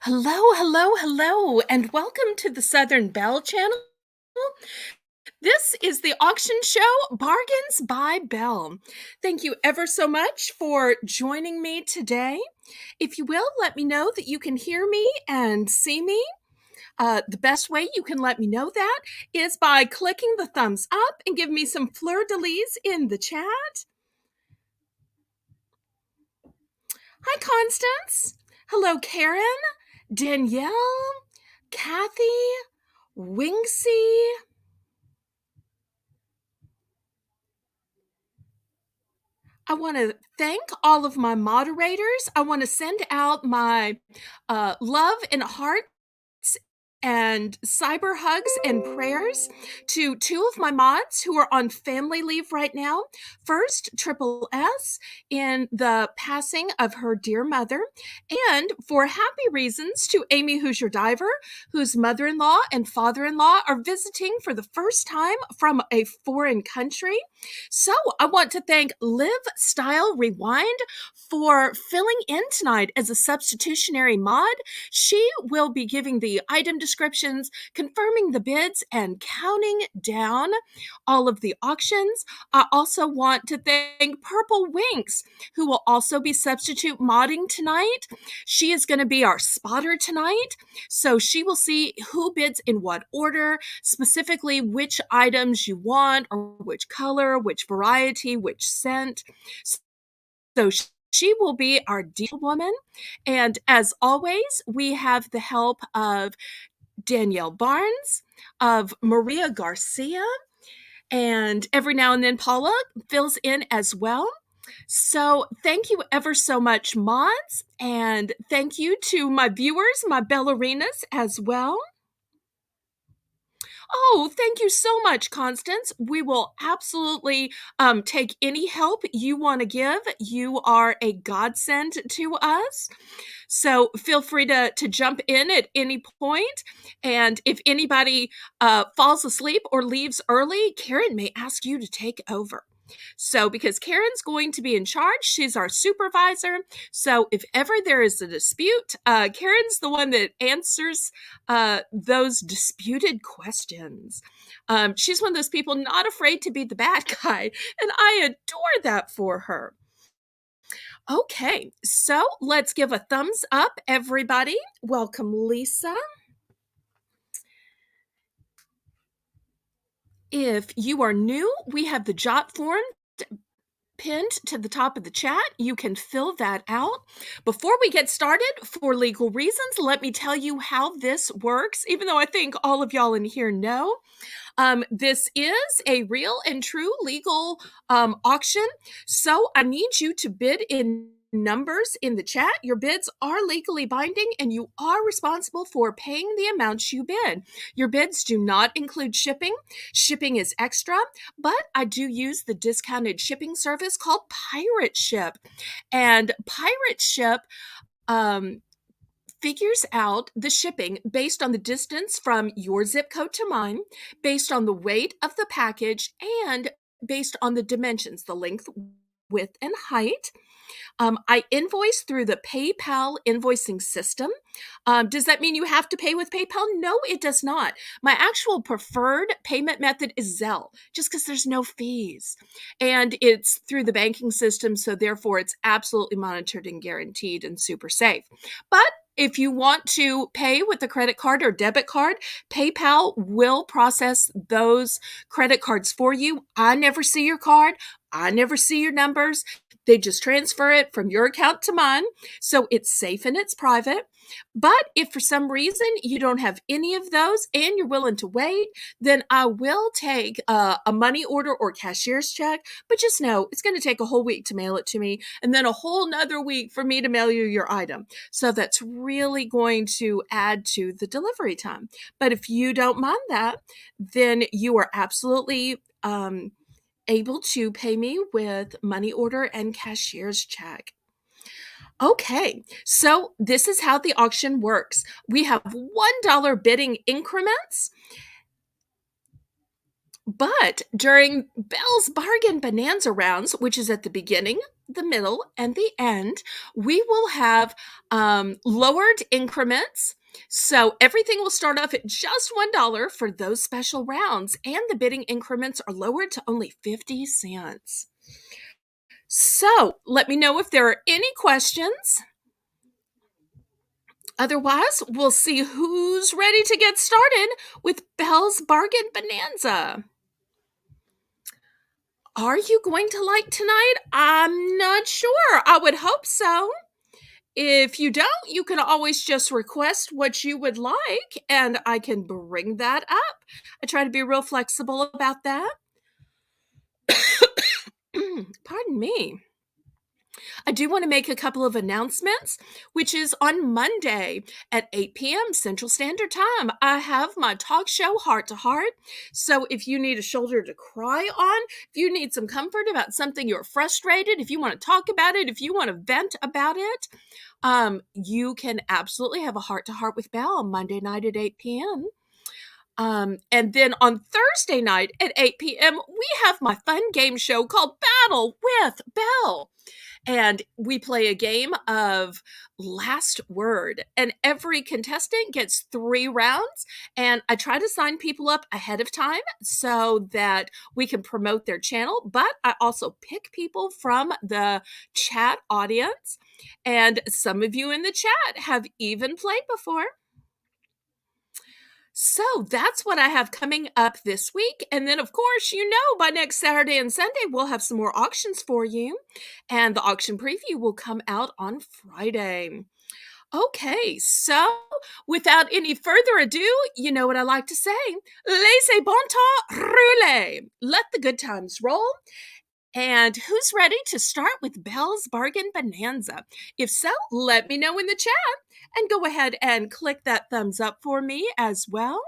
Hello, hello, hello, and welcome to the Southern Belle channel. This is the auction show Bargains by Belle. Thank you ever so much for joining me today. If you will, let me know that you can hear me and see me. The best way you can let me know that is by clicking the thumbs up and give me some fleur-de-lis in the chat. Hi, Constance. Hello, Karen, Danielle, Kathy, Winksy. I want to thank all of my moderators. I want to send out my love and heart and cyber hugs and prayers to two of my mods who are on family leave right now. First, Triple S in the passing of her dear mother, and for happy reasons to Amy Hoosier Diver, whose mother-in-law and father-in-law are visiting for the first time from a foreign country. So I want to thank Live Style Rewind for filling in tonight as a substitutionary mod. She will be giving the item descriptions, confirming the bids, and counting down all of the auctions. I also want to thank Purple Winks, who will also be substitute modding tonight. She is going to be our spotter tonight, so she will see who bids in what order, specifically which items you want, or which color, which variety, which scent. So she will be our deal woman. And as always, we have the help of Danielle Barnes, of Maria Garcia, and every now and then Paula fills in as well. So thank you ever so much, mods, and thank you to my viewers, my ballerinas as well. Oh, thank you so much, Constance. We will absolutely take any help you want to give. You are a godsend to us. So feel free to jump in at any point. And if anybody falls asleep or leaves early, Karen may ask you to take over. So, because Karen's going to be in charge, she's our supervisor. So, if ever there is a dispute, Karen's the one that answers those disputed questions. She's one of those people not afraid to be the bad guy, and I adore that for her. Okay, so let's give a thumbs up, everybody. Welcome, Lisa. If you are new, we have the jot form pinned to the top of the chat. You can fill that out. Before we get started, for legal reasons, let me tell you how this works, even though I think all of y'all in here know. This is a real and true legal auction, so I need you to bid in numbers in the chat. Your bids are legally binding, and you are responsible for paying the amounts you bid. Your bids do not include shipping. Shipping is extra, but I do use the discounted shipping service called Pirate Ship. And Pirate Ship figures out the shipping based on the distance from your zip code to mine, based on the weight of the package, and based on the dimensions, the length, width, and height. I invoice through the PayPal invoicing system. Does that mean you have to pay with PayPal? No, it does not. My actual preferred payment method is Zelle, just because there's no fees. And it's through the banking system, so therefore it's absolutely monitored and guaranteed and super safe. But if you want to pay with a credit card or debit card, PayPal will process those credit cards for you. I never see your card. I never see your numbers. They just transfer it from your account to mine. So it's safe and it's private. But if for some reason you don't have any of those and you're willing to wait, then I will take a money order or cashier's check. But just know it's going to take a whole week to mail it to me, and then a whole nother week for me to mail you your item. So that's really going to add to the delivery time. But if you don't mind that, then you are absolutely able to pay me with money order and cashier's check. Okay, so this is how the auction works. We have $1 bidding increments, but during Belle's Bargain Bonanza Rounds, which is at the beginning the middle, and the end, we will have lowered increments. So everything will start off at just $1 for those special rounds, and the bidding increments are lowered to only 50 cents. So let me know if there are any questions. Otherwise, we'll see who's ready to get started with Belle's Bargain Bonanza. Are you going to like tonight? I'm not sure. I would hope so. If you don't, you can always just request what you would like, and I can bring that up. I try to be real flexible about that. Pardon me. I do want to make a couple of announcements, which is on Monday at 8 p.m. Central Standard Time. I have my talk show, Heart to Heart. So if you need a shoulder to cry on, if you need some comfort about something you're frustrated, if you want to talk about it, if you want to vent about it, you can absolutely have a Heart to Heart with Belle on Monday night at 8 p.m. And then on Thursday night at 8 p.m., we have my fun game show called Battle with Belle. And we play a game of last word, and every contestant gets 3 rounds. And I try to sign people up ahead of time so that we can promote their channel. But I also pick people from the chat audience. And some of you in the chat have even played before. So that's what I have coming up this week. And then, of course, by next Saturday and Sunday, we'll have some more auctions for you. And the auction preview will come out on Friday. Okay, so without any further ado, you know what I like to say. Laissez bon temps rouler. Let the good times roll. And who's ready to start with Belle's Bargain Bonanza? If so, let me know in the chat. And go ahead and click that thumbs up for me as well.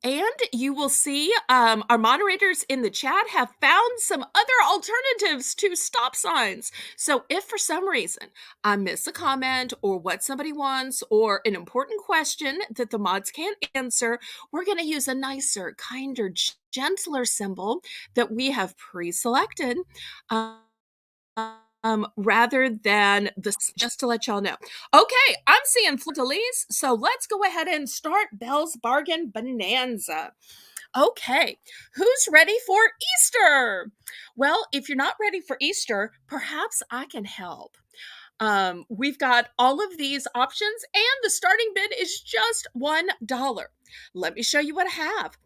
And you will see our moderators in the chat have found some other alternatives to stop signs. So if for some reason I miss a comment or what somebody wants or an important question that the mods can't answer, we're going to use a nicer, kinder, gentler symbol that we have pre-selected. Rather than just to let y'all know. Okay, I'm seeing fleur-de-lis, so let's go ahead and start Belle's Bargain Bonanza. Okay, who's ready for Easter? Well, if you're not ready for Easter, perhaps I can help. We've got all of these options, and the starting bid is just $1. Let me show you what I have.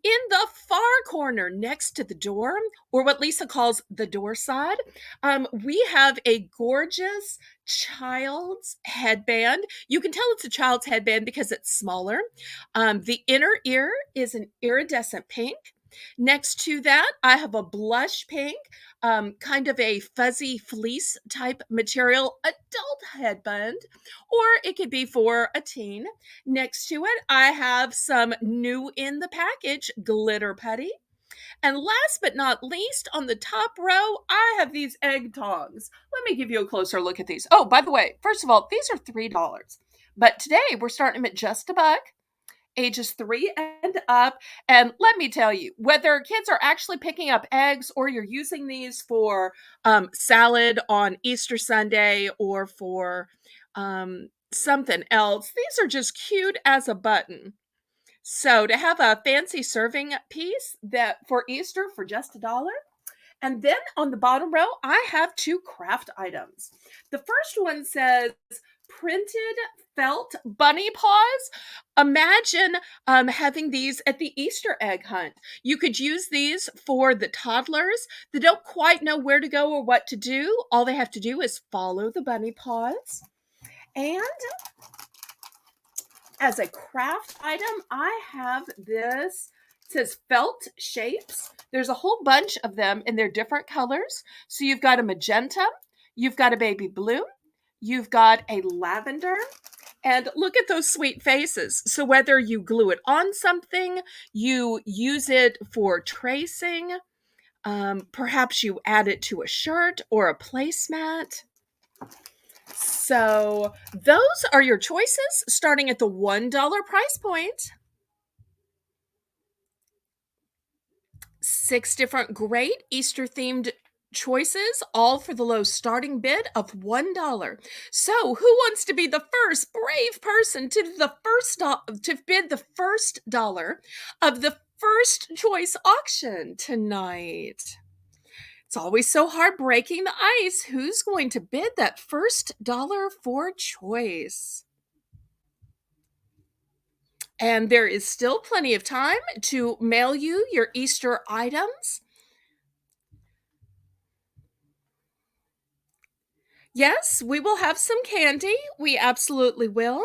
In the far corner next to the door, or what Lisa calls the door side, we have a gorgeous child's headband. You can tell it's a child's headband because it's smaller. The inner ear is an iridescent pink. Next to that, I have a blush pink, kind of a fuzzy fleece type material, adult headband, or it could be for a teen. Next to it, I have some new in the package glitter putty. And last but not least, on the top row, I have these egg tongs. Let me give you a closer look at these. Oh, by the way, first of all, these are $3. But today we're starting them at just $1. Ages 3 and up. And let me tell you, whether kids are actually picking up eggs or you're using these for salad on Easter Sunday or for something else, these are just cute as a button. So to have a fancy serving piece that for Easter for just $1. And then on the bottom row, I have 2 craft items. The first one says printed felt bunny paws. Imagine having these at the Easter egg hunt. You could use these for the toddlers that don't quite know where to go or what to do. All they have to do is follow the bunny paws. And as a craft item, I have this. It says felt shapes. There's a whole bunch of them and they're different colors. So you've got a magenta, you've got a baby blue, you've got a lavender, and look at those sweet faces. So whether you glue it on something, you use it for tracing, perhaps you add it to a shirt or a placemat. So those are your choices starting at the $1 price point. 6 different great Easter-themed choices, all for the low starting bid of $1. So, who wants to be the first brave person to bid the first dollar of the first choice auction tonight? It's always so hard breaking the ice. Who's going to bid that first dollar for choice? And there is still plenty of time to mail you your Easter items. Yes, we will have some candy. We absolutely will.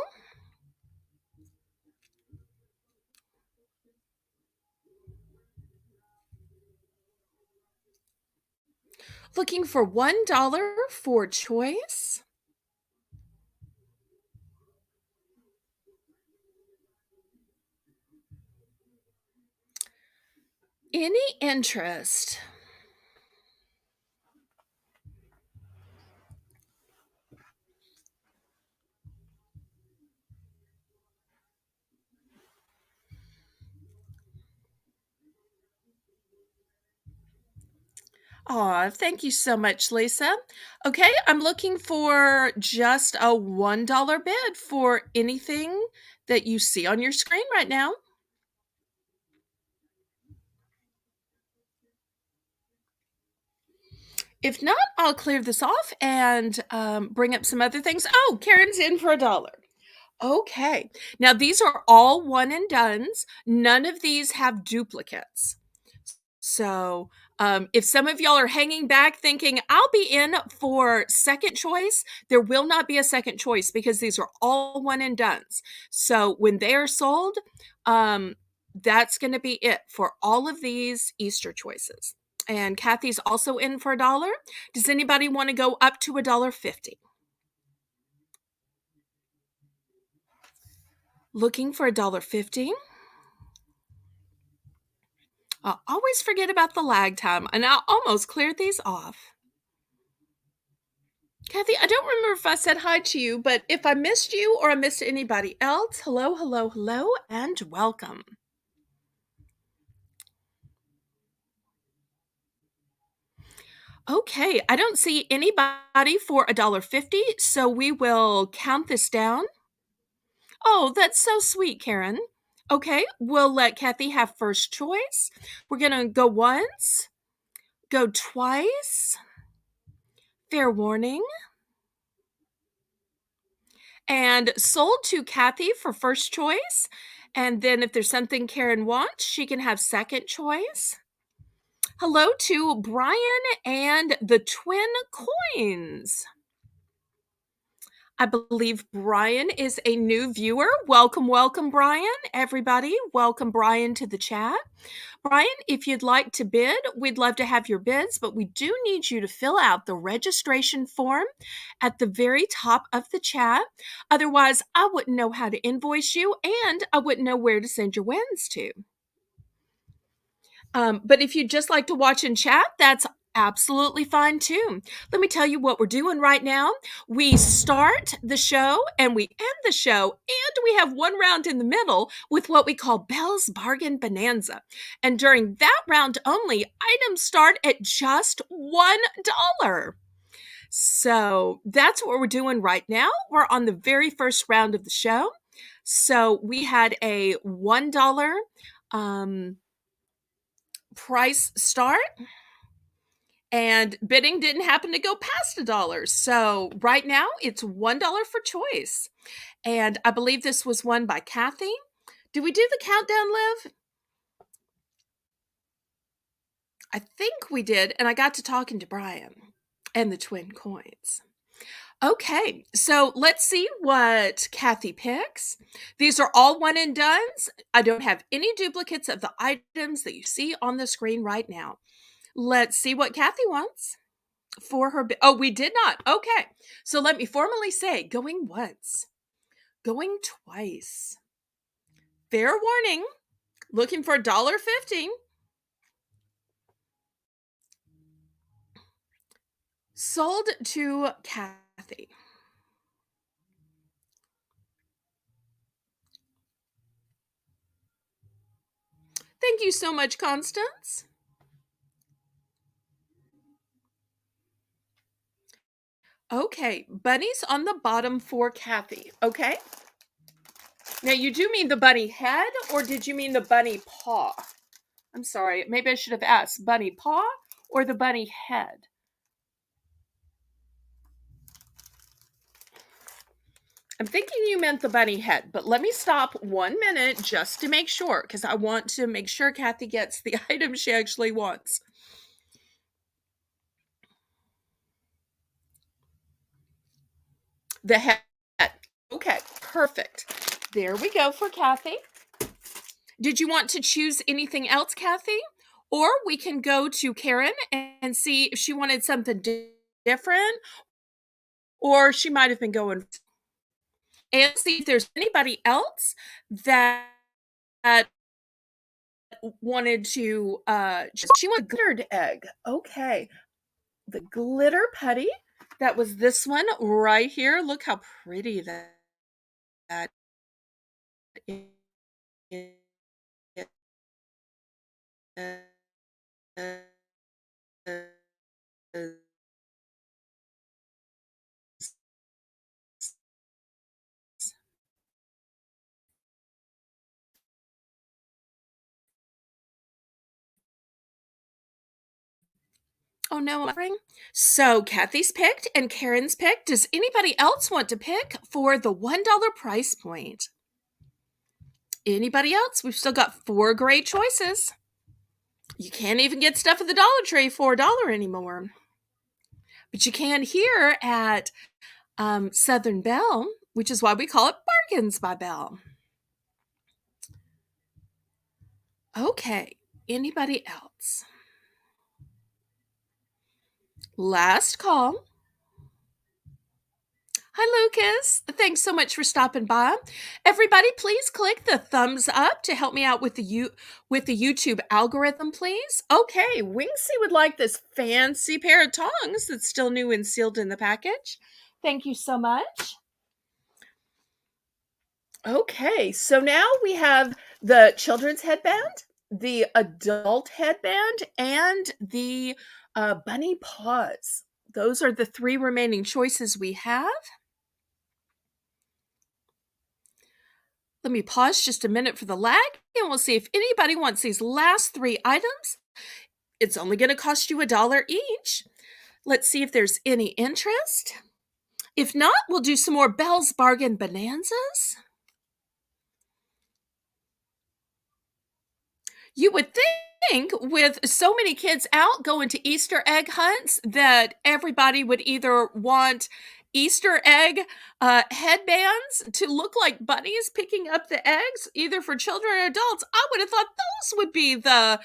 Looking for $1 for choice. Any interest? Aw, thank you so much, Lisa. Okay, I'm looking for just a $1 bid for anything that you see on your screen right now. If not, I'll clear this off and bring up some other things. Oh, Karen's in for $1. Okay. Now, these are all one and dones. None of these have duplicates. So, if some of y'all are hanging back thinking, I'll be in for second choice, there will not be a second choice because these are all one and dones. So, when they are sold, that's going to be it for all of these Easter choices. And Kathy's also in for $1. Does anybody want to go up to $1.50? Looking for $1.50? I always forget about the lag time, and I almost cleared these off. Kathy, I don't remember if I said hi to you, but if I missed you or I missed anybody else, hello, hello, hello, and welcome. Okay, I don't see anybody for $1.50, so we will count this down. Oh, that's so sweet, Karen. Okay, we'll let Kathy have first choice. We're gonna go once, go twice, fair warning, and sold to Kathy for first choice. And then if there's something Karen wants, she can have second choice. Hello to Brian and the twin coins. I believe Brian is a new viewer. Welcome, welcome, Brian. Everybody, welcome Brian to the chat. Brian, if you'd like to bid, we'd love to have your bids, but we do need you to fill out the registration form at the very top of the chat. Otherwise, I wouldn't know how to invoice you and I wouldn't know where to send your wins to. But if you'd just like to watch and chat, that's absolutely fine too. Let me tell you what we're doing right now. We start the show and we end the show, and we have one round in the middle with what we call Belle's Bargain Bonanza. And during that round only, items start at just $1. So that's what we're doing right now. We're on the very first round of the show. So we had a $1 price start, and bidding didn't happen to go past $1. So right now it's $1 for choice. And I believe this was won by Kathy. Did we do the countdown, Liv? I think we did. And I got to talking to Brian and the twin coins. Okay, so let's see what Kathy picks. These are all one and dones. I don't have any duplicates of the items that you see on the screen right now. Let's see what Kathy wants for her. Oh, we did not. Okay. So let me formally say going once, going twice. Fair warning. Looking for $1.50. Sold to Kathy. Thank you so much, Constance. Okay, bunnies on the bottom for Kathy. Okay. Now, you do mean the bunny head, or did you mean the bunny paw? I'm sorry. Maybe I should have asked bunny paw or the bunny head. I'm thinking you meant the bunny head, but let me stop 1 minute just to make sure, because I want to make sure Kathy gets the item she actually wants. The head. Okay, perfect. There we go for Kathy. Did you want to choose anything else, Kathy? Or we can go to Karen and see if she wanted something different, or she might have been going and see if there's anybody else that wanted to she wanted a glittered egg. Okay. The glitter putty. That was this one right here. Look how pretty that is. Oh no, so Kathy's picked and Karen's picked. Does anybody else want to pick for the $1 price point? Anybody else? We've still got 4 great choices. You can't even get stuff at the Dollar Tree for $1 anymore. But you can here at Southern Belle, which is why we call it Bargains by Belle. Okay, anybody else? Last call. Hi, Lucas. Thanks so much for stopping by. Everybody, please click the thumbs up to help me out with the YouTube algorithm, please. Okay, Winksy would like this fancy pair of tongs that's still new and sealed in the package. Thank you so much. Okay, so now we have the children's headband, the adult headband, and the bunny paws. Those are the 3 remaining choices we have. Let me pause just a minute for the lag, and we'll see if anybody wants these last 3 items. It's only going to cost you $1 each. Let's see if there's any interest. If not, we'll do some more Belle's Bargain Bonanzas. You would think with so many kids out going to Easter egg hunts that everybody would either want Easter egg headbands to look like bunnies picking up the eggs, either for children or adults. I would have thought those would be the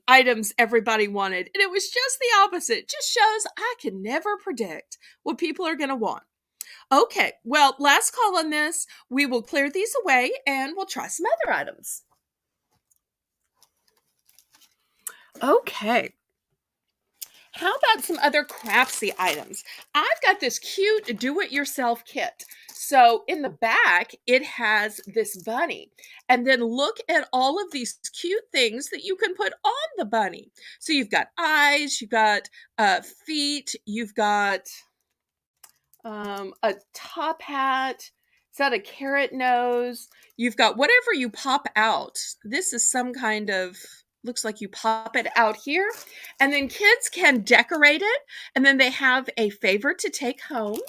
items everybody wanted. And it was just the opposite. Just shows I can never predict what people are going to want. Okay, well, last call on this. We will clear these away and we'll try some other items. Okay. How about some other craftsy items? I've got this cute do-it-yourself kit. So in the back, it has this bunny. And then look at all of these cute things that you can put on the bunny. So you've got eyes, you've got feet, you've got a top hat. Is that a carrot nose? You've got whatever you pop out. This is some kind of, looks like you pop it out here. And then kids can decorate it. And then they have a favorite to take home.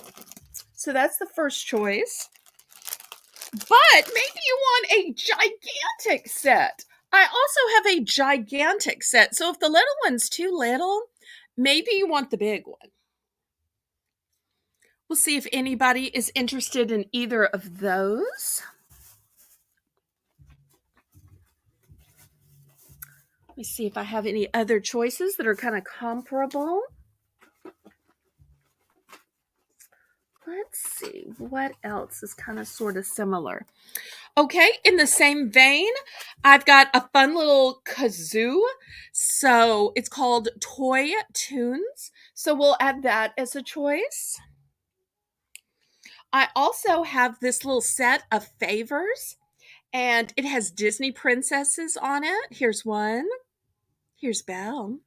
So that's the first choice. But maybe you want a gigantic set. I also have a gigantic set. So if the little one's too little, maybe you want the big one. We'll see if anybody is interested in either of those. Let me see if I have any other choices that are kind of comparable. Let's see, what else is kind of sort of similar? Okay, in the same vein, I've got a fun little kazoo. So it's called Toy Tunes. So we'll add that as a choice. I also have this little set of favors, and it has Disney princesses on it. Here's one. Here's Belle.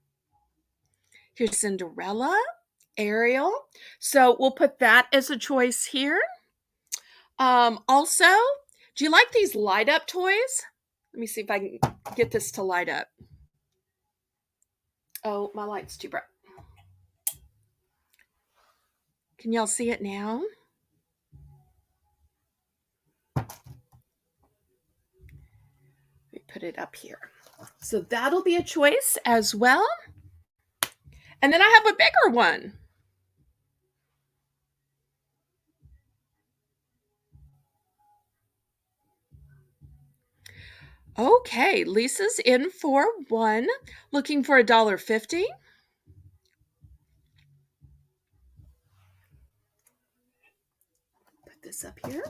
Here's Cinderella. Ariel. So we'll put that as a choice here. Also, do you like these light up toys? Let me see if I can get this to light up. Oh, my light's too bright. Can y'all see it now? Let me put it up here. So that'll be a choice as well. And then I have a bigger one. Okay, Lisa's in for one, looking for $1.50. Put this up here.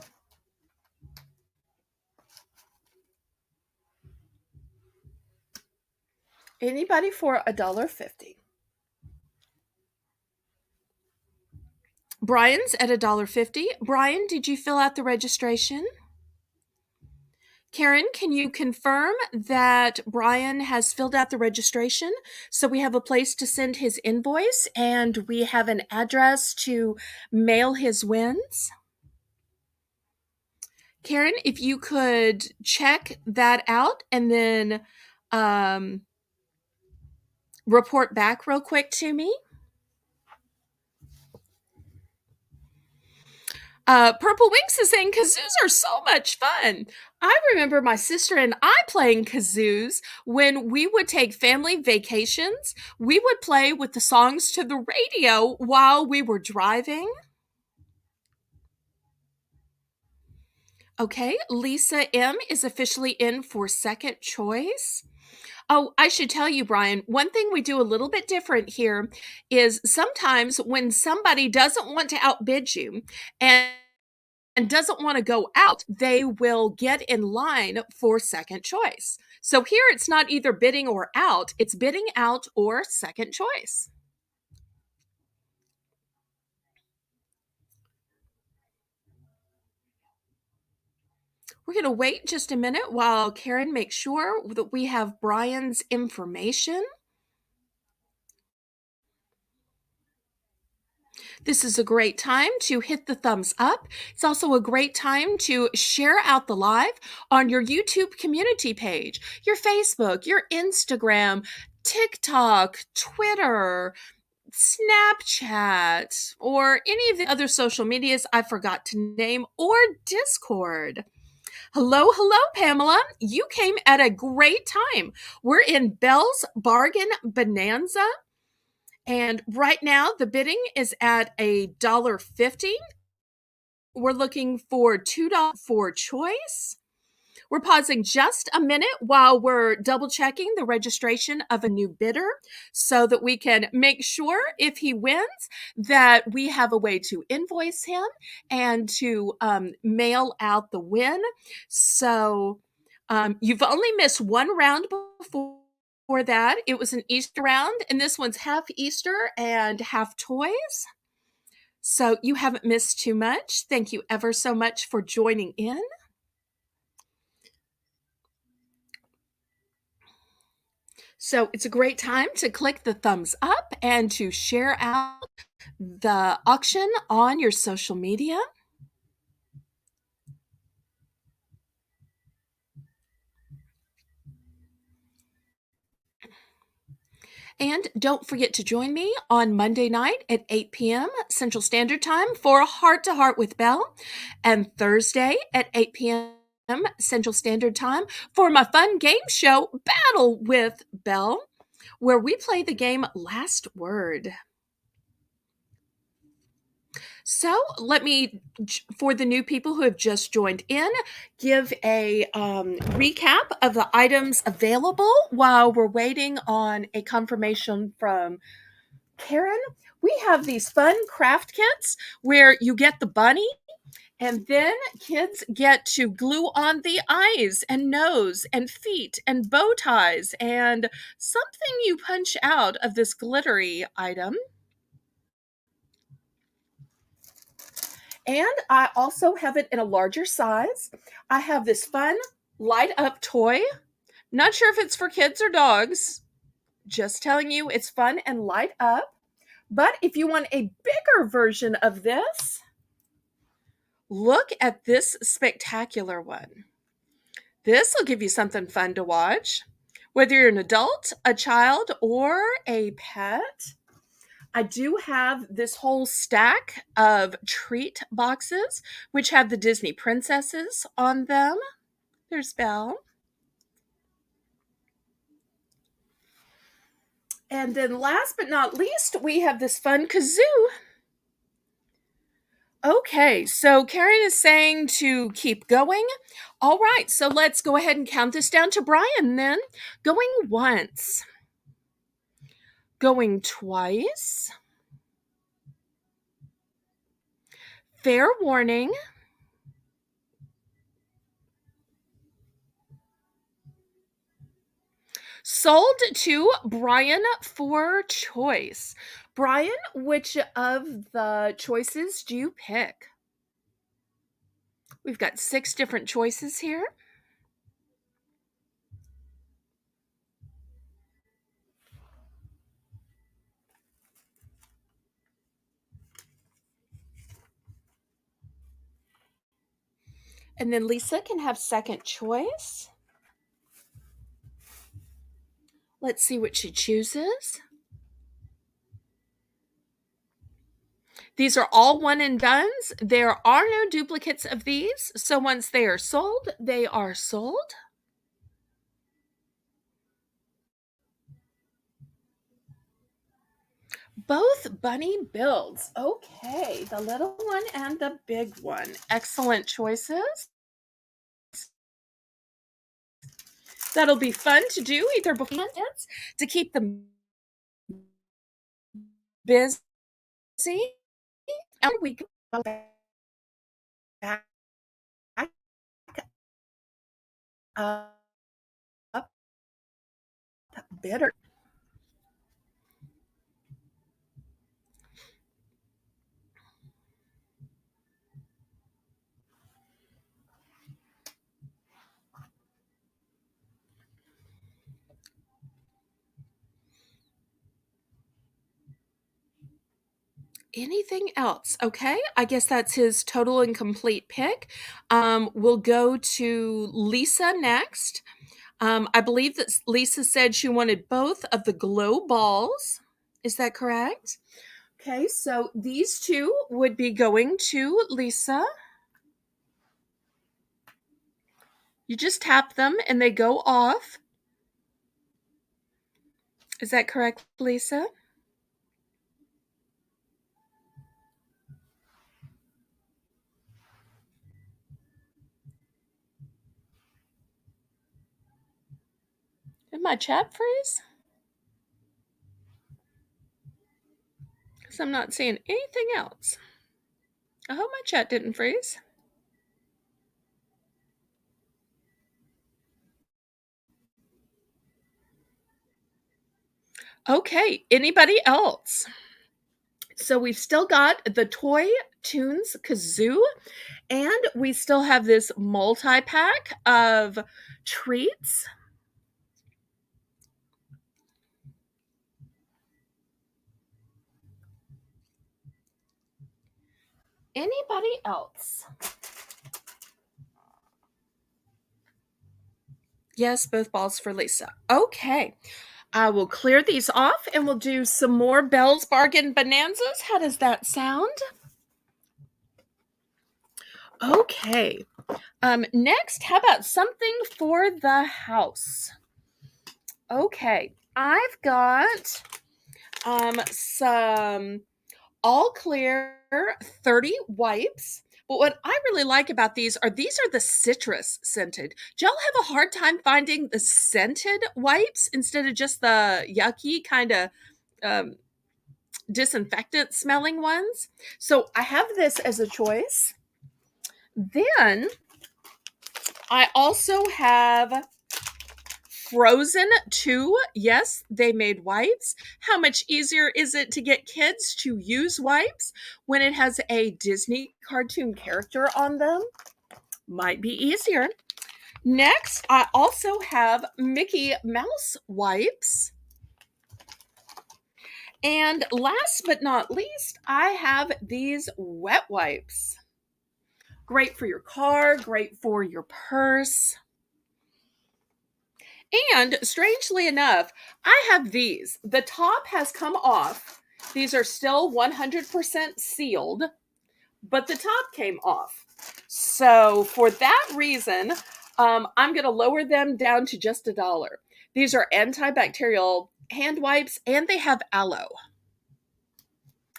Anybody for $1.50? Brian's at $1.50. Brian, did you fill out the registration? Karen, can you confirm that Brian has filled out the registration so we have a place to send his invoice and we have an address to mail his wins? Karen, if you could check that out and then report back real quick to me. Purple Winks is saying kazoos are so much fun. I remember my sister and I playing kazoos when we would take family vacations. We would play with the songs to the radio while we were driving. Okay, Lisa M is officially in for second choice. Oh, I should tell you, Brian, one thing we do a little bit different here is sometimes when somebody doesn't want to outbid you and doesn't want to go out, they will get in line for second choice. So here it's not either bidding or out, it's bidding out or second choice. We're going to wait just a minute while Karen makes sure that we have Brian's information. This is a great time to hit the thumbs up. It's also a great time to share out the live on your YouTube community page, your Facebook, your Instagram, TikTok, Twitter, Snapchat, or any of the other social medias I forgot to name, or Discord. Hello, hello, Pamela. You came at a great time. We're in Belle's Bargain Bonanza. And right now, the bidding is at $1.50. We're looking for $2 for choice. We're pausing just a minute while we're double checking the registration of a new bidder so that we can make sure if he wins that we have a way to invoice him and to mail out the win. So you've only missed one round before. For that, it was an Easter round, and this one's half Easter and half toys. So you haven't missed too much. Thank you ever so much for joining in. So it's a great time to click the thumbs up and to share out the auction on your social media. And don't forget to join me on Monday night at 8 p.m. Central Standard Time for Heart to Heart with Belle, and Thursday at 8 p.m. Central Standard Time for my fun game show, Battle with Belle, where we play the game Last Word. So let me, for the new people who have just joined in, give a recap of the items available while we're waiting on a confirmation from Karen. We have these fun craft kits where you get the bunny and then kids get to glue on the eyes and nose and feet and bow ties and something you punch out of this glittery item. And I also have it in a larger size. I have this fun light up toy. Not sure if it's for kids or dogs. Just telling you it's fun and light up. But if you want a bigger version of this, look at this spectacular one. This will give you something fun to watch. Whether you're an adult, a child, or a pet, I do have this whole stack of treat boxes, which have the Disney princesses on them. There's Belle. And then last but not least, we have this fun kazoo. Okay, so Karen is saying to keep going. All right, so let's go ahead and count this down to Brian then. Going once. Going twice. Fair warning. Sold to Brian for choice. Brian, which of the choices do you pick? We've got 6 different choices here. And then Lisa can have second choice. Let's see what she chooses. These are all one and dones. There are no duplicates of these. So once they are sold, they are sold. Both bunny builds. Okay, the little one and the big one. Excellent choices. That'll be fun to do either before to keep them busy. And we go back up bitter. Anything else? Okay, I guess that's his total and complete pick. We'll go to Lisa next. I believe that Lisa said she wanted both of the glow balls. Is that correct? Okay, so these two would be going to Lisa. You just tap them and they go off. Is that correct, Lisa? Did my chat freeze? Because I'm not seeing anything else. I hope my chat didn't freeze. Okay, anybody else? So we've still got the Toy Tunes Kazoo, and we still have this multi-pack of treats. Anybody else? Yes, both balls for Lisa. Okay. I will clear these off and we'll do some more Belle's Bargain Bonanzas. How does that sound? Okay. Next, how about something for the house? Okay. I've got some all clear 30 wipes. But what I really like about these are the citrus scented. Do y'all have a hard time finding the scented wipes instead of just the yucky kind of disinfectant smelling ones? So I have this as a choice. Then I also have Frozen 2. Yes, they made wipes. How much easier is it to get kids to use wipes when it has a Disney cartoon character on them? Might be easier. Next, I also have Mickey Mouse wipes. And last but not least, I have these wet wipes. Great for your car, great for your purse. And strangely enough, I have these. The top has come off. These are still 100% sealed, but the top came off. So for that reason, I'm going to lower them down to just $1. These are antibacterial hand wipes, and they have aloe.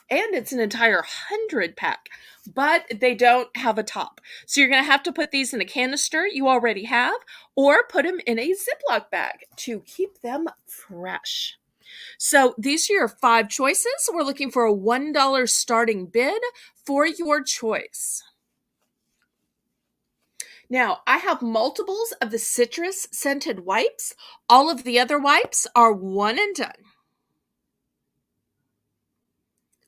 And it's an entire 100 pack, but they don't have a top. So you're going to have to put these in a canister you already have, or put them in a Ziploc bag to keep them fresh. So these are your 5 choices. We're looking for a $1 starting bid for your choice. Now, I have multiples of the citrus scented wipes. All of the other wipes are one and done.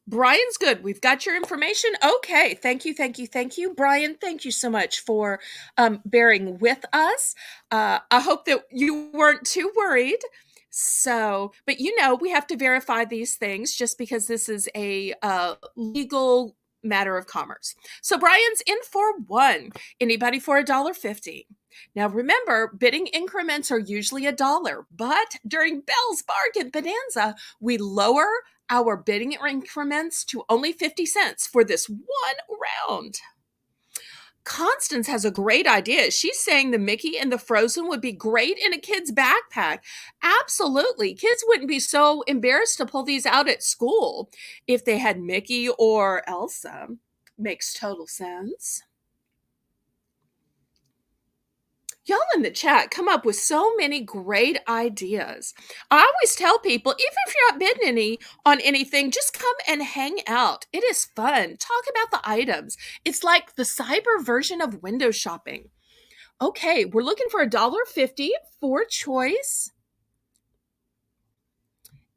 Brian's good. We've got your information. Okay. Thank you. Thank you. Thank you. Brian, thank you so much for bearing with us. I hope that you weren't too worried. So, but we have to verify these things just because this is a legal matter of commerce. So Brian's in for 1. Anybody for $1.50? Now remember, bidding increments are usually $1, but during Belle's Bargain Bonanza, we lower our bidding increments to only 50 cents for this one round. Constance has a great idea. She's saying the Mickey and the Frozen would be great in a kid's backpack. Absolutely. Kids wouldn't be so embarrassed to pull these out at school if they had Mickey or Elsa. Makes total sense. Y'all in the chat come up with so many great ideas. I always tell people, even if you're not bidding any on anything, just come and hang out. It is fun. Talk about the items. It's like the cyber version of window shopping. Okay, we're looking for $1.50 for choice.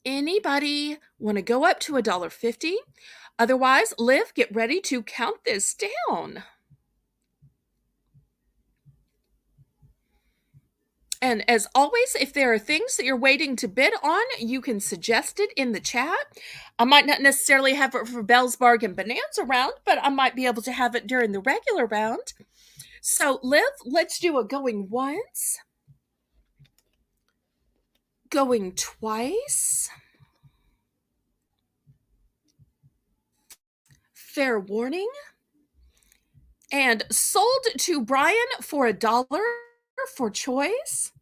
Anybody want to go up to $1.50? Otherwise, Liv, get ready to count this down. And as always, if there are things that you're waiting to bid on, you can suggest it in the chat. I might not necessarily have it for Belle's Bargain Bonanza round, but I might be able to have it during the regular round. So, Liv, let's do a going once, going twice, fair warning, and sold to Brian for $1 for choice.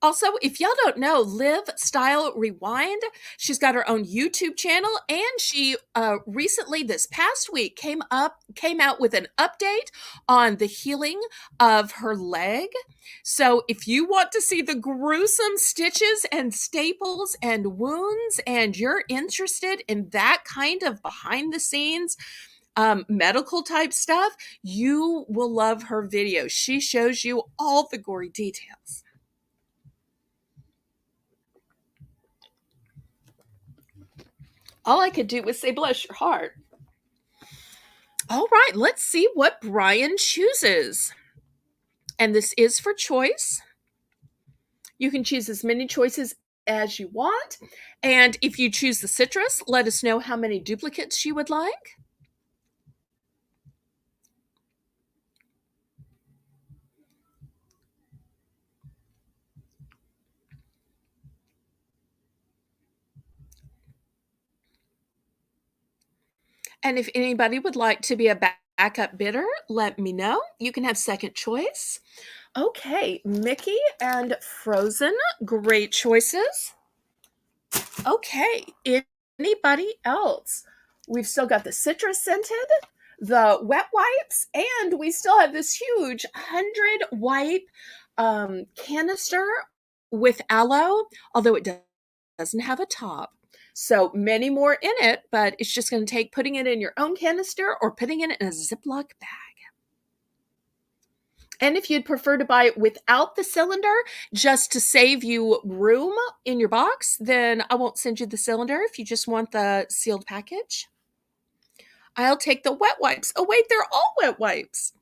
Also, if y'all don't know, Liv Style Rewind, she's got her own YouTube channel, and she recently, this past week, came out with an update on the healing of her leg. So if you want to see the gruesome stitches and staples and wounds, and you're interested in that kind of behind the scenes medical type stuff, you will love her video. She shows you all the gory details. All I could do was say, bless your heart. All right, let's see what Brian chooses. And this is for choice. You can choose as many choices as you want. And if you choose the citrus, let us know how many duplicates you would like. And if anybody would like to be a backup bidder, let me know. You can have second choice. Okay, Mickey and Frozen, great choices. Okay, anybody else? We've still got the citrus scented, the wet wipes, and we still have this huge 100 wipe canister with aloe, although it doesn't have a top. So many more in it, but it's just going to take putting it in your own canister or putting it in a Ziploc bag. And if you'd prefer to buy it without the cylinder, just to save you room in your box, then I won't send you the cylinder if you just want the sealed package. I'll take the wet wipes. Oh, wait, they're all wet wipes.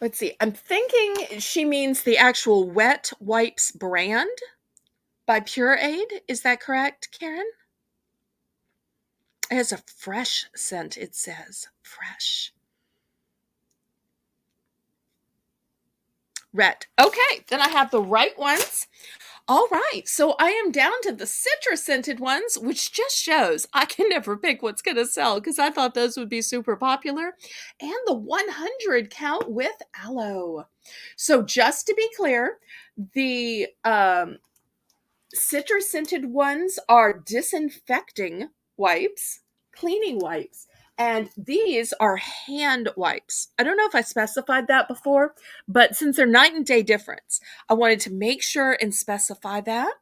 Let's see. I'm thinking she means the actual wet wipes brand. by Pure Aid. Is that correct, Karen? It has a fresh scent, it says. Fresh. Red. Okay, then I have the right ones. All right, so I am down to the citrus scented ones, which just shows I can never pick what's going to sell because I thought those would be super popular. And the 100 count with aloe. So just to be clear, the citrus scented ones are disinfecting wipes, cleaning wipes. And these are hand wipes. I don't know if I specified that before, but since they're night and day difference, I wanted to make sure and specify that.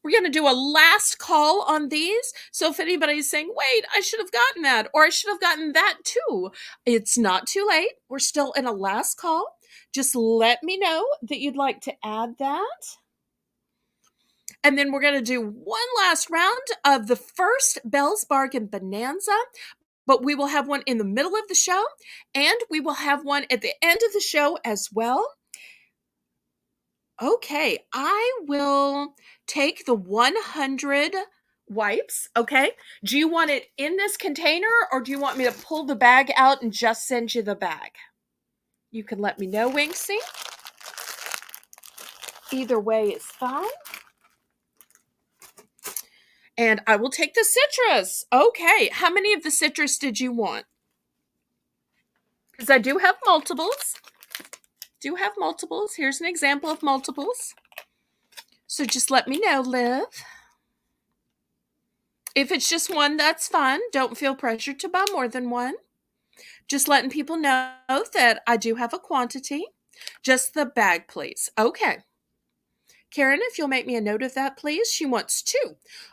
We're going to do a last call on these. So if anybody's saying, wait, I should have gotten that, or I should have gotten that too, it's not too late. We're still in a last call. Just let me know that you'd like to add that. And then we're going to do one last round of the first Belle's Bargain Bonanza, but we will have one in the middle of the show, and we will have one at the end of the show as well. Okay, I will take the 100 wipes, okay? Do you want it in this container, or do you want me to pull the bag out and just send you the bag? You can let me know, Winksy. Either way is fine. And I will take the citrus. Okay, how many of the citrus did you want? Because I do have multiples. Here's an example of multiples. So just let me know, Liv. If it's just one, that's fine. Don't feel pressured to buy more than one. Just letting people know that I do have a quantity. Just the bag, please. Okay. Karen, if you'll make me a note of that, please. She wants 2.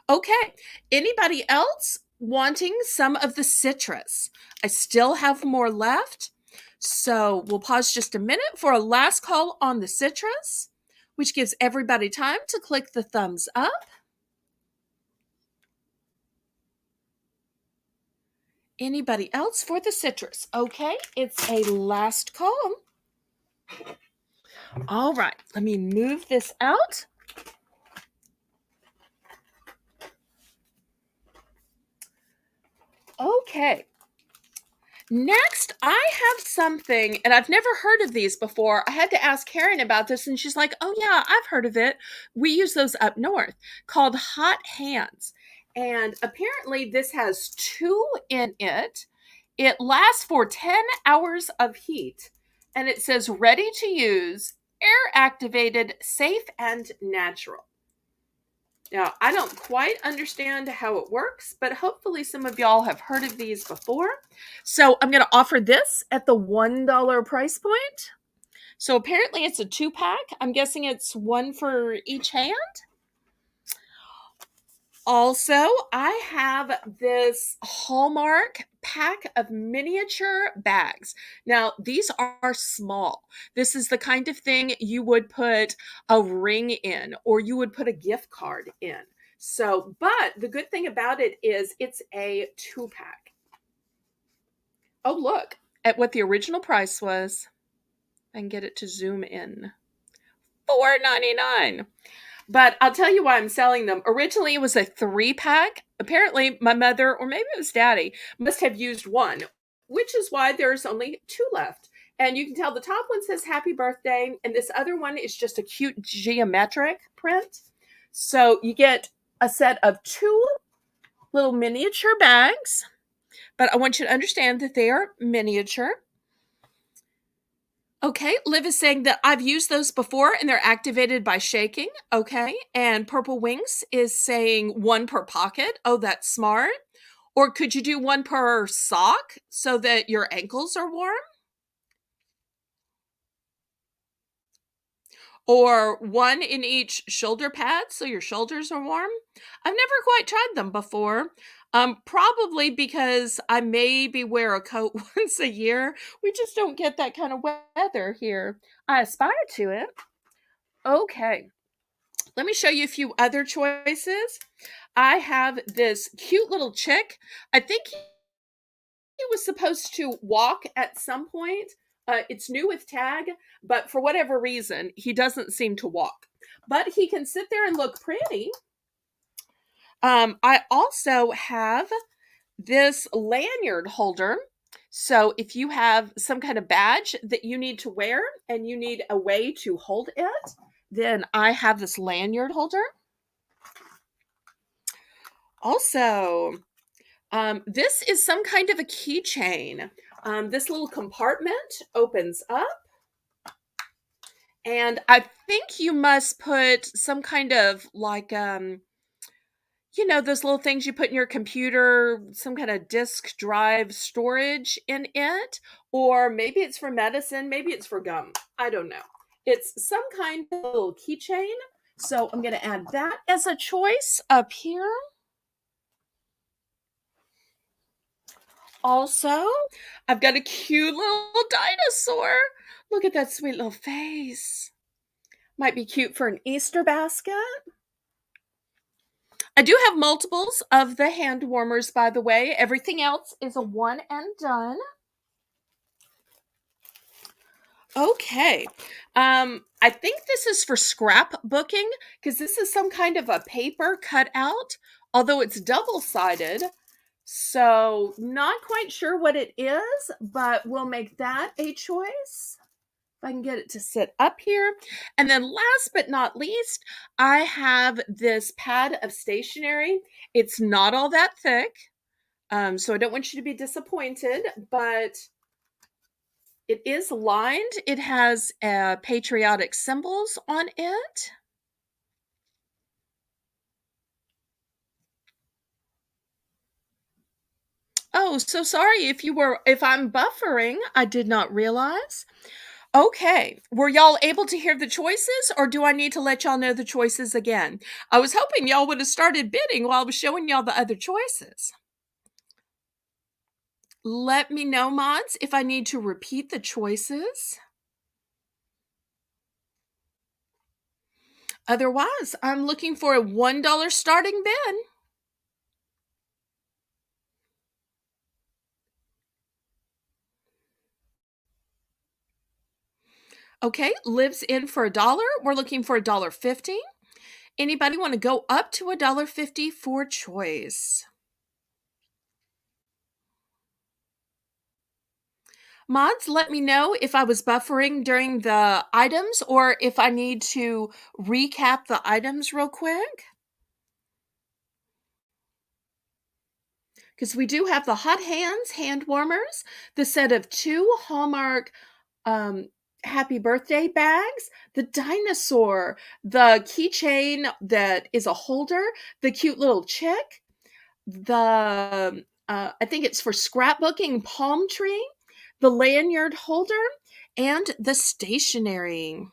Okay. Anybody else wanting some of the citrus? I still have more left. So we'll pause just a minute for a last call on the citrus, which gives everybody time to click the thumbs up. Anybody else for the citrus? Okay, it's a last call. All right, let me move this out. Okay. Next, I have something, and I've never heard of these before. I had to ask Karen about this, and she's like, oh yeah, I've heard of it. We use those up north, called hot hands. And apparently this has 2 in it. It lasts for 10 hours of heat, and it says ready to use, air activated, safe, and natural. Now, I don't quite understand how it works, but hopefully some of y'all have heard of these before. So I'm going to offer this at the $1 price point. So apparently it's a 2-pack. I'm guessing it's one for each hand. Also, I have this Hallmark pack of miniature bags. Now, these are small. This is the kind of thing you would put a ring in, or you would put a gift card in. So, but the good thing about it is it's a 2-pack. Oh, look at what the original price was. I can get it to zoom in. $4.99. But I'll tell you why I'm selling them. Originally, it was a 3-pack. Apparently, my mother, or maybe it was Daddy, must have used one, which is why there's only 2 left. And you can tell the top one says happy birthday, and this other one is just a cute geometric print. So you get a set of 2 little miniature bags, but I want you to understand that they are miniature. Okay, Liv is saying that I've used those before and they're activated by shaking. Okay, and Purple Wings is saying 1 per pocket. Oh, that's smart. Or could you do 1 per sock so that your ankles are warm? Or 1 in each shoulder pad so your shoulders are warm? I've never quite tried them before. Probably because I maybe wear a coat once a year. We just don't get that kind of weather here. I aspire to it. Okay. Let me show you a few other choices. I have this cute little chick. I think he was supposed to walk at some point. It's new with tag, but for whatever reason, he doesn't seem to walk. but he can sit there and look pretty. I also have this lanyard holder. So if you have some kind of badge that you need to wear and you need a way to hold it, then I have this lanyard holder. Also, this is some kind of a keychain. This little compartment opens up, and I think you must put some kind of like those little things you put in your computer, some kind of disk drive storage in it, or maybe it's for medicine, maybe it's for gum. I don't know. It's some kind of little keychain. So I'm going to add that as a choice up here. Also, I've got a cute little dinosaur. Look at that sweet little face. Might be cute for an Easter basket. I do have multiples of the hand warmers, by the way. Everything else is a one and done. Okay. I think this is for scrapbooking because this is some kind of a paper cut out, although it's double-sided. So, not quite sure what it is, but we'll make that a choice. If I can get it to sit up here. And then last but not least, I have this pad of stationery. It's not all that thick, so I don't want you to be disappointed, but it is lined. It has patriotic symbols on it. Oh, so sorry if I'm buffering. I did not realize. Okay. Were y'all able to hear the choices, or do I need to let y'all know the choices again? I was hoping y'all would have started bidding while I was showing y'all the other choices. Let me know, mods, if I need to repeat the choices. Otherwise, I'm looking for a $1 starting bid. Okay, lives in for $1. We're looking for $1.50. Anybody want to go up to $1.50 for choice? Mods, let me know if I was buffering during the items or if I need to recap the items real quick. Because we do have the Hot Hands hand warmers, the set of 2 Hallmark um, happy birthday bags, the dinosaur, the keychain that is a holder, the cute little chick, the I think it's for scrapbooking palm tree, the lanyard holder, and the stationery.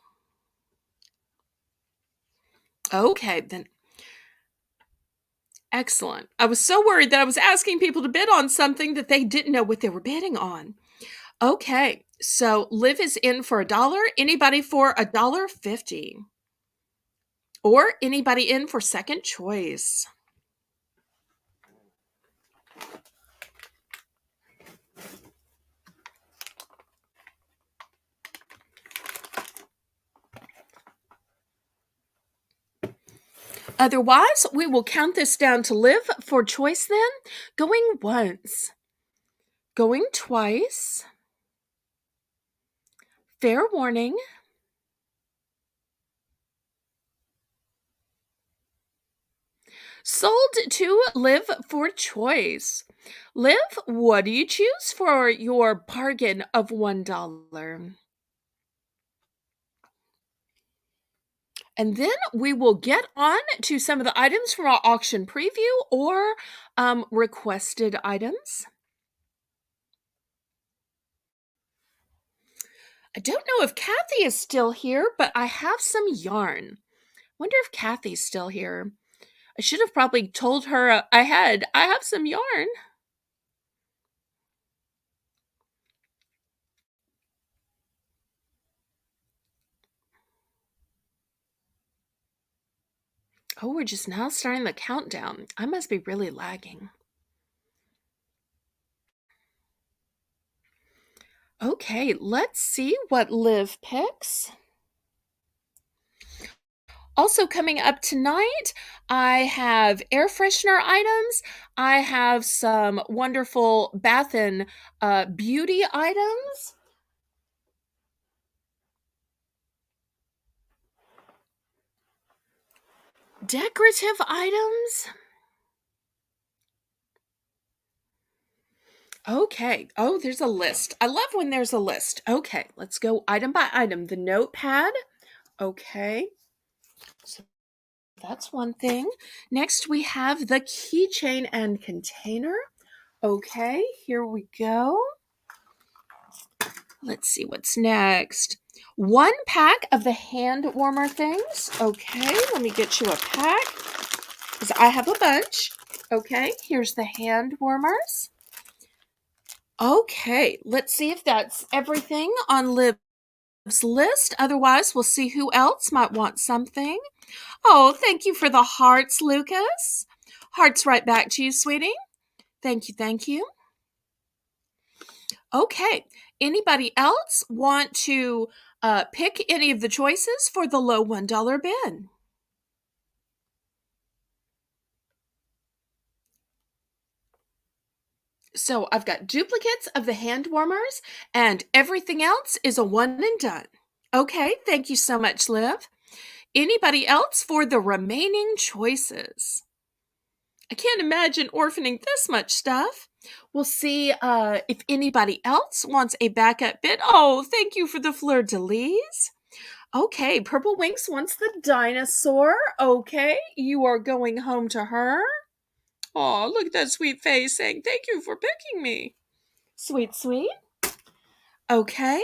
Okay, then. Excellent. I was so worried that I was asking people to bid on something that they didn't know what they were bidding on. Okay, so Liv is in for $1. Anybody for $1.50? Or anybody in for second choice? Otherwise, we will count this down to Liv for choice then. Going once. Going twice. Fair warning. Sold to Liv for choice. Liv, what do you choose for your bargain of $1? And then we will get on to some of the items from our auction preview or requested items. I don't know if Kathy is still here, but I have some yarn. Wonder if Kathy's still here. I should have probably told her ahead. I have some yarn. Oh, we're just now starting the countdown. I must be really lagging. Okay, let's see what Liv picks. Also coming up tonight, I have air freshener items. I have some wonderful bath and beauty items. Decorative items. Okay. Oh, there's a list. I love when there's a list. Okay, let's go item by item. The notepad. Okay. So that's one thing. Next, we have the keychain and container. Okay, here we go. Let's see what's next. One pack of the hand warmer things. Okay, let me get you a pack because I have a bunch. Okay, here's the hand warmers. Okay, let's see if that's everything on Liv's list. Otherwise, we'll see who else might want something. Oh, thank you for the hearts, Lucas. Hearts right back to you, sweetie. Thank you, thank you. Okay, anybody else want to pick any of the choices for the low $1 bin? So I've got duplicates of the hand warmers, and everything else is a one and done. Okay, thank you so much, Liv. Anybody else for the remaining choices? I can't imagine orphaning this much stuff. We'll see if anybody else wants a backup bit. Oh, thank you for the fleur-de-lis. Okay, Purple Winks wants the dinosaur. Okay, you are going home to her. Oh, look at that sweet face saying, thank you for picking me. Sweet, sweet. Okay.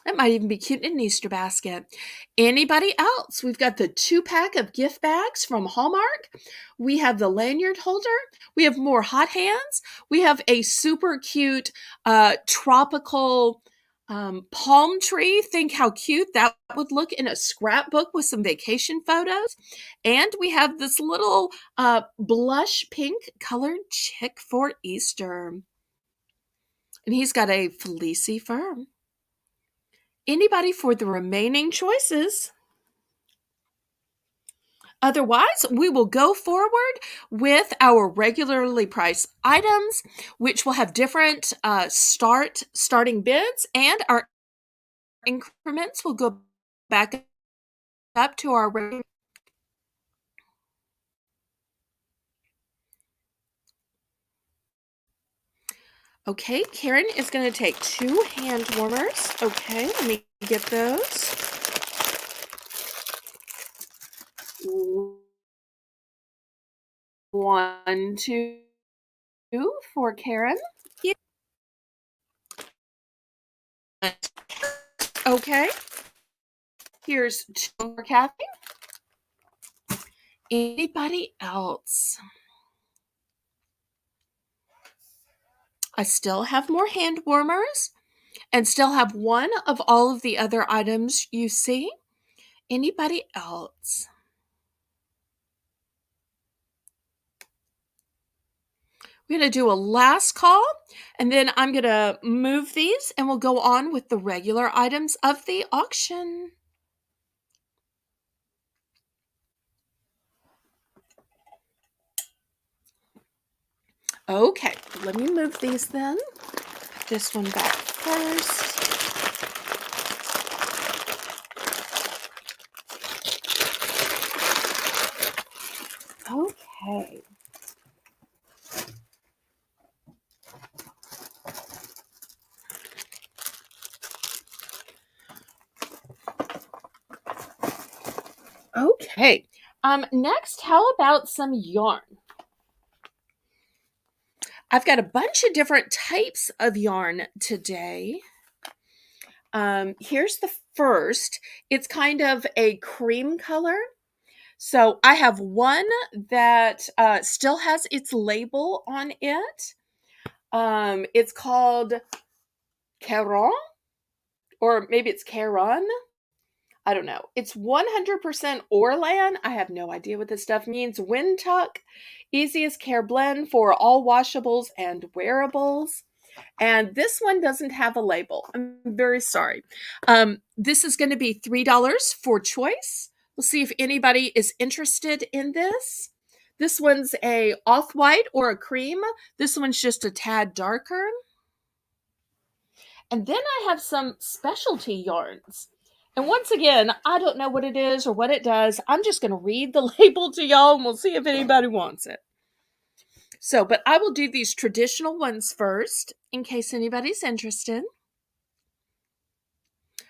That might even be cute in an Easter basket. Anybody else? We've got the 2-pack of gift bags from Hallmark. We have the lanyard holder. We have more hot hands. We have a super cute tropical palm tree. Think how cute that would look in a scrapbook with some vacation photos. And we have this little blush pink colored chick for Easter. And he's got a fleecy fur. Anybody for the remaining choices? Otherwise, we will go forward with our regularly priced items, which will have different starting bids, and our increments will go back up to our regular. Okay, Karen is going to take 2 hand warmers. Okay, let me get those. One, two for Karen. Okay, here's 2 for Kathy. Anybody else? I still have more hand warmers and still have one of all of the other items you see. Anybody else? We're going to do a last call, and then I'm going to move these, and we'll go on with the regular items of the auction. Okay, let me move these then. Put this one back first. Okay. Okay. Next, how about some yarn? I've got a bunch of different types of yarn today. Here's the first. It's kind of a cream color. So I have one that still has its label on it. It's called Caron, or maybe it's Caron. I don't know. It's 100% Orlan. I have no idea what this stuff means. Wind tuck, easiest care blend for all washables and wearables. And this one doesn't have a label. I'm very sorry. This is going to be $3 for choice. We'll see if anybody is interested in this. This one's a off-white or a cream. This one's just a tad darker. And then I have some specialty yarns. And once again, I don't know what it is or what it does. I'm just going to read the label to y'all and we'll see if anybody wants it. So, but I will do these traditional ones first in case anybody's interested.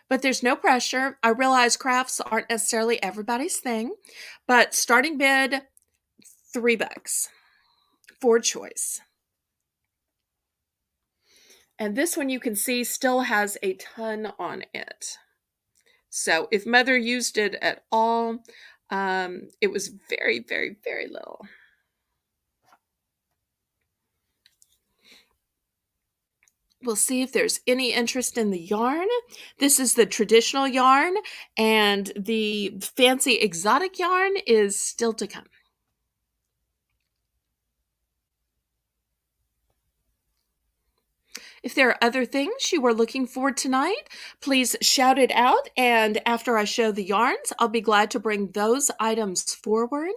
But there's no pressure. I realize crafts aren't necessarily everybody's thing, but starting bid, $3 for choice. And this one you can see still has a ton on it. So if Mother used it at all, it was very, very, very little. We'll see if there's any interest in the yarn. This is the traditional yarn, and the fancy exotic yarn is still to come. If there are other things you are looking for tonight, please shout it out, and after I show the yarns, I'll be glad to bring those items forward.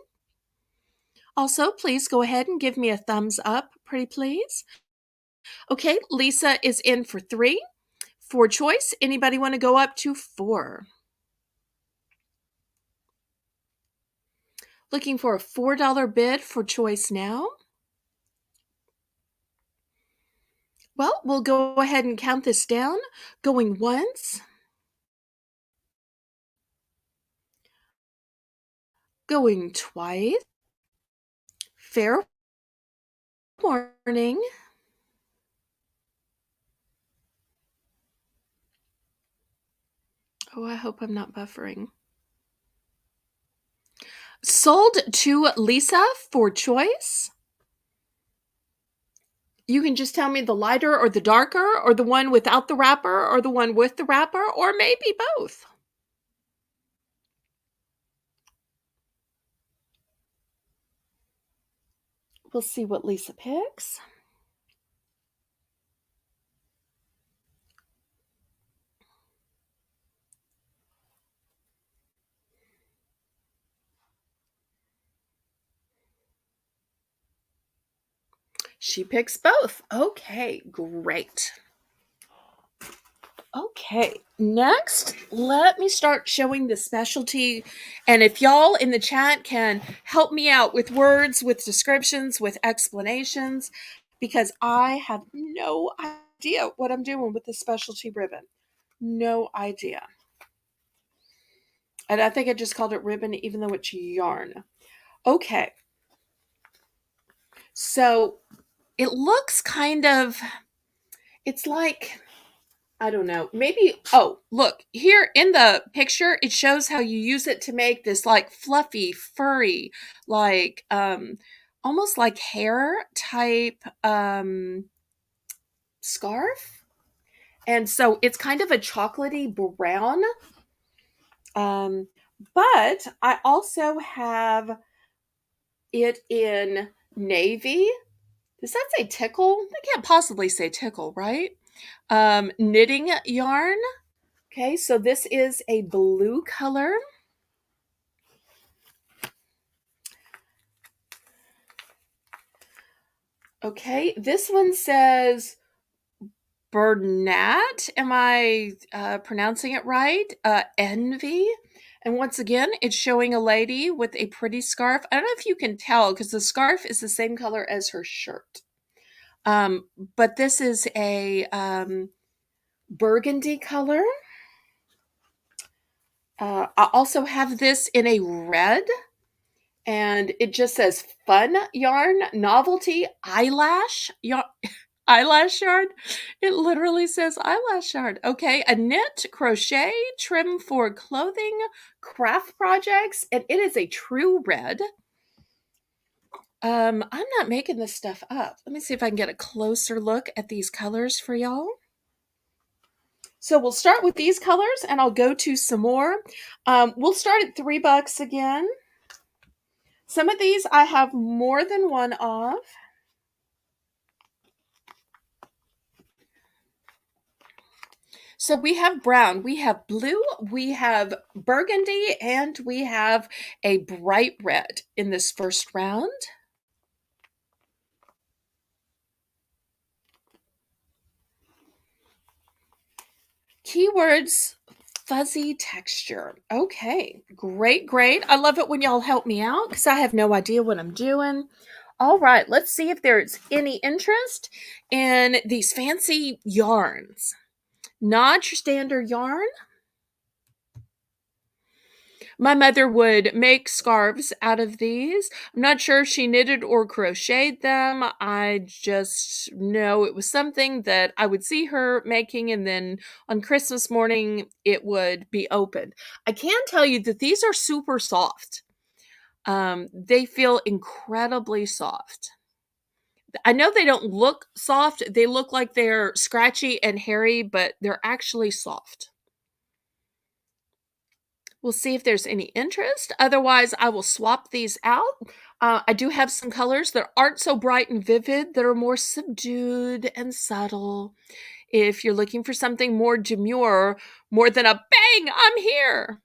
Also, please go ahead and give me a thumbs up, pretty please. Okay, Lisa is in for 3. For choice, anybody want to go up to 4? Looking for a $4 bid for choice now? Well, we'll go ahead and count this down. Going once. Going twice. Fair warning. Oh, I hope I'm not buffering. Sold to Lisa for choice. You can just tell me the lighter or the darker, or the one without the wrapper, or the one with the wrapper, or maybe both. We'll see what Lisa picks. She picks both. Okay, great. Okay, next, let me start showing the specialty. And if y'all in the chat can help me out with words, with descriptions, with explanations, because I have no idea what I'm doing with the specialty ribbon. No idea. And I think I just called it ribbon, even though it's yarn. Okay. So it looks kind of, it's like, I don't know, maybe, oh, look, here in the picture, it shows how you use it to make this like fluffy, furry, like, almost like hair type, scarf. And so it's kind of a chocolatey brown. But I also have it in navy. Does that say tickle? I can't possibly say tickle, right? Knitting yarn. Okay, so this is a blue color. Okay, this one says Bernat. Am I pronouncing it right? Envy. And once again, it's showing a lady with a pretty scarf. I don't know if you can tell because the scarf is the same color as her shirt. But this is a burgundy color. I also have this in a red, and it just says fun yarn, novelty, eyelash yarn. Eyelash yarn. It literally says eyelash yarn. Okay, a knit, crochet, trim for clothing, craft projects, and it is a true red. I'm not making this stuff up. Let me see if I can get a closer look at these colors for y'all. So we'll start with these colors and I'll go to some more. We'll start at $3 again. Some of these I have more than one of. So we have brown, we have blue, we have burgundy, and we have a bright red in this first round. Keywords, fuzzy texture. Okay, great, great. I love it when y'all help me out because I have no idea what I'm doing. All right, let's see if there's any interest in these fancy yarns. Not your standard yarn. My mother would make scarves out of these. I'm not sure if she knitted or crocheted them. I just know it was something that I would see her making, and then on Christmas morning, it would be opened. I can tell you that these are super soft. They feel incredibly soft. I know they don't look soft. They look like they're scratchy and hairy, but they're actually soft. We'll see if there's any interest. Otherwise, I will swap these out. I do have some colors that aren't so bright and vivid, that are more subdued and subtle. If you're looking for something more demure, more than a bang, I'm here.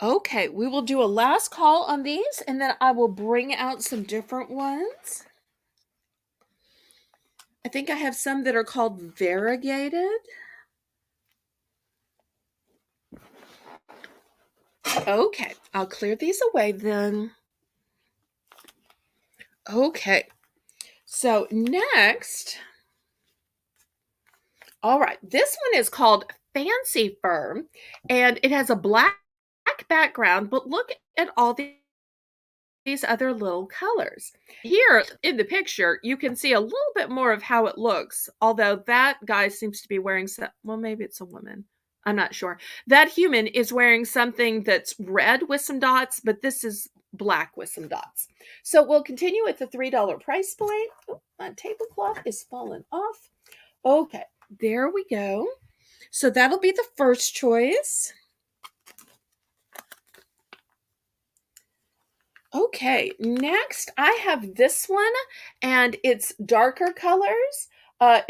Okay, we will do a last call on these, and then I will bring out some different ones. I think I have some that are called variegated. Okay, I'll clear these away then. Okay, so next, all right, this one is called Fancy Fur, and it has a black background, but look at all these other little colors. Here in the picture, you can see a little bit more of how it looks, although that guy seems to be wearing some, well, maybe it's a woman. I'm not sure. That human is wearing something that's red with some dots, but this is black with some dots. So we'll continue with the $3 price point. Oh, my tablecloth is falling off. Okay, there we go. So that'll be the first choice. Okay, next I have this one, and it's darker colors.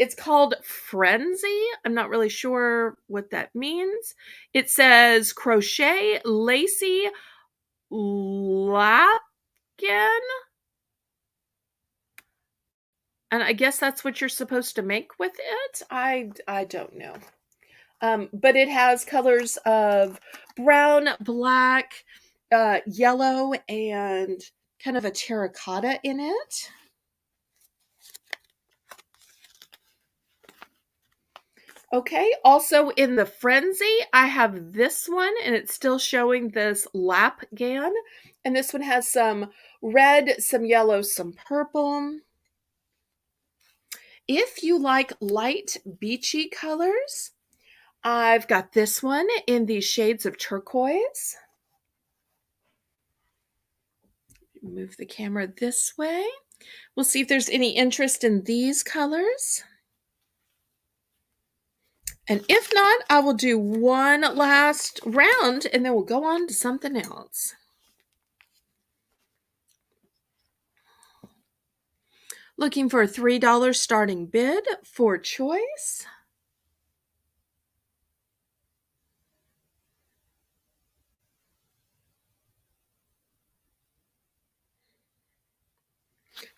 It's called Frenzy. I'm not really sure what that means. It says crochet lacy lapkin, and I guess that's what you're supposed to make with it. I don't know. But it has colors of brown, black, yellow, and kind of a terracotta in it. Okay, also in the Frenzy, I have this one, and it's still showing this lapgan. And this one has some red, some yellow, some purple. If you like light beachy colors, I've got this one in these shades of turquoise. Move the camera this way. We'll see if there's any interest in these colors. And if not, I will do one last round and then we'll go on to something else. Looking for a $3 starting bid for choice.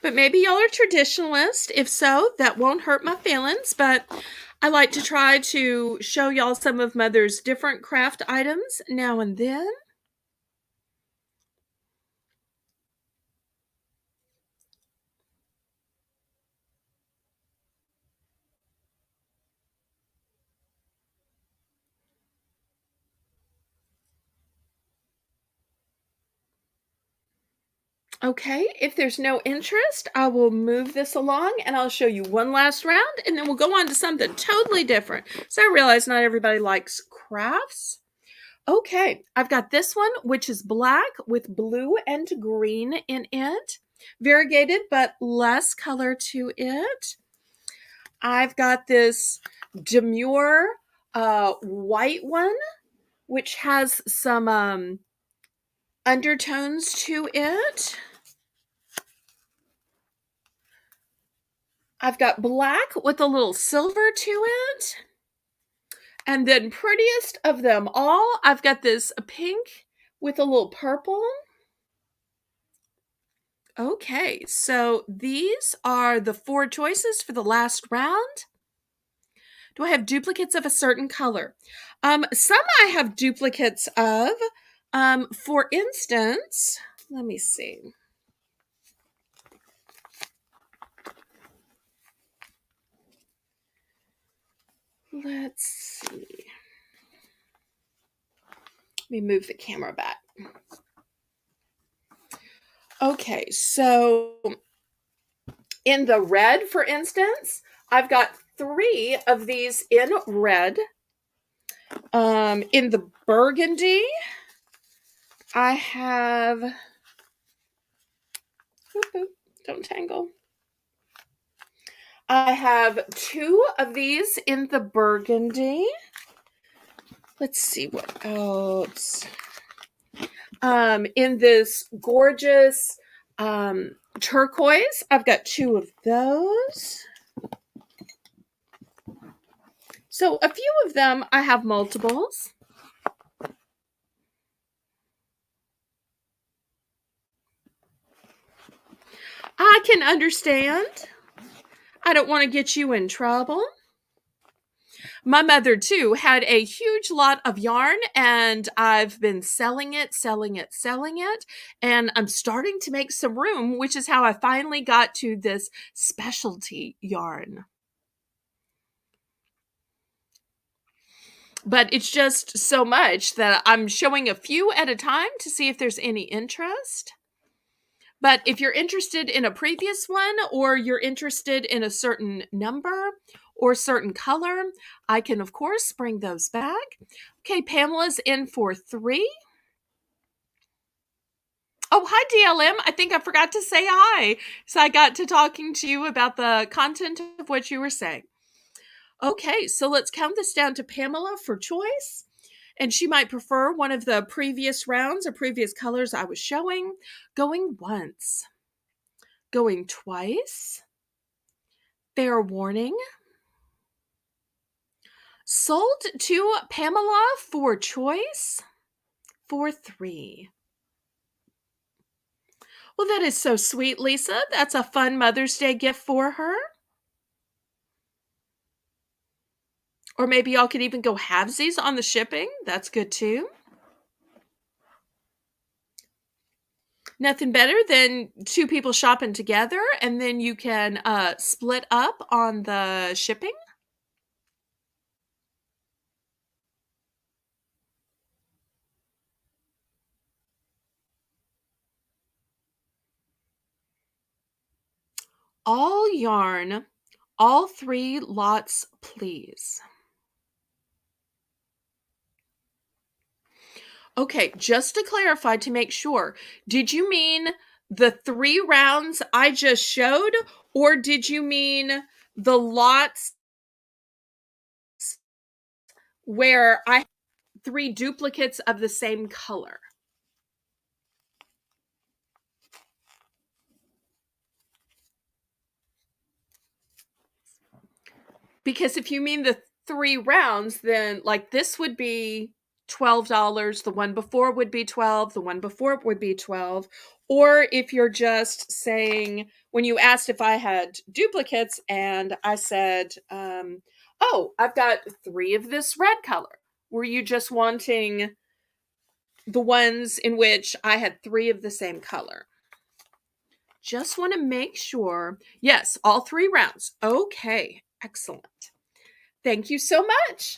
But maybe y'all are traditionalists. If so, that won't hurt my feelings. But I like to try to show y'all some of Mother's different craft items now and then. Okay, if there's no interest, I will move this along and I'll show you one last round and then we'll go on to something totally different. So I realize not everybody likes crafts. Okay, I've got this one, which is black with blue and green in it. Variegated, but less color to it. I've got this demure white one, which has some undertones to it. I've got black with a little silver to it. And then prettiest of them all, I've got this pink with a little purple. Okay, so these are the 4 choices for the last round. Do I have duplicates of a certain color? Some I have duplicates of. For instance, let me see. Let's see. Let me move the camera back. Okay, so in the red, for instance, I've got 3 of these in red. In the burgundy, I have, don't tangle. I have 2 of these in the burgundy. Let's see what else. In this gorgeous turquoise, I've got 2 of those. So a few of them, I have multiples. I can understand. I don't want to get you in trouble. My mother, too, had a huge lot of yarn, and I've been selling it, and I'm starting to make some room, which is how I finally got to this specialty yarn. But it's just so much that I'm showing a few at a time to see if there's any interest. But if you're interested in a previous one, or you're interested in a certain number or certain color, I can, of course, bring those back. Okay, Pamela's in for 3. Oh, hi, DLM. I think I forgot to say hi. So I got to talking to you about the content of what you were saying. Okay, so let's count this down to Pamela for choice. And she might prefer one of the previous rounds or previous colors I was showing. Going once. Going twice. Fair warning. Sold to Pamela for choice for 3. Well, that is so sweet, Lisa. That's a fun Mother's Day gift for her. Or maybe y'all could even go halvesies on the shipping. That's good too. Nothing better than 2 people shopping together, and then you can split up on the shipping. All yarn, all 3 lots, please. Okay, just to clarify, to make sure, did you mean the 3 rounds I just showed, or did you mean the lots where I have 3 duplicates of the same color? Because if you mean the 3 rounds, then like this would be $12, the one before would be 12, the one before would be 12. Or if you're just saying, when you asked if I had duplicates and I said, oh, I've got 3 of this red color, were you just wanting the ones in which I had 3 of the same color? Just want to make sure. Yes, all 3 rounds. Okay, excellent. Thank you so much.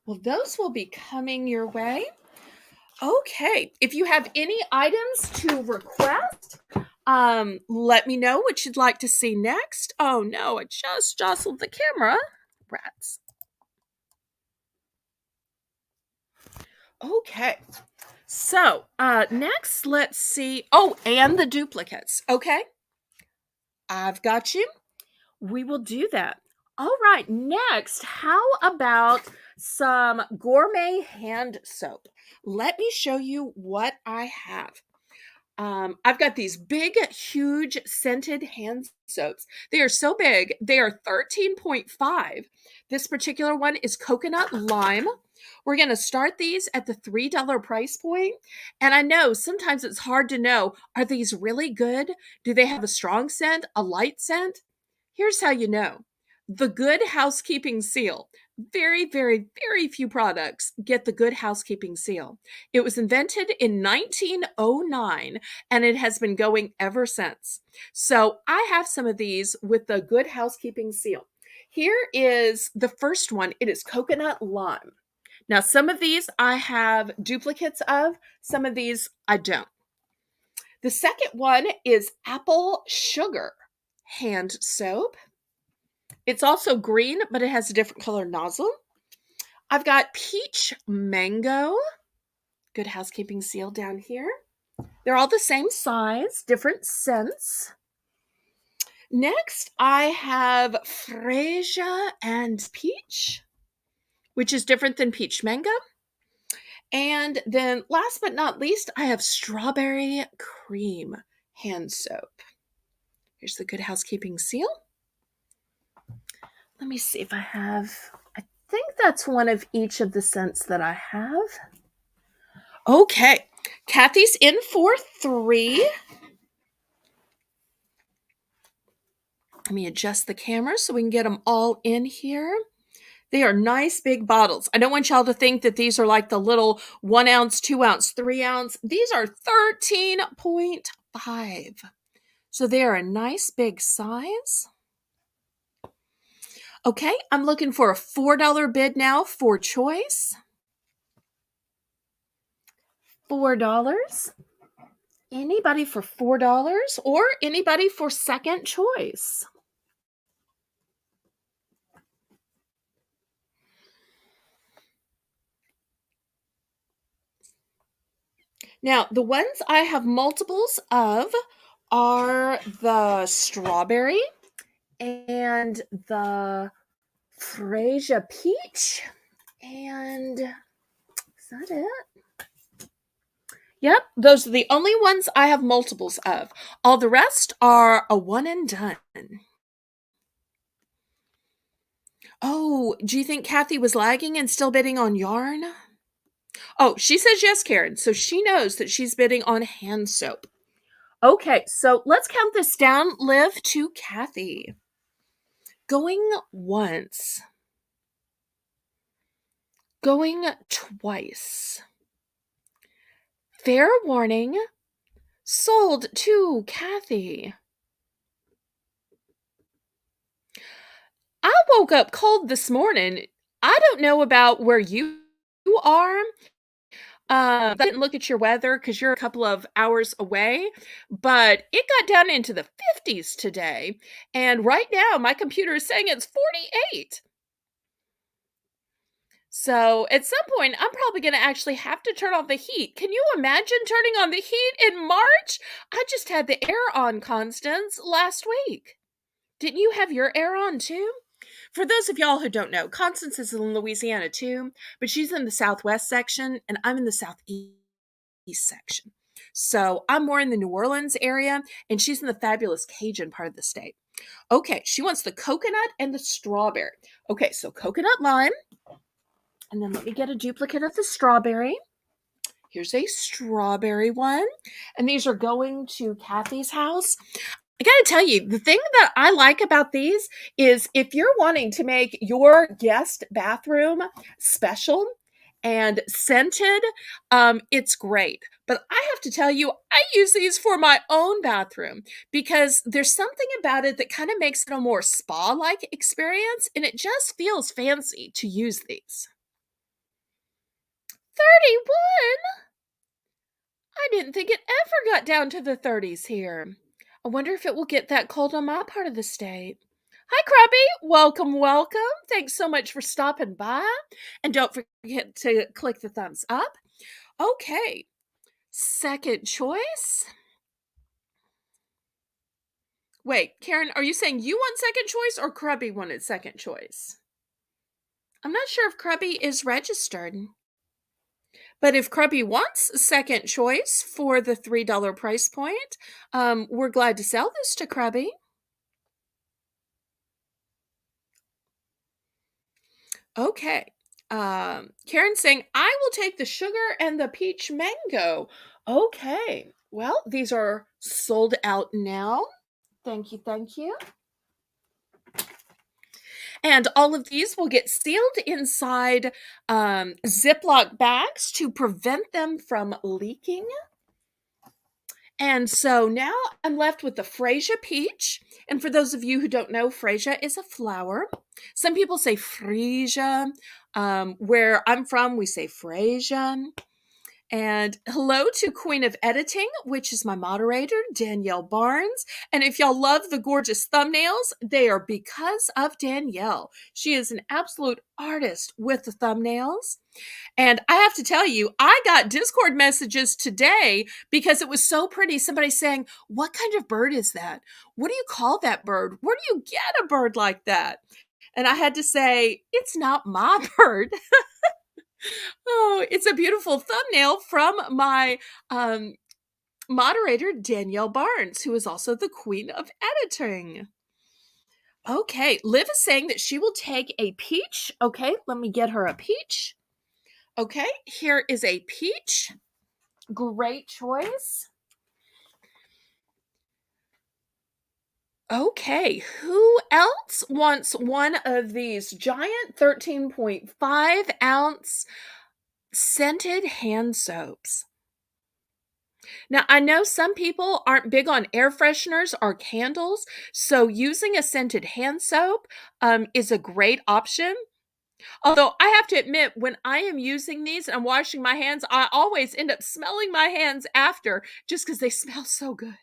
Well, those will be coming your way. Okay, if you have any items to request, let me know what you'd like to see next. Oh no, I just jostled the camera. Rats. Okay, so next, let's see. Oh, and the duplicates. Okay, I've got you. We will do that. All right, next, how about some gourmet hand soap? Let me show you what I have. I've got these big, huge scented hand soaps. They are so big, they are 13.5. This particular one is coconut lime. We're going to start these at the $3 price point. And I know sometimes it's hard to know, are these really good? Do they have a strong scent, a light scent? Here's how you know. The Good Housekeeping Seal. Very, very, very few products get the Good Housekeeping Seal. It was invented in 1909 and it has been going ever since. So I have some of these with the Good Housekeeping Seal. Here is the first one. It is coconut lime. Now, some of these I have duplicates of, some of these I don't. The second one is apple sugar hand soap. It's also green, but it has a different color nozzle. I've got peach mango. Good Housekeeping Seal down here. They're all the same size, different scents. Next, I have freesia and peach, which is different than peach mango. And then last but not least, I have strawberry cream hand soap. Here's the Good Housekeeping Seal. Let me see if I think that's one of each of the scents that I have. Okay, Kathy's in for 3. Let me adjust the camera so we can get them all in here. They are nice big bottles. I don't want y'all to think that these are like the little 1 ounce, 2 ounce, 3 ounce. These are 13.5. So they are a nice big size. Okay, I'm looking for a $4 bid now for choice. $4. Anybody for $4 or anybody for second choice? Now, the ones I have multiples of are the strawberry and the freesia peach. And is that it? Yep, those are the only ones I have multiples of. All the rest are a one and done. Oh, do you think Kathy was lagging and still bidding on yarn? Oh, she says yes, Karen. So she knows that she's bidding on hand soap. Okay, so let's count this down. Liv to Kathy. Going once. Going twice. Fair warning. Sold to Kathy. I woke up cold this morning. I don't know about where you are. I didn't look at your weather because you're a couple of hours away, but it got down into the 50s today. And right now, my computer is saying it's 48. So at some point, I'm probably going to actually have to turn off the heat. Can you imagine turning on the heat in March? I just had the air on, Constance, last week. Didn't you have your air on too? For those of y'all who don't know, Constance is in Louisiana too, but she's in the Southwest section and I'm in the Southeast section. So I'm more in the New Orleans area and she's in the fabulous Cajun part of the state. Okay, she wants the coconut and the strawberry. Okay, so coconut lime. And then let me get a duplicate of the strawberry. Here's a strawberry one. And these are going to Kathy's house. I gotta tell you, the thing that I like about these is if you're wanting to make your guest bathroom special and scented, it's great. But I have to tell you, I use these for my own bathroom because there's something about it that kind of makes it a more spa-like experience, and it just feels fancy to use these. 31? I didn't think it ever got down to the 30s here. I wonder if it will get that cold on my part of the state. Hi, Crappie. Welcome, welcome. Thanks so much for stopping by. And don't forget to click the thumbs up. Okay. Second choice. Wait, Karen, are you saying you want second choice or Krubby wanted second choice? I'm not sure if Krubby is registered. But if Krubby wants second choice for the $3 price point, we're glad to sell this to Krubby. Okay. Karen's saying, I will take the sugar and the peach mango. Okay. Well, these are sold out now. Thank you. Thank you. And all of these will get sealed inside Ziploc bags to prevent them from leaking. And so now I'm left with the Freesia peach. And for those of you who don't know, Freesia is a flower. Some people say Freesia. Where I'm from, we say Freesia. And hello to Queen of Editing, which is my moderator, Danielle Barnes. And if y'all love the gorgeous thumbnails, they are because of Danielle. She is an absolute artist with the thumbnails. And I have to tell you, I got Discord messages today because it was so pretty. Somebody saying, what kind of bird is that? What do you call that bird? Where do you get a bird like that? And I had to say, it's not my bird. Oh, it's a beautiful thumbnail from my moderator, Danielle Barnes, who is also the queen of editing. Okay, Liv is saying that she will take a peach. Okay, let me get her a peach. Okay, here is a peach. Great choice. Okay, who else wants one of these giant 13.5 ounce scented hand soaps? Now, I know some people aren't big on air fresheners or candles, so using a scented hand soap is a great option. Although I have to admit, when I am using these and I'm washing my hands, I always end up smelling my hands after just because they smell so good.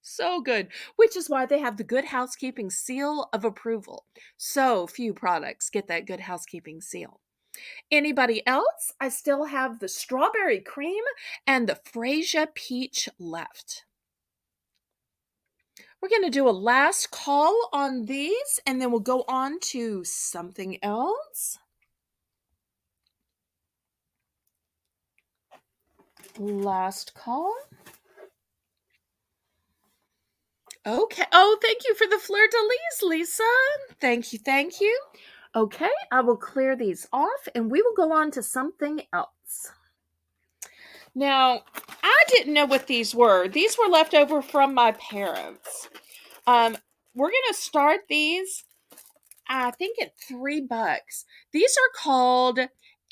So good, which is why they have the Good Housekeeping seal of approval. So few products get that Good Housekeeping seal. Anybody else? I still have the strawberry cream and the Freesia peach left. We're going to do a last call on these and then we'll go on to something else. Last call. Okay. Oh, thank you for the fleur de lis, Lisa. Thank you. Thank you. Okay, I will clear these off and we will go on to something else. Now, I didn't know what these were. These were left over from my parents. We're going to start these, I think, at $3. These are called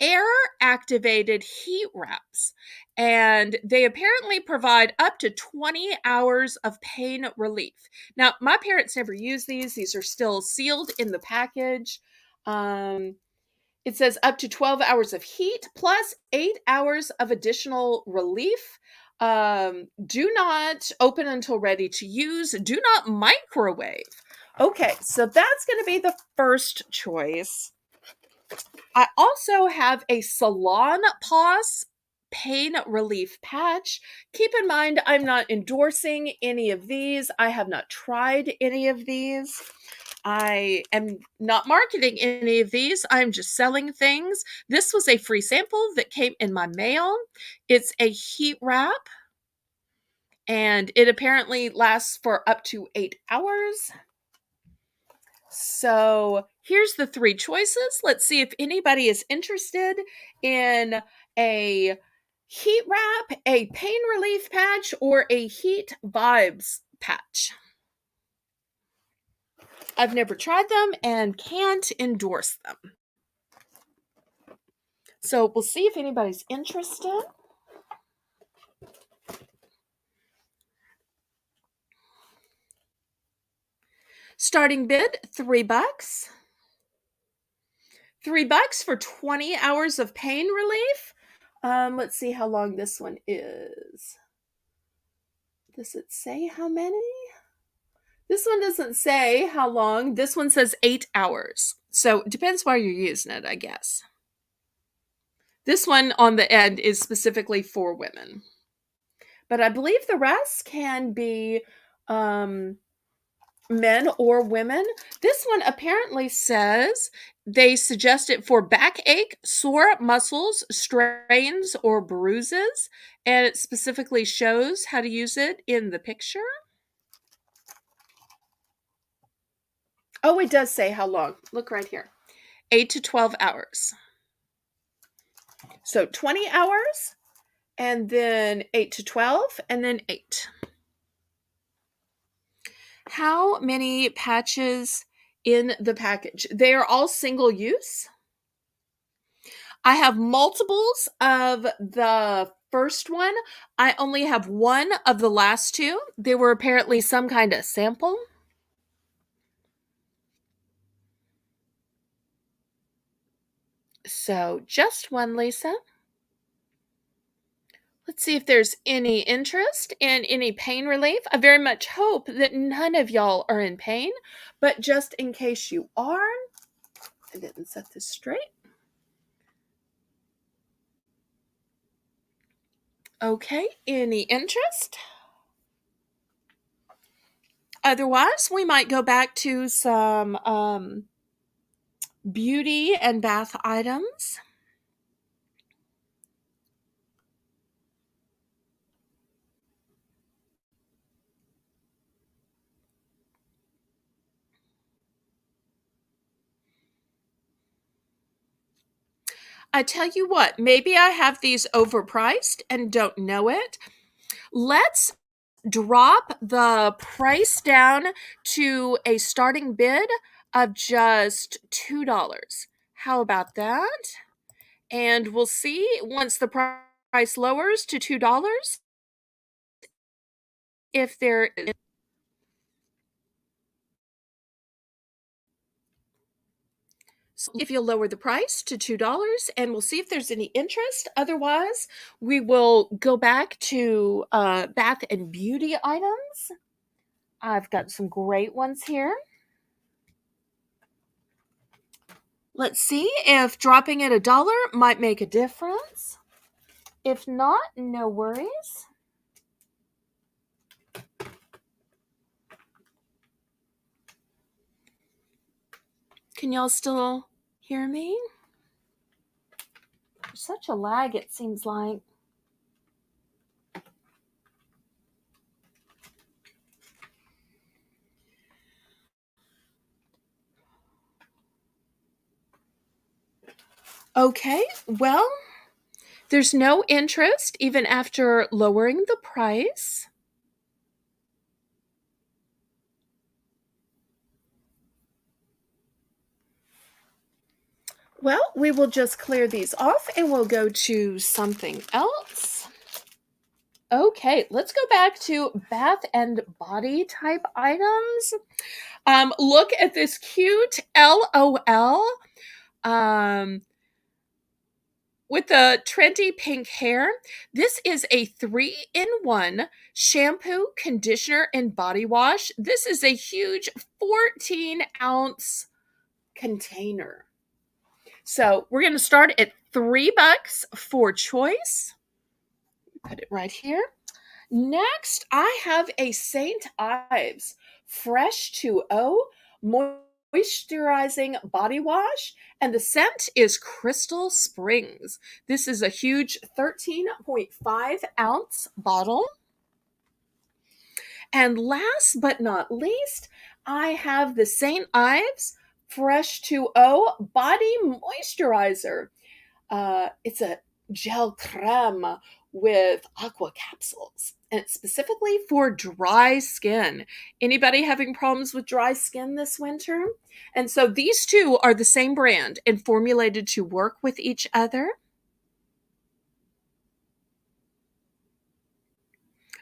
air activated heat wraps, and they apparently provide up to 20 hours of pain relief. Now, my parents never used these. These are still sealed in the package. It says up to 12 hours of heat plus 8 hours of additional relief. Do not open until ready to use. Do not microwave. Okay, so that's going to be the first choice. I also have a Salon Pause pain relief patch. Keep in mind, I'm not endorsing any of these. I have not tried any of these. I am not marketing any of these. I'm just selling things. This was a free sample that came in my mail. It's a heat wrap, and it apparently lasts for up to 8 hours. So here's the 3 choices. Let's see if anybody is interested in a heat wrap, a pain relief patch, or a heat vibes patch. I've never tried them and can't endorse them. So we'll see if anybody's interested. Starting bid, $3. $3 for 20 hours of pain relief. Let's see how long this one is. Does it say how many? This one doesn't say how long. This one says 8 hours. So it depends why you're using it, I guess. This one on the end is specifically for women. But I believe the rest can be men or women. This one apparently says they suggest it for backache, sore muscles, strains, or bruises, and it specifically shows how to use it in the picture. Oh, it does say how long. Look right here. 8 to 12 hours. So 20 hours, and then 8 to 12, and then 8. How many patches in the package? They are all single use. I have multiples of the first one. I only have one of the last two. They were apparently some kind of sample. So just one, Lisa. Let's see if there's any interest and any pain relief. I very much hope that none of y'all are in pain, but just in case you are, I didn't set this straight. Okay, any interest? Otherwise, we might go back to some beauty and bath items. I tell you what, maybe I have these overpriced and don't know it. Let's drop the price down to a starting bid of just $2. How about that? And we'll see once the price lowers to $2 if there is. So if you'll lower the price to $2, and we'll see if there's any interest. Otherwise, we will go back to bath and beauty items. I've got some great ones here. Let's see if dropping it $1 might make a difference. If not, no worries. Can y'all still hear me? There's such a lag, it seems like. Okay, well, there's no interest even after lowering the price. Well, we will just clear these off and we'll go to something else. Okay, let's go back to bath and body type items. Look at this cute LOL with the trendy pink hair. This is a 3-in-1 shampoo, conditioner, and body wash. This is a huge 14-ounce container. So we're going to start at $3 for choice. Put it right here. Next, I have a St. Ives Fresh 2O moisturizing body wash, and the scent is Crystal Springs. This is a huge 13.5-ounce bottle. And last but not least, I have the St. Ives Fresh 2O body moisturizer. It's a gel creme with aqua capsules, and it's specifically for dry skin. Anybody having problems with dry skin this winter? And so these two are the same brand and formulated to work with each other.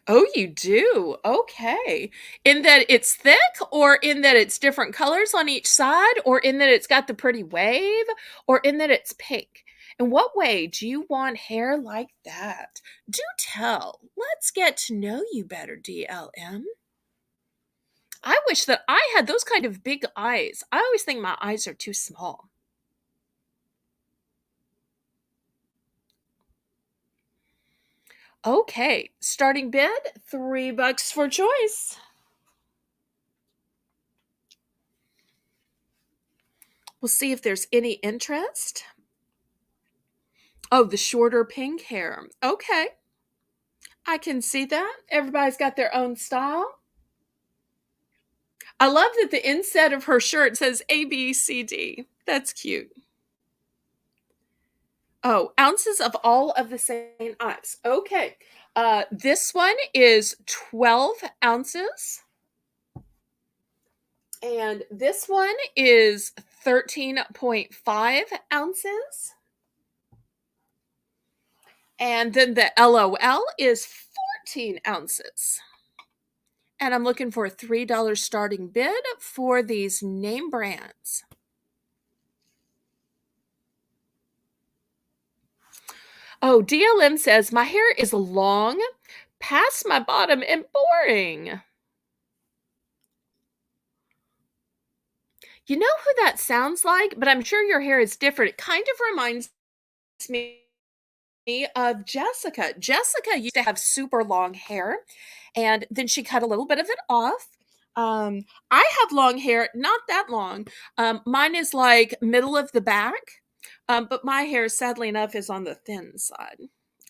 Oh, you do? Okay. In that it's thick, or in that it's different colors on each side, or in that it's got the pretty wave, or in that it's pink? In what way do you want hair like that? Do tell. Let's get to know you better, DLM. I wish that I had those kind of big eyes. I always think my eyes are too small. Okay, starting bid, $3 for choice. We'll see if there's any interest. Oh, the shorter pink hair. Okay, I can see that. Everybody's got their own style. I love that the inset of her shirt says A, B, C, D. That's cute. Oh, ounces of all of the St. Ives. Okay. This one is 12 ounces. And this one is 13.5 ounces. And then the LOL is 14 ounces. And I'm looking for a $3 starting bid for these name brands. Oh, DLM says, my hair is long, past my bottom, and boring. You know who that sounds like? But I'm sure your hair is different. It kind of reminds me of Jessica. Jessica used to have super long hair, and then she cut a little bit of it off. I have long hair, not that long. Mine is like middle of the back, but my hair, sadly enough, is on the thin side.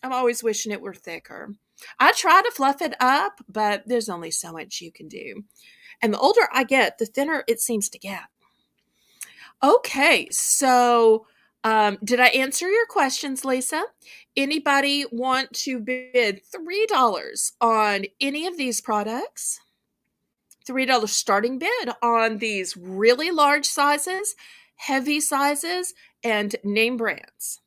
I'm always wishing it were thicker. I try to fluff it up, but there's only so much you can do. And the older I get, the thinner it seems to get. Okay, so did I answer your questions, Lisa? Anybody want to bid $3 on any of these products? $3 starting bid on these really large sizes, heavy sizes, and name brands.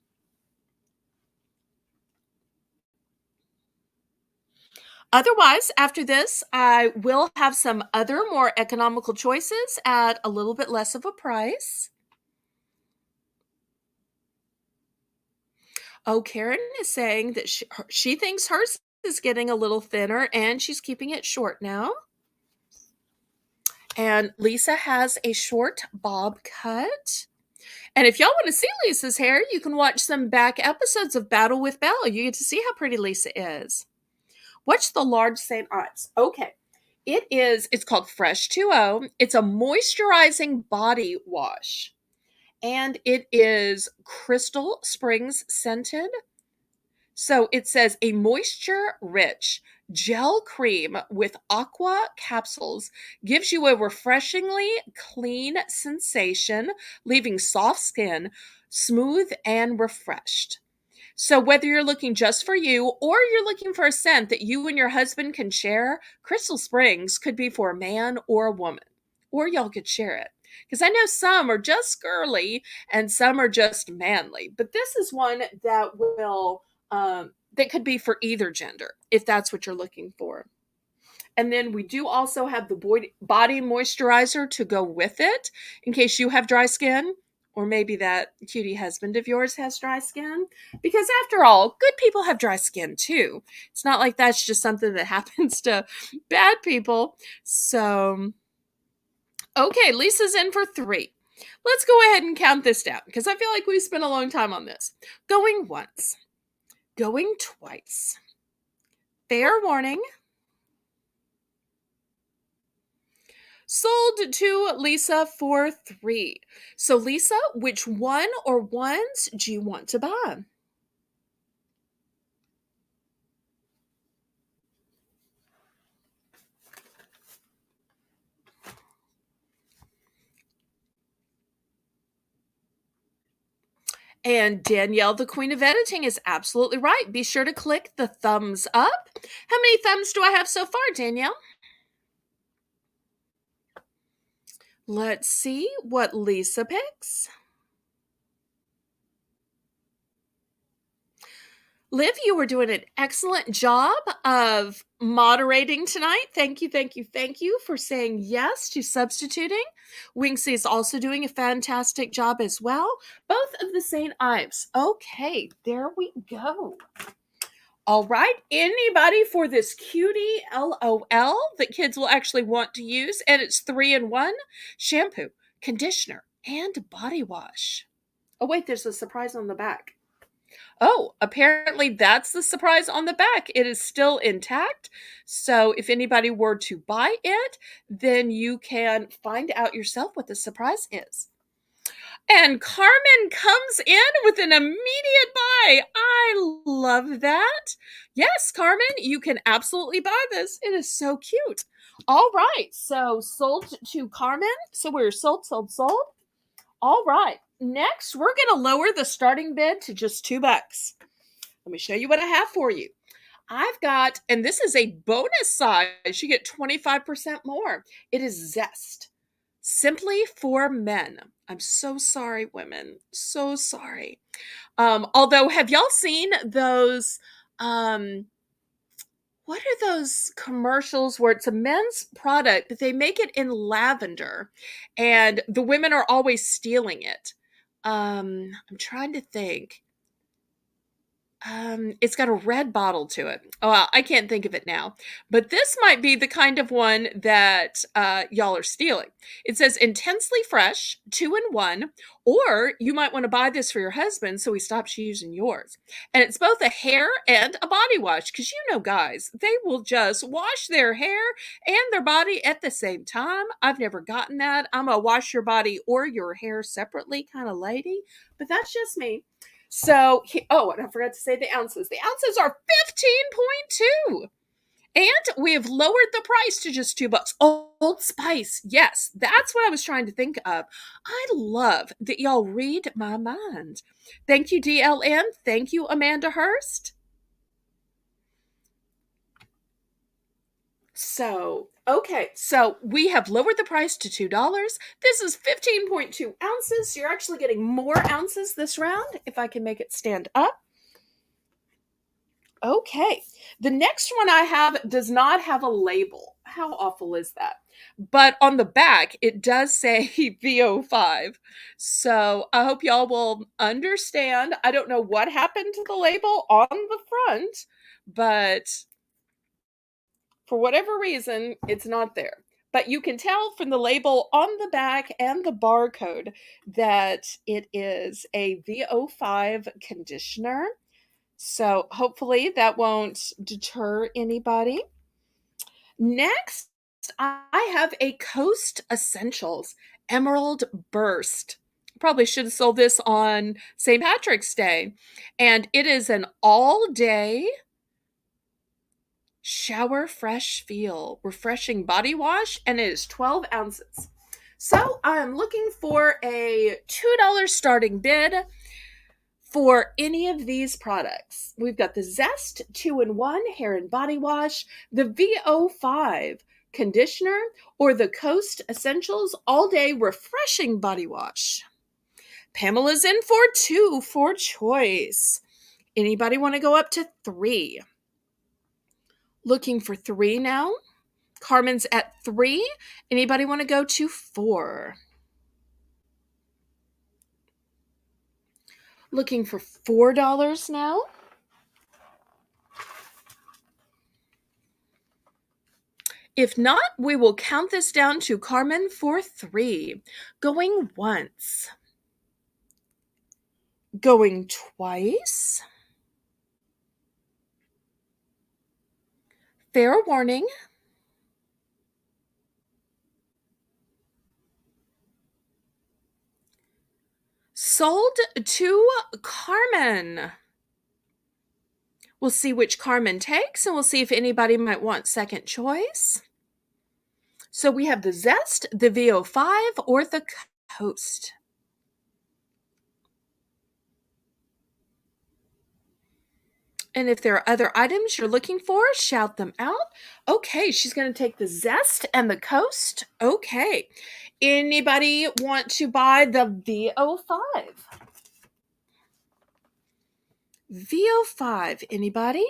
Otherwise, after this, I will have some other more economical choices at a little bit less of a price. Oh, Karen is saying that she thinks hers is getting a little thinner and she's keeping it short now. And Lisa has a short bob cut. And if y'all want to see Lisa's hair, you can watch some back episodes of Battle with Belle. You get to see how pretty Lisa is. What's the large St. Ives? Okay. It's called Fresh 2.0. It's a moisturizing body wash. And it is Crystal Springs scented. So it says a moisture rich gel cream with aqua capsules gives you a refreshingly clean sensation, leaving soft skin smooth and refreshed. So whether you're looking just for you or you're looking for a scent that you and your husband can share, Crystal Springs could be for a man or a woman, or y'all could share it. Because I know some are just girly and some are just manly, but this is one that that could be for either gender if that's what you're looking for. And then we do also have the body moisturizer to go with it in case you have dry skin, or maybe that cutie husband of yours has dry skin. Because after all, good people have dry skin too. It's not like that's just something that happens to bad people. So, okay, Lisa's in for 3. Let's go ahead and count this down because I feel like we spent a long time on this. Going once, going twice. Fair warning. Sold to Lisa for 3. So, Lisa, which one or ones do you want to buy? And Danielle, the queen of editing, is absolutely right. Be sure to click the thumbs up. How many thumbs do I have so far, Danielle? Let's see what Lisa picks. Liv, you were doing an excellent job of moderating tonight. Thank you, thank you, thank you for saying yes to substituting. Winksy is also doing a fantastic job as well. Both of the St. Ives. Okay, there we go. All right, anybody for this cutie LOL that kids will actually want to use? And it's 3-in-1 shampoo, conditioner, and body wash. Oh, wait, there's a surprise on the back. Oh, apparently that's the surprise on the back. It is still intact. So if anybody were to buy it, then you can find out yourself what the surprise is. And Carmen comes in with an immediate buy. I love that. Yes, Carmen, you can absolutely buy this. It is so cute. All right. So sold to Carmen. So we're sold, sold, sold. All right. Next, we're going to lower the starting bid to just $2. Let me show you what I have for you. I've got, and this is a bonus size. You get 25% more. It is Zest. Simply for men. I'm so sorry, women. So sorry. Although, have y'all seen those? What are those commercials where it's a men's product, but they make it in lavender, and the women are always stealing it? I'm trying to think. It's got a red bottle to it. Oh, well, I can't think of it now. But this might be the kind of one that y'all are stealing. It says intensely fresh, 2-in-1, or you might want to buy this for your husband so he stops using yours. And it's both a hair and a body wash because you know, guys, they will just wash their hair and their body at the same time. I've never gotten that. I'm a wash your body or your hair separately kind of lady, but that's just me. So, and I forgot to say the ounces. The ounces are 15.2. And we have lowered the price to just $2. Old Spice. Yes, that's what I was trying to think of. I love that y'all read my mind. Thank you, DLN. Thank you, Amanda Hurst. So, okay, so we have lowered the price to $2. This is 15.2 ounces. So you're actually getting more ounces this round, if I can make it stand up. Okay, the next one I have does not have a label. How awful is that? But on the back, it does say VO5. So I hope y'all will understand. I don't know what happened to the label on the front, but for whatever reason, it's not there. But you can tell from the label on the back and the barcode that it is a VO5 conditioner. So hopefully that won't deter anybody. Next, I have a Coast Essentials Emerald Burst. Probably should have sold this on St. Patrick's Day. And it is an all-day shower fresh feel refreshing body wash, and it is 12 ounces. So I'm looking for a $2 starting bid for any of these products. We've got the Zest 2-in-1 hair and body wash, the VO5 conditioner, or the Coast Essentials all day refreshing body wash. Pamela's in for 2 for choice. Anybody want to go up to 3? Looking for 3 now. Carmen's at 3. Anybody want to go to 4? Looking for $4 now. If not, we will count this down to Carmen for 3. Going once. Going twice. Fair warning. Sold to Carmen. We'll see which Carmen takes, and we'll see if anybody might want second choice. So we have the Zest, the VO5, or the Coast. And if there are other items you're looking for, shout them out. Okay, she's going to take the Zest and the Coast. Okay. Anybody want to buy the VO5? VO5, anybody?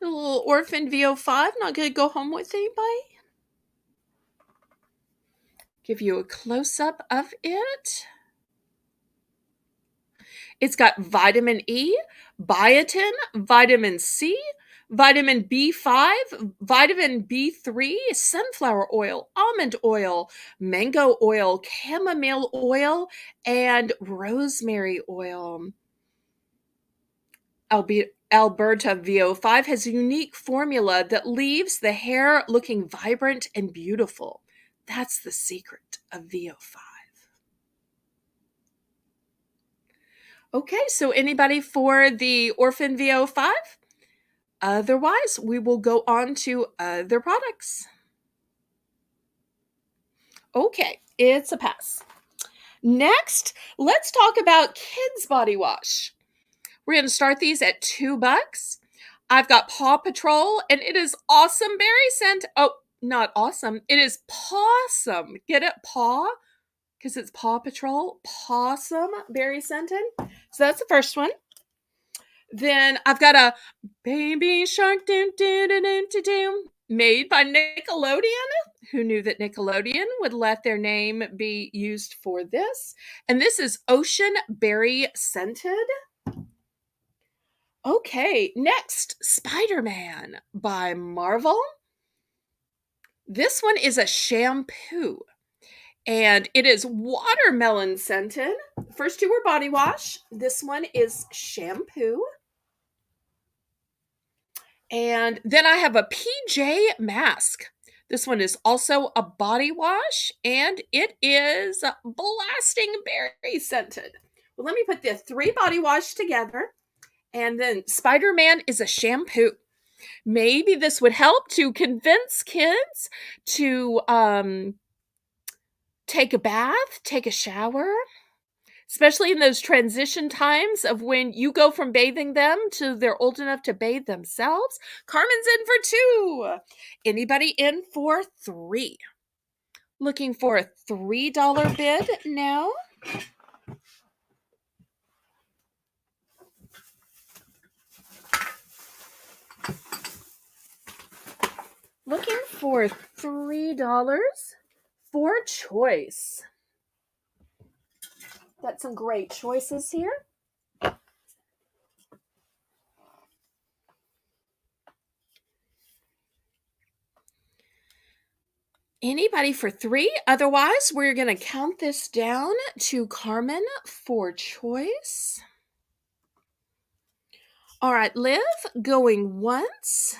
A little orphan VO5, not going to go home with anybody? Give you a close-up of it. It's got vitamin E, biotin, vitamin C, vitamin B5, vitamin B3, sunflower oil, almond oil, mango oil, chamomile oil, and rosemary oil. Alberta VO5 has a unique formula that leaves the hair looking vibrant and beautiful. That's the secret of VO5. Okay, so anybody for the Orphan VO5? Otherwise, we will go on to other products. Okay, it's a pass. Next, let's talk about kids body wash. We're going to start these at $2. I've got Paw Patrol, and it is awesome berry scent. Oh, not awesome. It is possum. Get it? Paw? Because it's Paw Patrol. Possum berry scented. So that's the first one. Then I've got a Baby Shark made by Nickelodeon. Who knew that Nickelodeon would let their name be used for this? And this is Ocean Berry Scented. Okay, next, Spider-Man by Marvel. This one is a shampoo, and it is watermelon scented. First two were body wash. This one is shampoo. And then I have a PJ mask. This one is also a body wash, and it is blasting berry scented. Well, let me put the 3 body wash together. And then Spider-Man is a shampoo. Maybe this would help to convince kids to take a bath, take a shower, especially in those transition times of when you go from bathing them to they're old enough to bathe themselves. Carmen's in for 2. Anybody in for 3? Looking for a $3 bid now? Looking for $3 for choice. Got some great choices here. Anybody for 3? Otherwise, we're going to count this down to Carmen for choice. All right, Liv, going once.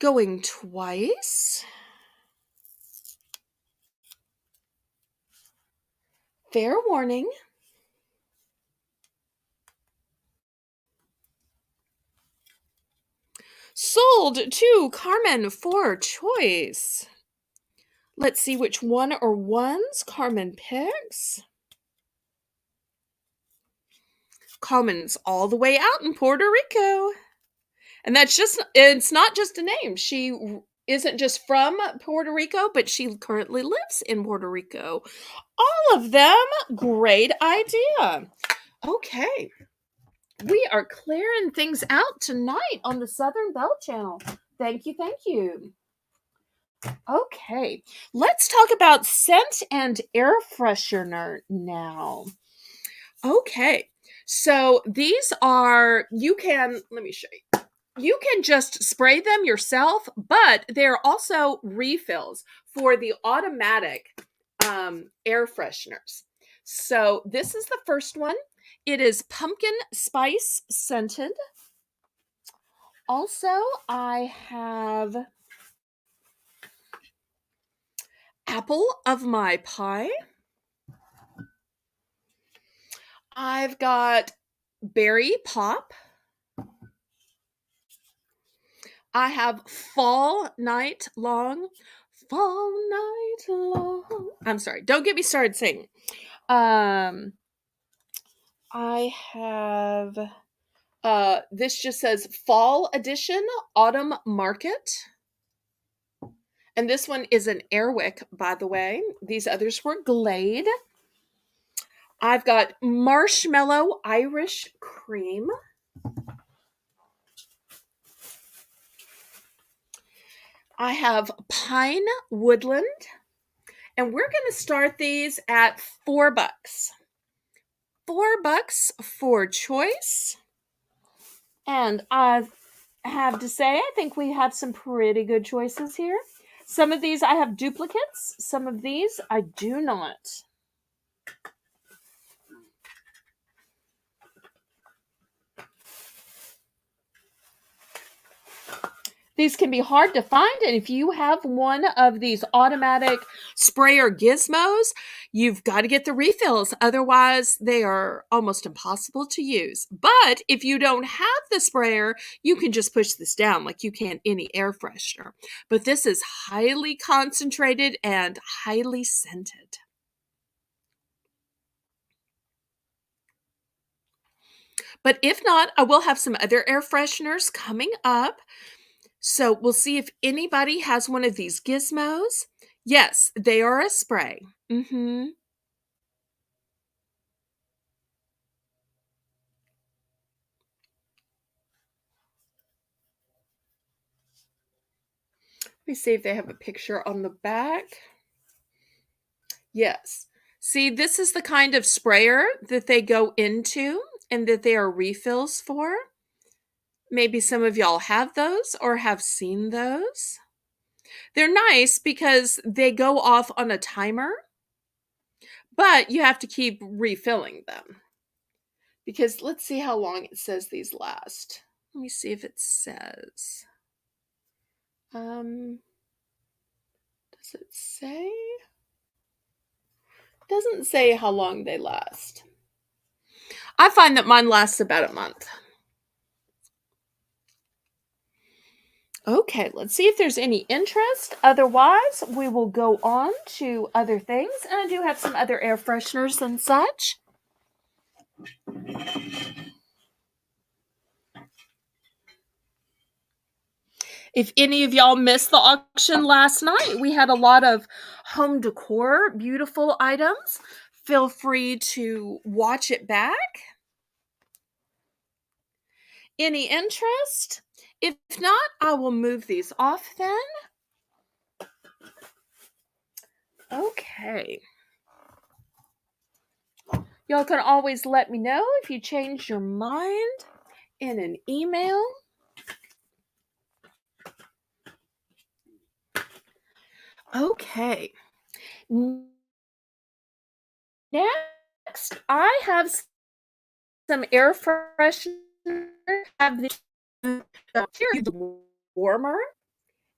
Going twice. Fair warning. Sold to Carmen for choice. Let's see which one or ones Carmen picks. Carmen's all the way out in Puerto Rico. And it's not just a name. She isn't just from Puerto Rico, but she currently lives in Puerto Rico. All of them, great idea. Okay. We are clearing things out tonight on the Southern Belle Channel. Thank you, thank you. Okay, let's talk about scent and air freshener now. Okay, so these are, let me show you. You can just spray them yourself, but they're also refills for the automatic air fresheners. So this is the first one. It is pumpkin spice scented. Also, I have apple of my pie. I've got berry pop. I have fall night long. Fall night long. I'm sorry, don't get me started singing. I have this just says fall edition autumn market. And this one is an Airwick, by the way. These others were Glade. I've got marshmallow Irish cream. I have pine woodland. And we're going to start these at $4. $4 for choice. And I have to say, I think we have some pretty good choices here. Some of these I have duplicates. Some of these I do not. These can be hard to find, and if you have one of these automatic sprayer gizmos, you've got to get the refills. Otherwise, they are almost impossible to use. But if you don't have the sprayer, you can just push this down like you can any air freshener. But this is highly concentrated and highly scented. But if not, I will have some other air fresheners coming up. So we'll see if anybody has one of these gizmos. Yes, they are a spray. Let me see if they have a picture on the back. Yes. See, this is the kind of sprayer that they go into and that they are refills for. Maybe some of y'all have those or have seen those. They're nice because they go off on a timer, but you have to keep refilling them. Because let's see how long it says these last. Let me see if it says. Does it say? Doesn't say how long they last. I find that mine lasts about a month. Okay, let's see if there's any interest. Otherwise, we will go on to other things. And I do have some other air fresheners and such. If any of y'all missed the auction last night, we had a lot of home decor, beautiful items. Feel free to watch it back. Any interest? If not, I will move these off then. Okay. Y'all can always let me know if you change your mind in an email. Okay. Next, I have some air freshener. Have the warmer,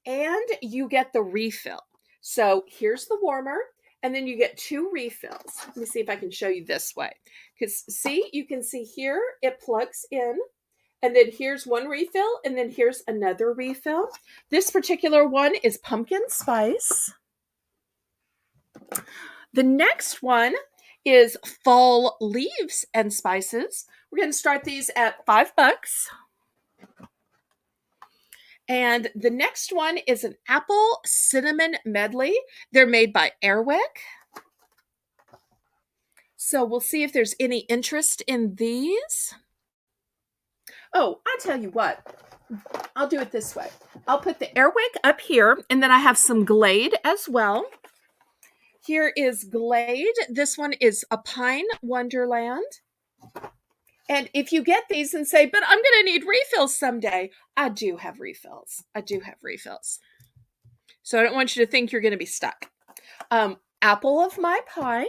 and you get the refill. So here's the warmer, and then you get 2 refills. Let me see if I can show you this way. Because see, you can see here it plugs in, and then here's one refill, and then here's another refill. This particular one is pumpkin spice. The next one is fall leaves and spices. We're going to start these at $5. And the next one is an apple cinnamon medley. They're made by Airwick. So we'll see if there's any interest in these. Oh, I'll tell you what. I'll do it this way. I'll put the Airwick up here, and then I have some Glade as well. Here is Glade. This one is a Pine Wonderland. And if you get these and say, but I'm going to need refills someday, I do have refills. So I don't want you to think you're going to be stuck. Apple of my pie.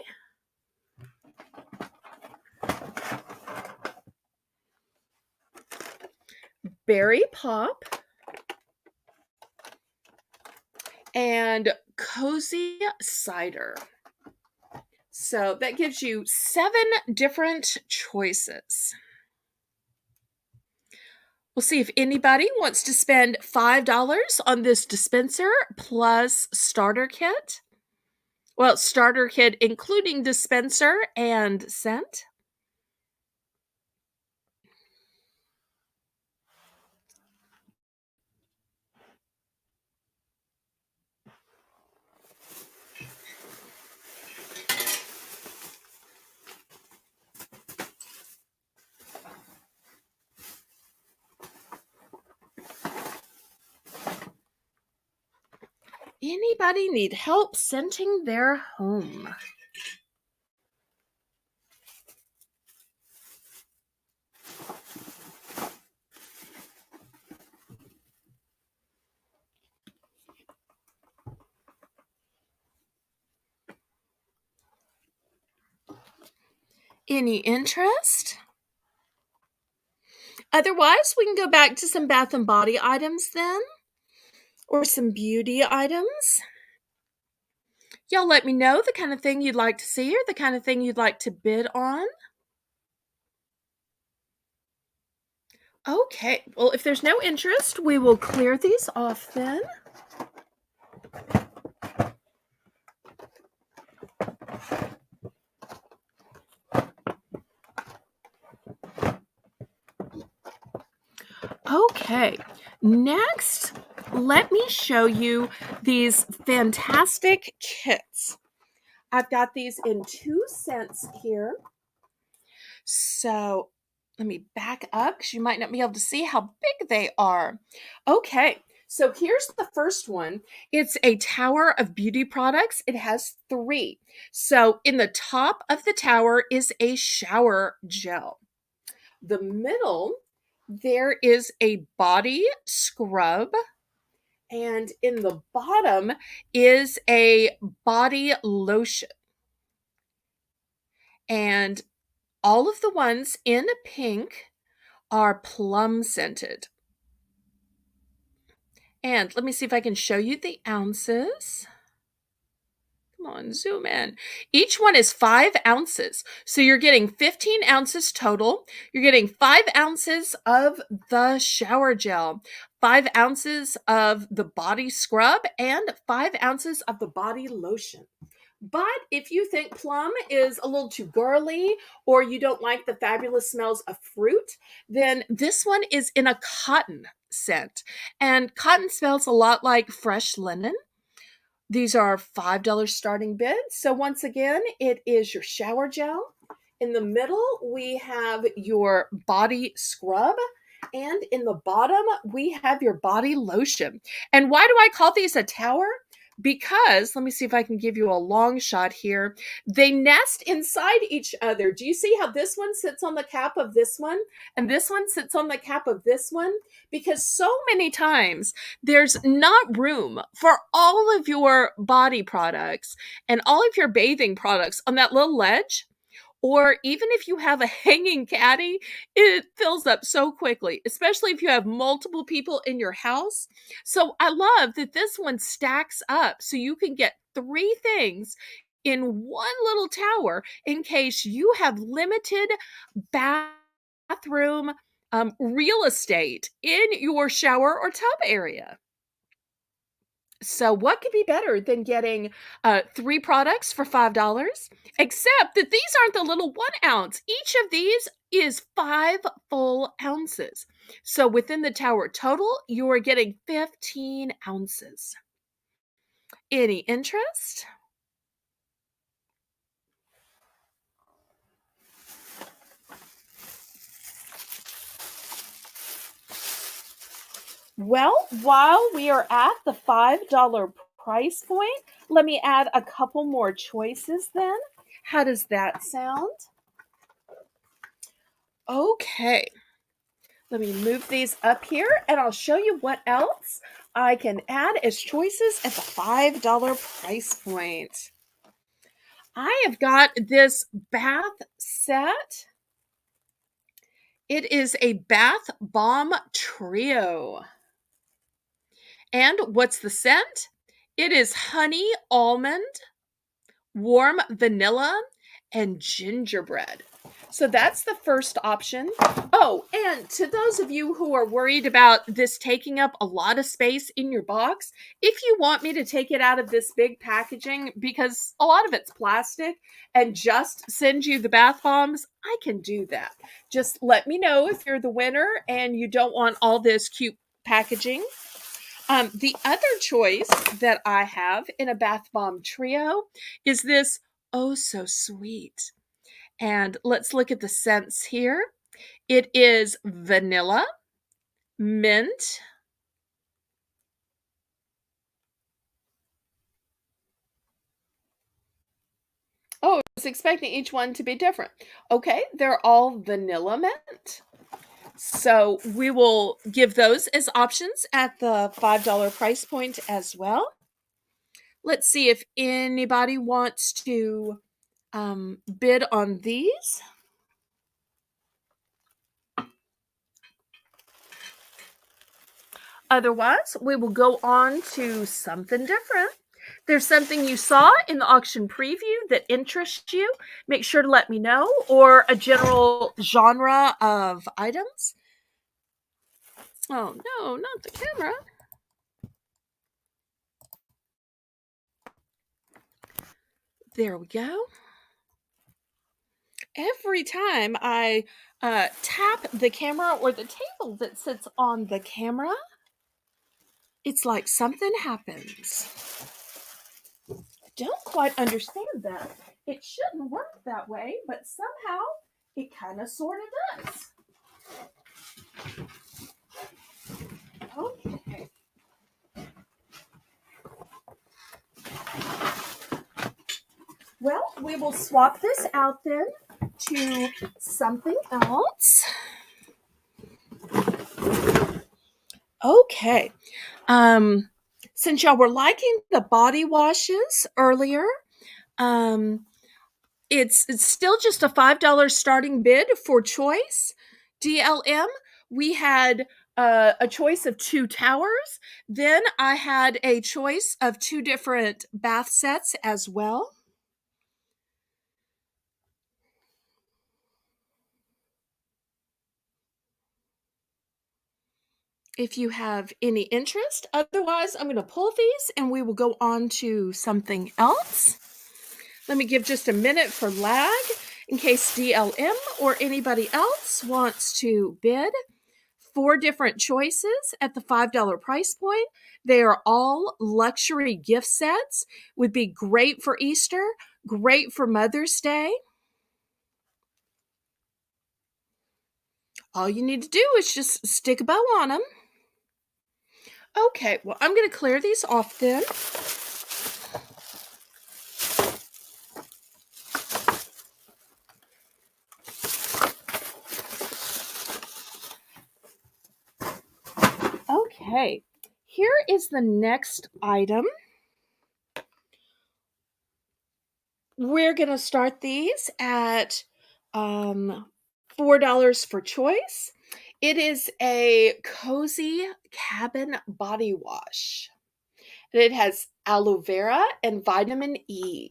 Berry pop. And cozy cider. So that gives you 7 different choices. We'll see if anybody wants to spend $5 on this dispenser plus starter kit. Well, starter kit including dispenser and scent. Anybody need help scenting their home? Any interest? Otherwise, we can go back to some Bath and Body items then. or some beauty items. Y'all let me know the kind of thing you'd like to see or the kind of thing you'd like to bid on. Okay, well, if there's no interest, we will clear these off then. Okay, next, let me show you these fantastic kits. I've got these in 2 cents here. So let me back up because you might not be able to see how big they are. Okay, so here's the first one. It's a tower of beauty products. It has 3. So in the top of the tower is a shower gel. The middle, there is a body scrub. And in the bottom is a body lotion. And all of the ones in pink are plum scented. And let me see if I can show you the ounces. Come on, zoom in. Each one is 5 ounces. So you're getting 15 ounces total. You're getting 5 ounces of the shower gel, 5 ounces of the body scrub, and 5 ounces of the body lotion. But if you think plum is a little too girly or you don't like the fabulous smells of fruit, then this one is in a cotton scent. And cotton smells a lot like fresh linen. These are $5 starting bids. So once again, it is your shower gel. In the middle, we have your body scrub. And in the bottom, we have your body lotion. And why do I call these a tower? Because, let me see if I can give you a long shot here. They nest inside each other. Do you see how this one sits on the cap of this one? And this one sits on the cap of this one? Because so many times there's not room for all of your body products and all of your bathing products on that little ledge. Or even if you have a hanging caddy, it fills up so quickly, especially if you have multiple people in your house. So I love that this one stacks up so you can get 3 things in one little tower in case you have limited bathroom real estate in your shower or tub area. So what could be better than getting 3 products for $5? Except that these aren't the little 1 ounce. Each of these is 5 full ounces. So within the tower total, you are getting 15 ounces. Any interest? Well, while we are at the $5 price point, let me add a couple more choices then. How does that sound? Okay. Let me move these up here and I'll show you what else I can add as choices at the $5 price point. I have got this bath set. It is a bath bomb trio. And what's the scent? It is honey almond, warm vanilla, and gingerbread. So that's the first option. Oh, and to those of you who are worried about this taking up a lot of space in your box, if you want me to take it out of this big packaging, because a lot of it's plastic, and just send you the bath bombs, I can do that. Just let me know if you're the winner and you don't want all this cute packaging. The other choice that I have in a bath bomb trio is this oh so sweet. And let's look at the scents here. It is vanilla, mint, oh, I was expecting each one to be different. Okay, they're all vanilla mint. So we will give those as options at the $5 price point as well. Let's see if anybody wants to bid on these. Otherwise, we will go on to something different. There's something you saw in the auction preview that interests you, make sure to let me know, or a general genre of items. Oh no, not the camera. There we go. Every time I tap the camera or the table that sits on the camera, it's like something happens. I don't quite understand that. It shouldn't work that way, but somehow it kind of sort of does. Okay. Well, we will swap this out then to something else. Okay. Since y'all were liking the body washes earlier, it's still just a $5 starting bid for choice. DLM, we had a choice of 2 towers. Then I had a choice of 2 different bath sets as well. If you have any interest. Otherwise, I'm going to pull these and we will go on to something else. Let me give just a minute for lag in case DLM or anybody else wants to bid. 4 different choices at the $5 price point. They are all luxury gift sets. Would be great for Easter, great for Mother's Day. All you need to do is just stick a bow on them. Okay, well, I'm going to clear these off then. Okay, here is the next item. We're going to start these at $4 for choice. It is a Cozy Cabin body wash. And it has aloe vera and vitamin E.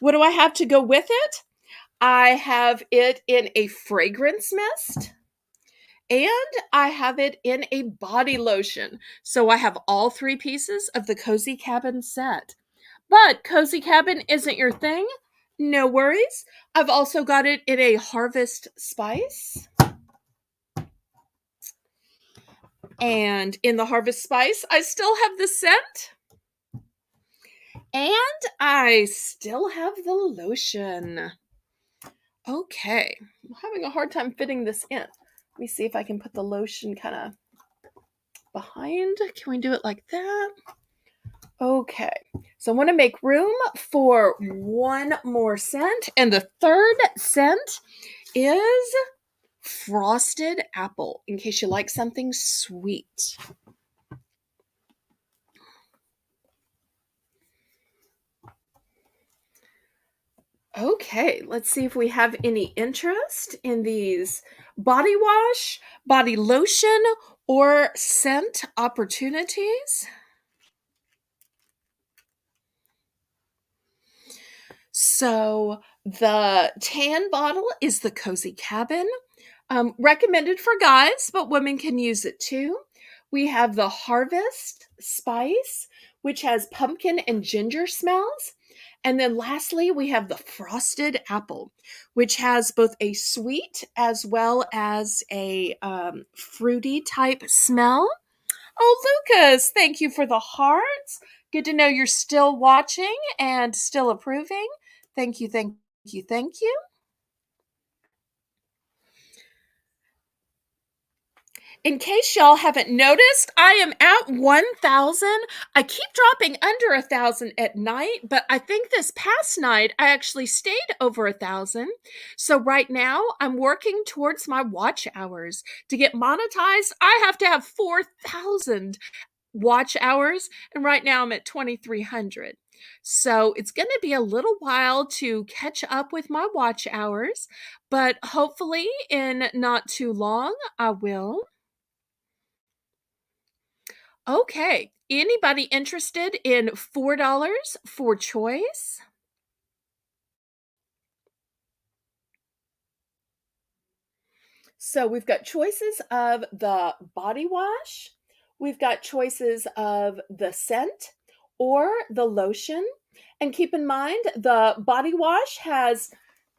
What do I have to go with it? I have it in a fragrance mist. And I have it in a body lotion. So I have all 3 pieces of the Cozy Cabin set. But Cozy Cabin isn't your thing? No worries. I've also got it in a harvest spice. And in the harvest spice, I still have the scent. And I still have the lotion. Okay. I'm having a hard time fitting this in. Let me see if I can put the lotion kind of behind. Can we do it like that? Okay. So I want to make room for one more scent. And the third scent is frosted apple, in case you like something sweet. Okay, let's see if we have any interest in these body wash, body lotion, or scent opportunities. So the tan bottle is the Cozy Cabin. Recommended for guys, but women can use it too. We have the Harvest Spice, which has pumpkin and ginger smells. And then lastly, we have the Frosted Apple, which has both a sweet as well as a fruity type smell. Oh, Lucas, thank you for the hearts. Good to know you're still watching and still approving. Thank you, thank you, thank you. In case y'all haven't noticed, I am at 1,000. I keep dropping under 1,000 at night, but I think this past night I actually stayed over 1,000. So right now I'm working towards my watch hours. To get monetized, I have to have 4,000 watch hours, and right now I'm at 2,300. So it's going to be a little while to catch up with my watch hours, but hopefully in not too long I will. Okay, anybody interested in $4 for choice? So we've got choices of the body wash, we've got choices of the scent or the lotion. And keep in mind, the body wash has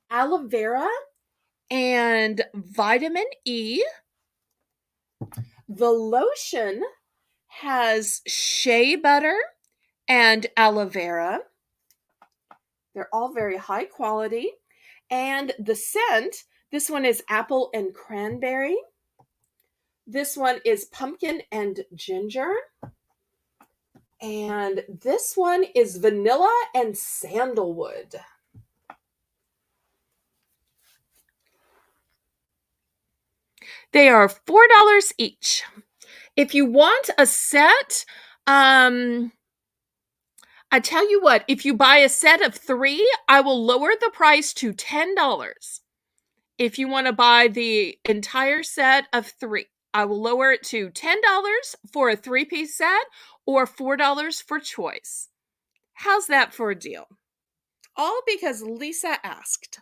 aloe vera and vitamin E. The lotion has shea butter and aloe vera. They're all very high quality. And the scent, this one is apple and cranberry. This one is pumpkin and ginger. And this one is vanilla and sandalwood. They are $4 each. If you want a set, I tell you what, if you buy a set of 3, I will lower the price to $10. If you want to buy the entire set of 3, I will lower it to $10 for a 3-piece set or $4 for choice. How's that for a deal? All because Lisa asked.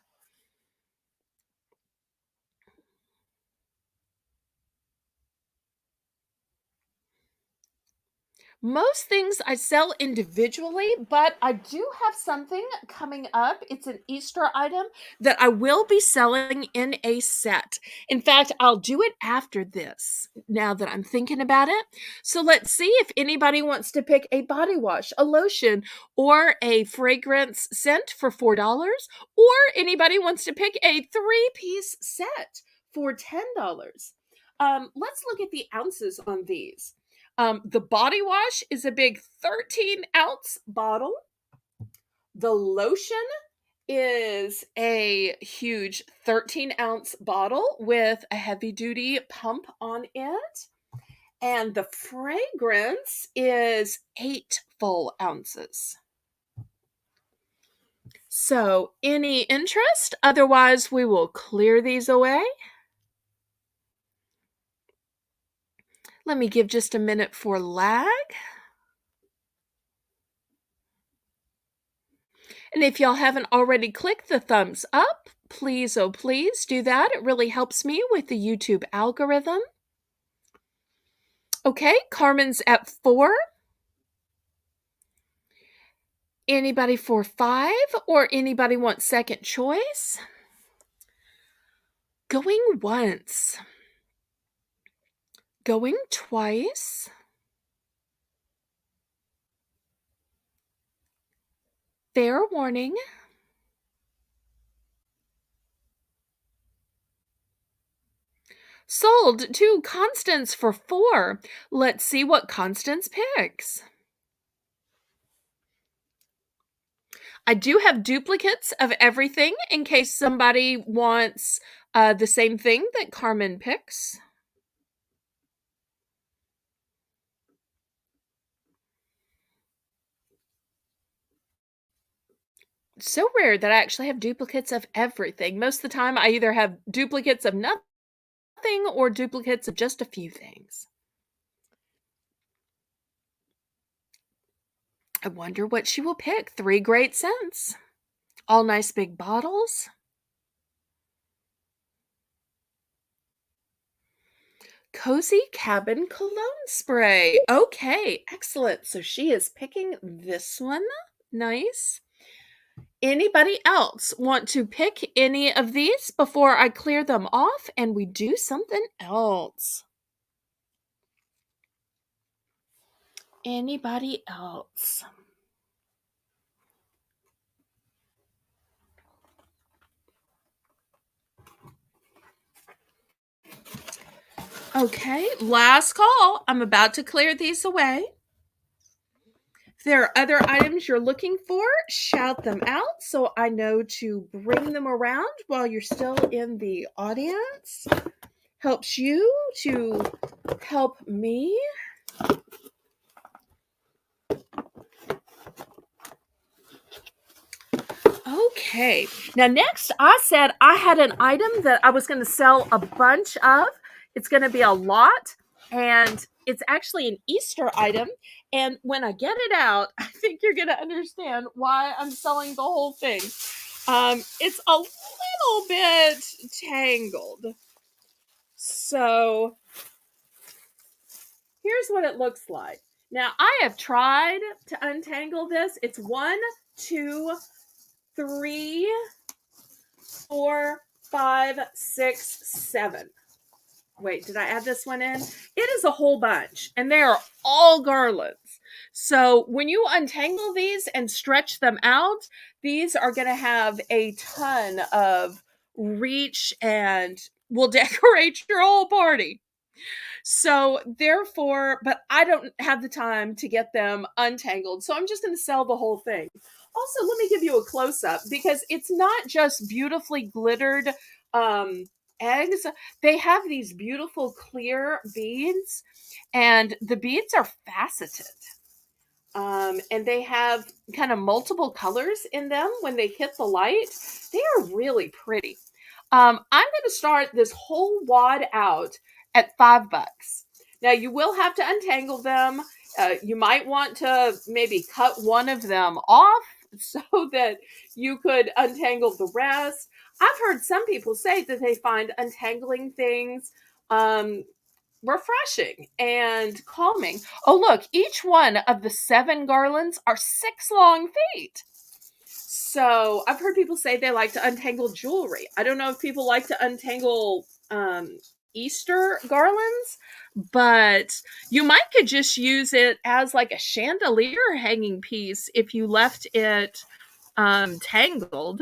Most things I sell individually, but I do have something coming up. It's an Easter item that I will be selling in a set. In fact, I'll do it after this, now that I'm thinking about it. So let's see if anybody wants to pick a body wash, a lotion, or a fragrance scent for $4, or anybody wants to pick a 3-piece set for $10. Let's look at the ounces on these. The body wash is a big 13-ounce bottle. The lotion is a huge 13-ounce bottle with a heavy-duty pump on it. And the fragrance is 8 full ounces. So, any interest? Otherwise, we will clear these away. Let me give just a minute for lag. And if y'all haven't already clicked the thumbs up, please, oh please do that. It really helps me with the YouTube algorithm. Okay, Carmen's at 4. Anybody for 5, or anybody want second choice? Going once. Going twice. Fair warning. Sold to Constance for 4. Let's see what Constance picks. I do have duplicates of everything in case somebody wants the same thing that Carmen picks. So rare that I actually have duplicates of everything. Most of the time, I either have duplicates of nothing or duplicates of just a few things. I wonder what she will pick. 3 great scents. All nice big bottles. Cozy Cabin Cologne Spray. Okay, excellent. So she is picking this one. Nice. Anybody else want to pick any of these before I clear them off and we do something else? Anybody else? Okay, last call. I'm about to clear these away. If there are other items you're looking for, shout them out so I know to bring them around while you're still in the audience. Helps you to help me. Okay, now next I said I had an item that I was going to sell a bunch of. It's going to be a lot. And it's actually an Easter item. And when I get it out, I think you're going to understand why I'm selling the whole thing. It's a little bit tangled. So here's what it looks like. Now, I have tried to untangle this. It's 1, 2, 3, 4, 5, 6, 7. Wait, did I add this one in? It is a whole bunch, and they are all garlands. So when you untangle these and stretch them out, these are going to have a ton of reach and will decorate your whole party. So therefore, but I don't have the time to get them untangled. So I'm just going to sell the whole thing. Also, let me give you a close up because it's not just beautifully glittered eggs. They have these beautiful clear beads, and the beads are faceted. And they have kind of multiple colors in them when they hit the light. They are really pretty. I'm going to start this whole wad out at $5. Now you will have to untangle them. You might want to maybe cut one of them off so that you could untangle the rest. I've heard some people say that they find untangling things refreshing and calming. Oh, look, each one of the 7 garlands are 6 long feet. So I've heard people say they like to untangle jewelry. I don't know if people like to untangle Easter garlands, but you might could just use it as like a chandelier hanging piece if you left it tangled.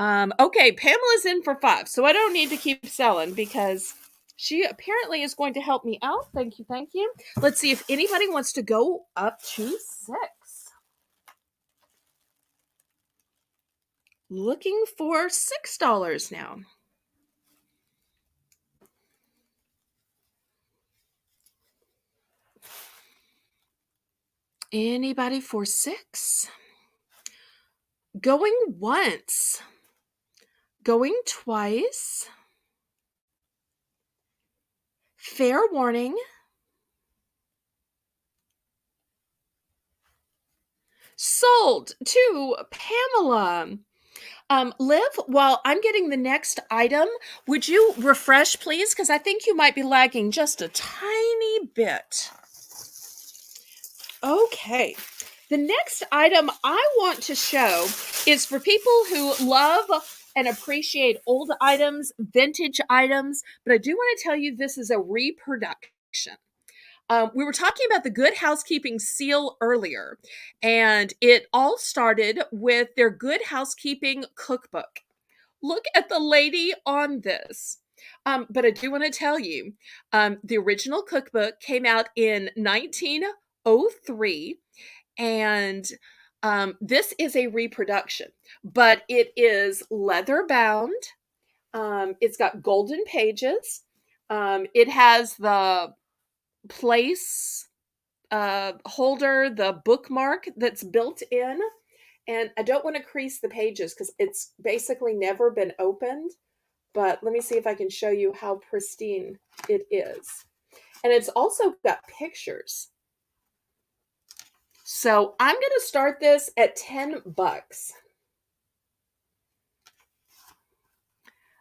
Okay, Pamela's in for 5, so I don't need to keep selling because she apparently is going to help me out. Thank you, thank you. Let's see if anybody wants to go up to 6. Looking for $6 now. Anybody for 6? Going once. Going twice. Fair warning. Sold to Pamela. Liv, while I'm getting the next item, would you refresh, please? Because I think you might be lagging just a tiny bit. Okay. The next item I want to show is for people who love and appreciate old items, vintage items, but I do want to tell you this is a reproduction. We were talking about the Good Housekeeping seal earlier, and it all started with their Good Housekeeping cookbook. Look at the lady on this. But I do want to tell you, the original cookbook came out in 1903, and this is a reproduction, but it is leather bound. It's got golden pages. It has the place holder, the bookmark that's built in. And I don't want to crease the pages because it's basically never been opened. But let me see if I can show you how pristine it is. And it's also got pictures. So I'm going to start this at $10.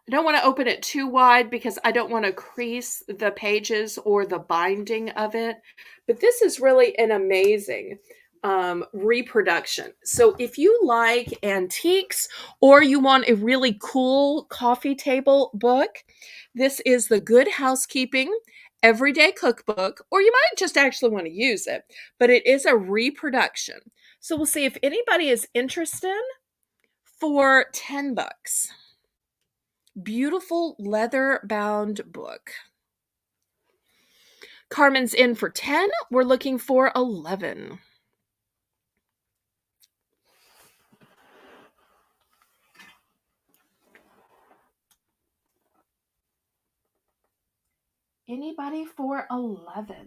I don't want to open it too wide because I don't want to crease the pages or the binding of it. But this is really an amazing reproduction. So if you like antiques or you want a really cool coffee table book, this is the Good Housekeeping Everyday Cookbook, or you might just actually want to use it, but it is a reproduction. So we'll see if anybody is interested for $10. Beautiful leather-bound book. Carmen's in for 10. We're looking for 11. Anybody for 11?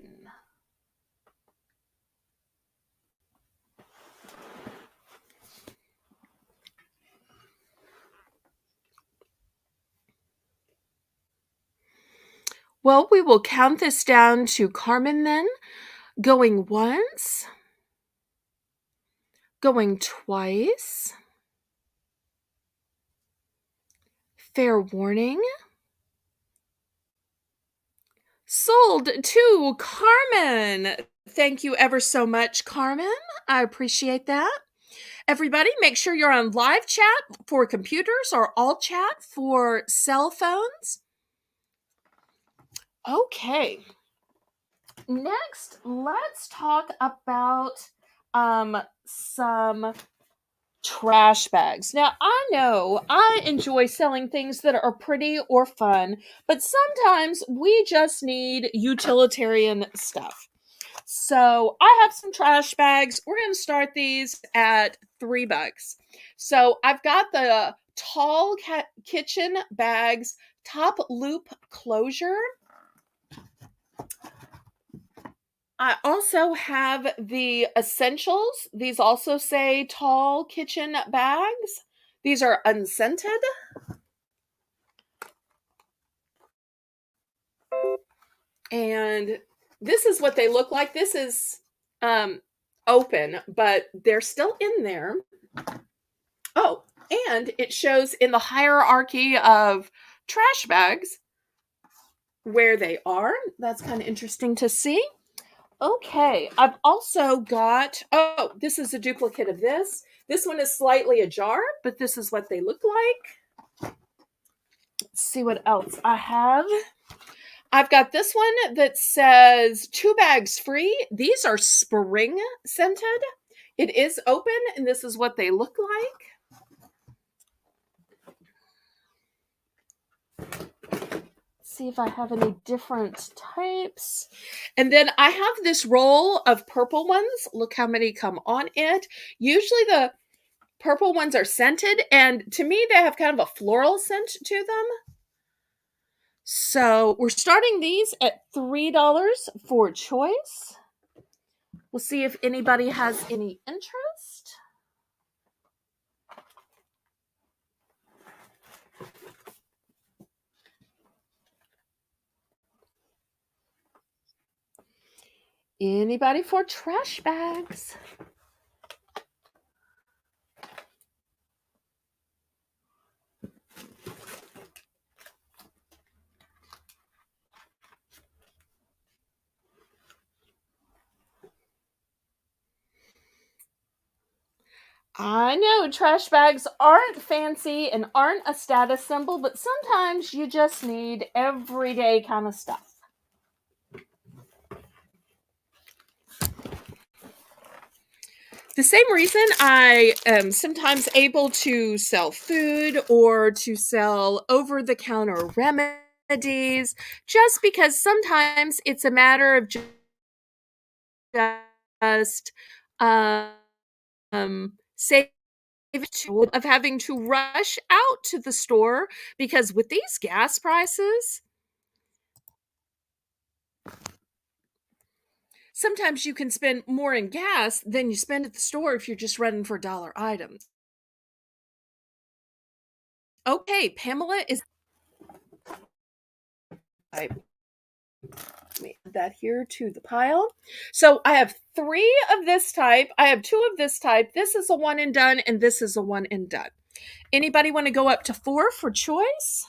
Well, we will count this down to Carmen then. Going once, going twice. Fair warning. Sold to Carmen. Thank you ever so much, Carmen. I appreciate that. Everybody, make sure you're on live chat for computers or all chat for cell phones. Okay. Next, let's talk about some trash bags. Now, I know I enjoy selling things that are pretty or fun, but sometimes we just need utilitarian stuff. So I have some trash bags. We're going to start these at $3. So I've got the tall kitchen bags, top loop closure. I also have the essentials. These also say tall kitchen bags. These are unscented. And this is what they look like. This is open, but they're still in there. Oh, and it shows in the hierarchy of trash bags where they are. That's kind of interesting to see. Okay, I've also got, oh, this is a duplicate of this. This one is slightly ajar, but this is what they look like. Let's see what else I have. I've got this one that says 2 bags free. These are spring scented. It is open, and this is what they look like. See if I have any different types. And then I have this roll of purple ones. Look how many come on it. Usually the purple ones are scented, and to me they have kind of a floral scent to them. So we're starting these at $3 for choice. We'll see if anybody has any interest. Anybody for trash bags? I know trash bags aren't fancy and aren't a status symbol, but sometimes you just need everyday kind of stuff. The same reason I am sometimes able to sell food or to sell over-the-counter remedies, just because sometimes it's a matter of just save of having to rush out to the store, because with these gas prices, sometimes you can spend more in gas than you spend at the store if you're just running for dollar items. Okay, Pamela is. Let me add that here to the pile. So I have 3 of this type. I have 2 of this type. This is a one and done, and this is a one and done. Anybody want to go up to 4 for choice?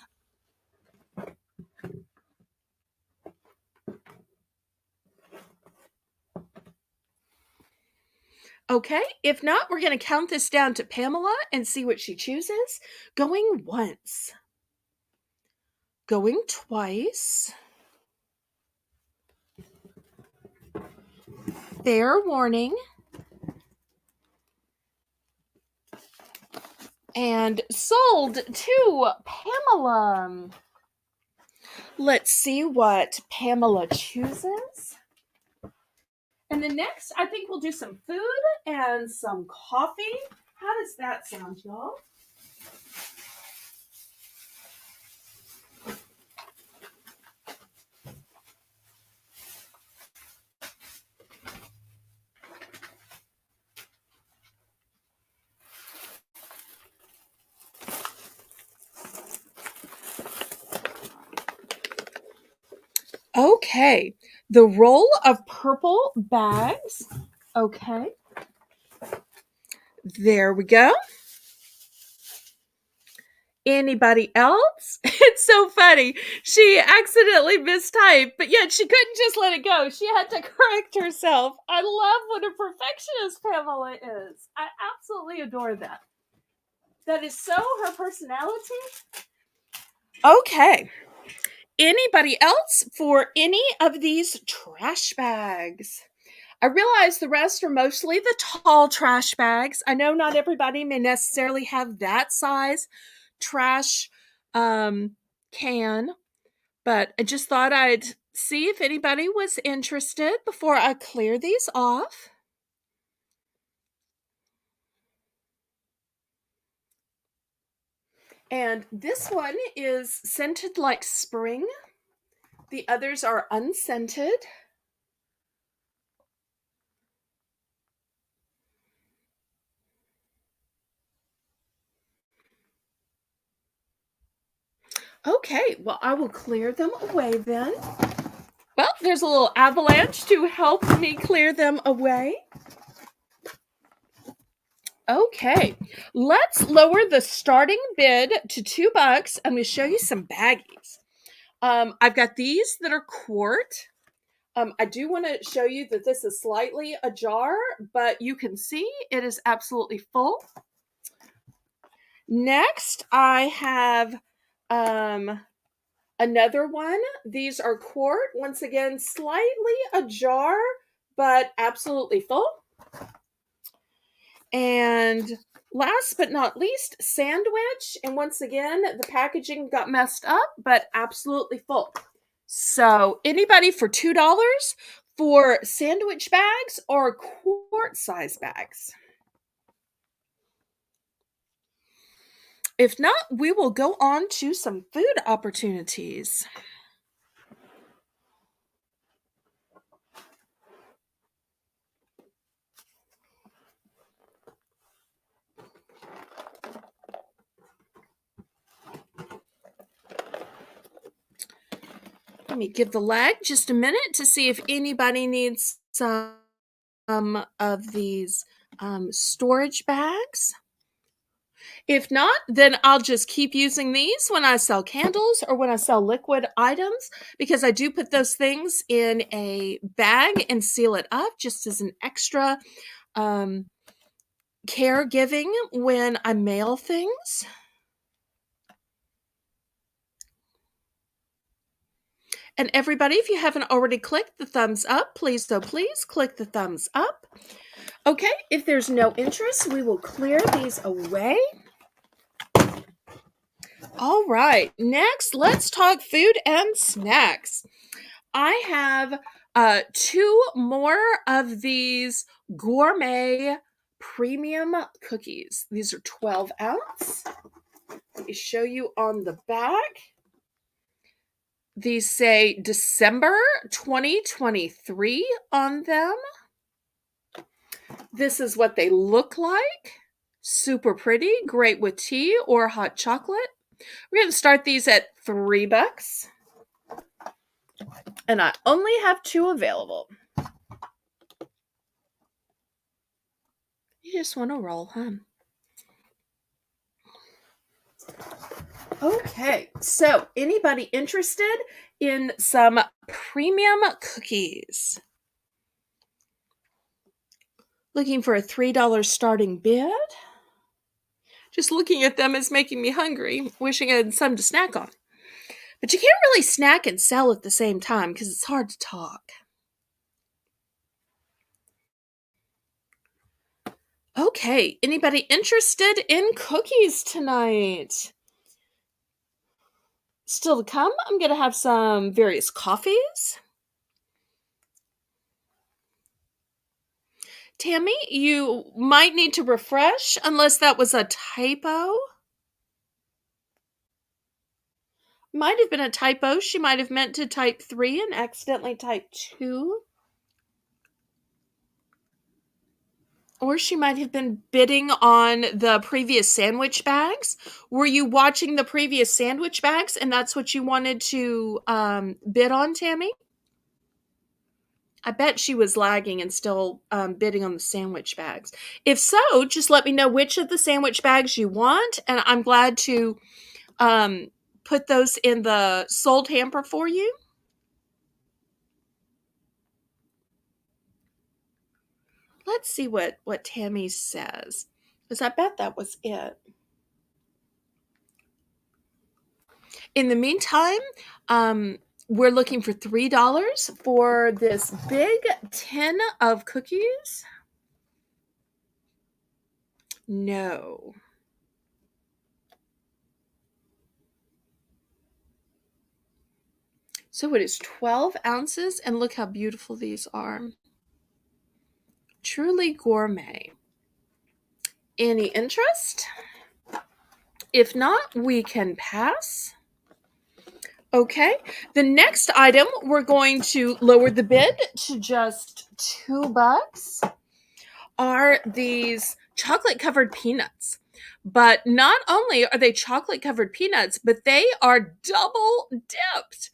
Okay, if not, we're going to count this down to Pamela and see what she chooses. Going once. Going twice. Fair warning. And sold to Pamela. Let's see what Pamela chooses. And then next, I think we'll do some food and some coffee. How does that sound, y'all? Okay, the roll of purple bags. Okay, there we go. Anybody else? It's so funny. She accidentally mistyped, but yet she couldn't just let it go. She had to correct herself. I love what a perfectionist Pamela is. I absolutely adore that. That is so her personality. Okay. Anybody else for any of these trash bags? I realize the rest are mostly the tall trash bags. I know not everybody may necessarily have that size trash can, but I just thought I'd see if anybody was interested before I clear these off. And this one is scented like spring. The others are unscented. Okay, well, I will clear them away then. Well, there's a little avalanche to help me clear them away. Okay, let's lower the starting bid to $2. I'm going to show you some baggies. I've got these that are quart. I do want to show you that this is slightly ajar, but you can see it is absolutely full. Next, I have another one. These are quart. Once again, slightly ajar, but absolutely full. And last but not least, sandwich. And once again, the packaging got messed up, but absolutely full. So, anybody for $2 for sandwich bags or quart size bags? If not, we will go on to some food opportunities. Let me give the lag just a minute to see if anybody needs some of these storage bags. If not, then I'll just keep using these when I sell candles or when I sell liquid items, because I do put those things in a bag and seal it up just as an extra caregiving when I mail things. And everybody, if you haven't already clicked the thumbs up, please click the thumbs up. Okay, if there's no interest, we will clear these away. All right, next, let's talk food and snacks. I have 2 more of these gourmet premium cookies. These are 12 ounce. Let me show you on the back. These say December 2023 on them. This is what they look like. Super pretty, great with tea or hot chocolate. We're going to start these at $3. And I only have 2 available. You just want to roll, huh? Okay, so anybody interested in some premium cookies? Looking for a $3 starting bid? Just looking at them is making me hungry, wishing I had some to snack on. But you can't really snack and sell at the same time because it's hard to talk. Okay, anybody interested in cookies tonight? Still to come, I'm going to have some various coffees. Tammy, you might need to refresh unless that was a typo. Might have been a typo. She might have meant to type 3 and accidentally typed 2. Or she might have been bidding on the previous sandwich bags. Were you watching the previous sandwich bags and that's what you wanted to bid on, Tammy? I bet she was lagging and still bidding on the sandwich bags. If so, just let me know which of the sandwich bags you want, and I'm glad to um, put those in the sold hamper for you. Let's see what Tammy says, because I bet that was it. In the meantime, um, we're looking for $3 for this big tin of cookies. No. So it is 12 ounces, and look how beautiful these are. Truly gourmet. Any interest? If not, we can pass. Okay, the next item, we're going to lower the bid to just $2, are these chocolate covered peanuts. But not only are they chocolate covered peanuts, but they are double dipped.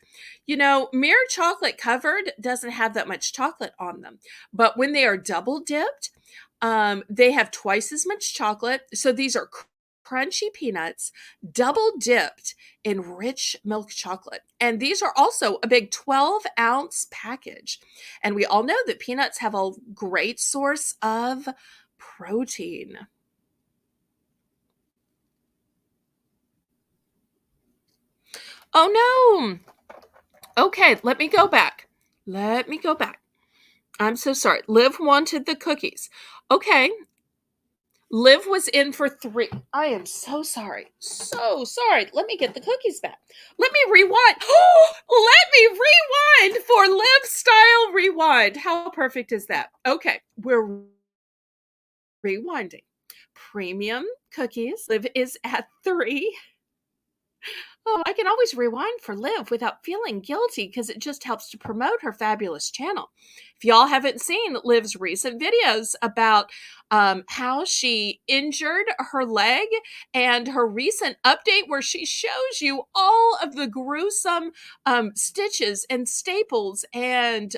You know, mere chocolate covered doesn't have that much chocolate on them. But when they are double dipped, they have twice as much chocolate. So these are crunchy peanuts double dipped in rich milk chocolate. And these are also a big 12-ounce package. And we all know that peanuts have a great source of protein. Oh no. Okay, let me go back. Let me go back. I'm so sorry. Liv wanted the cookies. Okay. Liv was in for 3. I am so sorry. So sorry. Let me get the cookies back. Let me rewind. Oh, let me rewind for Liv style rewind. How perfect is that? Okay, we're rewinding. Premium cookies. Liv is at 3. Oh, I can always rewind for Liv without feeling guilty because it just helps to promote her fabulous channel. If y'all haven't seen Liv's recent videos about how she injured her leg and her recent update where she shows you all of the gruesome stitches and staples and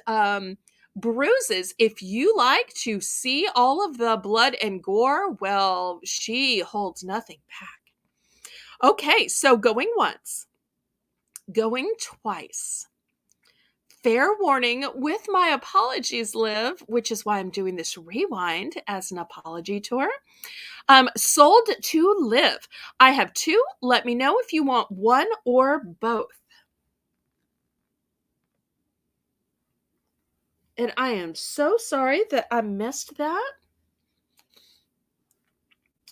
bruises. If you like to see all of the blood and gore, well, she holds nothing back. Okay, so going once, going twice. Fair warning, with my apologies, Liv, which is why I'm doing this rewind as an apology tour. Sold to Liv. I have 2. Let me know if you want one or both. And I am so sorry that I missed that.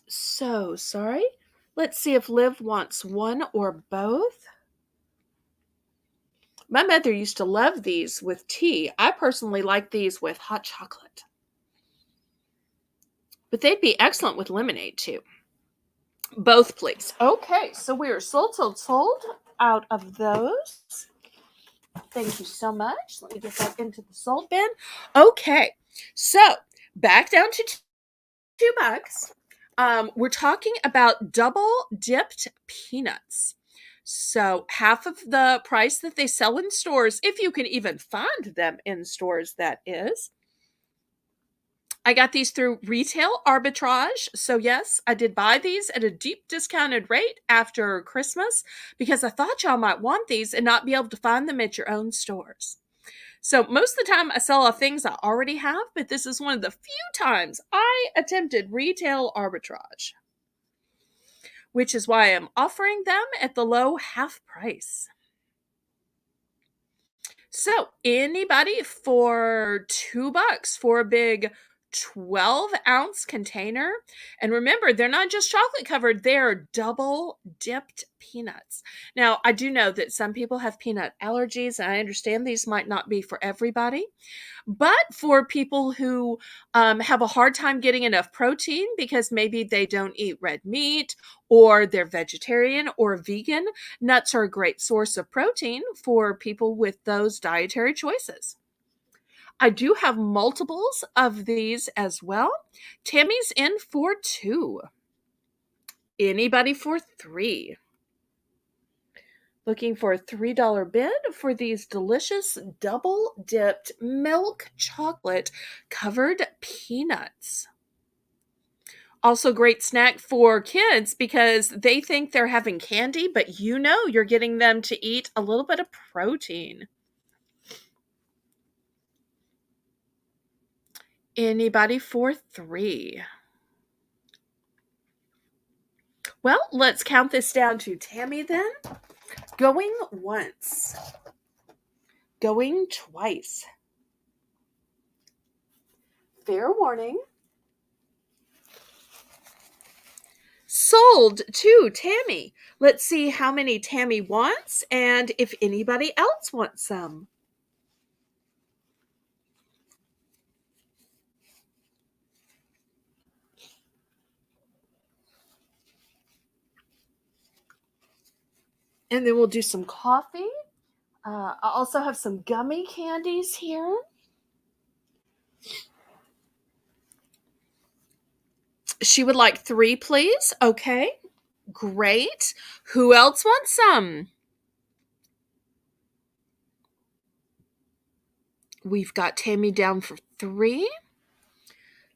So sorry. Let's see if Liv wants one or both. My mother used to love these with tea. I personally like these with hot chocolate. But they'd be excellent with lemonade too. Both, please. Okay, so we are sold out of those. Thank you so much. Let me get that into the sold bin. Okay, so back down to $2. We're talking about double dipped peanuts. So half of the price that they sell in stores, if you can even find them in stores, that is. I got these through retail arbitrage. So, yes, I did buy these at a deep discounted rate after Christmas because I thought y'all might want these and not be able to find them at your own stores. So, most of the time I sell off things I already have, but this is one of the few times I attempted retail arbitrage, which is why I'm offering them at the low half price. So, anybody for $2 for a big 12-ounce container? And remember, they're not just chocolate covered, they're double dipped peanuts. Now, I do know that some people have peanut allergies, and I understand these might not be for everybody. But for people who have a hard time getting enough protein because maybe they don't eat red meat or they're vegetarian or vegan, nuts are a great source of protein for people with those dietary choices. I do have multiples of these as well. Tammy's in for 2. Anybody for 3? Looking for a $3 bid for these delicious double-dipped milk chocolate covered peanuts. Also great snack for kids because they think they're having candy, but you know you're getting them to eat a little bit of protein. Anybody for 3? Well, let's count this down to Tammy then. Going once. Going twice. Fair warning. Sold to Tammy. Let's see how many Tammy wants and if anybody else wants some. And then we'll do some coffee. I also have some gummy candies here. She would like 3, please. Okay, great. Who else wants some? We've got Tammy down for 3.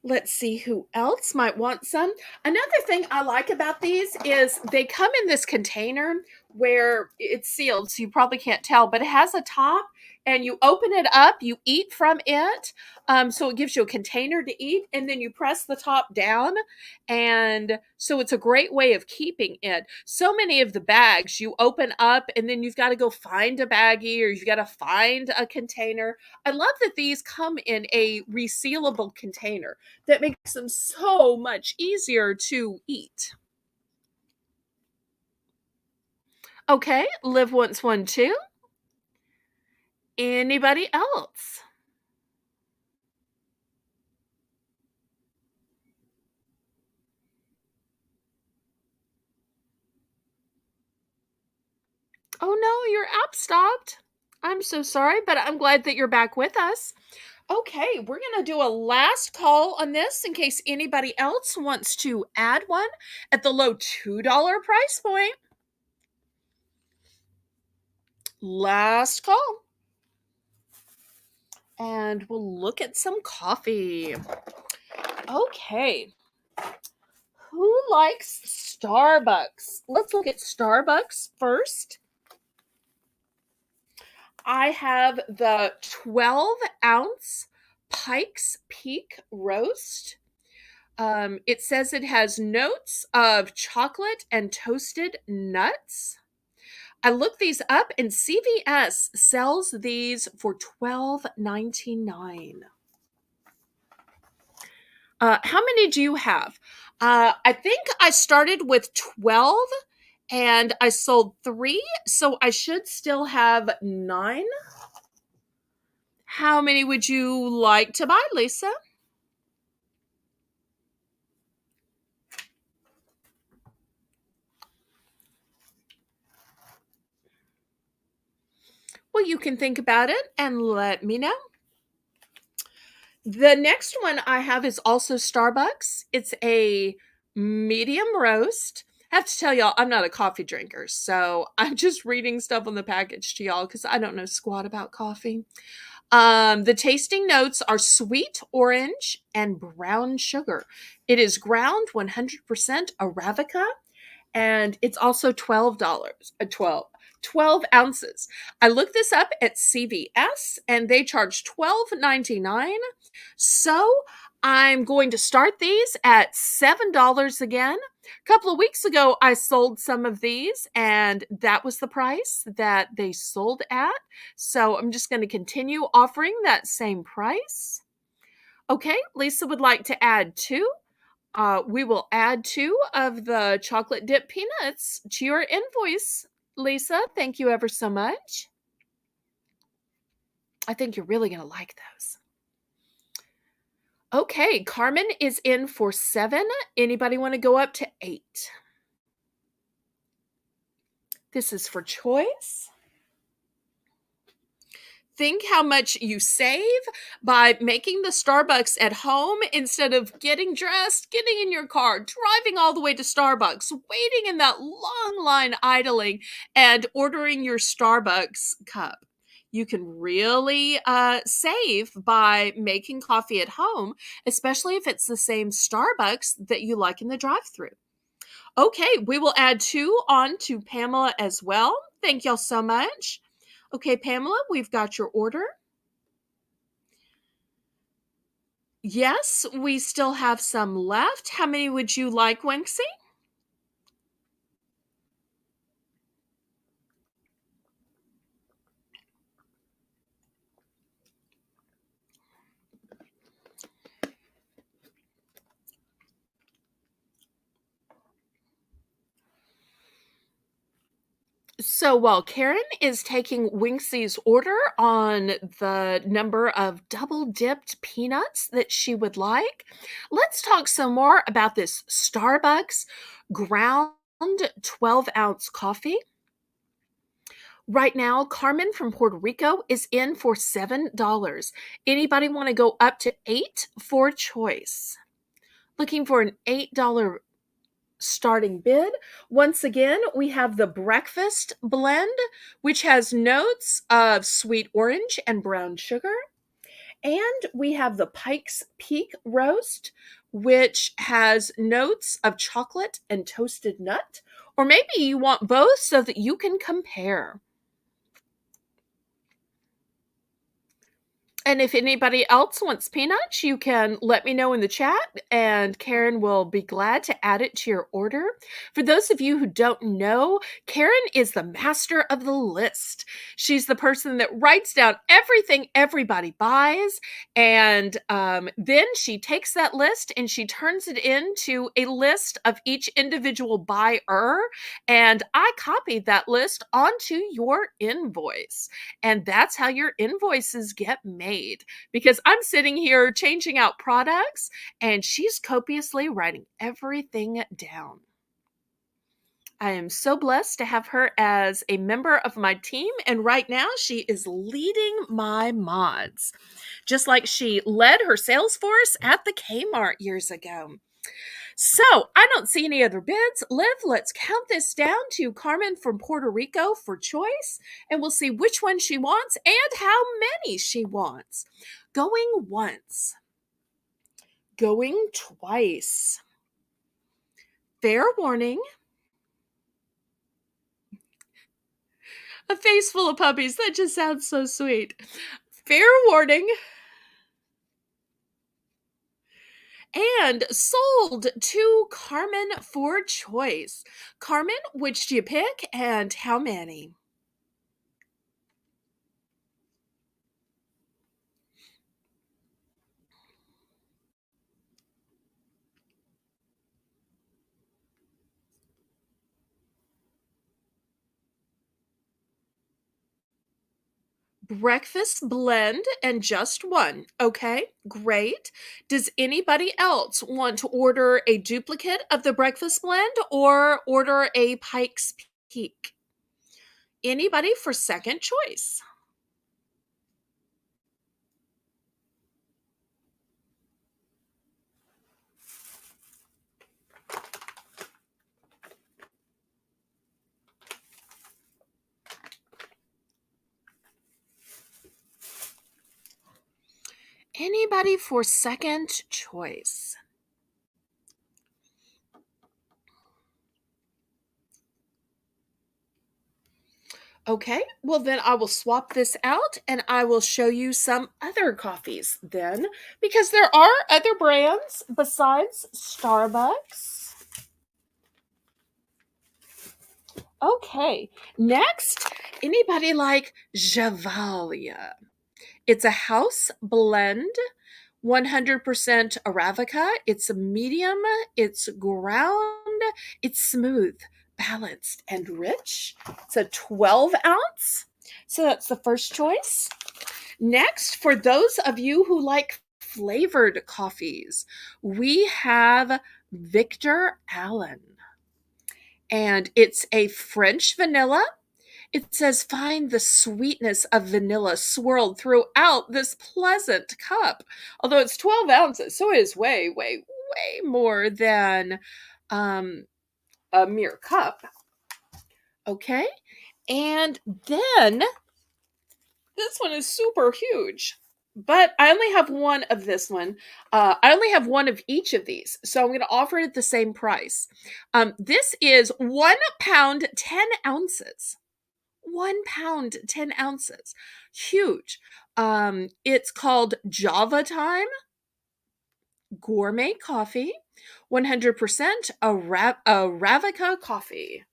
Let's see who else might want some. Another thing I like about these is they come in this container where it's sealed, so you probably can't tell, but it has a top and you open it up, you eat from it. So it gives you a container to eat, and then you press the top down. And so it's a great way of keeping it. So many of the bags you open up and then you've got to go find a baggie or you've got to find a container. I love that these come in a resealable container that makes them so much easier to eat. Okay, live once, one, two. Anybody else? Oh no, your app stopped. I'm so sorry, but I'm glad that you're back with us. Okay, we're going to do a last call on this in case anybody else wants to add one at the low $2 price point. Last call. And we'll look at some coffee. Okay. Who likes Starbucks? Let's look at Starbucks first. I have the 12-ounce Pikes Peak Roast. It says it has notes of chocolate and toasted nuts. I looked these up and CVS sells these for $12.99. How many do you have? I think I started with 12 and I sold 3, so I should still have 9. How many would you like to buy, Lisa? Well, you can think about it and let me know. The next one I have is also Starbucks. It's a medium roast. I have to tell y'all, I'm not a coffee drinker, so I'm just reading stuff on the package to y'all because I don't know squat about coffee. The tasting notes are sweet orange and brown sugar. It is ground 100% Arabica, and it's also $12. 12 ounces. I looked this up at CVS and they charge $12.99. So I'm going to start these at $7 again. A couple of weeks ago, I sold some of these and that was the price that they sold at. So I'm just going to continue offering that same price. Okay, Lisa would like to add 2. We will add 2 of the chocolate dip peanuts to your invoice. Lisa, thank you ever so much. I think you're really going to like those. Okay, Carmen is in for 7. Anybody want to go up to 8? This is for choice. Think how much you save by making the Starbucks at home instead of getting dressed, getting in your car, driving all the way to Starbucks, waiting in that long line idling, and ordering your Starbucks cup. You can really save by making coffee at home, especially if it's the same Starbucks that you like in the drive through. Okay, we will add 2 on to Pamela as well. Thank y'all so much. Okay, Pamela, we've got your order. Yes, we still have some left. How many would you like, Winksy? So while Karen is taking Winksy's order on the number of double dipped peanuts that she would like, let's talk some more about this Starbucks ground 12-ounce coffee. Right now, Carmen from Puerto Rico is in for $7. Anybody want to go up to 8 for choice? Looking for an $8 starting bid. Once again, we have the breakfast blend, which has notes of sweet orange and brown sugar. And we have the Pike's Peak roast, which has notes of chocolate and toasted nut. Or maybe you want both so that you can compare. And if anybody else wants peanuts, you can let me know in the chat, and Karen will be glad to add it to your order. For those of you who don't know, Karen is the master of the list. She's the person that writes down everything everybody buys, and then she takes that list and she turns it into a list of each individual buyer, and I copied that list onto your invoice. And that's how your invoices get made, because I'm sitting here changing out products and she's copiously writing everything down. I am so blessed to have her as a member of my team, and right now she is leading my mods, just like she led her sales force at the Kmart years ago. So I don't see any other bids. Liv, let's count this down to Carmen from Puerto Rico for choice, and we'll see which one she wants and how many she wants. Going once. Going twice. Fair warning. A face full of puppies. That just sounds so sweet. Fair warning. And sold to Carmen for choice. Carmen, which do you pick and how many? Breakfast blend and just one. Okay, great. Does anybody else want to order a duplicate of the breakfast blend or order a Pike's Peak? Anybody for second choice? Anybody for second choice? Okay, well then I will swap this out and I will show you some other coffees then, because there are other brands besides Starbucks. Okay, next, anybody like Javalia? It's a house blend, 100% Arabica. It's a medium, it's ground, it's smooth, balanced, and rich. It's a 12 ounce. So that's the first choice. Next, for those of you who like flavored coffees, we have Victor Allen. And it's a French vanilla. It says, find the sweetness of vanilla swirled throughout this pleasant cup. Although it's 12 ounces, so it is way, way, way more than um, a mere cup. Okay. And then this one is super huge. But I only have one of this one. I only have one of each of these. So I'm going to offer it at the same price. This is 1 pound, 10 ounces. 1 pound, 10 ounces. Huge. It's called Java Time Gourmet Coffee. 100% Arabica coffee.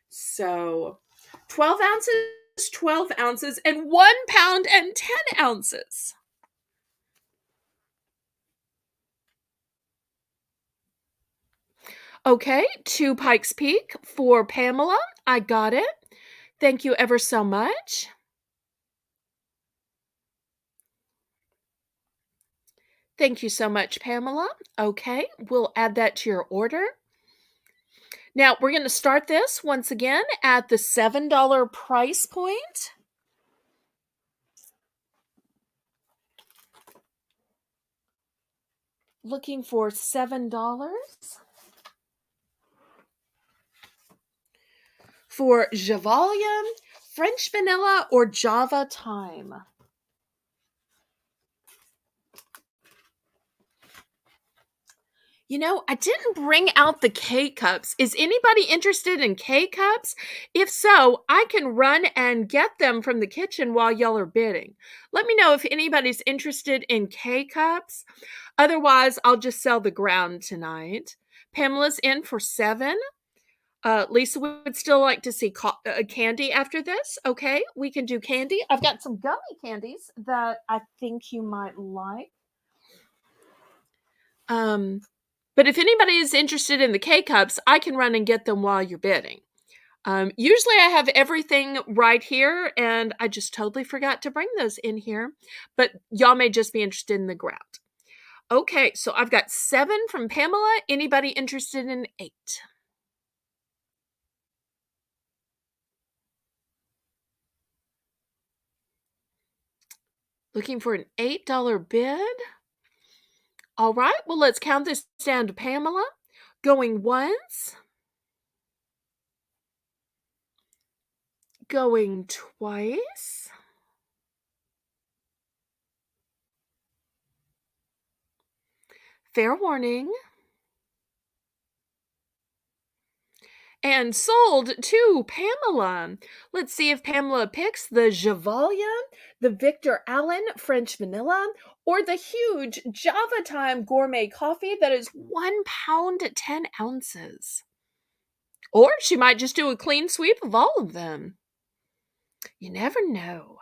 So 12 ounces, 12 ounces, and 1 pound and 10 ounces. Okay, 2 Pikes Peak for Pamela. I got it. Thank you ever so much. Thank you so much, Pamela. Okay, we'll add that to your order. Now, we're going to start this once again at the $7 price point. Looking for $7 for Javalia, French vanilla, or Java Time. You know, I didn't bring out the K-Cups. Is anybody interested in K-Cups? If so, I can run and get them from the kitchen while y'all are bidding. Let me know if anybody's interested in K-Cups. Otherwise, I'll just sell the ground tonight. Pamela's in for 7. Lisa would still like to see candy after this. Okay, we can do candy. I've got some gummy candies that I think you might like. But if anybody is interested in the K-Cups, I can run and get them while you're bidding. Usually I have everything right here, and I just totally forgot to bring those in here. But y'all may just be interested in the ground. Okay, so I've got 7 from Pamela. Anybody interested in 8? Looking for an $8 bid? All right, well, let's count this down to Pamela. Going once. Going twice. Fair warning. And sold to Pamela. Let's see if Pamela picks the Javalia, the Victor Allen French Vanilla, or the huge Java Time Gourmet Coffee that is 1 pound, 10 ounces. Or she might just do a clean sweep of all of them. You never know.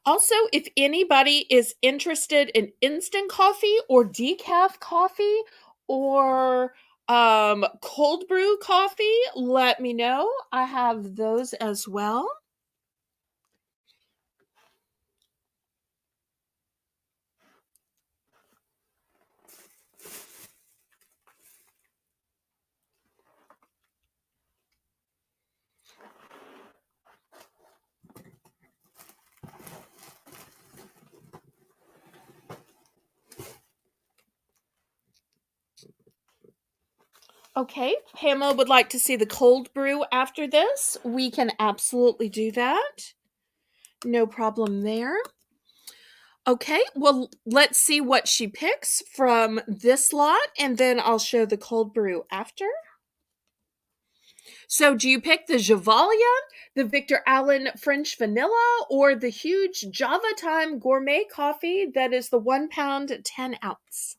Also, if anybody is interested in instant coffee or decaf coffee or cold brew coffee, let me know. I have those as well. Okay, Pamela would like to see the cold brew after this. We can absolutely do that. No problem there. Okay, well, let's see what she picks from this lot, and then I'll show the cold brew after. So, do you pick the Javalia, the Victor Allen French Vanilla, or the huge Java Time Gourmet Coffee that is the 1 pound, 10 ounce?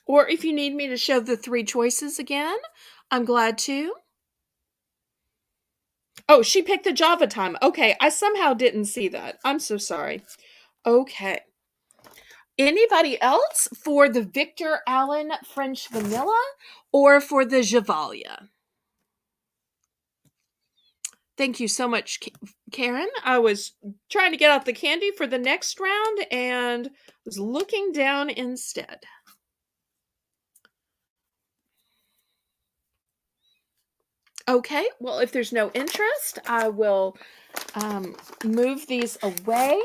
Or if you need me to show the 3 choices again, I'm glad to. Oh, she picked the Java Time. Okay, I somehow didn't see that. I'm so sorry. Okay. Anybody else for the Victor Allen French Vanilla or for the Javalia? Thank you so much, Karen. I was trying to get out the candy for the next round and was looking down instead. Okay, well, if there's no interest, I will move these away.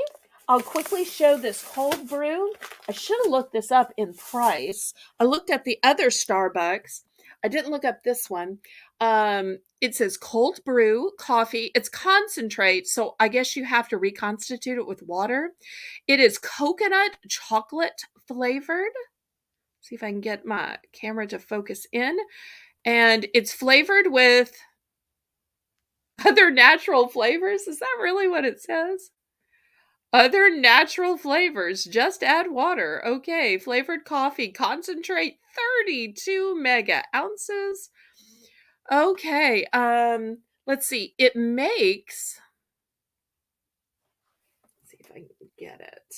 I'll quickly show this cold brew. I should have looked this up in price. I looked at the other Starbucks. I didn't look up this one. It says cold brew coffee. It's concentrate, so I guess you have to reconstitute it with water. It is coconut chocolate flavored. See if I can get my camera to focus in. And it's flavored with other natural flavors. Is that really what it says? Other natural flavors. Just add water. Okay. Flavored coffee. Concentrate 32 mega ounces. Okay. Let's see. It makes. Let's see if I can get it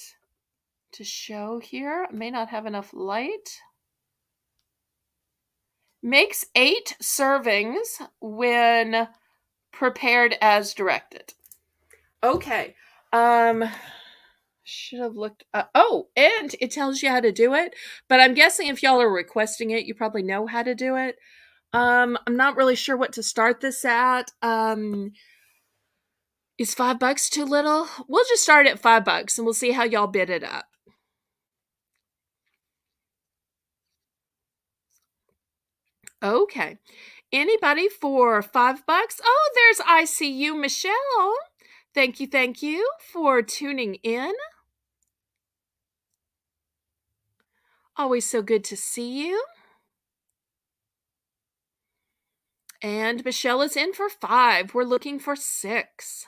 to show here. I may not have enough light. Makes 8 servings when prepared as directed. Okay. Should have looked. Oh, and it tells you how to do it. But I'm guessing if y'all are requesting it, you probably know how to do it. I'm not really sure what to start this at. Is $5 too little? We'll just start at $5 and we'll see how y'all bid it up. Okay. Anybody for $5? Oh, there's ICU Michelle. Thank you for tuning in. Always so good to see you. And Michelle is in for 5. We're looking for 6.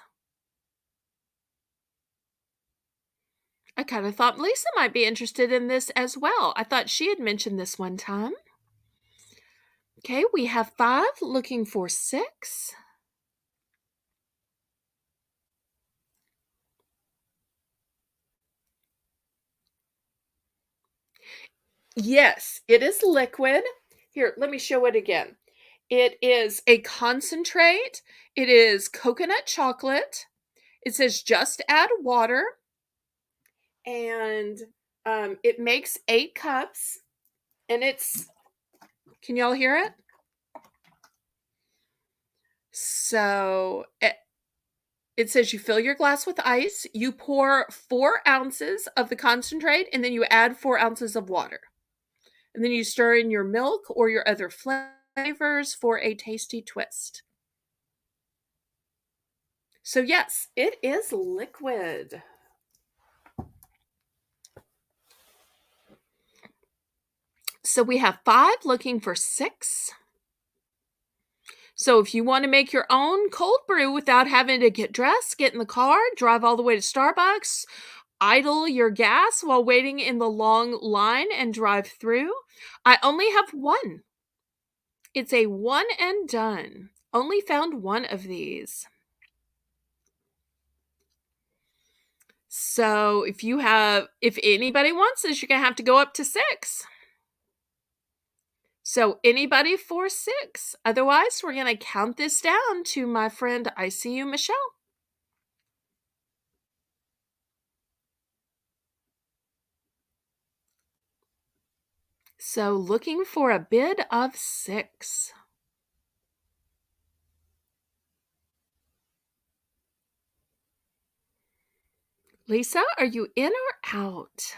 I kind of thought Lisa might be interested in this as well. I thought she had mentioned this one time. Okay, we have 5 looking for 6. Yes, it is liquid. Here, let me show it again. It is a concentrate. It is coconut chocolate. It says just add water. And it makes 8 cups. And it's, can y'all hear it? So it says you fill your glass with ice. You pour 4 ounces of the concentrate, and then you add 4 ounces of water. And then you stir in your milk or your other flavors for a tasty twist. So yes, it is liquid. So we have 5 looking for 6. So if you want to make your own cold brew without having to get dressed, get in the car, drive all the way to Starbucks, idle your gas while waiting in the long line and drive through, I only have 1. It's a one and done. Only found 1 of these. So if anybody wants this, you're going to have to go up to 6. So anybody for 6. Otherwise, we're going to count this down to my friend ICU Michelle. So looking for a bid of 6. Lisa, are you in or out?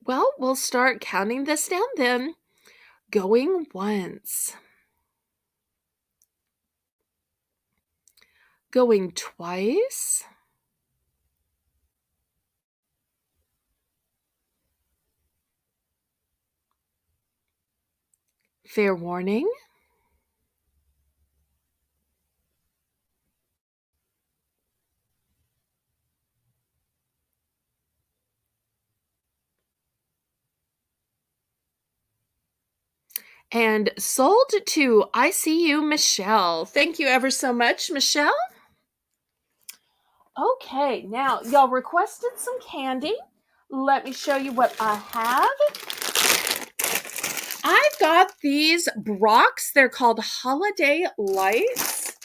Well, we'll start counting this down then. Going once. Going twice. Fair warning. And sold to ICU Michelle. Thank you ever so much, Michelle. Okay, now y'all requested some candy. Let me show you what I have. I've got these Brocks. They're called Holiday Lights.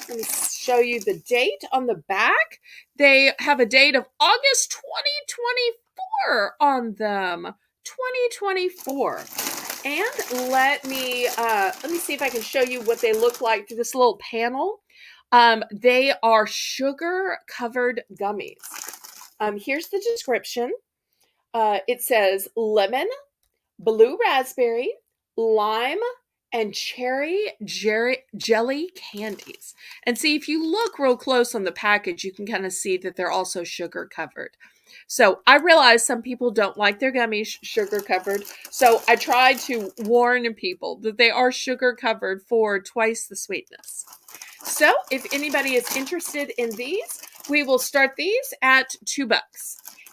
Let me show you the date on the back. They have a date of August 2024 on them. 2024. And let me see if I can show you what they look like through this little panel. They are sugar-covered gummies. Here's the description. It says lemon, blue raspberry, lime, and cherry jelly candies. And see, if you look real close on the package, you can kind of see that they're also sugar covered. So I realize some people don't like their gummies sugar covered. So I tried to warn people that they are sugar covered for twice the sweetness. So if anybody is interested in these, we will start these at $2.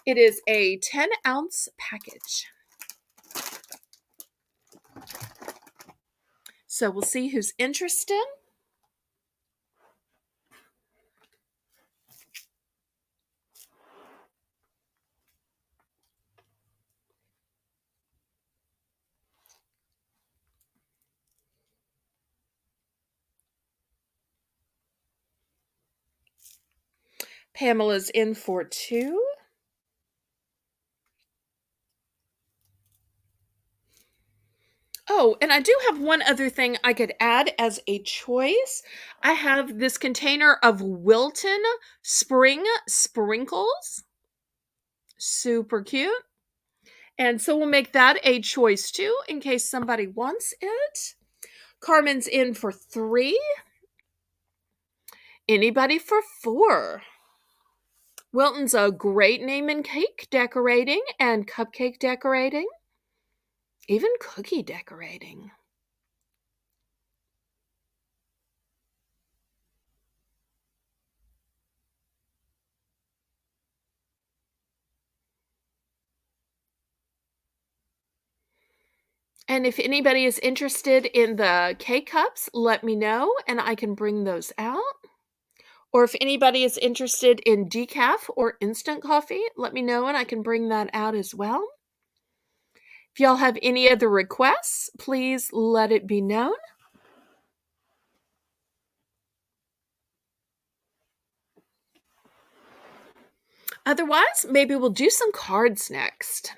It is a 10-ounce package. So we'll see who's interested. Pamela's in for 2. Oh, and I do have one other thing I could add as a choice. I have this container of Wilton Spring Sprinkles. Super cute. And so we'll make that a choice too, in case somebody wants it. Carmen's in for 3. Anybody for 4? Wilton's a great name in cake decorating and cupcake decorating. Even cookie decorating. And if anybody is interested in the K-Cups, let me know and I can bring those out. Or if anybody is interested in decaf or instant coffee, let me know and I can bring that out as well. If y'all have any other requests, please let it be known. Otherwise, maybe we'll do some cards next.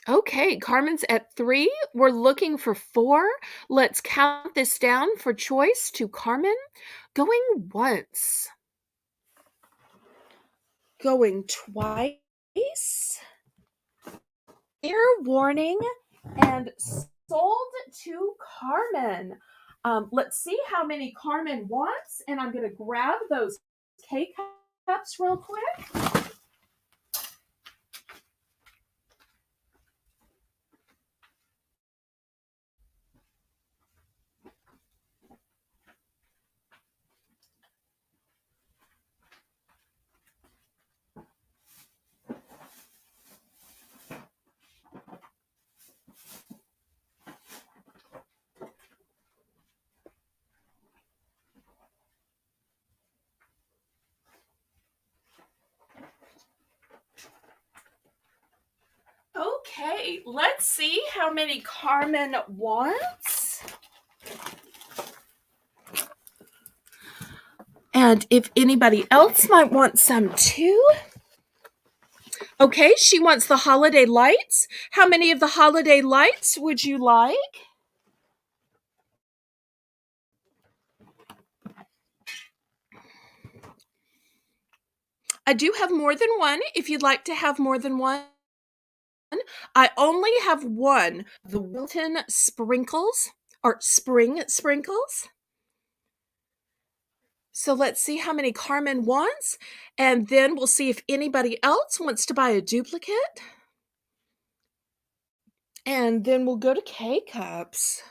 Okay, Carmen's at 3. We're looking for 4. Let's count this down for choice to Carmen. Going once. Going twice. Fair warning and sold to Carmen. Let's see how many Carmen wants, and I'm going to grab those K-Cups real quick. Okay, let's see how many Carmen wants. And if anybody else might want some too. Okay, she wants the holiday lights. How many of the holiday lights would you like? I do have more than one if you'd like to have more than one. I only have one, the Wilton Sprinkles, or Spring Sprinkles. So let's see how many Carmen wants, and then we'll see if anybody else wants to buy a duplicate. And then we'll go to K-Cups.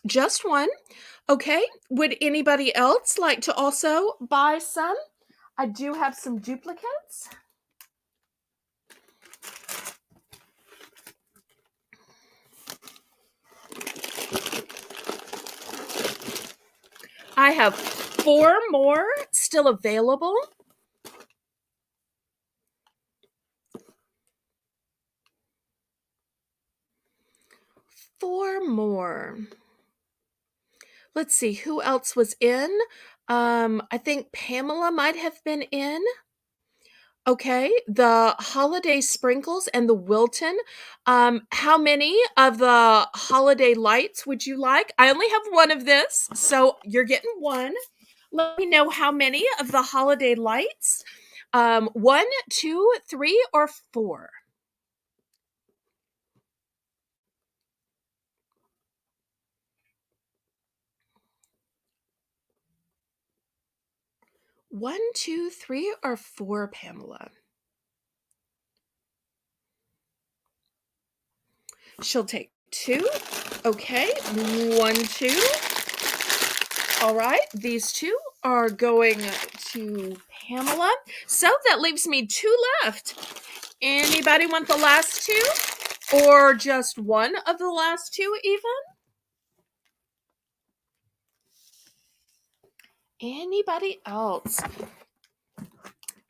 Just one. Okay, would anybody else like to also buy some? I do have some duplicates. I have 4 more still available. 4 more. Let's see, who else was in? I think Pamela might have been in. Okay, the holiday sprinkles and the Wilton. How many of the holiday lights would you like? I only have one of this, so you're getting one. Let me know how many of the holiday lights. 1, 2, 3, or 4. 1, 2, 3, or 4, Pamela? She'll take 2. Okay, 1, 2. All right, these 2 are going to Pamela. So that leaves me 2 left. Anybody want the last 2? Or just one of the last 2 even? Anybody else?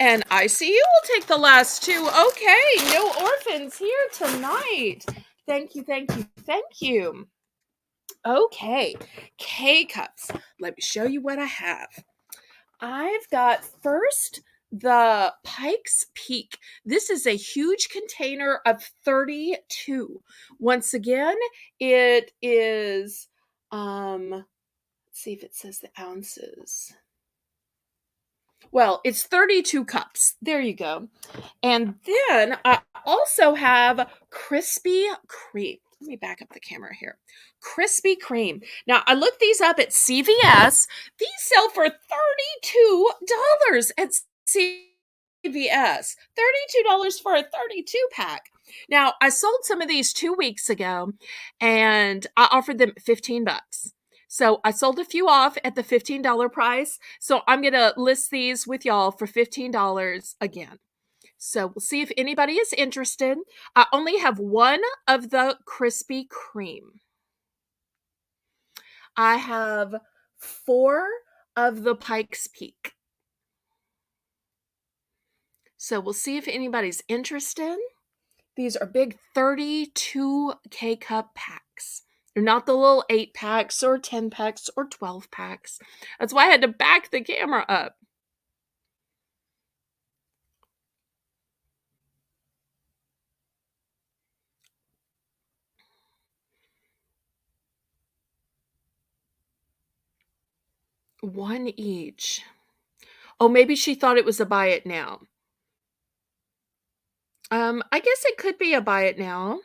And I see you will take the last 2. Okay, no orphans here tonight. Thank you, thank you, thank you. Okay, K-cups. Let me show you what I have. I've got first the Pikes Peak. This is a huge container of 32. Once again, it is let's see if it says the ounces. Well, it's 32 cups. There you go. And then I also have Krispy Kreme. Let me back up the camera here. Krispy Kreme. Now, I looked these up at CVS. These sell for $32 at CVS. $32 for a 32 pack. Now, I sold some of these 2 weeks ago and I offered them 15 bucks. So I sold a few off at the $15 price. So I'm going to list these with y'all for $15 again. So we'll see if anybody is interested. I only have one of the Krispy Kreme. I have 4 of the Pikes Peak. So we'll see if anybody's interested. These are big 32 K-cup packs. They're not the little 8 packs or 10 packs or 12 packs. That's why I had to back the camera up. One each. Oh, maybe she thought it was a buy it now. I guess it could be a buy it now.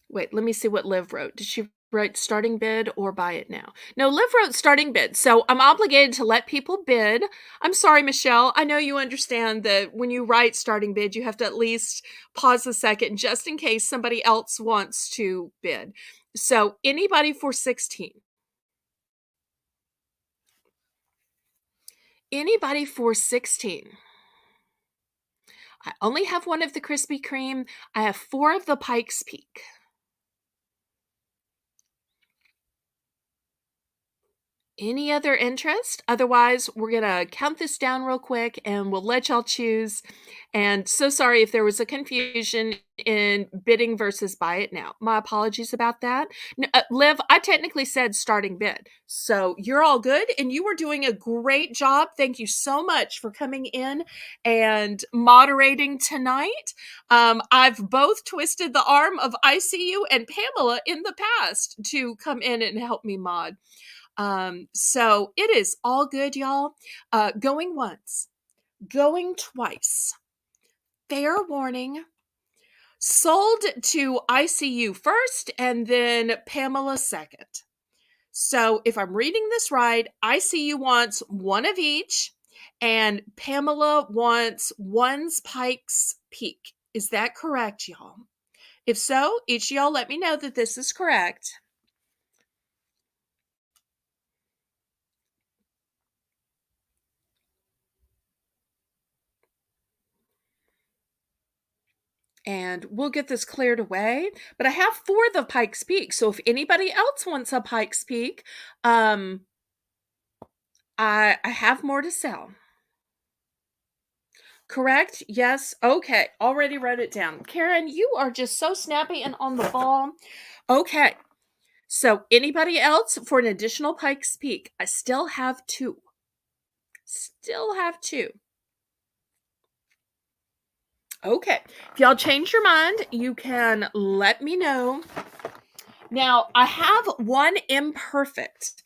Wait, let me see what Liv wrote. Did she write starting bid or buy it now? No, Liv wrote starting bid. So I'm obligated to let people bid. I'm sorry, Michelle. I know you understand that when you write starting bid, you have to at least pause a second just in case somebody else wants to bid. So anybody for 16? Anybody for 16? I only have one of the Krispy Kreme. I have 4 of the Pikes Peak. Any other interest? Otherwise, we're going to count this down real quick and we'll let y'all choose. And so sorry if there was a confusion in bidding versus buy it now. My apologies about that. Liv, I technically said starting bid. So you're all good and you were doing a great job. Thank you so much for coming in and moderating tonight. I've both twisted the arm of ICU and Pamela in the past to come in and help me mod. So it is all good, y'all. Going once, going twice. Fair warning. Sold to ICU first and then Pamela second. So if I'm reading this right, ICU wants one of each and Pamela wants one's Pikes Peak. Is that correct, y'all? If so, each of y'all let me know that this is correct. And we'll get this cleared away. But I have 4 of the Pikes Peak. So if anybody else wants a Pikes Peak, I have more to sell. Correct? Yes. Okay. Already wrote it down. Karen, you are just so snappy and on the ball. Okay. So, anybody else for an additional Pikes Peak? I still have two. Still have two. Okay. If y'all change your mind, you can let me know. Now, I have one imperfect.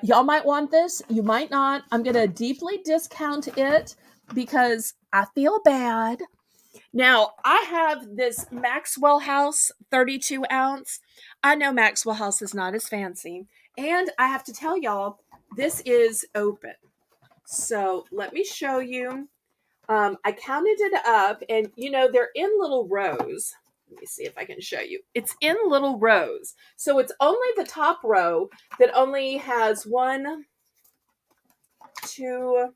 Y'all might want this. You might not. I'm going to deeply discount it because I feel bad. Now, I have this Maxwell House 32 ounce. I know Maxwell House is not as fancy. And I have to tell y'all, this is open. So let me show you. I counted it up, and they're in little rows. Let me see if I can show you. It's in little rows. So it's only the top row that only has 1, 2,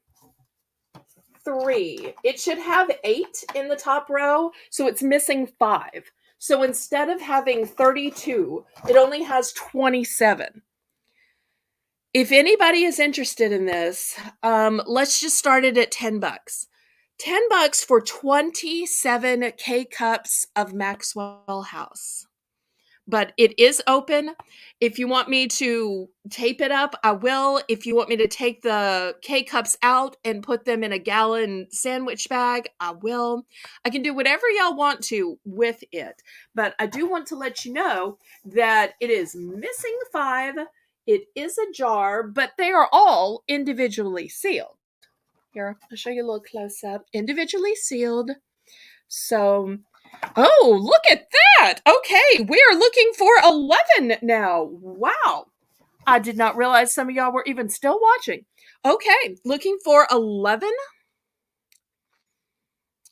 3. It should have 8 in the top row, so it's missing 5. So instead of having 32, it only has 27. If anybody is interested in this, let's just start it at $10. $10 for 27 K cups of Maxwell House. But it is open. If you want me to tape it up, I will. If you want me to take the K cups out and put them in a gallon sandwich bag, I will. I can do whatever y'all want to with it. But I do want to let you know that it is missing 5. It is a jar, but they are all individually sealed. Here, I'll show you a little close up. Individually sealed. So, oh, look at that. Okay, we are looking for 11 now. Wow. I did not realize some of y'all were even still watching. Okay, looking for 11.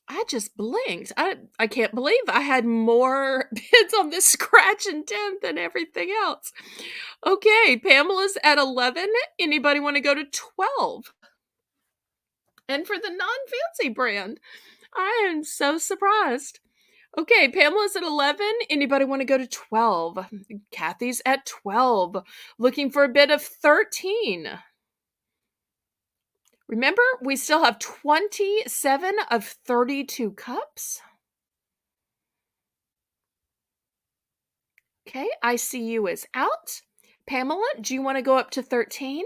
I just blinked. I can't believe I had more bids on this scratch and dent than everything else. Okay, Pamela's at 11. Anybody want to go to 12? And for the non-fancy brand, I am so surprised. Okay, Pamela's at 11. Anybody want to go to 12? Kathy's at 12. Looking for a bid of 13. Remember, we still have 27 of 32 cups. Okay, ICU is out. Pamela, do you want to go up to 13?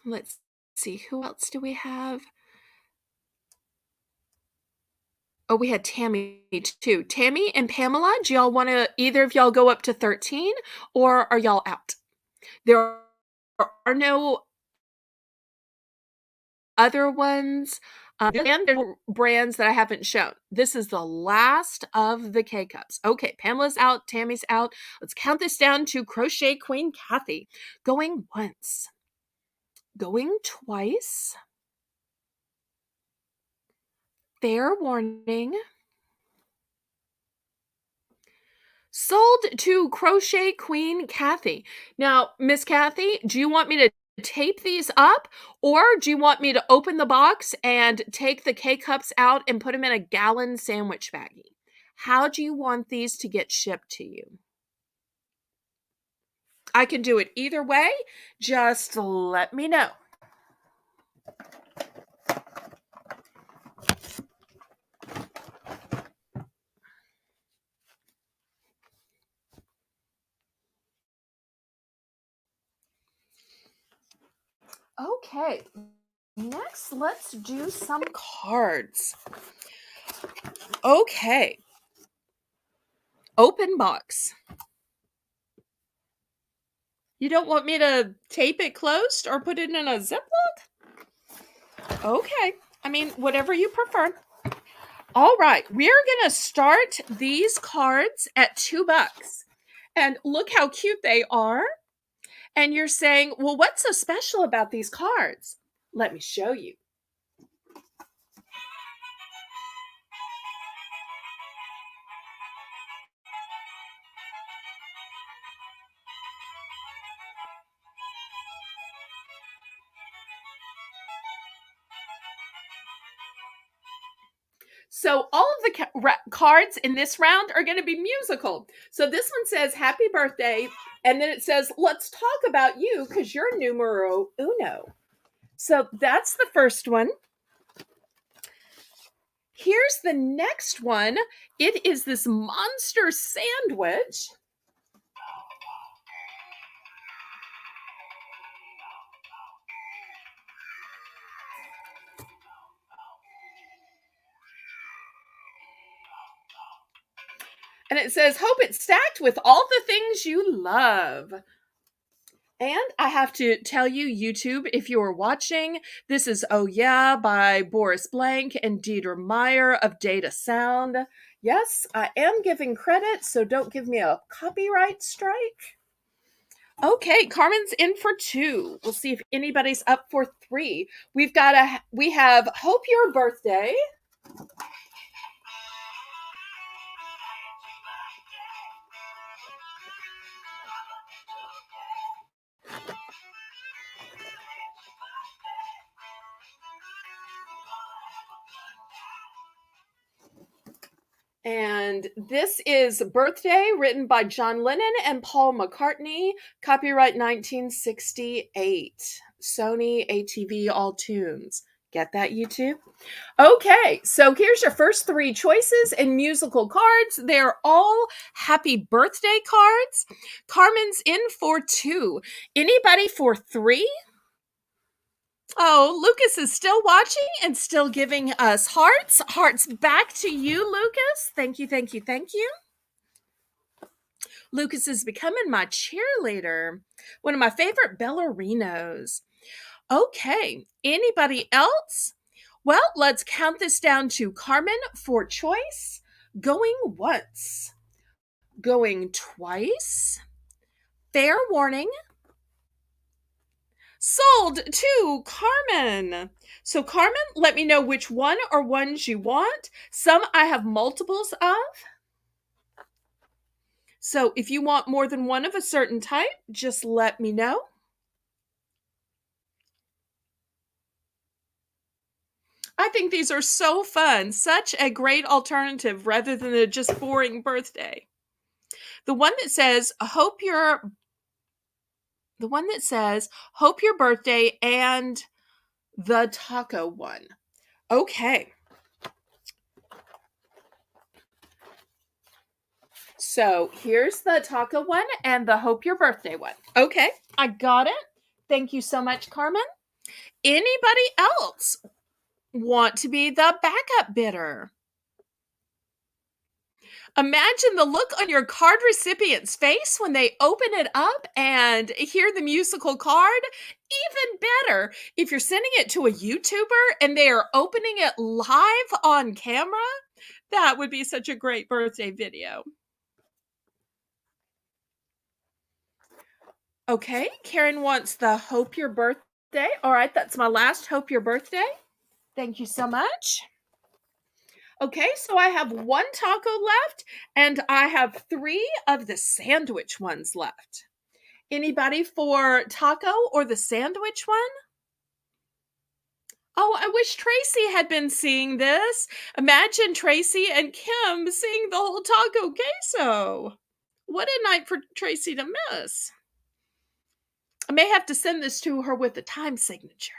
Let's see, who else do we have? Oh, we had Tammy too. Tammy and Pamela, do y'all want to, either of y'all go up to 13, or are y'all out? There are no other ones and there are brands that I haven't shown. This is the last of the K-Cups. Okay, Pamela's out, Tammy's out. Let's count this down to Crochet Queen Kathy. Going once. Going twice. Fair warning. Sold to Crochet Queen Kathy. Now, Miss Kathy, do you want me to tape these up, or do you want me to open the box and take the K-Cups out and put them in a gallon sandwich baggie? How do you want these to get shipped to you? I can do it either way. Just let me know. Okay, next let's do some cards. Okay. Open box. You don't want me to tape it closed or put it in a Ziploc? Okay. I mean, whatever you prefer. All right. We're going to start these cards at $2. And look how cute they are. And you're saying, well, what's so special about these cards? Let me show you. So all of the cards in this round are going to be musical. So this one says, happy birthday. And then it says, let's talk about you because you're numero uno. So that's the first one. Here's the next one. It is this monster sandwich. And it says, hope it's stacked with all the things you love. And I have to tell you, YouTube, if you are watching, this is Oh Yeah by Boris Blank and Dieter Meyer of Data Sound. Yes, I am giving credit, so don't give me a copyright strike. Okay, Carmen's in for 2. We'll see if anybody's up for 3. We have Hope Your Birthday. And this is Birthday, written by John Lennon and Paul McCartney, copyright 1968. Sony ATV All Tunes. Get that, YouTube? Okay, so here's your first 3 choices in musical cards. They're all happy birthday cards. Carmen's in for 2. Anybody for 3? Oh, Lucas is still watching and still giving us hearts. Hearts back to you, Lucas. Thank you, thank you, thank you. Lucas is becoming my cheerleader. One of my favorite ballerinos. Okay, anybody else? Well, let's count this down to Carmen for choice. Going once. Going twice. Fair warning. Sold to Carmen. So Carmen, let me know which one or ones you want. Some I have multiples of. So if you want more than one of a certain type, just let me know. I think these are so fun. Such a great alternative rather than a just boring birthday. The one that says, hope your birthday and the taco one. Okay. So here's the taco one and the hope your birthday one. Okay, I got it. Thank you so much, Carmen. Anybody else want to be the backup bidder? Imagine the look on your card recipient's face when they open it up and hear the musical card. Even better, if you're sending it to a YouTuber and they are opening it live on camera, that would be such a great birthday video. Okay, Karen wants the hope your birthday. All right, that's my last hope your birthday. Thank you so much. Okay, so I have 1 taco left, and I have 3 of the sandwich ones left. Anybody for taco or the sandwich one? Oh, I wish Tracy had been seeing this. Imagine Tracy and Kim seeing the whole taco queso. What a night for Tracy to miss. I may have to send this to her with a time signature.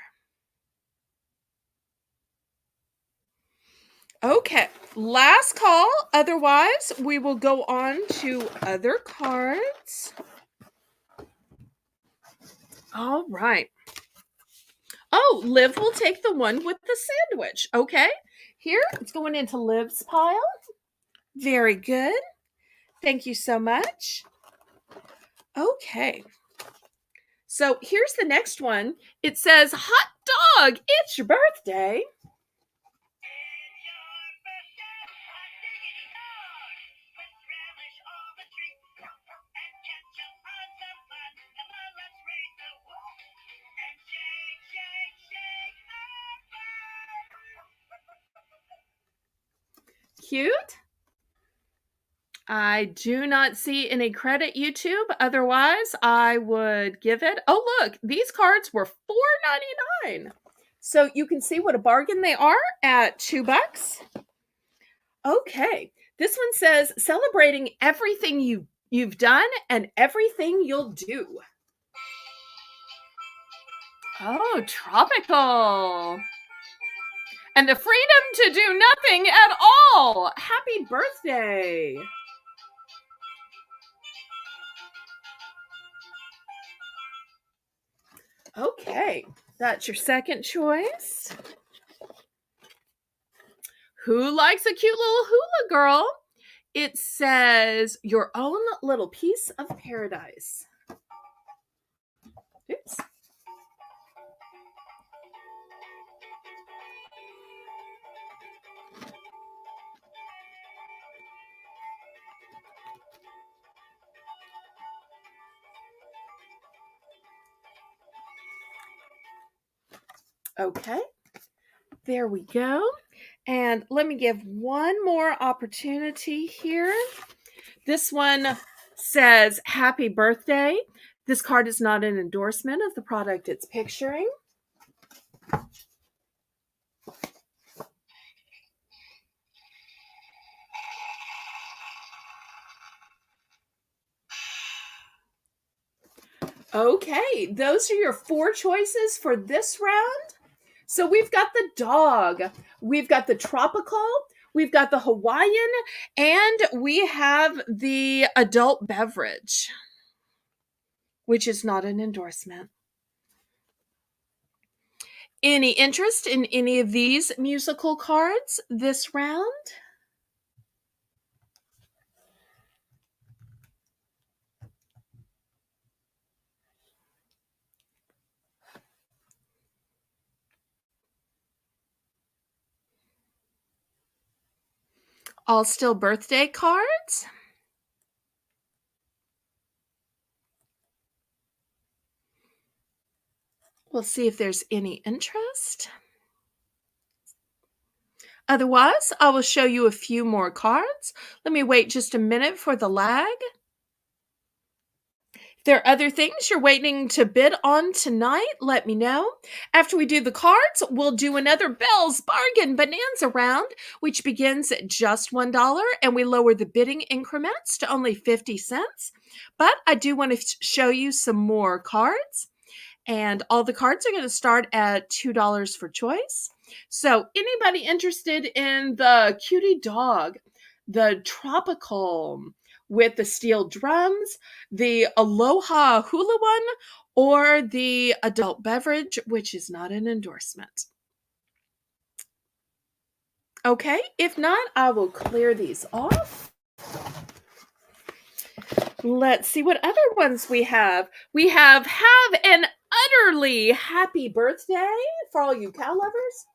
Okay, last call. Otherwise, we will go on to other cards. All right. Oh, Liv will take the one with the sandwich. Okay, here it's going into Liv's pile. Very good. Thank you so much. Okay. So here's the next one. It says, hot dog, it's your birthday. Cute. I do not see any credit, YouTube. Otherwise, I would give it. Oh, look, these cards were $4.99. So you can see what a bargain they are at $2. Okay. This one says celebrating everything you you've done and everything you'll do. Oh, tropical. And the freedom to do nothing at all. Happy birthday. Okay, that's your second choice. Who likes a cute little hula girl? It says your own little piece of paradise. Oops. Okay, there we go. And let me give one more opportunity here. This one says, happy birthday. This card is not an endorsement of the product it's picturing. Okay, those are your 4 choices for this round. So we've got the dog, we've got the tropical, we've got the Hawaiian, and we have the adult beverage, which is not an endorsement. Any interest in any of these musical cards this round? All still birthday cards? We'll see if there's any interest. Otherwise, I will show you a few more cards. Let me wait just a minute for the lag. If there are other things you're waiting to bid on tonight, let me know. After we do the cards, we'll do another Belle's Bargain Bonanza Round, which begins at just $1, and we lower the bidding increments to only 50 cents. But I do want to show you some more cards. And all the cards are going to start at $2 for choice. So anybody interested in the cutie dog, the tropical with the steel drums, the aloha hula one, or the adult beverage, which is not an endorsement? Okay, if not, I will clear these off. Let's see what other ones we have. We have an utterly happy birthday for all you cow lovers.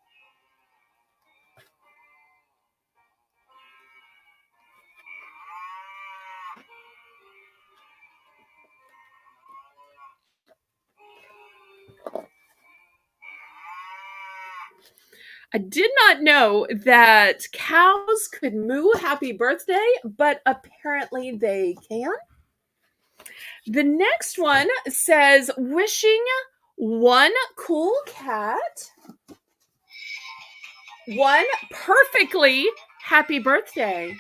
I did not know that cows could moo happy birthday, but apparently they can. The next one says, wishing one cool cat one perfectly happy birthday.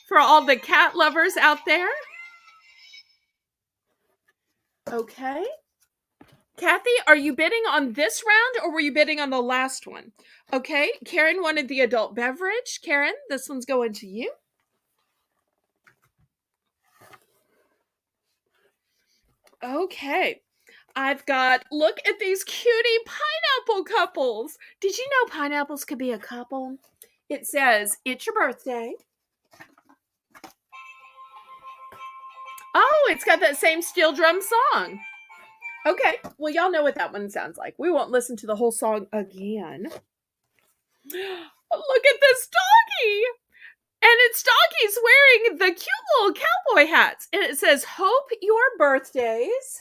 For all the cat lovers out there. Okay. Kathy, are you bidding on this round or were you bidding on the last one? Okay, Karen wanted the adult beverage. Karen, this one's going to you. Okay, I've got, look at these cutie pineapple couples. Did you know pineapples could be a couple? It says, it's your birthday. Oh, it's got that same steel drum song. Okay, well, y'all know what that one sounds like. We won't listen to the whole song again. Look at this doggy. And it's doggies wearing the cute little cowboy hats. And it says, hope your birthdays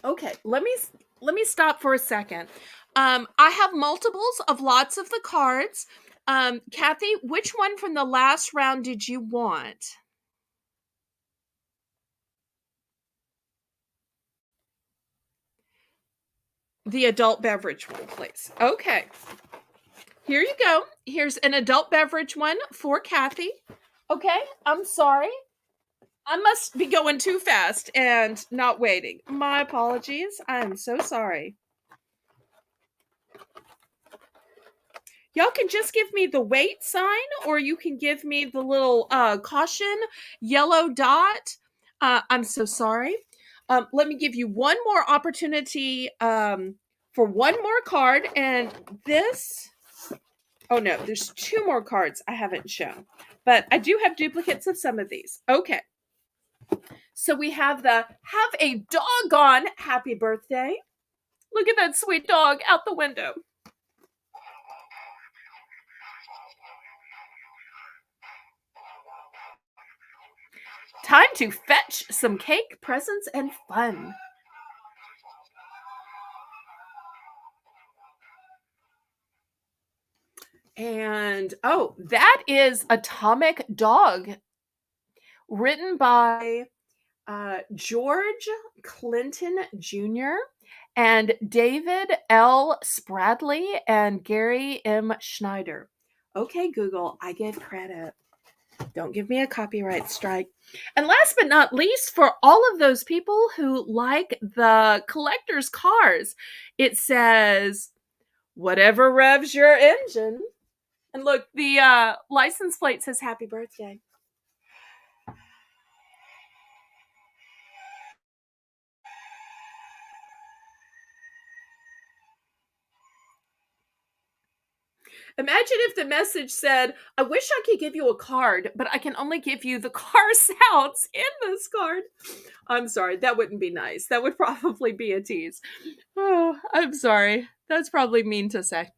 Okay, let me stop for a second. I have multiples of lots of the cards. Kathy, which one from the last round did you want? The adult beverage one, please. Okay. Here you go. Here's an adult beverage one for Kathy. Okay, I'm sorry. I must be going too fast and not waiting. My apologies. I'm so sorry. Y'all can just give me the wait sign, or you can give me the little caution yellow dot. I'm so sorry. Let me give you one more opportunity for one more card. And this, oh no, there's two more cards I haven't shown. But I do have duplicates of some of these. Okay. So we have the have a doggone happy birthday. Look at that sweet dog out the window. Time to fetch some cake, presents, and fun. And oh, that is Atomic Dog, written by George Clinton Jr. and David L. Spradley and Gary M. Schneider. Okay, Google, I give credit. Don't give me a copyright strike. And last but not least, for all of those people who like the collector's cars, it says, whatever revs your engine. And look, the license plate says happy birthday. Imagine if the message said, I wish I could give you a card, but I can only give you the car sounds in this card. I'm sorry, that wouldn't be nice. That would probably be a tease. Oh, I'm sorry. That's probably mean to say.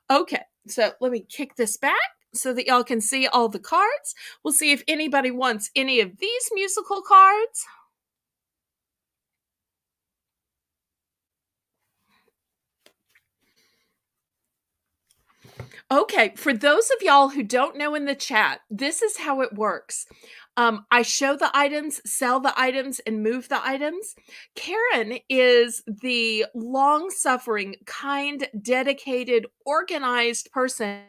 Okay, so let me kick this back so that y'all can see all the cards. We'll see if anybody wants any of these musical cards. Okay, for those of y'all who don't know in the chat, this is how it works. I show the items, sell the items, and move the items. Karen is the long suffering, kind, dedicated, organized person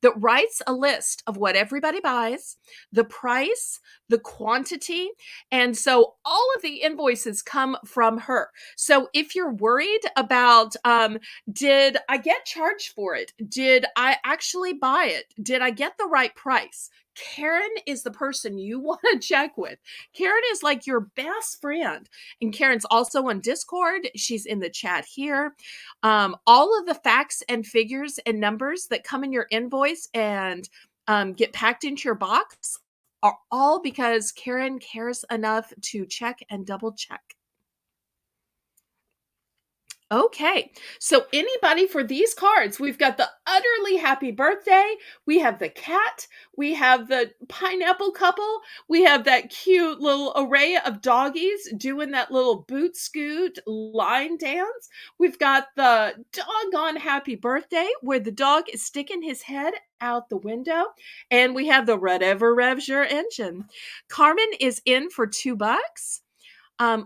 that writes a list of what everybody buys, the price, the quantity. And so all of the invoices come from her. So if you're worried about, did I get charged for it? Did I actually buy it? Did I get the right price? Karen is the person you want to check with. Karen is like your best friend. And Karen's also on Discord. She's in the chat here. All of the facts and figures and numbers that come in your invoice and get packed into your box are all because Karen cares enough to check and double check. Okay, so anybody for these cards, we've got the utterly happy birthday, we have the cat, we have the pineapple couple, we have that cute little array of doggies doing that little boot scoot line dance. We've got the doggone happy birthday where the dog is sticking his head out the window, and we have the whatever revs your engine. Carmen is in for $2.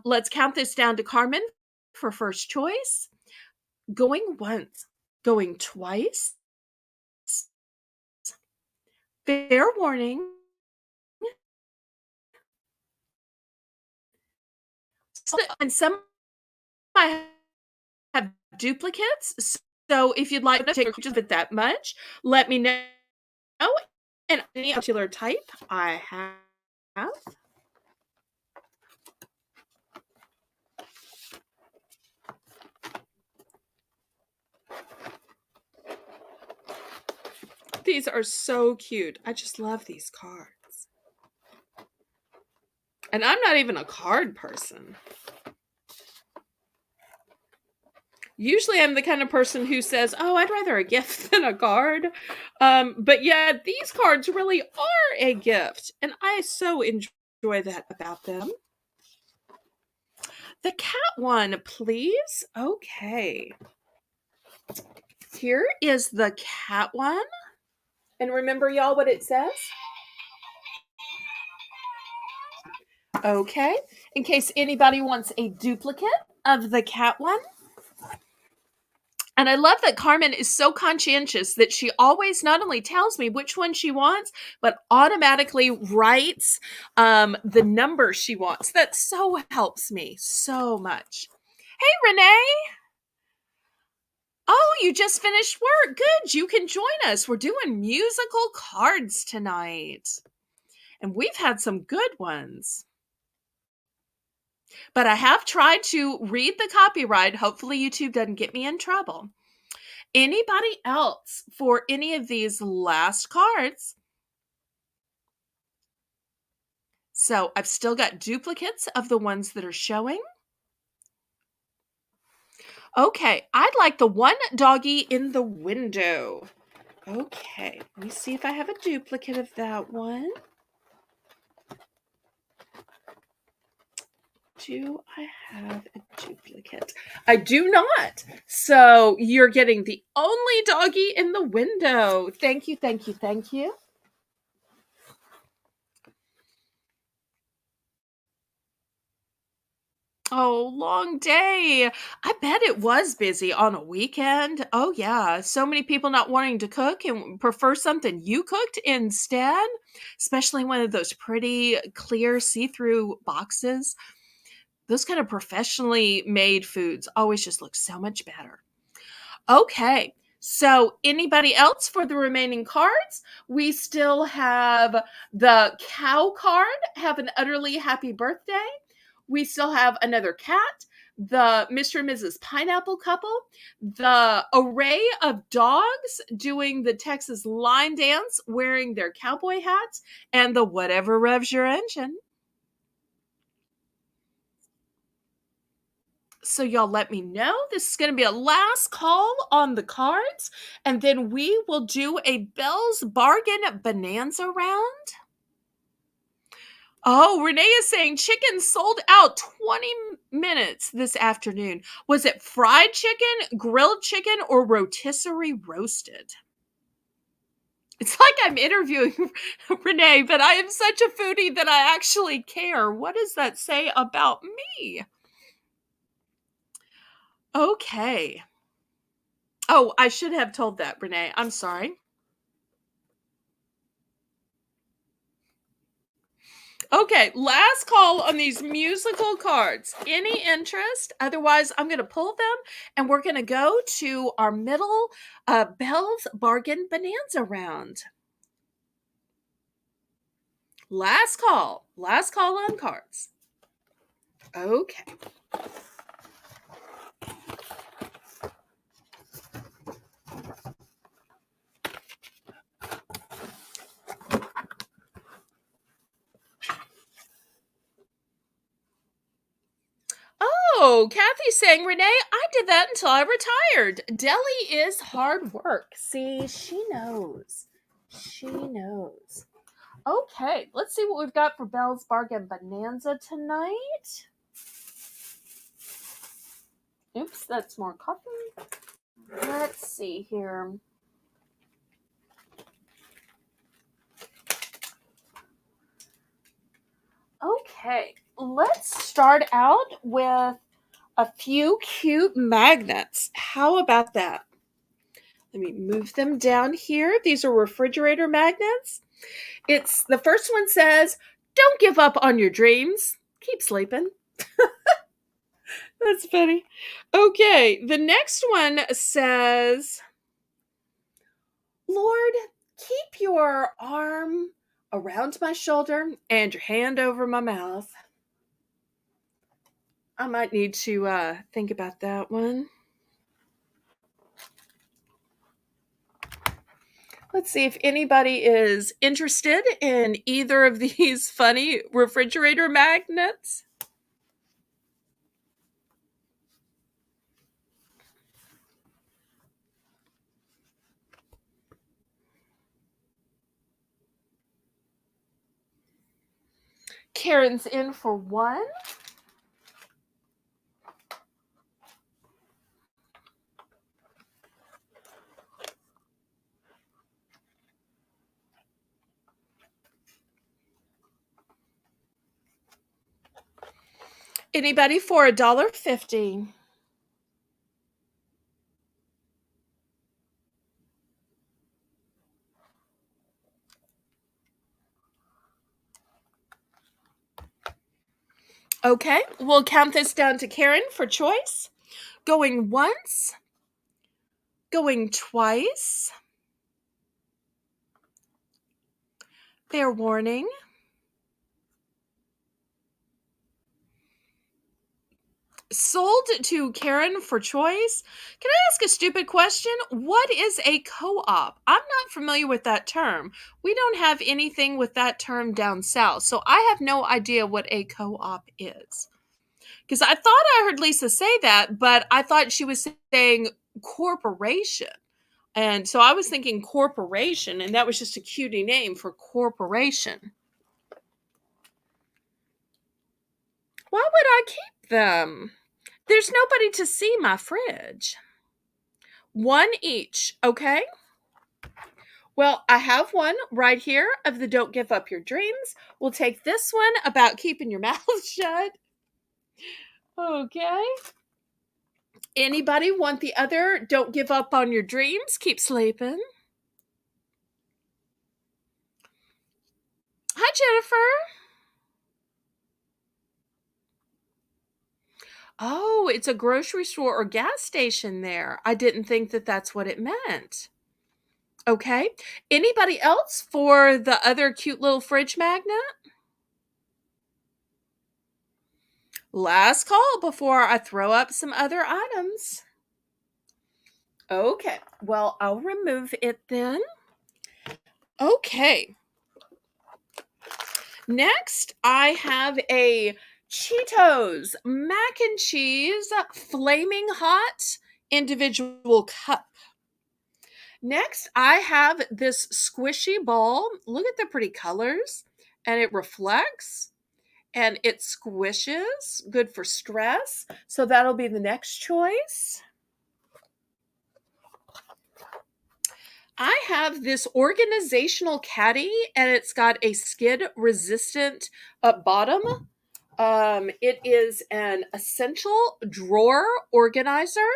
Let's count this down to Carmen for first choice. Going once, going twice. Fair warning. And some I have duplicates. So if you'd like to take just it that much, let me know. And any particular type I have. These are so cute. I just love these cards. And I'm not even a card person. Usually I'm the kind of person who says, oh, I'd rather a gift than a card. But yeah, these cards really are a gift. And I so enjoy that about them. The cat one, please. Okay. Here is the cat one. And remember, y'all, what it says? Okay. In case anybody wants a duplicate of the cat one. And I love that Carmen is so conscientious that she always not only tells me which one she wants, but automatically writes the number she wants. That so helps me so much. Hey, Renee. Oh, you just finished work. Good. You can join us. We're doing musical cards tonight. And we've had some good ones. But I have tried to read the copyright. Hopefully YouTube doesn't get me in trouble. Anybody else for any of these last cards? So I've still got duplicates of the ones that are showing. Okay, I'd like the one doggy in the window. Okay, let me see if I have a duplicate of that one. Do I have a duplicate? I do not. So you're getting the only doggy in the window. Thank you, thank you, thank you. Oh, long day. I bet it was busy on a weekend. Oh, yeah. So many people not wanting to cook and prefer something you cooked instead, especially one of those pretty clear see through boxes. Those kind of professionally made foods always just look so much better. Okay. So, anybody else for the remaining cards? We still have the cow card. Have an utterly happy birthday. We still have another cat, the Mr. and Mrs. Pineapple couple, the array of dogs doing the Texas line dance wearing their cowboy hats, and the whatever revs your engine. So y'all let me know. This is going to be a last call on the cards, and then we will do a Belle's Bargain Bonanza round. Oh, Renee is saying chicken sold out 20 minutes this afternoon. Was it fried chicken, grilled chicken, or rotisserie roasted? It's like I'm interviewing Renee, but I am such a foodie that I actually care. What does that say about me? Okay. Oh, I should have told that, Renee. I'm sorry. Okay, last call on these musical cards. Any interest? Otherwise, I'm going to pull them and we're going to go to our middle Belle's Bargain Bonanza round. Last call. Last call on cards. Okay. Oh, Kathy's saying, Renee, I did that until I retired. Deli is hard work. See, she knows. She knows. Okay, let's see what we've got for Belle's Bargain Bonanza tonight. Oops, that's more coffee. Let's see here. Okay, let's start out with a few cute magnets. How about that? Let me move them down here. These are refrigerator magnets. It's the first one says, "Don't give up on your dreams. Keep sleeping." That's funny. Okay, the next one says, "Lord, keep your arm around my shoulder and your hand over my mouth." I might need to think about that one. Let's see if anybody is interested in either of these funny refrigerator magnets. Karen's in for one. Anybody for $1.50? Okay, we'll count this down to Karen for choice. Going once, going twice. Fair warning. Sold to Karen for choice. Can I ask a stupid question? What is a co-op? I'm not familiar with that term. We don't have anything with that term down south, so I have no idea what a co-op is. Because I thought I heard Lisa say that, but I thought she was saying corporation. And so I was thinking corporation, and that was just a cutie name for corporation. Why would I keep them? There's nobody to see my fridge. One each, okay? Well, I have one right here of the Don't Give Up Your Dreams. We'll take this one about keeping your mouth shut. Okay. Anybody want the other Don't Give Up on Your Dreams? Keep sleeping. Hi, Jennifer. Oh, it's a grocery store or gas station there. I didn't think that that's what it meant. Okay. Anybody else for the other cute little fridge magnet? Last call before I throw up some other items. Okay. Well, I'll remove it then. Okay. Next, I have a Cheetos mac and cheese flaming hot individual cup. Next, I have this squishy ball. Look at the pretty colors, and it reflects and it squishes. Good for stress. So that'll be the next choice. I have this organizational caddy, and it's got a skid resistant bottom. It is an essential drawer organizer.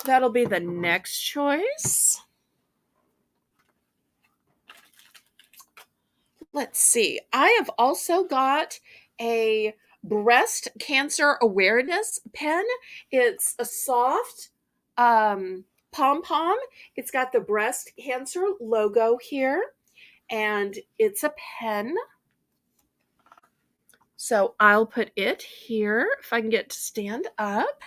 That'll be the next choice. Let's see. I have also got a breast cancer awareness pen. It's a soft pom-pom. It's got the breast cancer logo here, and it's a pen. So I'll put it here if I can get to stand up.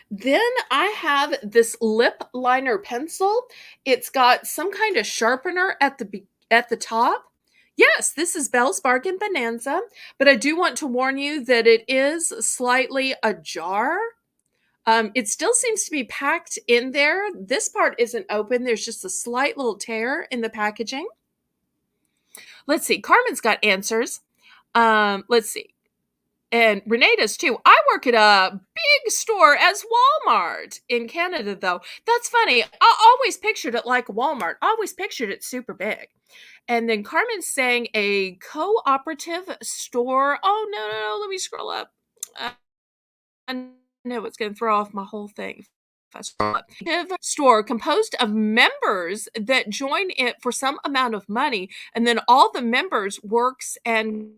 Then I have this lip liner pencil. It's got some kind of sharpener at the top. Yes, this is Belle's Bargain Bonanza, but I do want to warn you that it is slightly ajar. It still seems to be packed in there. This part isn't open. There's just a slight little tear in the packaging. Let's see. Carmen's got answers. Let's see. And Renee does too. I work at a big store as Walmart in Canada, though. That's funny. I always pictured it like Walmart. I always pictured it super big. And then Carmen's saying a cooperative store. Oh, no. Let me scroll up. I know it's going to throw off my whole thing. Store composed of members that join it for some amount of money, and then all the members works and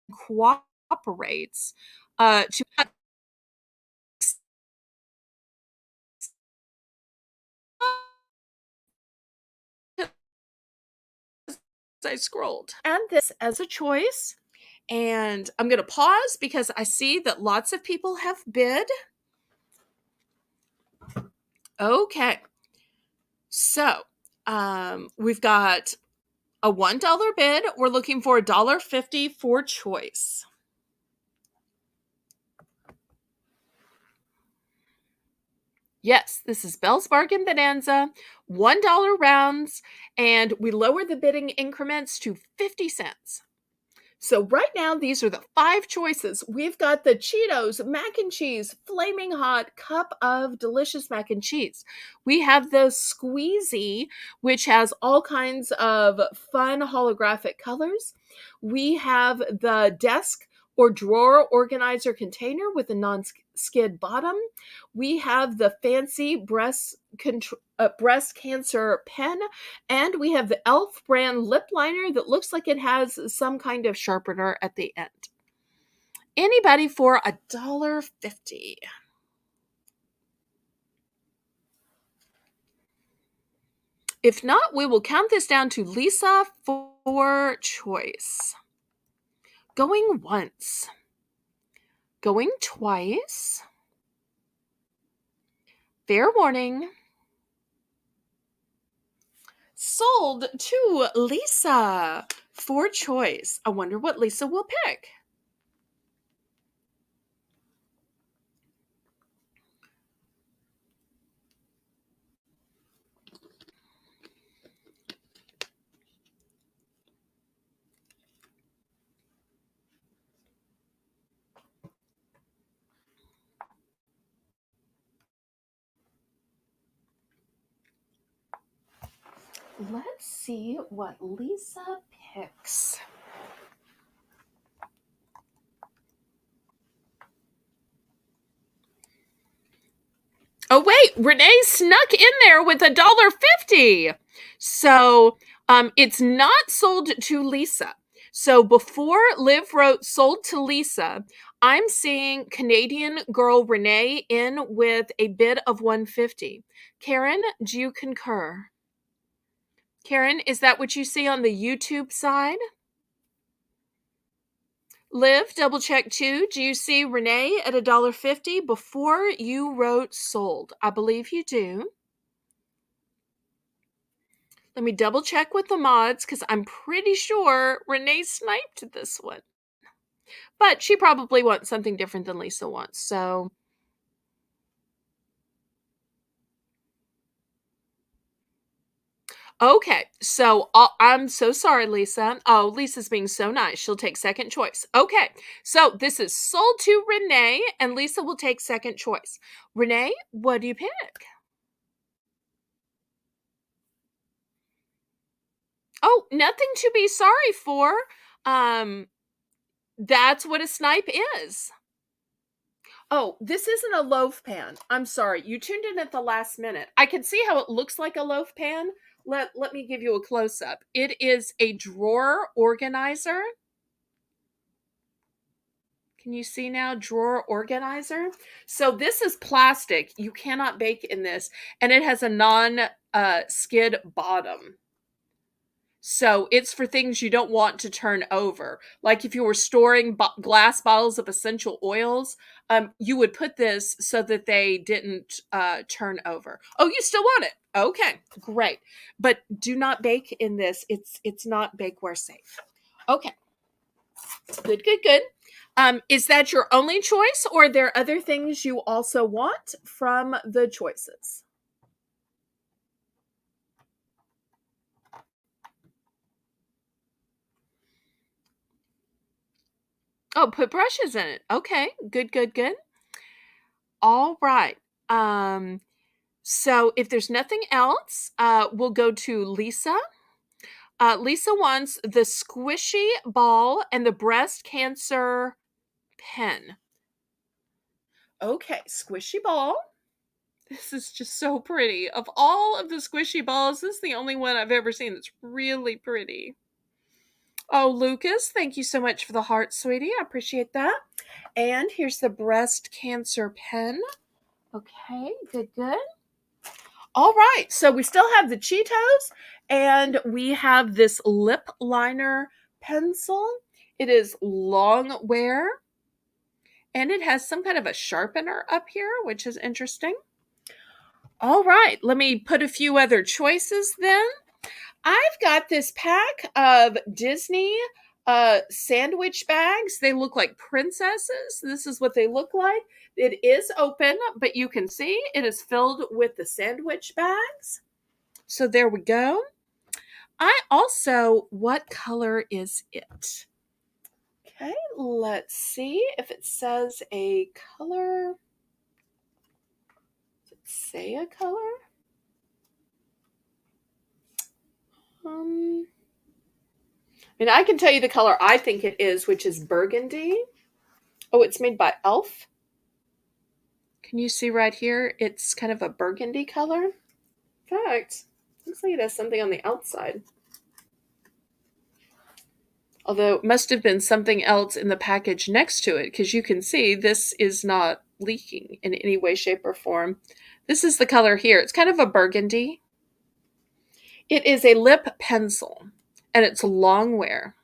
cooperates to I scrolled and this as a choice, and I'm going to pause because I see that lots of people have bid. Okay, so we've got a $1 bid. We're looking for $1.50 for choice. Yes, this is Belle's Bargain Bonanza, $1 rounds, and we lower the bidding increments to 50 cents. So right now, these are the 5 choices. We've got the Cheetos mac and cheese flaming hot cup of delicious mac and cheese. We have the Squeezy, which has all kinds of fun holographic colors. We have the desk or drawer organizer container with a non-skid bottom. We have the fancy breast cancer pen, and we have the e.l.f. brand lip liner that looks like it has some kind of sharpener at the end. Anybody for $1.50? If not, we will count this down to Lisa for choice. Going once. Going twice. Fair warning. Sold to Lisa for choice. I wonder what Lisa will pick. Let's see what Lisa picks. Oh wait, Renee snuck in there with $1.50. So it's not sold to Lisa. So before Liv wrote sold to Lisa, I'm seeing Canadian girl Renee in with a bid of $1.50. Karen, do you concur? Karen, is that what you see on the YouTube side? Liv, double check too. Do you see Renee at $1.50 before you wrote sold? I believe you do. Let me double check with the mods because I'm pretty sure Renee sniped this one. But she probably wants something different than Lisa wants. So okay, so I'm so sorry, Lisa. Oh, Lisa's being so nice. She'll take second choice. Okay, so this is sold to Renee, and Lisa will take second choice. Renee, what do you pick? Oh, nothing to be sorry for. That's what a snipe is. Oh, this isn't a loaf pan. I'm sorry. You tuned in at the last minute. I can see how it looks like a loaf pan. Let me give you a close up. It is a drawer organizer. Can you see now? Drawer organizer. So this is plastic. You cannot bake in this. And it has a non-skid bottom. So it's for things you don't want to turn over. Like if you were storing glass bottles of essential oils, you would put this so that they didn't turn over. Oh, you still want it? Okay, great. But do not bake in this. It's not bakeware safe. Okay, good, good, good. Is that your only choice, or are there other things you also want from the choices? Oh, put brushes in it. Okay, good, good, good. All right. So if there's nothing else, we'll go to Lisa. Lisa wants the squishy ball and the breast cancer pen. Okay, squishy ball. This is just so pretty. Of all of the squishy balls, this is the only one I've ever seen that's really pretty. Oh, Lucas, thank you so much for the heart, sweetie. I appreciate that. And here's the breast cancer pen. Okay, good, good. All right, so we still have the Cheetos and we have this lip liner pencil. It is long wear and it has some kind of a sharpener up here, which is interesting. All right, let me put a few other choices then. I've got this pack of Disney sandwich bags. They look like princesses. This is what they look like. It is open, but you can see it is filled with the sandwich bags. So there we go. I also, what color is it? Okay, let's see if it says a color. Does it say a color? I can tell you the color I think it is, which is burgundy. Oh, it's made by Elf. Can you see right here? It's kind of a burgundy color. In fact, looks like it has something on the outside. Although it must have been something else in the package next to it, because you can see this is not leaking in any way, shape, or form. This is the color here. It's kind of a burgundy. It is a lip pencil, and it's long wear.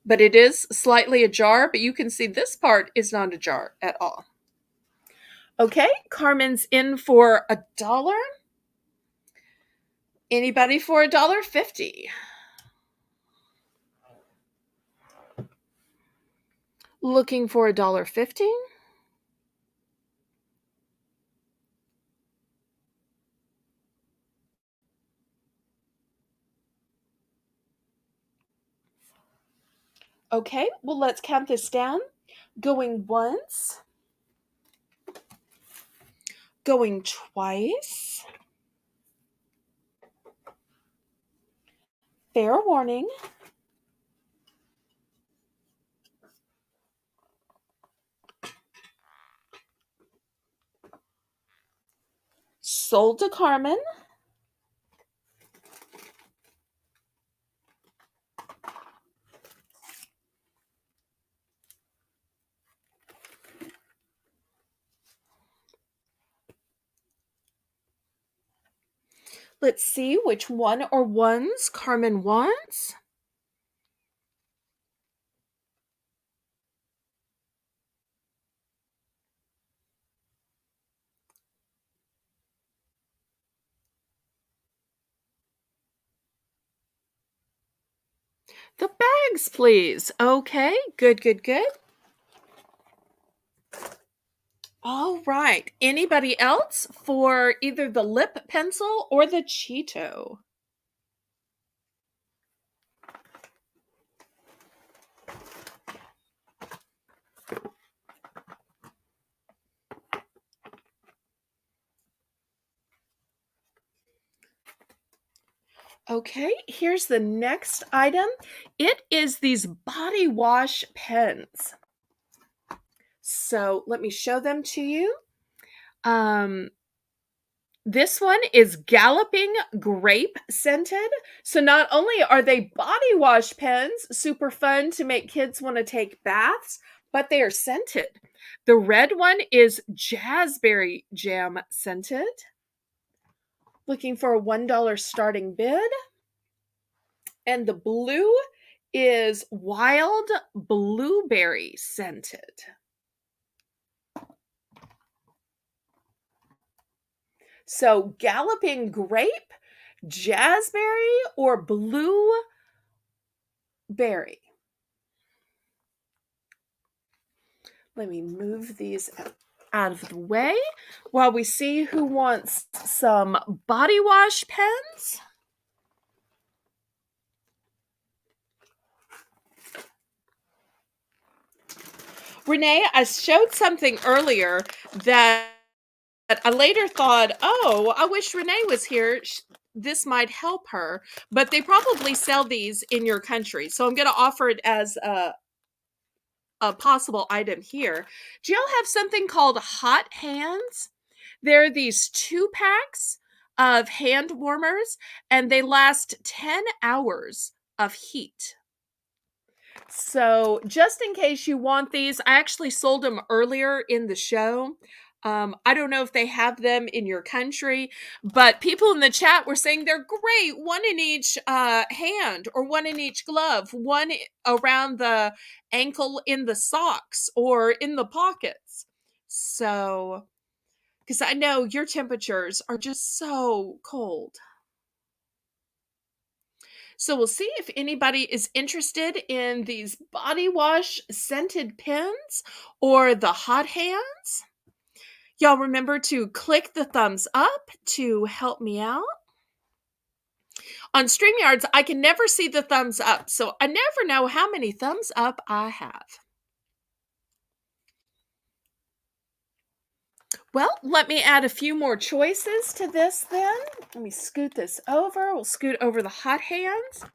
But it is slightly ajar, but you can see this part is not ajar at all. Okay, Carmen's in for $1. Anybody for $1.50? Looking for $1.50? Okay, well, let's count this down. Going once. Going twice. Fair warning. Sold to Carmen. Let's see which one or ones Carmen wants. The bags, please. Okay, good, good, good. All right. Anybody else for either the lip pencil or the Cheeto? Okay, here's the next item. It is these body wash pens. So let me show them to you. This one is Galloping Grape scented. So not only are they body wash pens, super fun to make kids want to take baths, but they are scented. The red one is Jazzberry Jam scented. Looking for a $1 starting bid. And the blue is Wild Blueberry scented. So Galloping Grape, Jazzberry, or Blueberry? Let me move these out of the way while we see who wants some body wash pens. Renee, I showed something earlier that I later thought, oh, I wish Renee was here. This might help her, but they probably sell these in your country. So I'm going to offer it as a possible item here. Do y'all have something called hot hands? There are these 2-packs of hand warmers, and they last 10 hours of heat. So just in case you want these, I actually sold them earlier in the show. I don't know if they have them in your country, but people in the chat were saying they're great. One in each hand, or one in each glove, one around the ankle in the socks or in the pockets. So, because I know your temperatures are just so cold. So we'll see if anybody is interested in these body wash scented pens or the hot hands. Y'all remember to click the thumbs up to help me out. On StreamYards, I can never see the thumbs up, so I never know how many thumbs up I have. Well, let me add a few more choices to this then. Let me scoot this over. We'll scoot over the hot hands.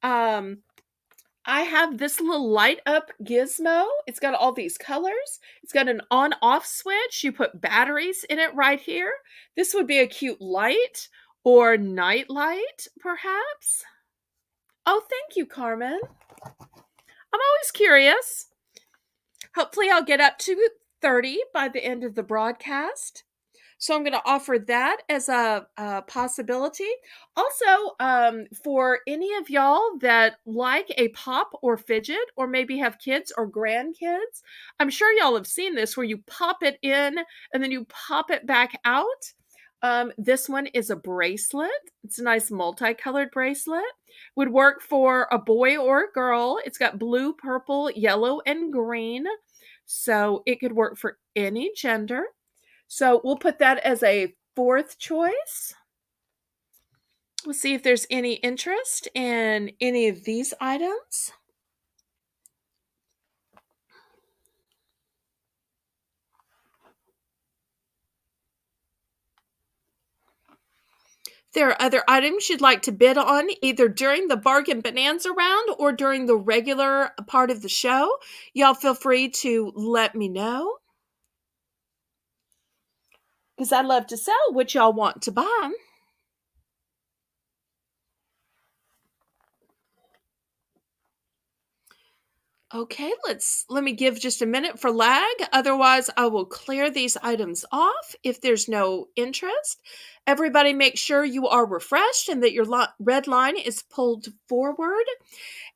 I have this little light up gizmo. It's got all these colors. It's got an on off switch. You put batteries in it right here. This would be a cute light or night light, perhaps. Oh, thank you, Carmen. I'm always curious. Hopefully, I'll get up to 30 by the end of the broadcast. So I'm going to offer that as a possibility. Also, for any of y'all that like a pop or fidget, or maybe have kids or grandkids, I'm sure y'all have seen this where you pop it in and then you pop it back out. This one is a bracelet. It's a nice multicolored bracelet. Would work for a boy or a girl. It's got blue, purple, yellow, and green. So it could work for any gender. So we'll put that as a fourth choice. We'll see if there's any interest in any of these items. If there are other items you'd like to bid on, either during the Bargain Bonanza round or during the regular part of the show, y'all feel free to let me know. Because I'd love to sell what y'all want to buy. Okay, let me give just a minute for lag. Otherwise, I will clear these items off if there's no interest. Everybody make sure you are refreshed and that your red line is pulled forward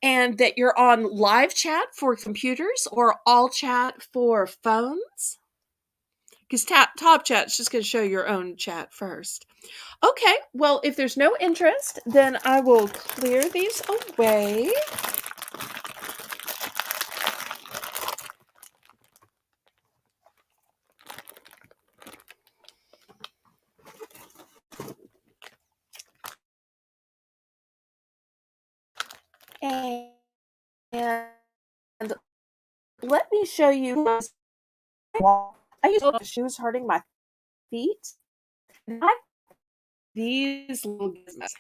and that you're on live chat for computers or all chat for phones. Because top chat is just going to show your own chat first. Okay, well, if there's no interest, then I will clear these away. And let me show you. I used to have shoes hurting my feet. I these little gizmos.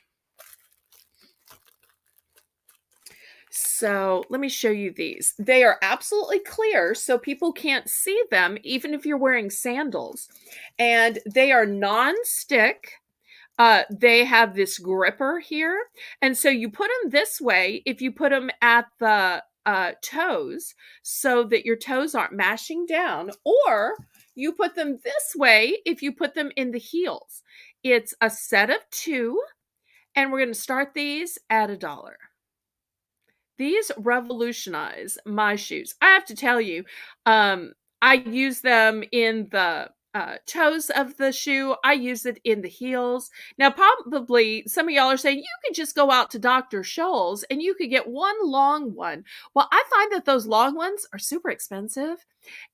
So let me show you these. They are absolutely clear, so people can't see them, even if you're wearing sandals. And they are non-stick. They have this gripper here. And so you put them this way if you put them at the toes so that your toes aren't mashing down, or you put them this way if you put them in the heels. It's a set of 2, and we're going to start these at $1. These revolutionize my shoes. I have to tell you, I use them in the toes of the shoe. I use it in the heels. Now, probably some of y'all are saying, you could just go out to Dr. Scholl's and you could get one long one. Well, I find that those long ones are super expensive.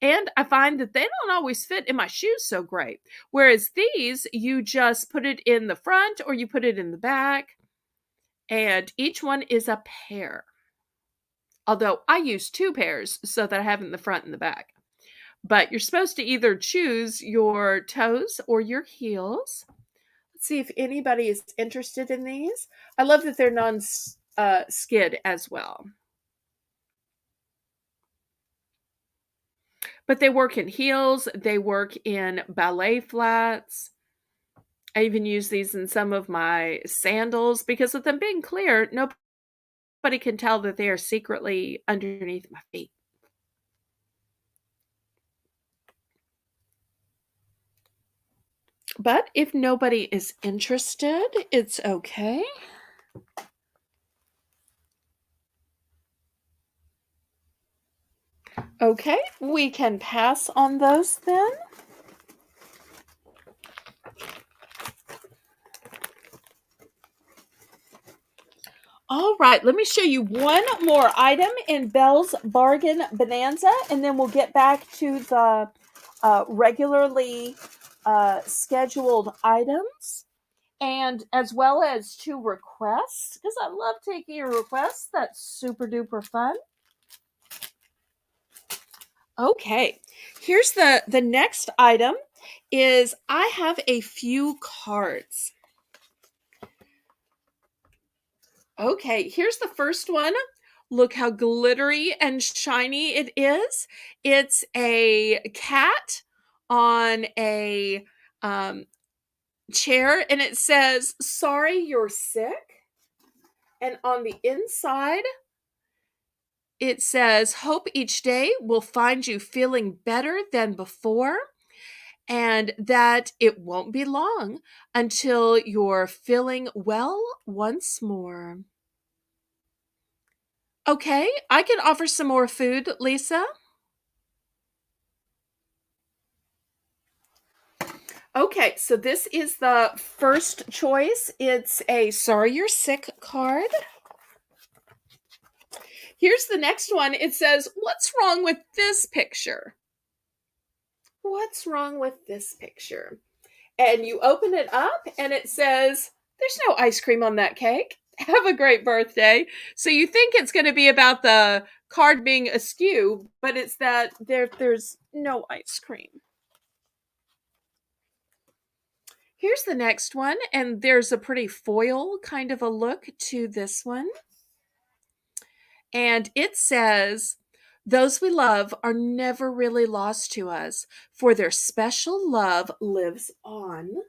And I find that they don't always fit in my shoes so great. Whereas these, you just put it in the front or you put it in the back. And each one is a pair. Although I use 2 pairs so that I have it in the front and the back. But you're supposed to either choose your toes or your heels. Let's see if anybody is interested in these. I love that they're non-skid as well. But they work in heels. They work in ballet flats. I even use these in some of my sandals because with them being clear, nobody can tell that they are secretly underneath my feet. But if nobody is interested, it's okay. Okay, we can pass on those then. All right, let me show you one more item in Belle's Bargain Bonanza, and then we'll get back to the regularly scheduled items. and as well as 2 requests, because I love taking your requests. That's super duper fun. Okay, here's the next item is I have a few cards. Okay, here's the first one. Look how glittery and shiny it is. It's a cat on a chair, and it says, "Sorry you're sick." And on the inside, it says, "Hope each day will find you feeling better than before, and that it won't be long until you're feeling well once more." Okay, I can offer some more food, Lisa. Okay, so this is the first choice. It's a "Sorry You're Sick" card. Here's the next one. It says, "What's wrong with this picture?" What's wrong with this picture? And you open it up and it says, "There's no ice cream on that cake. Have a great birthday." So you think it's going to be about the card being askew, but it's that there's no ice cream. Here's the next one, and there's a pretty foil kind of a look to this one. And it says, "Those we love are never really lost to us, for their special love lives on."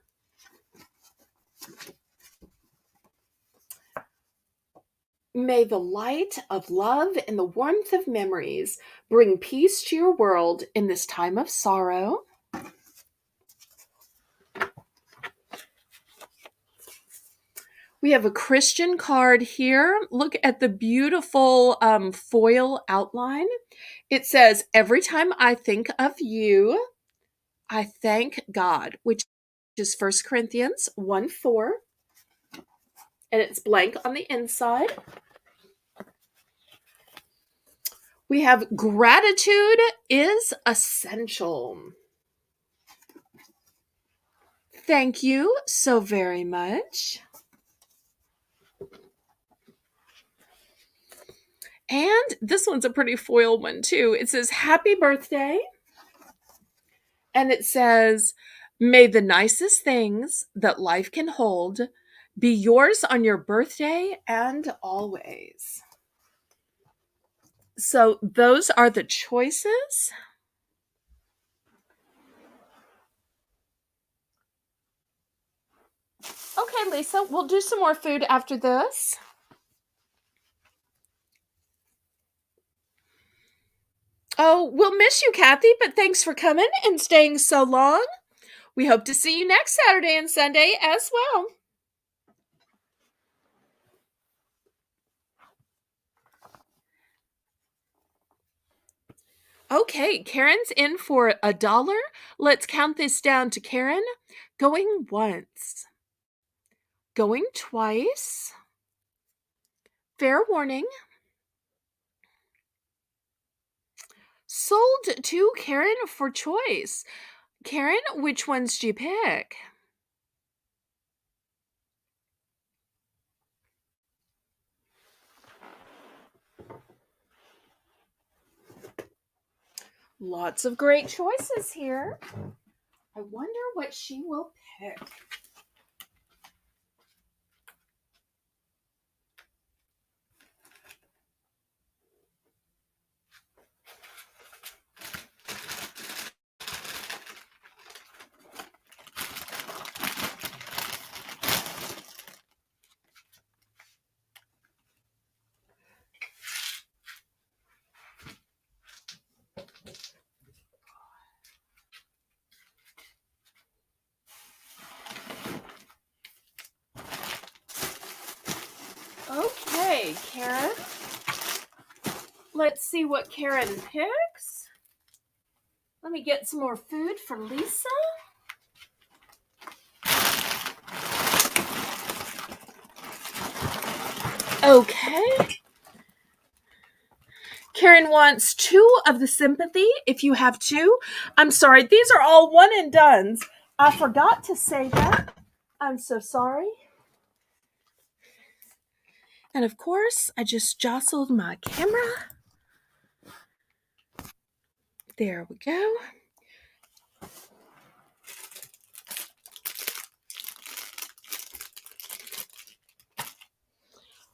May the light of love and the warmth of memories bring peace to your world in this time of sorrow. We have a Christian card here. Look at the beautiful foil outline. It says, "Every time I think of you, I thank God," which is 1 Corinthians 1:4. And it's blank on the inside. We have "Gratitude is essential." Thank you so very much. And this one's a pretty foil one too. It says, "Happy birthday." And it says, "May the nicest things that life can hold be yours on your birthday and always." So those are the choices. Okay, Lisa, we'll do some more food after this. Oh, we'll miss you, Kathy, but thanks for coming and staying so long. We hope to see you next Saturday and Sunday as well. Okay, Karen's in for $1. Let's count this down to Karen. Going once. Going twice. Fair warning. Sold to Karen for choice. Karen, which ones do you pick? Lots of great choices here. I wonder what she will pick. Okay, Karen. Let's see what Karen picks. Let me get some more food for Lisa. Okay. Karen wants 2 of the sympathy, if you have 2. I'm sorry, these are all one and dones. I forgot to say that. I'm so sorry. And of course, I just jostled my camera. There we go.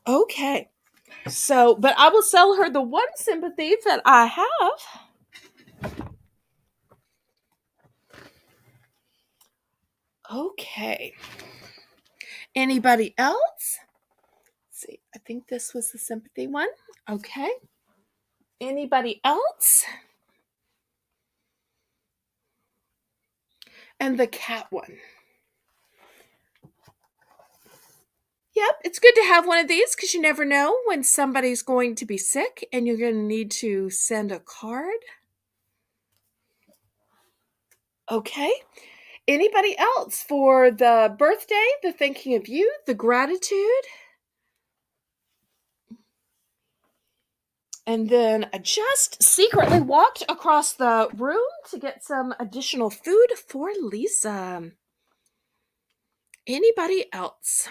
Okay. So, but I will sell her the one sympathy that I have. Okay. Anybody else? Let's see, I think this was the sympathy one. Okay. Anybody else? And the cat one. Yep, it's good to have one of these because you never know when somebody's going to be sick and you're going to need to send a card. Okay. Anybody else for the birthday, the thinking of you, the gratitude? And then I just secretly walked across the room to get some additional food for Lisa. Anybody else?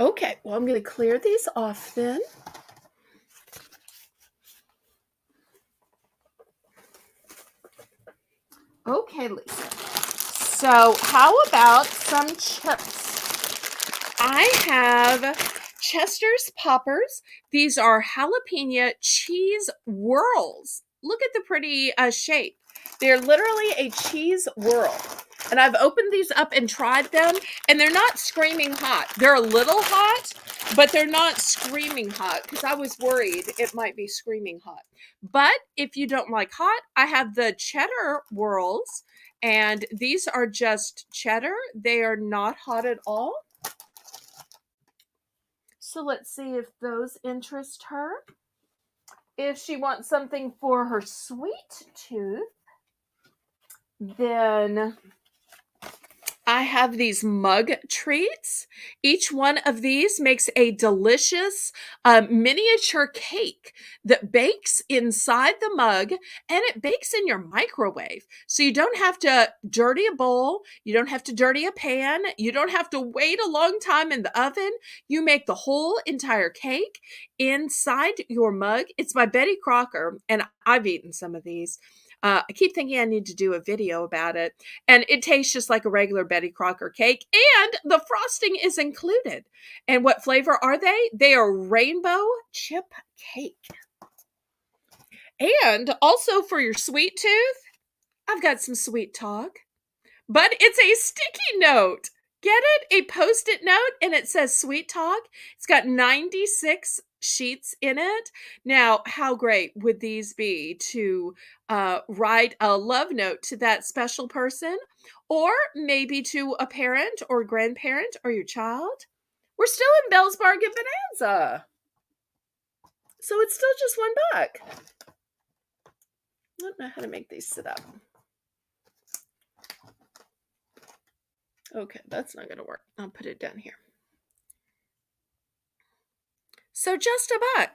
Okay, well, I'm going to clear these off then. Okay, Lisa. So, how about some chips? I have Chester's Poppers. These are jalapeno cheese whirls. Look at the pretty shape. They're literally a cheese whirl. And I've opened these up and tried them, and they're not screaming hot. They're a little hot, but they're not screaming hot because I was worried it might be screaming hot. But if you don't like hot, I have the cheddar whirls, and these are just cheddar. They are not hot at all. So let's see if those interest her. If she wants something for her sweet tooth, then I have these mug treats. Each one of these makes a delicious miniature cake that bakes inside the mug, and it bakes in your microwave. So you don't have to dirty a bowl. You don't have to dirty a pan. You don't have to wait a long time in the oven. You make the whole entire cake inside your mug. It's by Betty Crocker, and I've eaten some of these. I keep thinking I need to do a video about it. And it tastes just like a regular Betty Crocker cake. And the frosting is included. And what flavor are they? They are rainbow chip cake. And also for your sweet tooth, I've got some sweet talk. But it's a sticky note. Get it? A post-it note, and it says Sweet Talk. It's got 96 sheets in it. Now, how great would these be to write a love note to that special person, or maybe to a parent or grandparent or your child? We're still in Belle's Bargain Bonanza. So it's still just $1. I don't know how to make these sit up. Okay, that's not going to work. I'll put it down here. So just $1.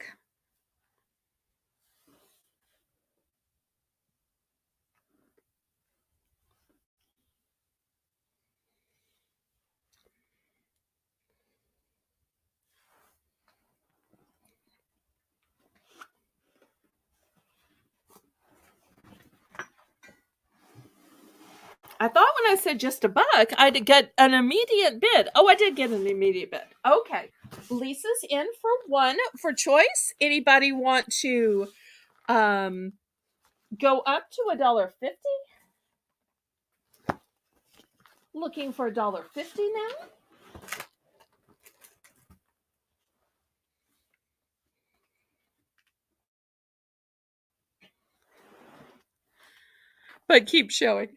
I thought when I said just $1, I'd get an immediate bid. Oh, I did get an immediate bid. Okay. Lisa's in for one for choice. Anybody want to go up to $1.50? Looking for $1.50 now? But keep showing.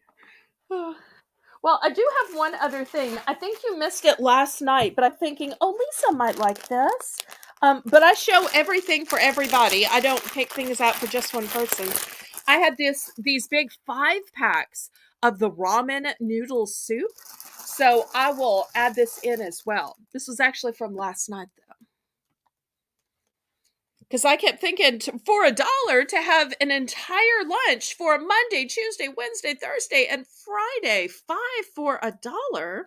Well, I do have one other thing. I think you missed it last night, but I'm thinking, oh, Lisa might like this. But I show everything for everybody. I don't pick things out for just one person. I had these big 5-packs of the ramen noodle soup. So I will add this in as well. This was actually from last night, though. Because I kept thinking for $1 to have an entire lunch for Monday, Tuesday, Wednesday, Thursday, and Friday, 5 for $1.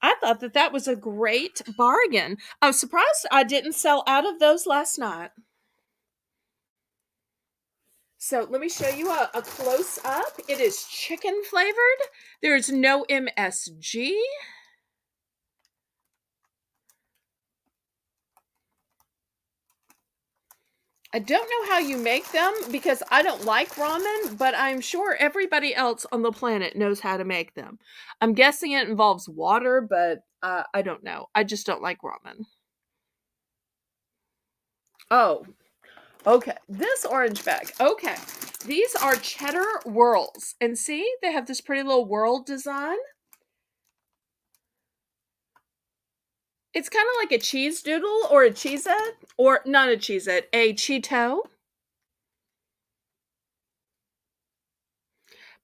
I thought that that was a great bargain. I'm surprised I didn't sell out of those last night. So let me show you a close up. It is chicken flavored. There's no MSG. I don't know how you make them because I don't like ramen, but I'm sure everybody else on the planet knows how to make them. I'm guessing it involves water, but I don't know. I just don't like ramen. Oh, okay. This orange bag. Okay. These are cheddar whirls. And see, they have this pretty little whirl design. It's kind of like a cheese doodle or a Cheez-It, or not a Cheez-It, a Cheeto.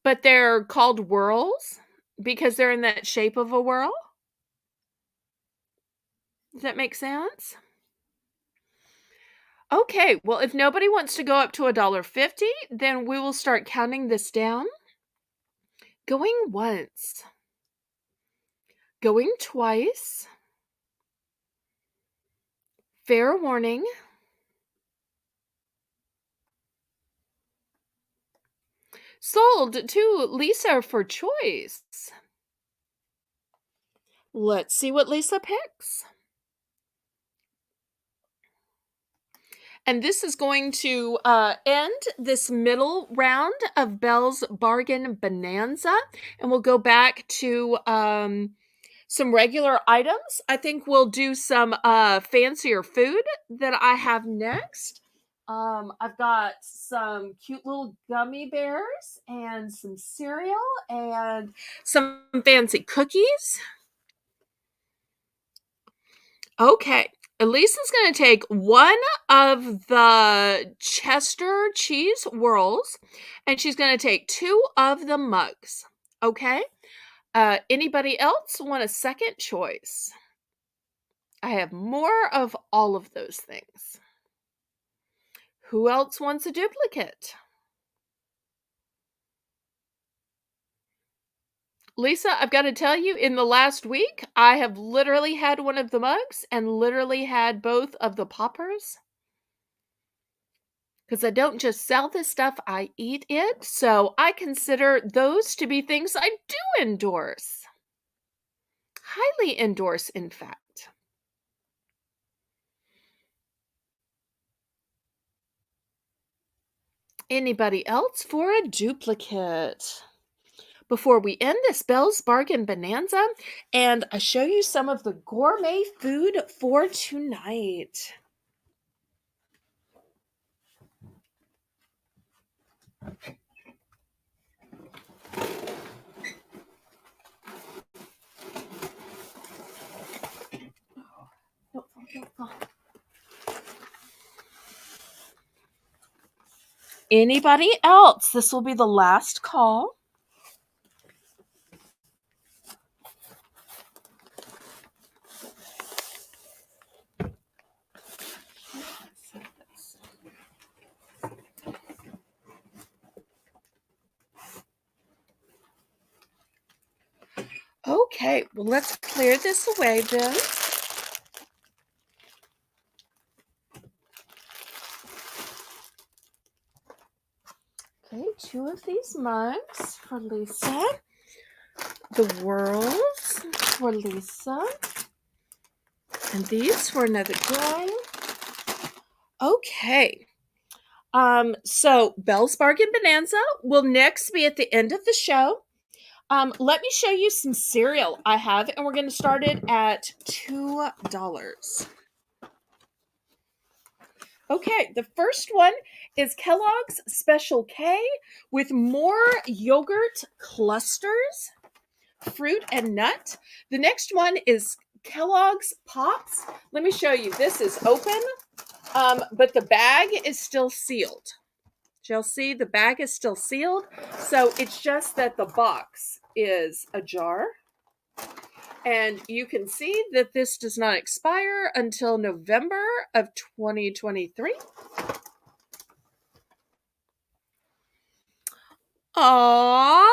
But they're called whirls because they're in that shape of a whirl. Does that make sense? Okay, well, if nobody wants to go up to $1.50, then we will start counting this down. Going once. Going twice. Fair warning. Sold to Lisa for choice. Let's see what Lisa picks. And this is going to end this middle round of Belle's Bargain Bonanza. And we'll go back to some regular items. I think we'll do some fancier food that I have next. I've got some cute little gummy bears and some cereal and some fancy cookies. Okay. Elisa's going to take one of the Chester cheese whirls and she's going to take two of the mugs. Okay. Anybody else want a second choice? I have more of all of those things. Who else wants a duplicate? Lisa, I've got to tell you, in the last week, I have literally had one of the mugs and literally had both of the poppers. Because I don't just sell this stuff, I eat it. So I consider those to be things I do endorse. Highly endorse, in fact. Anybody else for a duplicate? Before we end this Belle's Bargain Bonanza, and I show you some of the gourmet food for tonight. Anybody else? This will be the last call. Okay, well, let's clear this away then. Okay, two of these mugs for Lisa. The whirls for Lisa. And these for another girl. Okay. So Belle's Bargain Bonanza will next be at the end of the show. Let me show you some cereal I have, and we're going to start it at $2. Okay, the first one is Kellogg's Special K with more yogurt clusters, fruit and nut. The next one is Kellogg's Pops. Let me show you. This is open, but the bag is still sealed. You'll see the bag is still sealed, so it's just that the box is ajar. And you can see that this does not expire until November of 2023. Aww.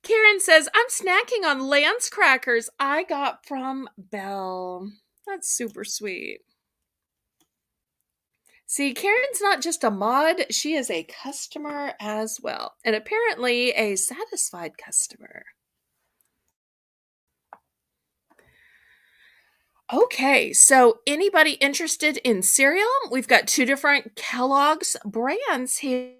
Karen says, I'm snacking on Lance crackers I got from Belle. That's super sweet. See, Karen's not just a mod, she is a customer as well. And apparently a satisfied customer. Okay, so anybody interested in cereal? We've got two different Kellogg's brands here.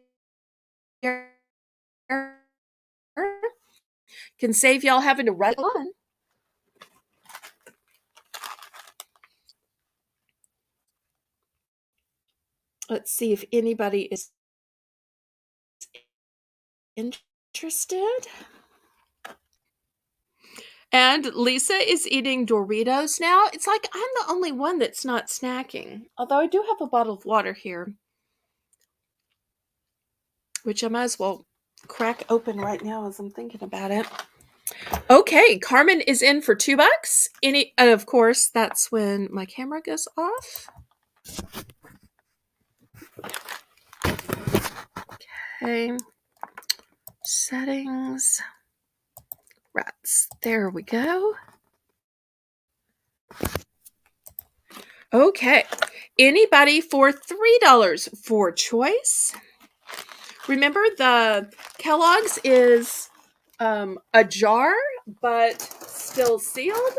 Can save y'all having to run on. Let's see if anybody is interested. And Lisa is eating Doritos now. It's like I'm the only one that's not snacking. Although I do have a bottle of water here, which I might as well crack open right now as I'm thinking about it. Okay, Carmen is in for $2. And of course, that's when my camera goes off. Okay. Settings. Rats. There we go. Okay. Anybody for $3 for choice? Remember, the Kellogg's is a jar, but still sealed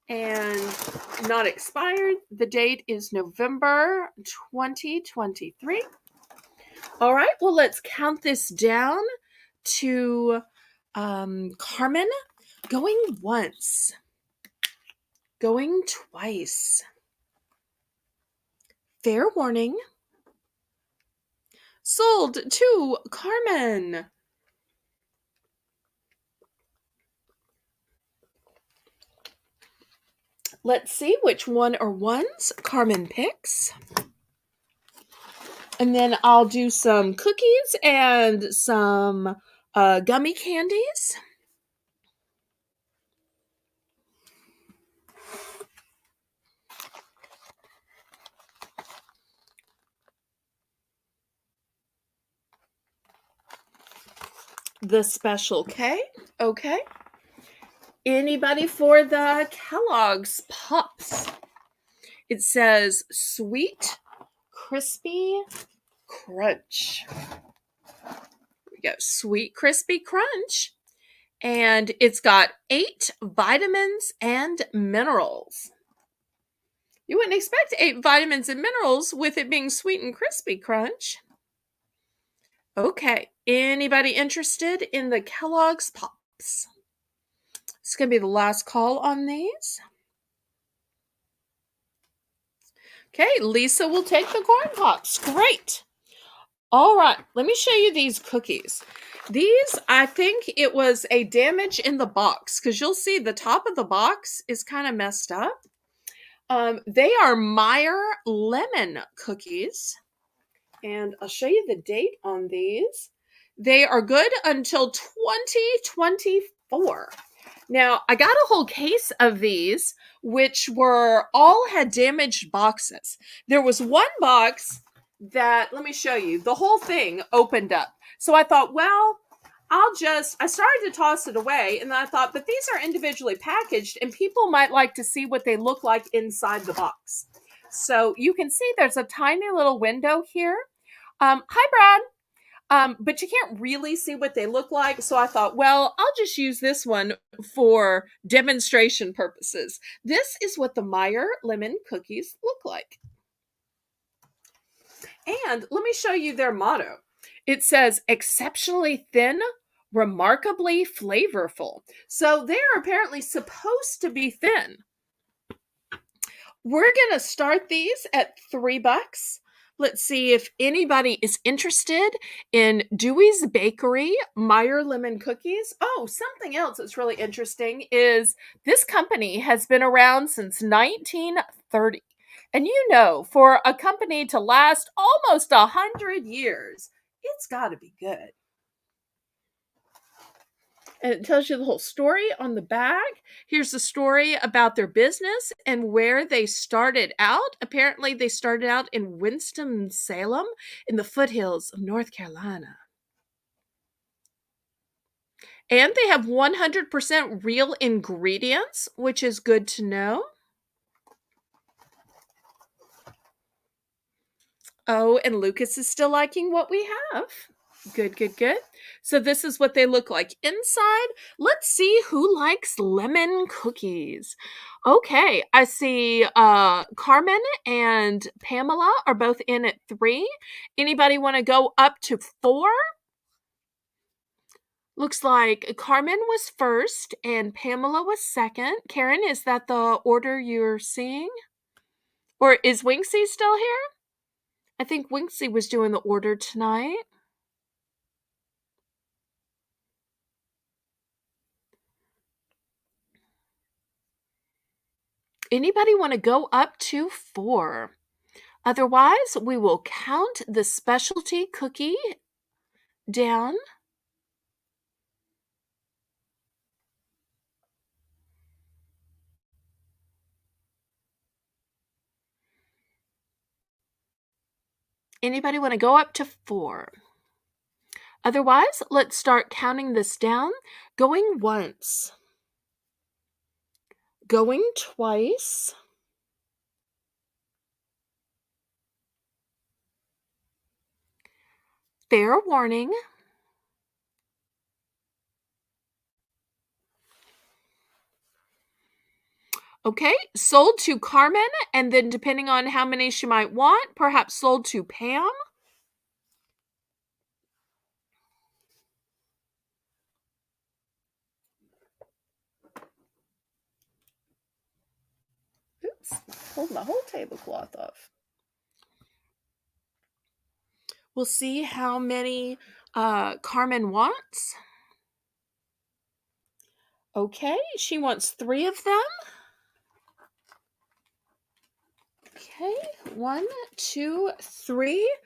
and not expired. The date is November 2023. All right, well, let's count this down to Carmen going once, going twice. Fair warning. Sold to Carmen. Let's see which one or ones Carmen picks. And then I'll do some cookies and some gummy candies. The Special K. Okay. Anybody for the Kellogg's Pops? It says Sweet Crispy Crunch. We got Sweet Crispy Crunch. And it's got 8 vitamins and minerals. You wouldn't expect 8 vitamins and minerals with it being Sweet and Crispy Crunch. Okay, anybody interested in the Kellogg's Pops? It's going to be the last call on these. Okay, Lisa will take the corn pops. Great. All right, let me show you these cookies. These, I think it was a damage in the box because you'll see the top of the box is kind of messed up. They are Meyer lemon cookies. And I'll show you the date on these. They are good until 2024. Now, I got a whole case of these, which all had damaged boxes. There was one box that, let me show you, the whole thing opened up. So I thought, well, I started to toss it away, and then I thought, but these are individually packaged, and people might like to see what they look like inside the box. So you can see there's a tiny little window here. Hi, Brad. But you can't really see what they look like. So I thought, well, I'll just use this one for demonstration purposes. This is what the Meyer lemon cookies look like. And let me show you their motto. It says, exceptionally thin, remarkably flavorful. So they're apparently supposed to be thin. We're going to start these at $3. Let's see if anybody is interested in Dewey's Bakery Meyer lemon cookies. Oh, something else that's really interesting is this company has been around since 1930. And you know, for a company to last almost 100 years, it's got to be good. And it tells you the whole story on the back. Here's the story about their business and where they started out. Apparently, they started out in Winston-Salem in the foothills of North Carolina. And they have 100% real ingredients, which is good to know. Oh, and Lucas is still liking what we have. Good, good, good. So this is what they look like inside. Let's see who likes lemon cookies. Okay, I see Carmen and Pamela are both in at 3. Anybody want to go up to 4? Looks like Carmen was first and Pamela was second. Karen, is that the order you're seeing? Or is Winksy still here? I think Winksy was doing the order tonight. Anybody want to go up to 4? Otherwise, we will count the specialty cookie down. Anybody want to go up to 4? Otherwise, let's start counting this down. Going once. Going twice. Fair warning. Okay, sold to Carmen, and then depending on how many she might want, perhaps sold to Pam. Oops, pulled my whole tablecloth off. We'll see how many Carmen wants. Okay, she wants 3 of them. Okay, 1, 2, 3.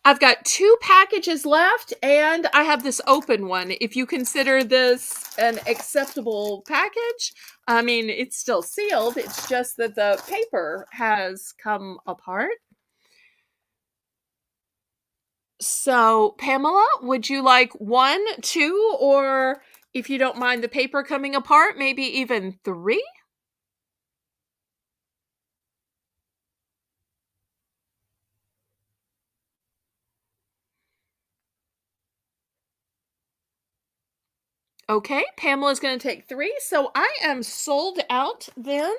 I've got 2 packages left, and I have this open one. If you consider this an acceptable package, I mean, it's still sealed. It's just that the paper has come apart. So, Pamela, would you like 1, 2, or if you don't mind the paper coming apart, maybe even 3? Okay, Pamela's going to take 3, so I am sold out then.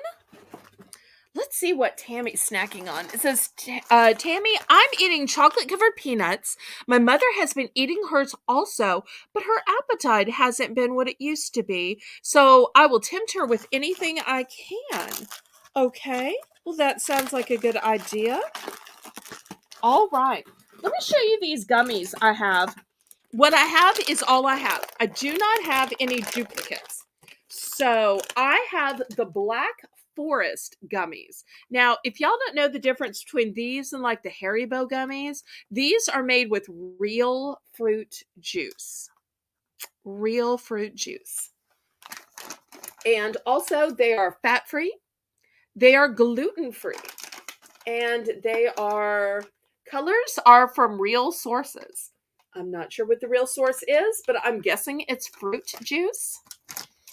Let's see what Tammy's snacking on. It says, Tammy, I'm eating chocolate-covered peanuts. My mother has been eating hers also, but her appetite hasn't been what it used to be, so I will tempt her with anything I can. Okay, well, that sounds like a good idea. All right, let me show you these gummies I have. What I have is all I have. I do not have any duplicates. So I have the Black Forest gummies. Now, if y'all don't know the difference between these and like the Haribo gummies, these are made with real fruit juice. Real fruit juice. And also, they are fat-free. They are gluten-free. And colors are from real sources. I'm not sure what the real source is, but I'm guessing it's fruit juice.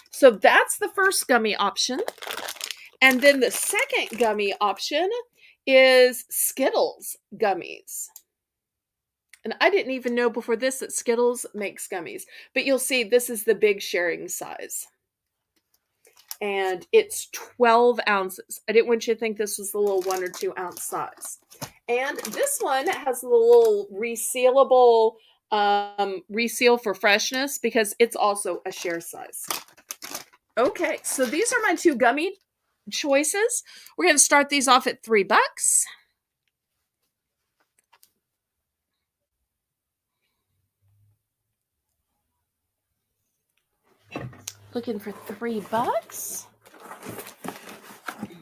So that's the first gummy option. And then the second gummy option is Skittles gummies. And I didn't even know before this that Skittles makes gummies. But you'll see this is the big sharing size. And it's 12 ounces. I didn't want you to think this was the little 1 or 2 ounce size. And this one has a little resealable reseal for freshness because it's also a share size. Okay, so these are my 2 gummy choices. We're going to start these off at $3. Looking for $3.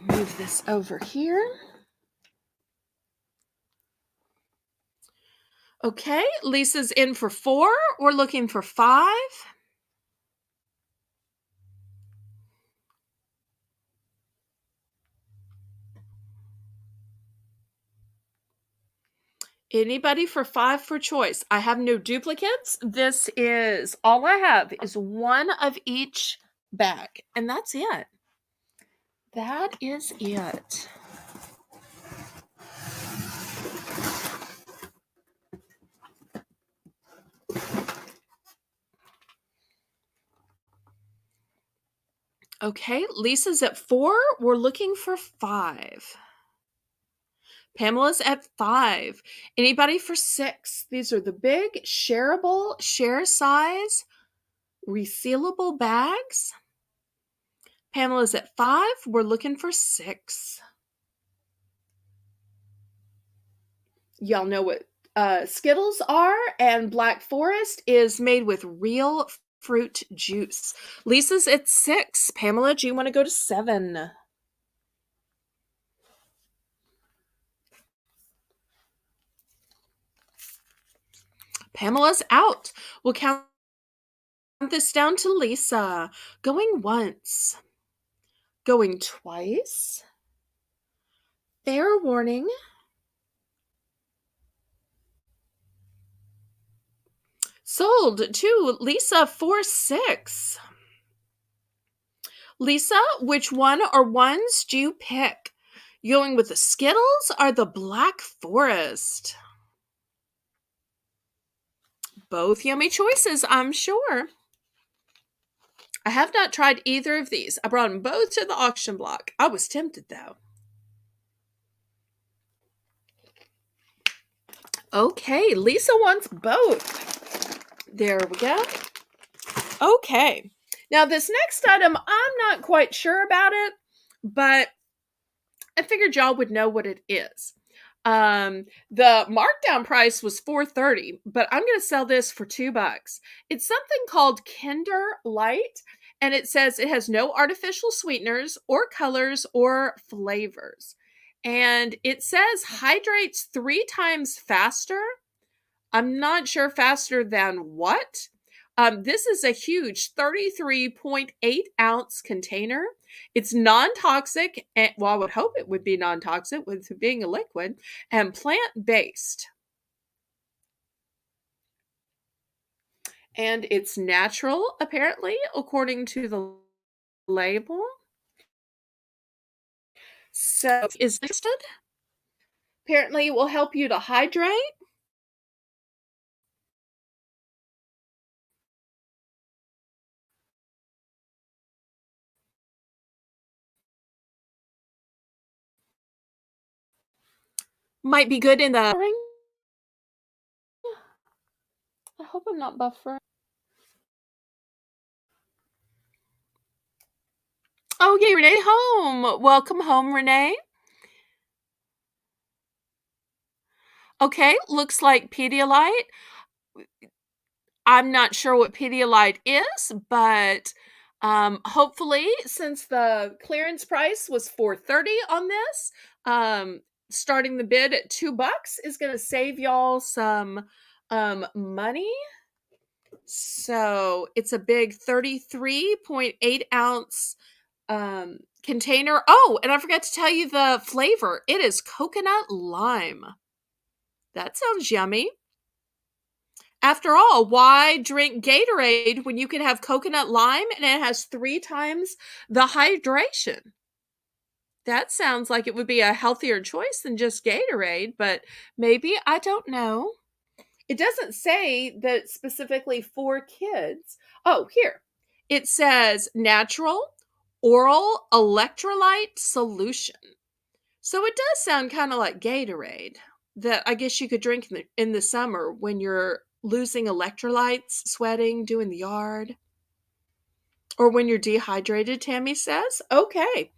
Move this over here. Okay, Lisa's in for 4. We're looking for 5. Anybody for 5 for choice? I have no duplicates. This is all I have is one of each bag, and that's it. That is it. Okay, Lisa's at 4. We're looking for 5. Pamela's at 5. Anybody for 6? These are the big, shareable, share size, resealable bags. Pamela's at 5. We're looking for 6. Y'all know what Skittles are, and Black Forest is made with real fruit juice. Lisa's at 6. Pamela, do you want to go to 7? Pamela's out. We'll count this down to Lisa. Going once. Going twice. Fair warning. Sold to Lisa for 6. Lisa, which one or ones do you pick? You going with the Skittles or the Black Forest? Both yummy choices, I'm sure. I have not tried either of these. I brought them both to the auction block. I was tempted, though. Okay, Lisa wants both. There we go. Okay. Now, this next item, I'm not quite sure about it, but I figured y'all would know what it is. The markdown price was $4.30, but I'm going to sell this for $2. It's something called Kinder Light, and it says it has no artificial sweeteners or colors or flavors. And it says hydrates 3 times faster. I'm not sure faster than what. This is a huge 33.8 ounce container. It's non-toxic, and well, I would hope it would be non-toxic with being a liquid, and plant-based. And it's natural, apparently, according to the label. So, is listed. Apparently, it will help you to hydrate. Might be good in the... I hope I'm not buffering. Oh, yay, Renee home. Welcome home, Renee. Okay, looks like Pedialyte. I'm not sure what Pedialyte is, but hopefully, since the clearance price was $4.30 on this, starting the bid at $2 is going to save y'all some money. So it's a big 33.8 ounce container. Oh, and I forgot to tell you the flavor. It is coconut lime. That sounds yummy. After all, why drink Gatorade when you can have coconut lime and it has 3 times the hydration? That sounds like it would be a healthier choice than just Gatorade, but maybe, I don't know. It doesn't say that it's specifically for kids. Oh, here. It says natural oral electrolyte solution. So it does sound kind of like Gatorade that I guess you could drink in the summer when you're losing electrolytes, sweating, doing the yard. Or when you're dehydrated, Tammy says. Okay.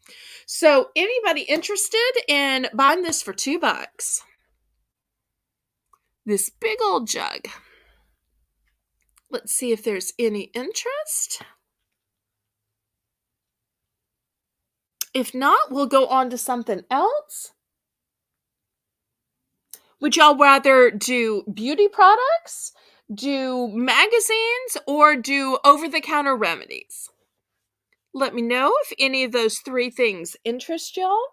So anybody interested in buying this for $2? This big old jug. Let's see if there's any interest. If not, we'll go on to something else. Would y'all rather do beauty products, do magazines, or do over-the-counter remedies? Let me know if any of those 3 things interest y'all.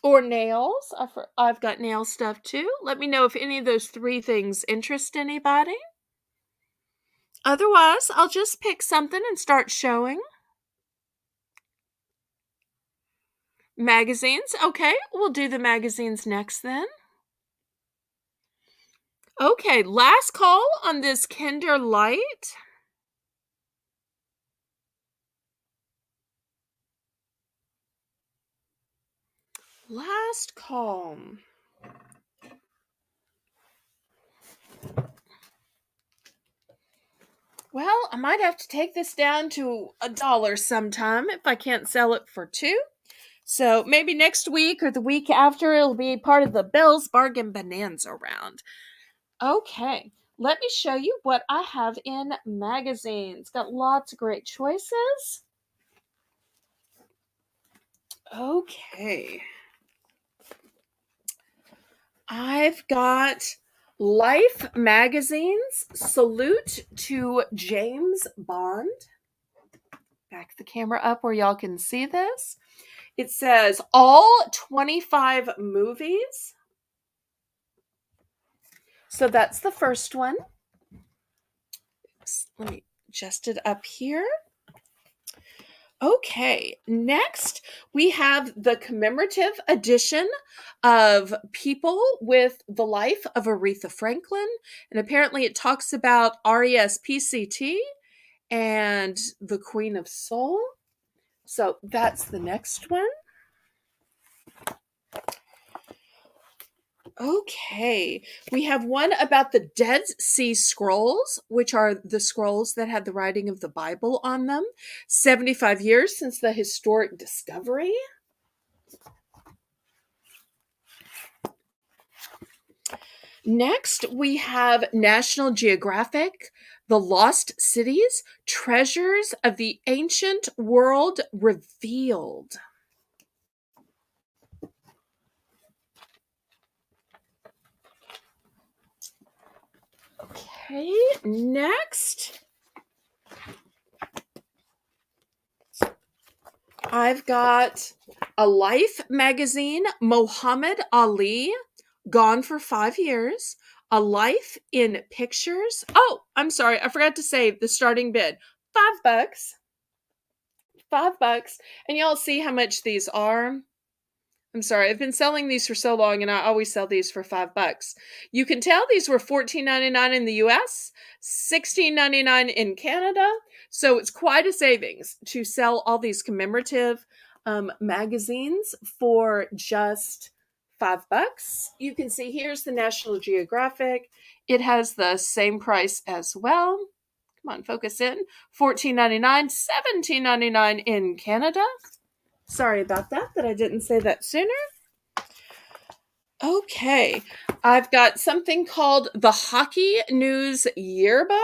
Or nails. I've got nail stuff too. Let me know if any of those 3 things interest anybody. Otherwise, I'll just pick something and start showing. Magazines. Okay, we'll do the magazines next then. Okay, last call on this Kinder Light. Last call. Well, I might have to take this down to $1 sometime if I can't sell it for 2. So maybe next week or the week after it'll be part of the Belle's Bargain Bonanza Round. Okay, let me show you what I have in magazines. Got lots of great choices. Okay. I've got Life Magazine's Salute to James Bond. Back the camera up where y'all can see this. It says all 25 movies. So that's the first one. Let me adjust it up here. Okay, next we have the commemorative edition of People with the Life of Aretha Franklin. And apparently it talks about RESPCT and the Queen of Soul. So that's the next one. Okay, we have one about the Dead Sea Scrolls, which are the scrolls that had the writing of the Bible on them. 75 years since the historic discovery. Next, we have National Geographic, The Lost Cities, Treasures of the Ancient World Revealed. Okay, next, I've got a Life magazine, Muhammad Ali, Gone for 5 years, A Life in Pictures. Oh, I'm sorry, I forgot to say the starting bid. $5. $5. And y'all see how much these are? I'm sorry, I've been selling these for so long and I always sell these for $5. You can tell these were $14.99 in the US, $16.99 in Canada. So it's quite a savings to sell all these commemorative magazines for just $5. You can see here's the National Geographic. It has the same price as well. Come on, focus in. $14.99, $17.99 in Canada. Sorry about that I didn't say that sooner. Okay, I've got something called the Hockey News Yearbook.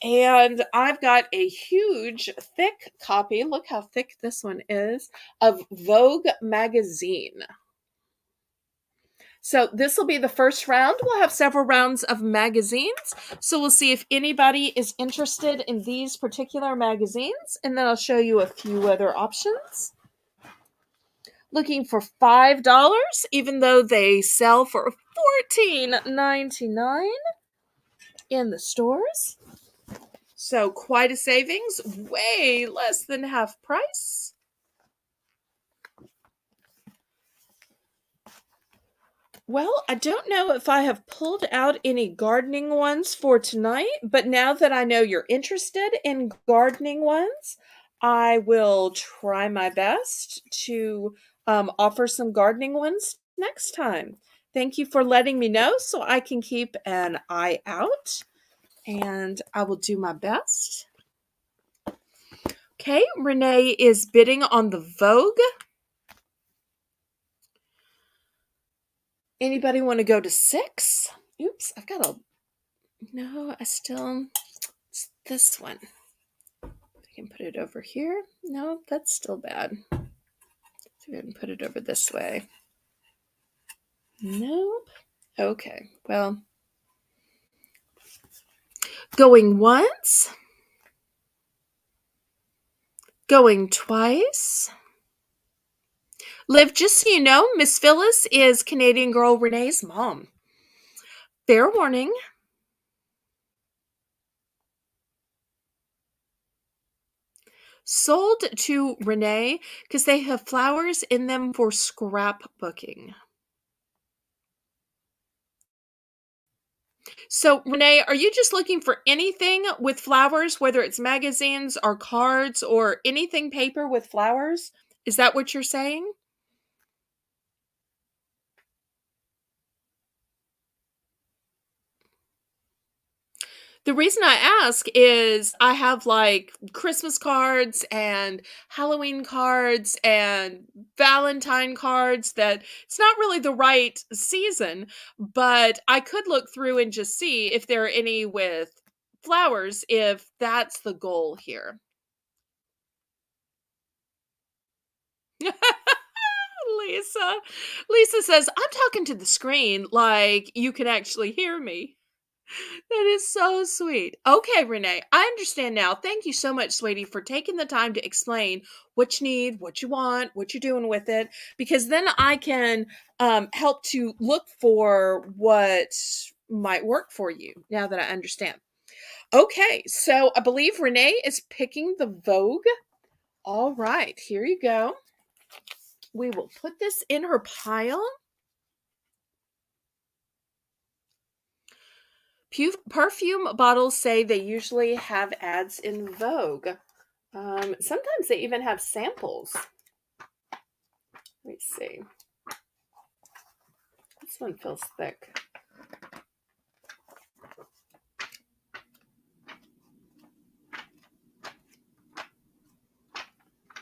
And I've got a huge, thick copy, look how thick this one is, of Vogue magazine. So this will be the first round. We'll have several rounds of magazines. So we'll see if anybody is interested in these particular magazines. And then I'll show you a few other options. Looking for $5, even though they sell for $14.99 in the stores. So quite a savings, way less than half price. Well, I don't know if I have pulled out any gardening ones for tonight, but now that I know you're interested in gardening ones, I will try my best to offer some gardening ones next time. Thank you for letting me know so I can keep an eye out, and I will do my best. Okay, Renee is bidding on the Vogue. Anybody want to go to 6? Oops, I've got a... No, it's this one. I can put it over here. No, that's still bad. So go ahead and put it over this way. Nope. Okay, well. Going once. Going twice. Liv, just so you know, Miss Phyllis is Canadian girl Renee's mom. Fair warning. Sold to Renee because they have flowers in them for scrapbooking. So, Renee, are you just looking for anything with flowers, whether it's magazines or cards or anything paper with flowers? Is that what you're saying? The reason I ask is I have like Christmas cards and Halloween cards and Valentine cards that it's not really the right season, but I could look through and just see if there are any with flowers if that's the goal here. Lisa. Lisa says, I'm talking to the screen like you can actually hear me. That is so sweet. Okay, Renee, I understand now. Thank you so much, sweetie, for taking the time to explain what you need, what you want, what you're doing with it, because then I can help to look for what might work for you now that I understand. Okay, so I believe Renee is picking the Vogue. All right, here you go. We will put this in her pile. Perfume bottles say they usually have ads in Vogue. Sometimes they even have samples. Let me see. This one feels thick.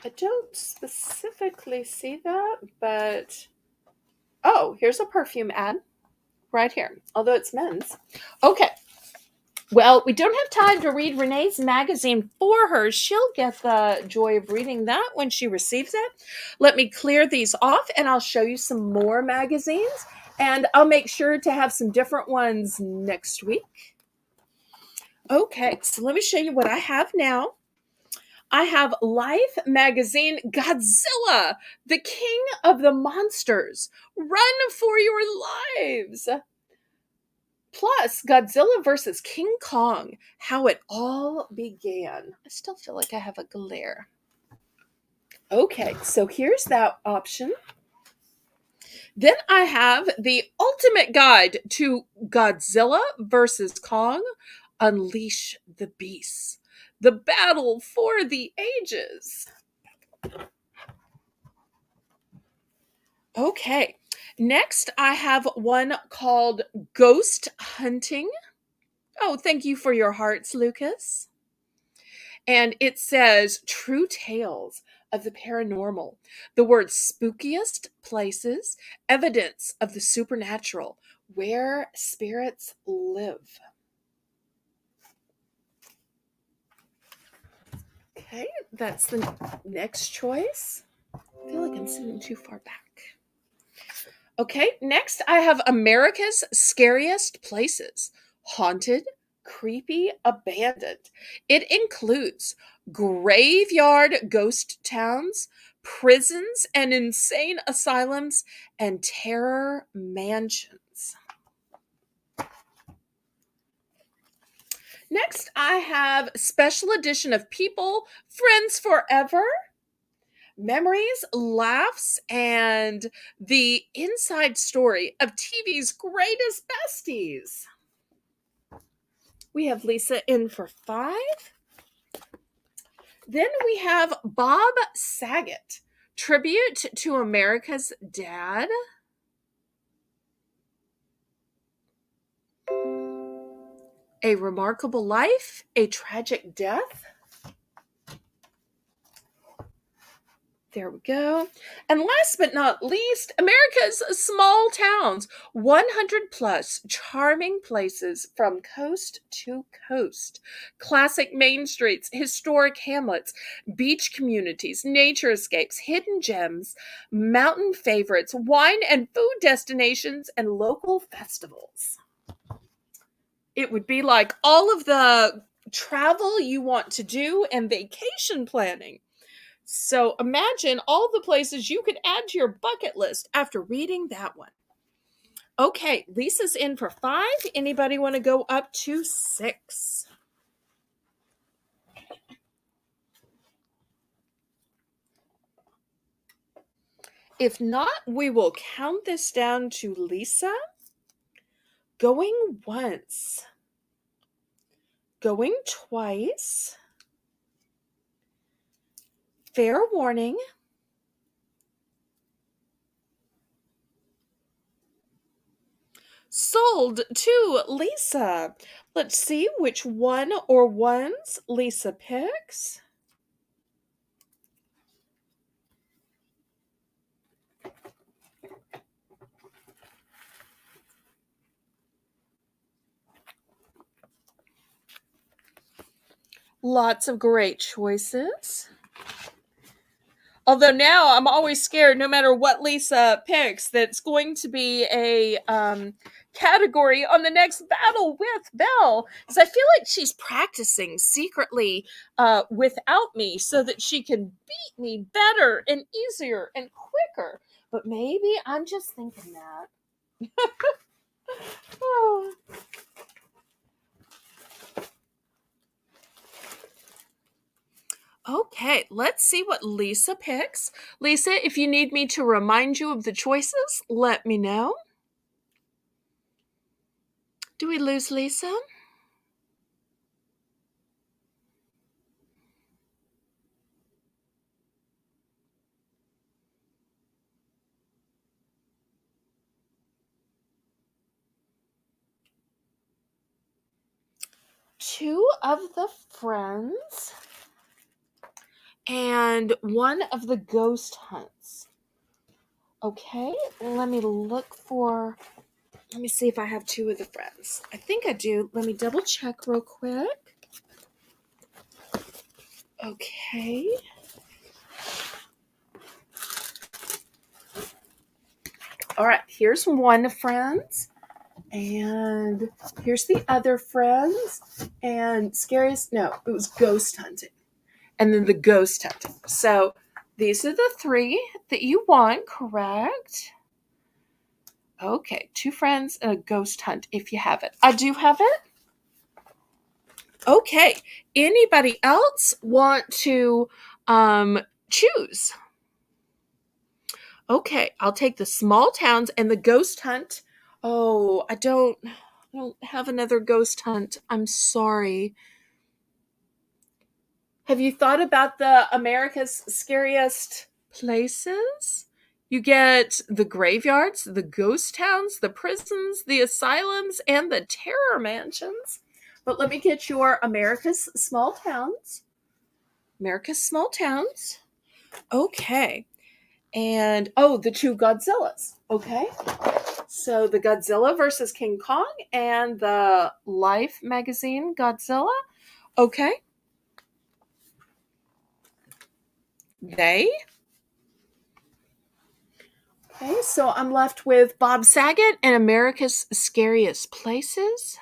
I don't specifically see that, but oh, here's a perfume ad right here, although it's men's. Okay. Well, we don't have time to read Renee's magazine for her. She'll get the joy of reading that when she receives it. Let me clear these off and I'll show you some more magazines. And I'll make sure to have some different ones next week. Okay, so let me show you what I have now. I have Life magazine Godzilla, the king of the monsters. Run for your lives. Plus, Godzilla versus King Kong, how it all began. I still feel like I have a glare. Okay, so here's that option. Then I have the ultimate guide to Godzilla versus Kong, Unleash the Beasts. The battle for the ages. Okay. Next, I have one called Ghost Hunting. Oh, thank you for your hearts, Lucas. And it says True Tales of the Paranormal, the world's spookiest places, evidence of the supernatural, where spirits live. Okay, that's the next choice. I feel like I'm sitting too far back. Okay, next I have America's Scariest Places. Haunted, creepy, abandoned. It includes graveyard ghost towns, prisons and insane asylums, and terror mansions. Next, I have special edition of People, Friends Forever, memories, laughs, and the inside story of TV's greatest besties. We have Lisa in for 5. Then we have Bob Saget, tribute to America's dad. A remarkable life, a tragic death. There we go. And last but not least, America's Small Towns. 100 plus charming places from coast to coast. Classic main streets, historic hamlets, beach communities, nature escapes, hidden gems, mountain favorites, wine and food destinations, and local festivals. It would be like all of the travel you want to do and vacation planning. So imagine all the places you could add to your bucket list after reading that one. Okay, Lisa's in for 5. Anybody want to go up to 6? If not, we will count this down to Lisa. Going once. Going twice. Fair warning. Sold to Lisa. Let's see which one or ones Lisa picks. Lots of great choices. Although now I'm always scared, no matter what Lisa picks, that's going to be a category on the next Battle with Belle. Because I feel like she's practicing secretly without me so that she can beat me better and easier and quicker. But maybe I'm just thinking that. Oh. Okay, let's see what Lisa picks. Lisa, if you need me to remind you of the choices, let me know. Do we lose Lisa? Two of the friends and one of the ghost hunts. Okay, let me see if I have two of the friends. I think I do. Let me double check real quick. Okay. All right, here's one friends. And here's the other friends. And it was ghost hunting. And then the ghost hunting. So these are the 3 that you want, correct? Okay, 2 friends and a ghost hunt if you have it. I do have it. Okay, anybody else want to choose? Okay, I'll take the small towns and the ghost hunt. Oh, I don't have another ghost hunt. I'm sorry. Have you thought about the America's Scariest Places? You get the graveyards, the ghost towns, the prisons, the asylums, and the terror mansions. But let me get your America's Small Towns. America's Small Towns. Okay. And, the 2 Godzillas. Okay. So the Godzilla versus King Kong and the Life magazine Godzilla. Okay. They. Okay, so I'm left with Bob Saget and America's Scariest Places.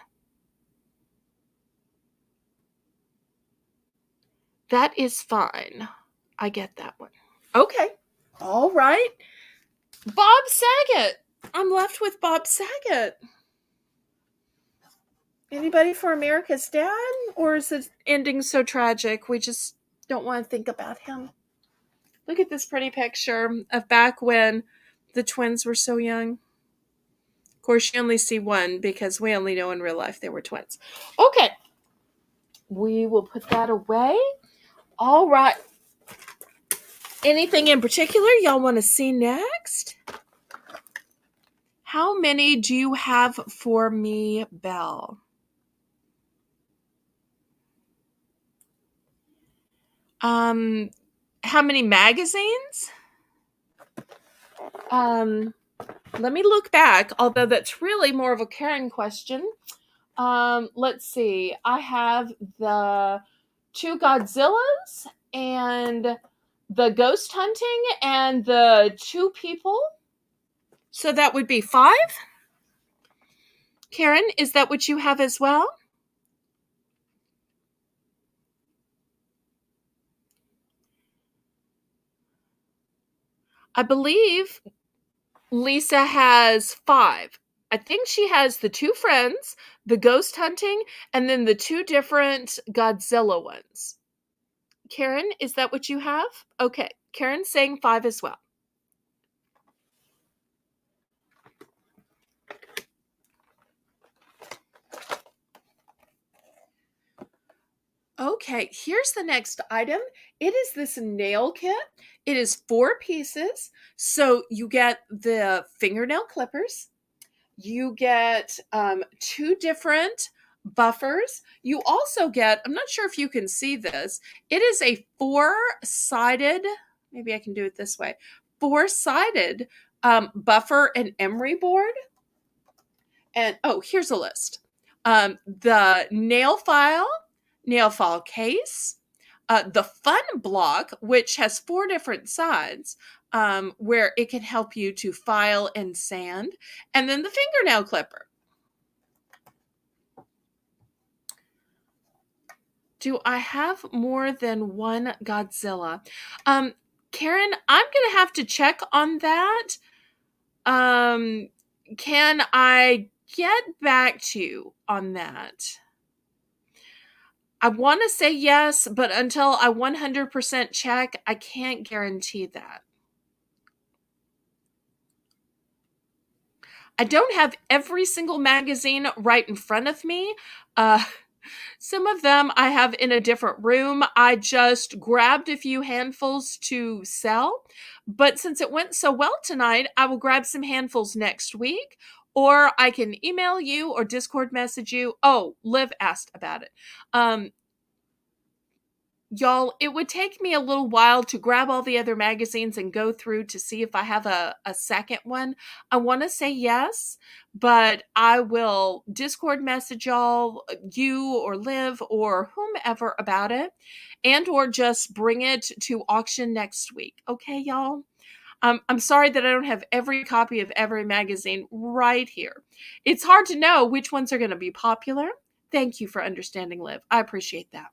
That is fine. I get that one. Okay. All right. Bob Saget. I'm left with Bob Saget. Anybody for America's Dad? Or is it ending so tragic we just don't want to think about him? Look at this pretty picture of back when the twins were so young. Of course, you only see one because we only know in real life they were twins. Okay. We will put that away. All right. Anything in particular y'all want to see next? How many do you have for me, Belle? How many magazines? Let me look back, although that's really more of a Karen question. Let's see. I have the 2 Godzillas and the ghost hunting and the 2 people. So that would be 5. Karen, is that what you have as well? I believe Lisa has 5. I think she has the 2 friends, the ghost hunting, and then the 2 different Godzilla ones. Karen, is that what you have? Okay, Karen's saying 5 as well. Okay, here's the next item. It is this nail kit. It is 4 pieces. So you get the fingernail clippers. You get 2 different buffers. You also get, I'm not sure if you can see this, it is a 4-sided, maybe I can do it this way, 4-sided buffer and emery board. And oh, here's a list. The nail file case, the fun block, which has 4 different sides, where it can help you to file and sand, and then the fingernail clipper. Do I have more than one Godzilla? Karen, I'm going to have to check on that. Can I get back to you on that? I want to say yes, but until I 100% check, I can't guarantee that. I don't have every single magazine right in front of me. Some of them I have in a different room. I just grabbed a few handfuls to sell. But since it went so well tonight, I will grab some handfuls next week. Or I can email you or Discord message you. Oh, Liv asked about it. Y'all, it would take me a little while to grab all the other magazines and go through to see if I have a second one. I want to say yes, but I will Discord message y'all, you or Liv or whomever about it, and or just bring it to auction next week. Okay, y'all? I'm sorry that I don't have every copy of every magazine right here. It's hard to know which ones are going to be popular. Thank you for understanding, Liv. I appreciate that.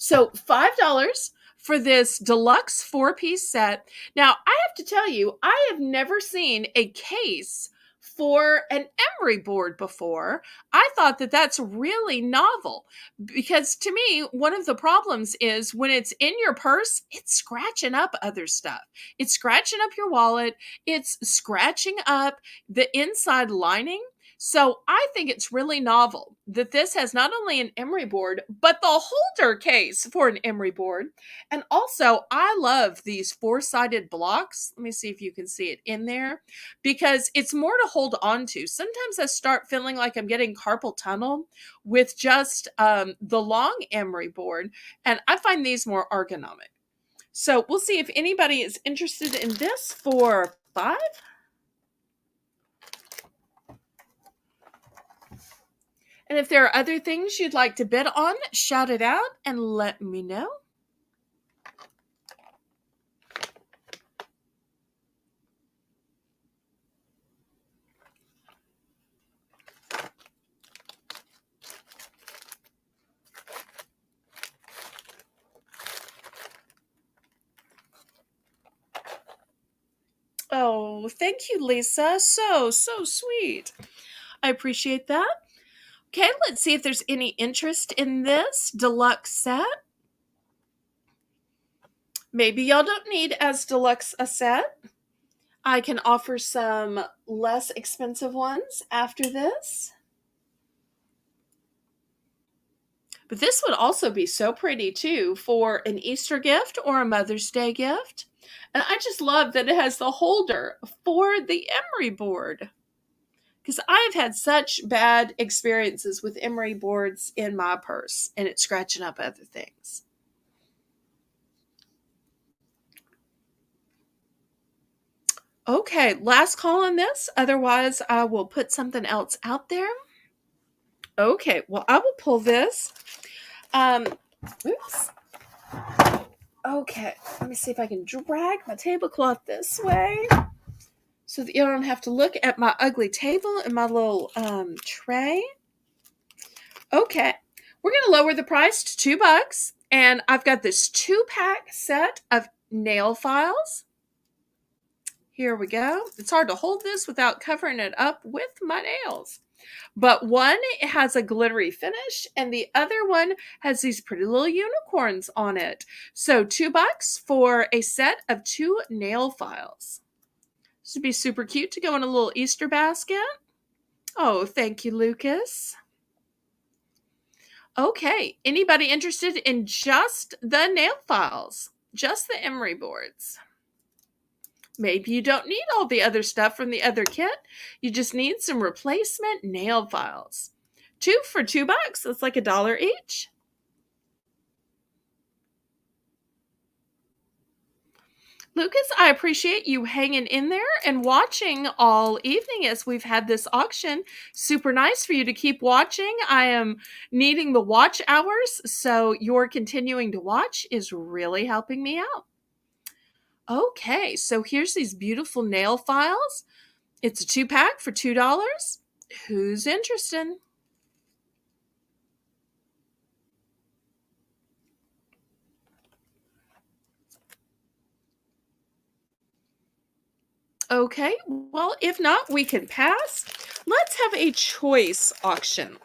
So $5 for this deluxe 4-piece set. Now, I have to tell you, I have never seen a case for an emery board before. I thought that that's really novel because to me, one of the problems is when it's in your purse, it's scratching up other stuff. It's scratching up your wallet. It's scratching up the inside lining. So I think it's really novel that this has not only an emery board, but the holder case for an emery board. And also, I love these 4-sided blocks. Let me see if you can see it in there, because it's more to hold on to. Sometimes I start feeling like I'm getting carpal tunnel with just the long emery board, and I find these more ergonomic. So we'll see if anybody is interested in this for $5. And if there are other things you'd like to bid on, shout it out and let me know. Oh, thank you, Lisa. So sweet. I appreciate that. Okay, let's see if there's any interest in this deluxe set. Maybe y'all don't need as deluxe a set. I can offer some less expensive ones after this. But this would also be so pretty too for an Easter gift or a Mother's Day gift. And I just love that it has the holder for the emery board, because I've had such bad experiences with emery boards in my purse and it's scratching up other things. Okay, last call on this. Otherwise, I will put something else out there. Okay, well, I will pull this. Oops. Okay, let me see if I can drag my tablecloth this way so that you don't have to look at my ugly table and my little tray. Okay, we're going to lower the price to $2, and I've got this 2-pack set of nail files. Here we go. It's hard to hold this without covering it up with my nails. But one has a glittery finish and the other one has these pretty little unicorns on it. So $2 for a set of 2 nail files. This would be super cute to go in a little Easter basket. Oh, thank you, Lucas. Okay, anybody interested in just the nail files? Just the emery boards? Maybe you don't need all the other stuff from the other kit. You just need some replacement nail files. 2 for $2. That's like $1 each. Lucas, I appreciate you hanging in there and watching all evening as we've had this auction. Super nice for you to keep watching. I am needing the watch hours, so your continuing to watch is really helping me out. Okay, so here's these beautiful nail files. It's a 2-pack for $2. Who's interested? Okay, well, if not, we can pass. Let's have a choice auction.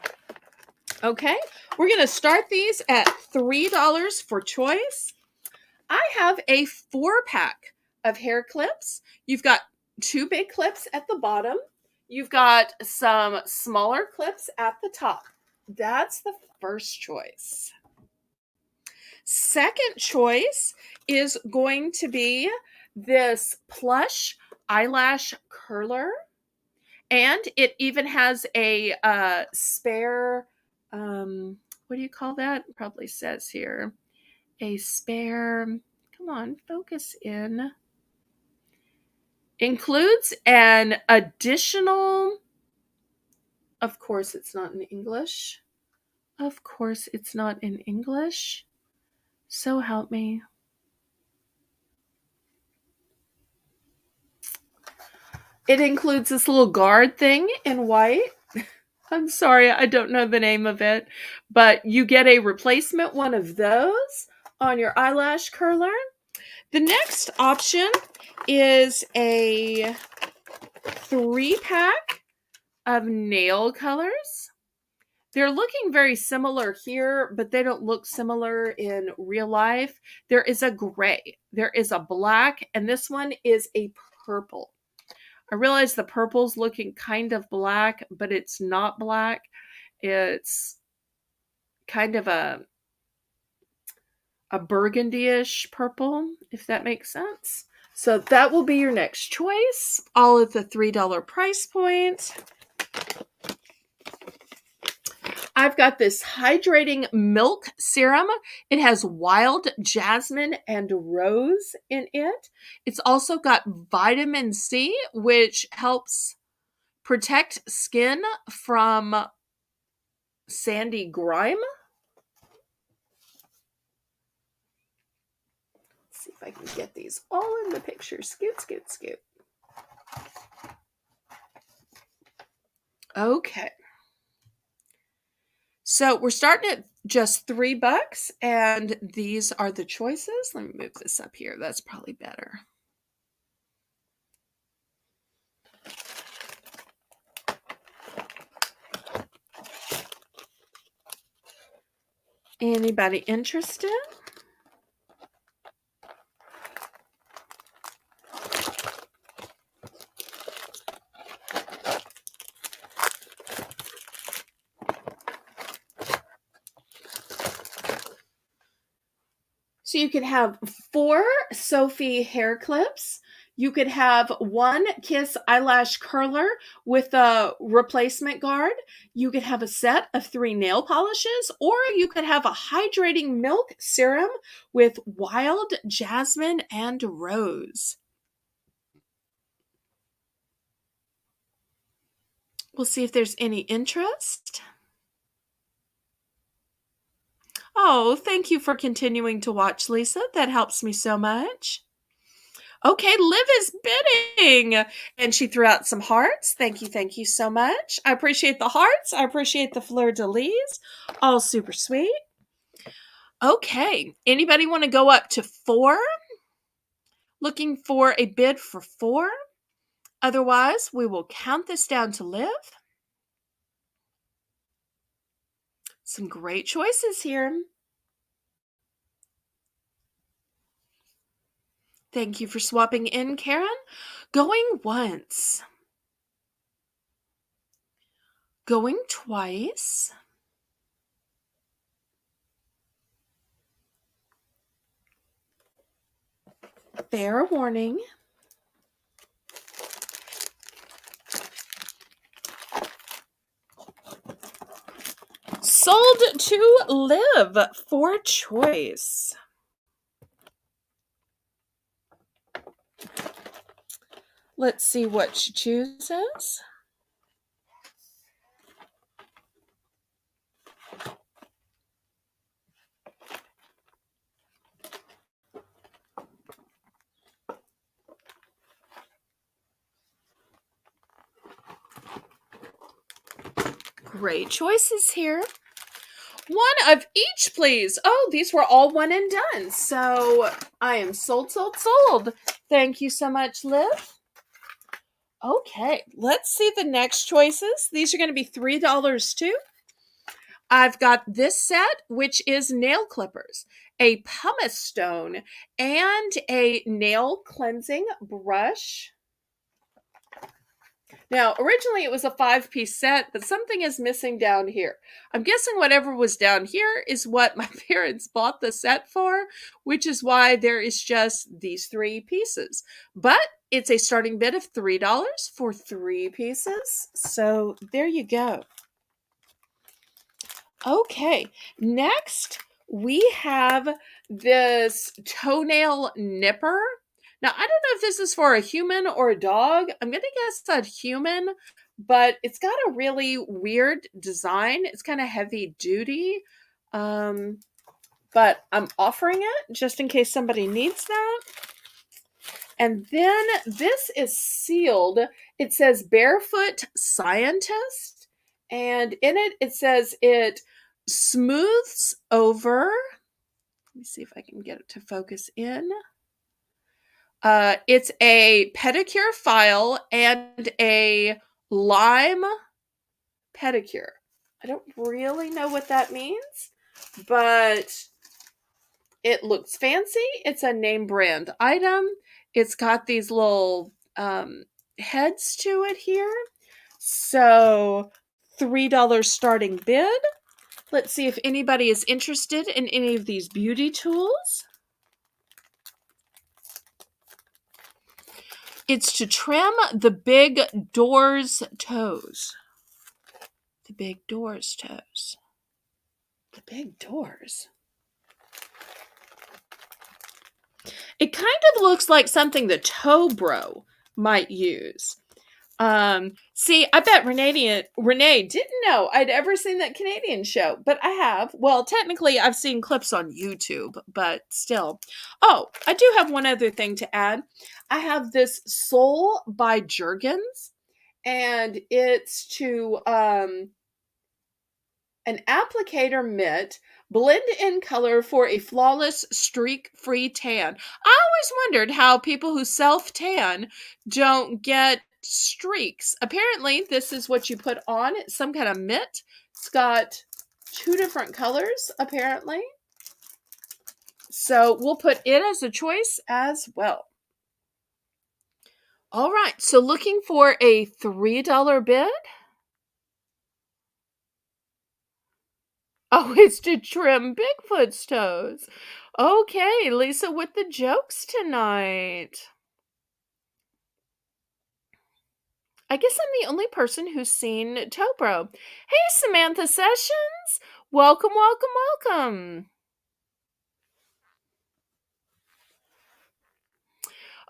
Okay, we're going to start these at $3 for choice. I have a 4-pack of hair clips. You've got 2 big clips at the bottom. You've got some smaller clips at the top. That's the first choice. Second choice is going to be this plush eyelash curler. And it even has a spare, what do you call that? It probably says here. A spare, come on, focus in. Includes an additional, of course it's not in English. Of course it's not in English. So help me. It includes this little guard thing in white. I'm sorry, I don't know the name of it, but you get a replacement one of those on your eyelash curler. The next option is a 3-pack of nail colors. They're looking very similar here, but they don't look similar in real life. There is a gray, there is a black, and this one is a purple. I realize the purple's looking kind of black, but it's not black. It's kind of a burgundy-ish purple, if that makes sense. So that will be your next choice, all at the $3 price point. I've got this hydrating milk serum. It has wild jasmine and rose in it. It's also got vitamin C, which helps protect skin from sandy grime. Let's see if I can get these all in the picture. Scoot, scoot, scoot. Okay. So we're starting at just $3, and these are the choices. Let me move this up here. That's probably better. Anybody interested? So you could have 4 Sophie hair clips. You could have 1 Kiss eyelash curler with a replacement guard. You could have a set of 3 nail polishes, or you could have a hydrating milk serum with wild jasmine and rose. We'll see if there's any interest. Oh, thank you for continuing to watch, Lisa. That helps me so much. Okay, Liv is bidding. And she threw out some hearts. Thank you so much. I appreciate the hearts. I appreciate the fleur-de-lis. All super sweet. Okay, anybody want to go up to 4? Looking for a bid for 4? Otherwise, we will count this down to Liv. Some great choices here. Thank you for swapping in, Karen. Going once. Going twice. Fair warning. Sold to Liv for choice. Let's see what she chooses. Great choices here. One of each, please. Oh, these were all one and done. So I am sold, sold, sold. Thank you so much, Liv. Okay, let's see the next choices. These are going to be $3 too. I've got this set, which is nail clippers, a pumice stone, and a nail cleansing brush. Now, originally it was a 5-piece set, but something is missing down here. I'm guessing whatever was down here is what my parents bought the set for, which is why there is just these 3 pieces. But it's a starting bid of $3 for 3 pieces. So there you go. Okay, next we have this toenail nipper. Now, I don't know if this is for a human or a dog. I'm going to guess a human, but it's got a really weird design. It's kind of heavy duty, but I'm offering it just in case somebody needs that. And then this is sealed. It says Barefoot Scientist, and in it, it says it smooths over. Let me see if I can get it to focus in. It's a pedicure file and a lime pedicure. I don't really know what that means, but it looks fancy. It's a name brand item. It's got these little heads to it here. So $3 starting bid. Let's see if anybody is interested in any of these beauty tools. It's to trim the big door's toes. The big door's toes. The big doors. It kind of looks like something the toe bro might use. See, I bet Renee didn't know I'd ever seen that Canadian show, but I have. Well, technically, I've seen clips on YouTube, but still. Oh, I do have one other thing to add. I have this Soul by Jergens, and it's to an applicator mitt, blend in color for a flawless streak-free tan. I always wondered how people who self-tan don't get streaks. Apparently, this is what you put on. It's some kind of mitt. It's got 2 different colors, apparently. So we'll put it as a choice as well. All right, so looking for a $3 bid. Oh, it's to trim Bigfoot's toes. Okay, Lisa with the jokes tonight. I guess I'm the only person who's seen Tobro. Hey, Samantha Sessions. Welcome, welcome, welcome.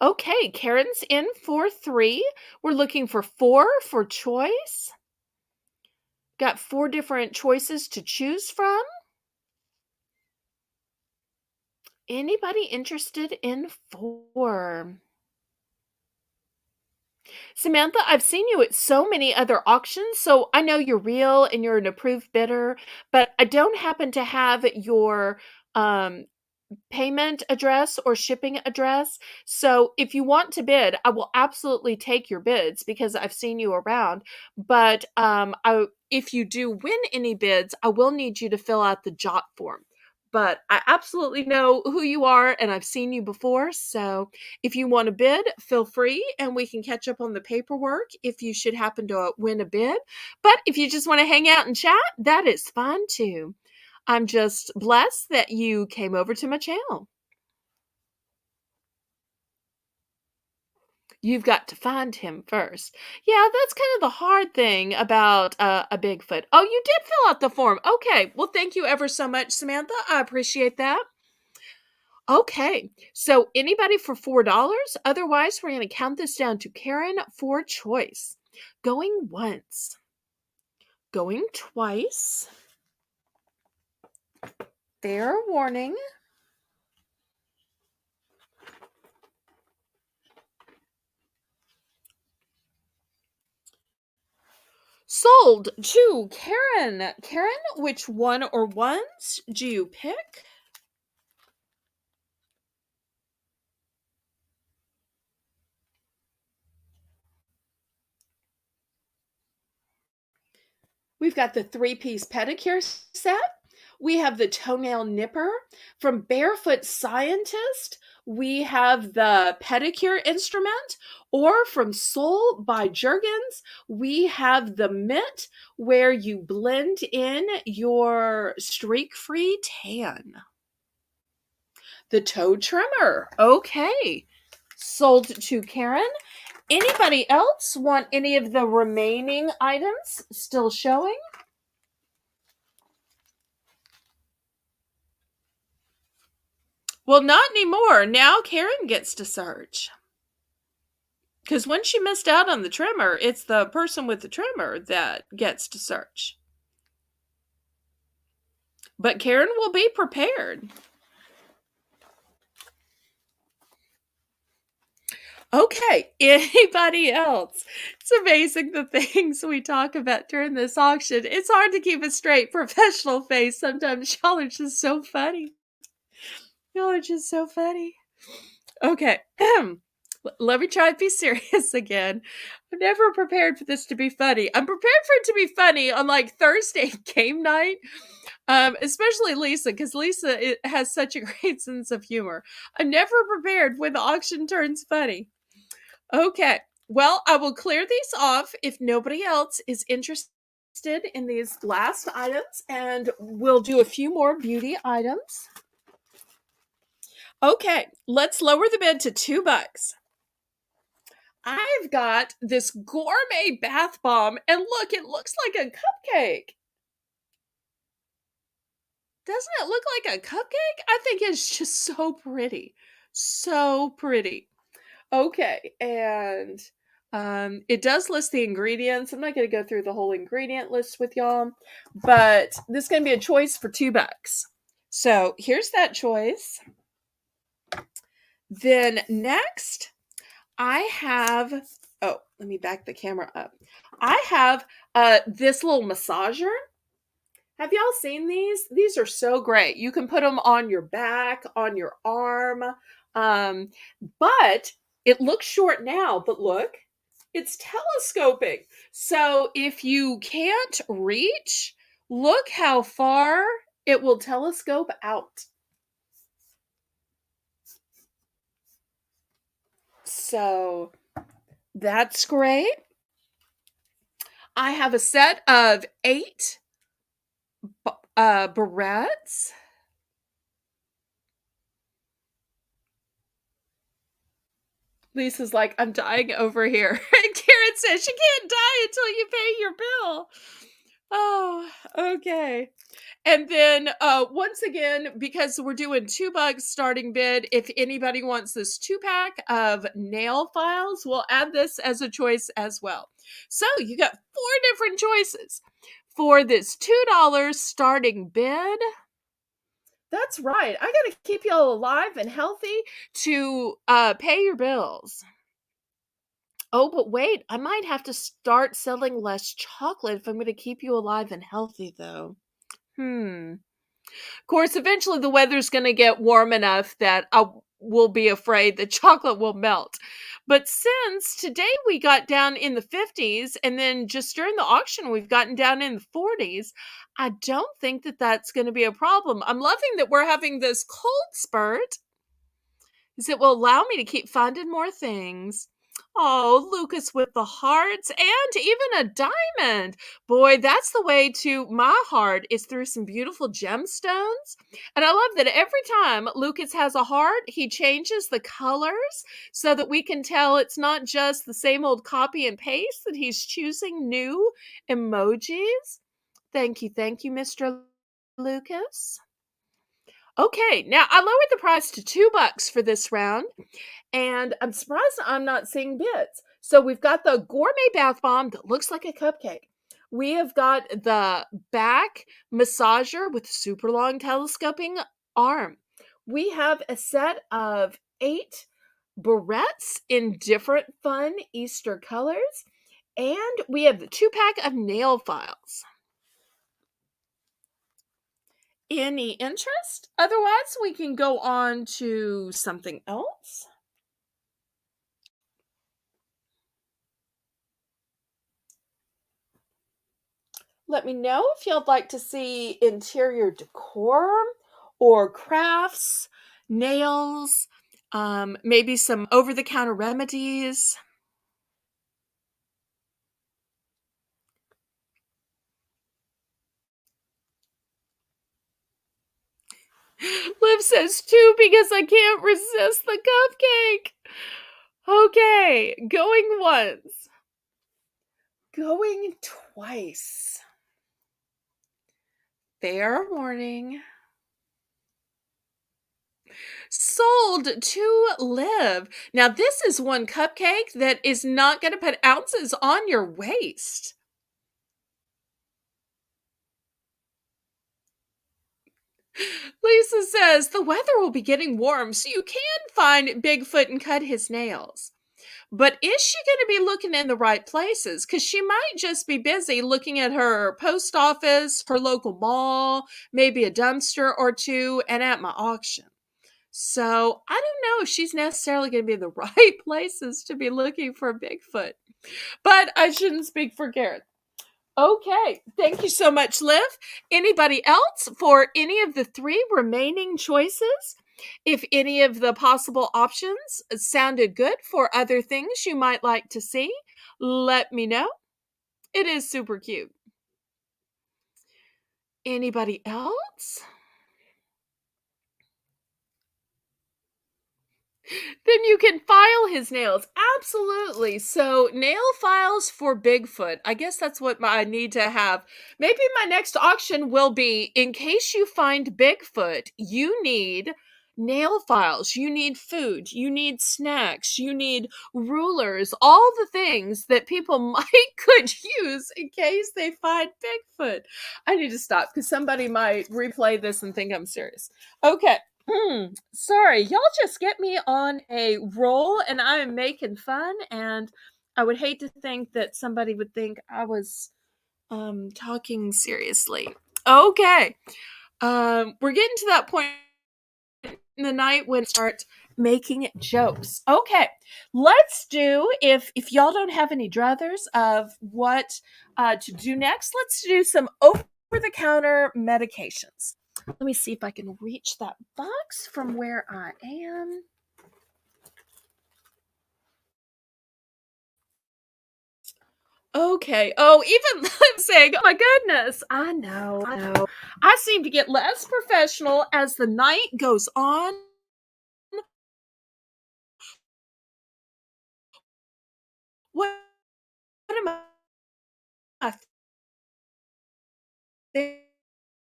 Okay, Karen's in for 3. We're looking for 4 for choice. Got 4 different choices to choose from. Anybody interested in 4? Samantha, I've seen you at so many other auctions, so I know you're real and you're an approved bidder, but I don't happen to have your payment address or shipping address. So if you want to bid, I will absolutely take your bids because I've seen you around. But if you do win any bids, I will need you to fill out the jot form. But I absolutely know who you are and I've seen you before. So if you want to bid, feel free and we can catch up on the paperwork if you should happen to win a bid. But if you just want to hang out and chat, that is fine too. I'm just blessed that you came over to my channel. You've got to find him first. Yeah, that's kind of the hard thing about a Bigfoot. Oh, you did fill out the form. Okay. Well, thank you ever so much, Samantha. I appreciate that. Okay. So, anybody for $4? Otherwise, we're going to count this down to Karen for choice. Going once, going twice. Fair warning. Sold to Karen. Karen, which one or ones do you pick? We've got the three-piece pedicure set. We have the toenail nipper. From Barefoot Scientist, we have the pedicure instrument. Or from Soul by Jergens, we have the mitt where you blend in your streak-free tan. The toe trimmer. Okay. Sold to Karen. Anybody else want any of the remaining items still showing? Well, not anymore. Now Karen gets to search. Because when she missed out on the trimmer, it's the person with the trimmer that gets to search. But Karen will be prepared. Okay, anybody else? It's amazing the things we talk about during this auction. It's hard to keep a straight professional face. Sometimes y'all are just so funny. Y'all are just so funny. Okay. Let me try to be serious again. I'm never prepared for this to be funny. I'm prepared for it to be funny on like Thursday game night. Especially Lisa, because Lisa has such a great sense of humor. I'm never prepared when the auction turns funny. Okay. Well, I will clear these off if nobody else is interested in these last items, and we'll do a few more beauty items. Okay, let's lower the bid to $2. I've got this gourmet bath bomb, and look, it looks like a cupcake. Doesn't it look like a cupcake? I think it's just so pretty. So pretty. Okay, and it does list the ingredients. I'm not going to go through the whole ingredient list with y'all, but this is going to be a choice for $2. So here's that choice. Then next, I have, oh, let me back the camera up. I have this little massager. Have y'all seen these? These are so great. You can put them on your back, on your arm. But it looks short now, but look, it's telescoping. So if you can't reach, look how far it will telescope out. So that's great. I have a set of 8 barrettes. Lisa's like, I'm dying over here. And Karen says she can't die until you pay your bill. Oh, okay. And then once again, because we're doing $2 starting bid, if anybody wants this 2-pack of nail files, we'll add this as a choice as well. So you got 4 different choices for this $2 starting bid. That's right. I got to keep y'all alive and healthy to pay your bills. Oh, but wait, I might have to start selling less chocolate if I'm going to keep you alive and healthy, though. Of course, eventually the weather's going to get warm enough that I will be afraid the chocolate will melt. But since today we got down in the 50s, and then just during the auction we've gotten down in the 40s, I don't think that that's going to be a problem. I'm loving that we're having this cold spurt because it will allow me to keep finding more things. Oh, Lucas with the hearts and even a diamond. Boy, that's the way to my heart, is through some beautiful gemstones. And I love that every time Lucas has a heart, he changes the colors so that we can tell it's not just the same old copy and paste, that he's choosing new emojis. Thank you, Mr. Lucas. Okay, now I lowered the price to $2 for this round, and I'm surprised I'm not seeing bits. So we've got the gourmet bath bomb that looks like a cupcake. We have got the back massager with super long telescoping arm. We have a set of 8 barrettes in different fun Easter colors. And we have the 2-pack of nail files. Any interest? Otherwise, we can go on to something else. Let me know if you'd like to see interior decor or crafts, nails, maybe some over-the-counter remedies. Liv says 2 because I can't resist the cupcake. Okay, going once. Going twice. Fair warning. Sold to Liv. Now, this is one cupcake that is not going to put ounces on your waist. Lisa says the weather will be getting warm, so you can find Bigfoot and cut his nails. But is she going to be looking in the right places? Because she might just be busy looking at her post office, her local mall, maybe a dumpster or two, and at my auction. So I don't know if she's necessarily going to be in the right places to be looking for Bigfoot. But I shouldn't speak for Garrett. Okay, thank you so much, Liv. Anybody else for any of the 3 remaining choices? If any of the possible options sounded good for other things you might like to see, let me know. It is super cute. Anybody else? Then you can file his nails. Absolutely. So, nail files for Bigfoot. I guess that's what I need to have. Maybe my next auction will be, in case you find Bigfoot, you need nail files, you need food, you need snacks, you need rulers, all the things that people could use in case they find Bigfoot. I need to stop because somebody might replay this and think I'm serious. Okay. Sorry, y'all just get me on a roll and I am making fun, and I would hate to think that somebody would think I was talking seriously. Okay. We're getting to that point in the night when I start making jokes. Okay. Let's do, if y'all don't have any druthers of what to do next, let's do some over the counter medications. Let me see if I can reach that box from where I am. Okay. Oh, even I'm saying, oh my goodness. I know. I seem to get less professional as the night goes on. What am I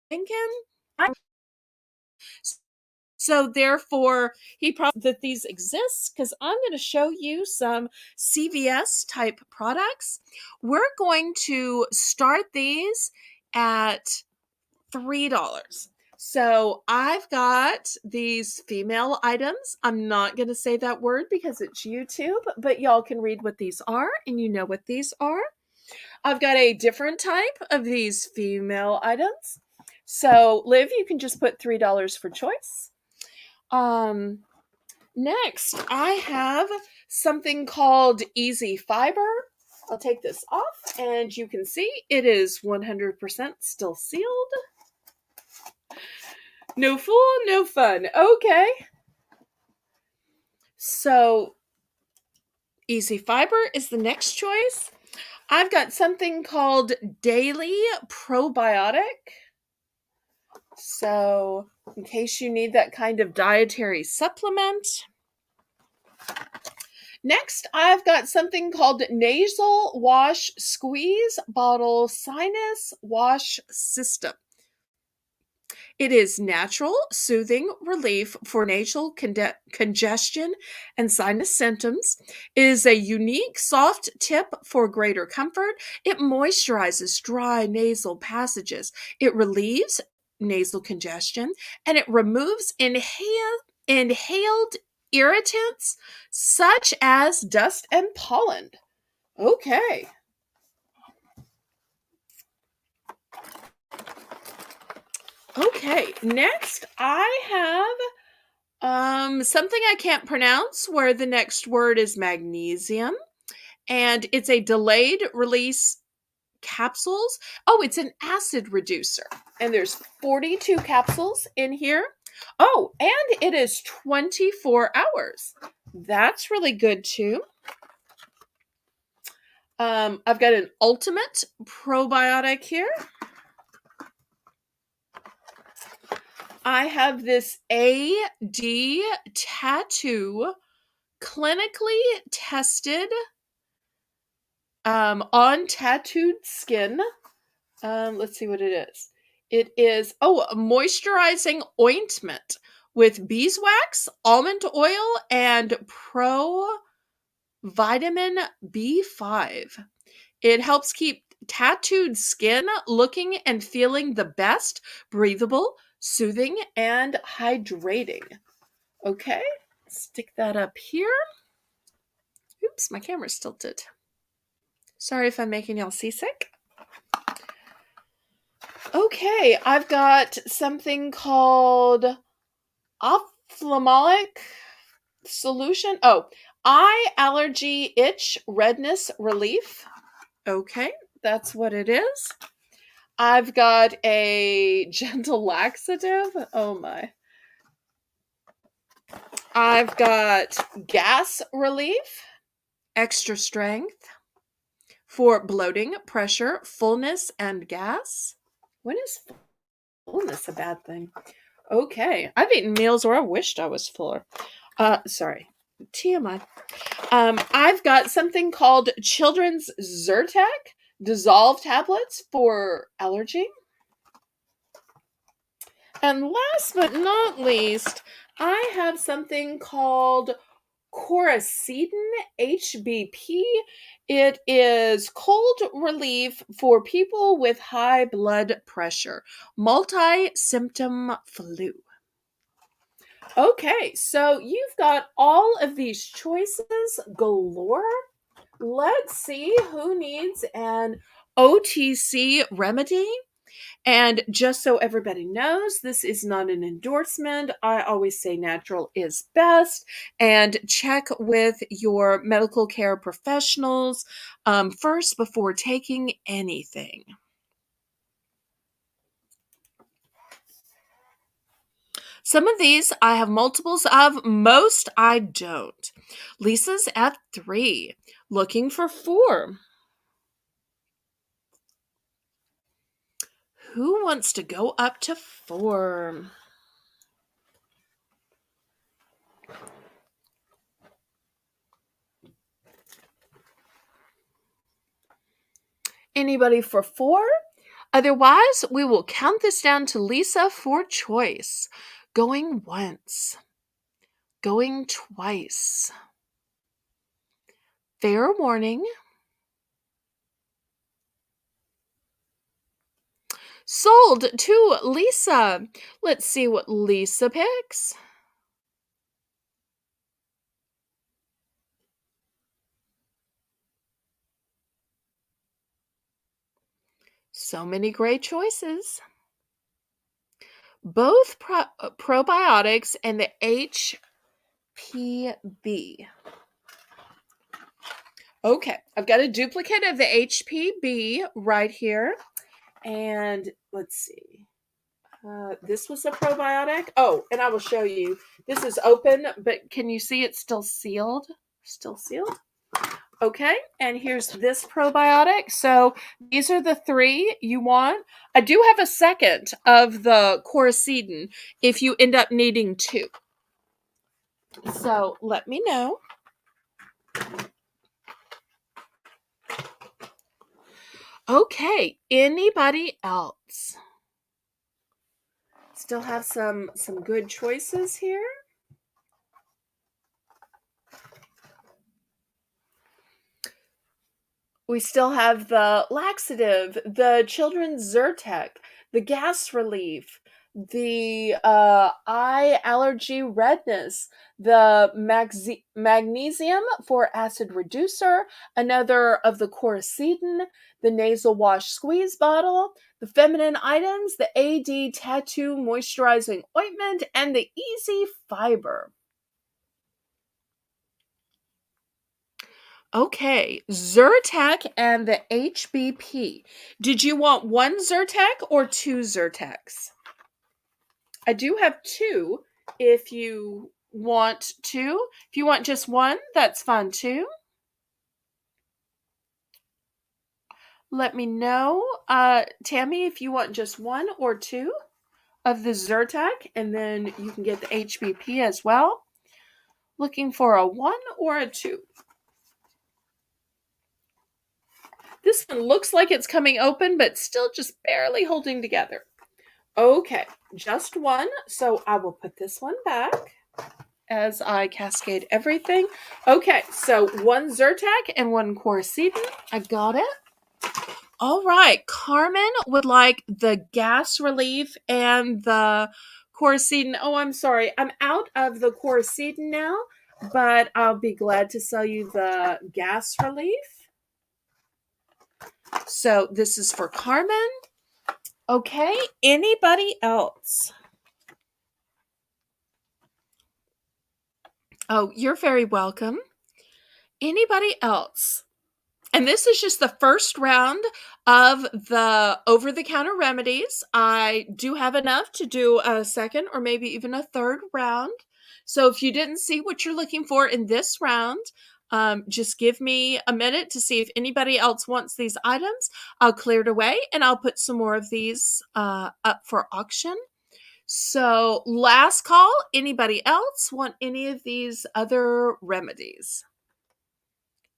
thinking? So therefore, he probably that these exist because I'm going to show you some CVS type products. We're going to start these at $3. So I've got these female items. I'm not going to say that word because it's YouTube, but y'all can read what these are and you know what these are. I've got a different type of these female items. So, Liv, you can just put $3 for choice. Next, I have something called Easy Fiber. I'll take this off, and you can see it is 100% still sealed. No fool, no fun. Okay. So, Easy Fiber is the next choice. I've got something called Daily Probiotic. So, in case you need that kind of dietary supplement. Next, I've got something called Nasal Wash Squeeze Bottle Sinus Wash System. It is natural, soothing relief for nasal congestion and sinus symptoms. It is a unique soft tip for greater comfort. It moisturizes dry nasal passages. It relieves nasal congestion, and it removes inhaled irritants such as dust and pollen. Okay. Okay, next I have something I can't pronounce where the next word is magnesium, and it's a delayed release capsules. Oh, it's an acid reducer, and there's 42 capsules in here. Oh, and it is 24 hours. That's really good too. I've got an ultimate probiotic here. I have this AD tattoo clinically tested on tattooed skin. Let's see what it is. It is a moisturizing ointment with beeswax, almond oil, and vitamin B5. It helps keep tattooed skin looking and feeling the best, breathable, soothing, and hydrating. Okay, stick that up here. Oops, my camera's tilted. Sorry if I'm making y'all seasick. Okay, I've got something called ophthalmic solution. Oh, eye allergy itch redness relief. Okay, that's what it is. I've got a gentle laxative. Oh my. I've got gas relief, extra strength for bloating, pressure, fullness, and gas. When is fullness a bad thing? Okay, I've eaten meals where I wished I was fuller. Sorry, TMI. I've got something called Children's Zyrtec dissolve tablets for allergy. And last but not least, I have something called Coracetin HBP. It is cold relief for people with high blood pressure, multi-symptom flu. Okay, so you've got all of these choices galore. Let's see who needs an OTC remedy. And just so everybody knows, this is not an endorsement. I always say natural is best, and check with your medical care professionals first before taking anything. Some of these I have multiples of, most I don't. Lisa's at 3, looking for 4. Who wants to go up to 4? Anybody for 4? Otherwise, we will count this down to Lisa for choice. Going once. Going twice. Fair warning. Sold to Lisa. Let's see what Lisa picks. So many great choices. both probiotics and the HPB. Okay, I've got a duplicate of the HPB right here. And let's see. This was a probiotic. Oh, and I will show you. This is open, but can you see it's still sealed? Still sealed? Okay, and here's this probiotic. So these are the three you want. I do have a second of the quercetin if you end up needing two. So let me know. Okay, anybody else? Still have some good choices here. We still have the laxative, the children's Zyrtec, the gas relief, the eye allergy redness, the magnesium for acid reducer, another of the quercetin, the nasal wash squeeze bottle, the feminine items, the AD tattoo moisturizing ointment, and the easy fiber. Okay, Zyrtec and the HBP. Did you want one Zyrtec or two Zyrtecs? I do have two if you want two. If you want just one, that's fine too. Let me know, Tammy, if you want just one or two of the Zyrtec, and then you can get the HBP as well. Looking for a one or a two. This one looks like it's coming open, but still just barely holding together. Okay, just one. So I will put this one back as I cascade everything. Okay, so one Zyrtec and one quercetin. I got it. All right, Carmen would like the gas relief and the quercetin. Oh, I'm sorry. I'm out of the quercetin now, but I'll be glad to sell you the gas relief. So this is for Carmen. Okay, anybody else? Oh, you're very welcome. Anybody else? And this is just the first round of the over-the-counter remedies. I do have enough to do a second or maybe even a third round. So if you didn't see what you're looking for in this round, just give me a minute to see if anybody else wants these items. I'll clear it away and I'll put some more of these up for auction. So last call, anybody else want any of these other remedies?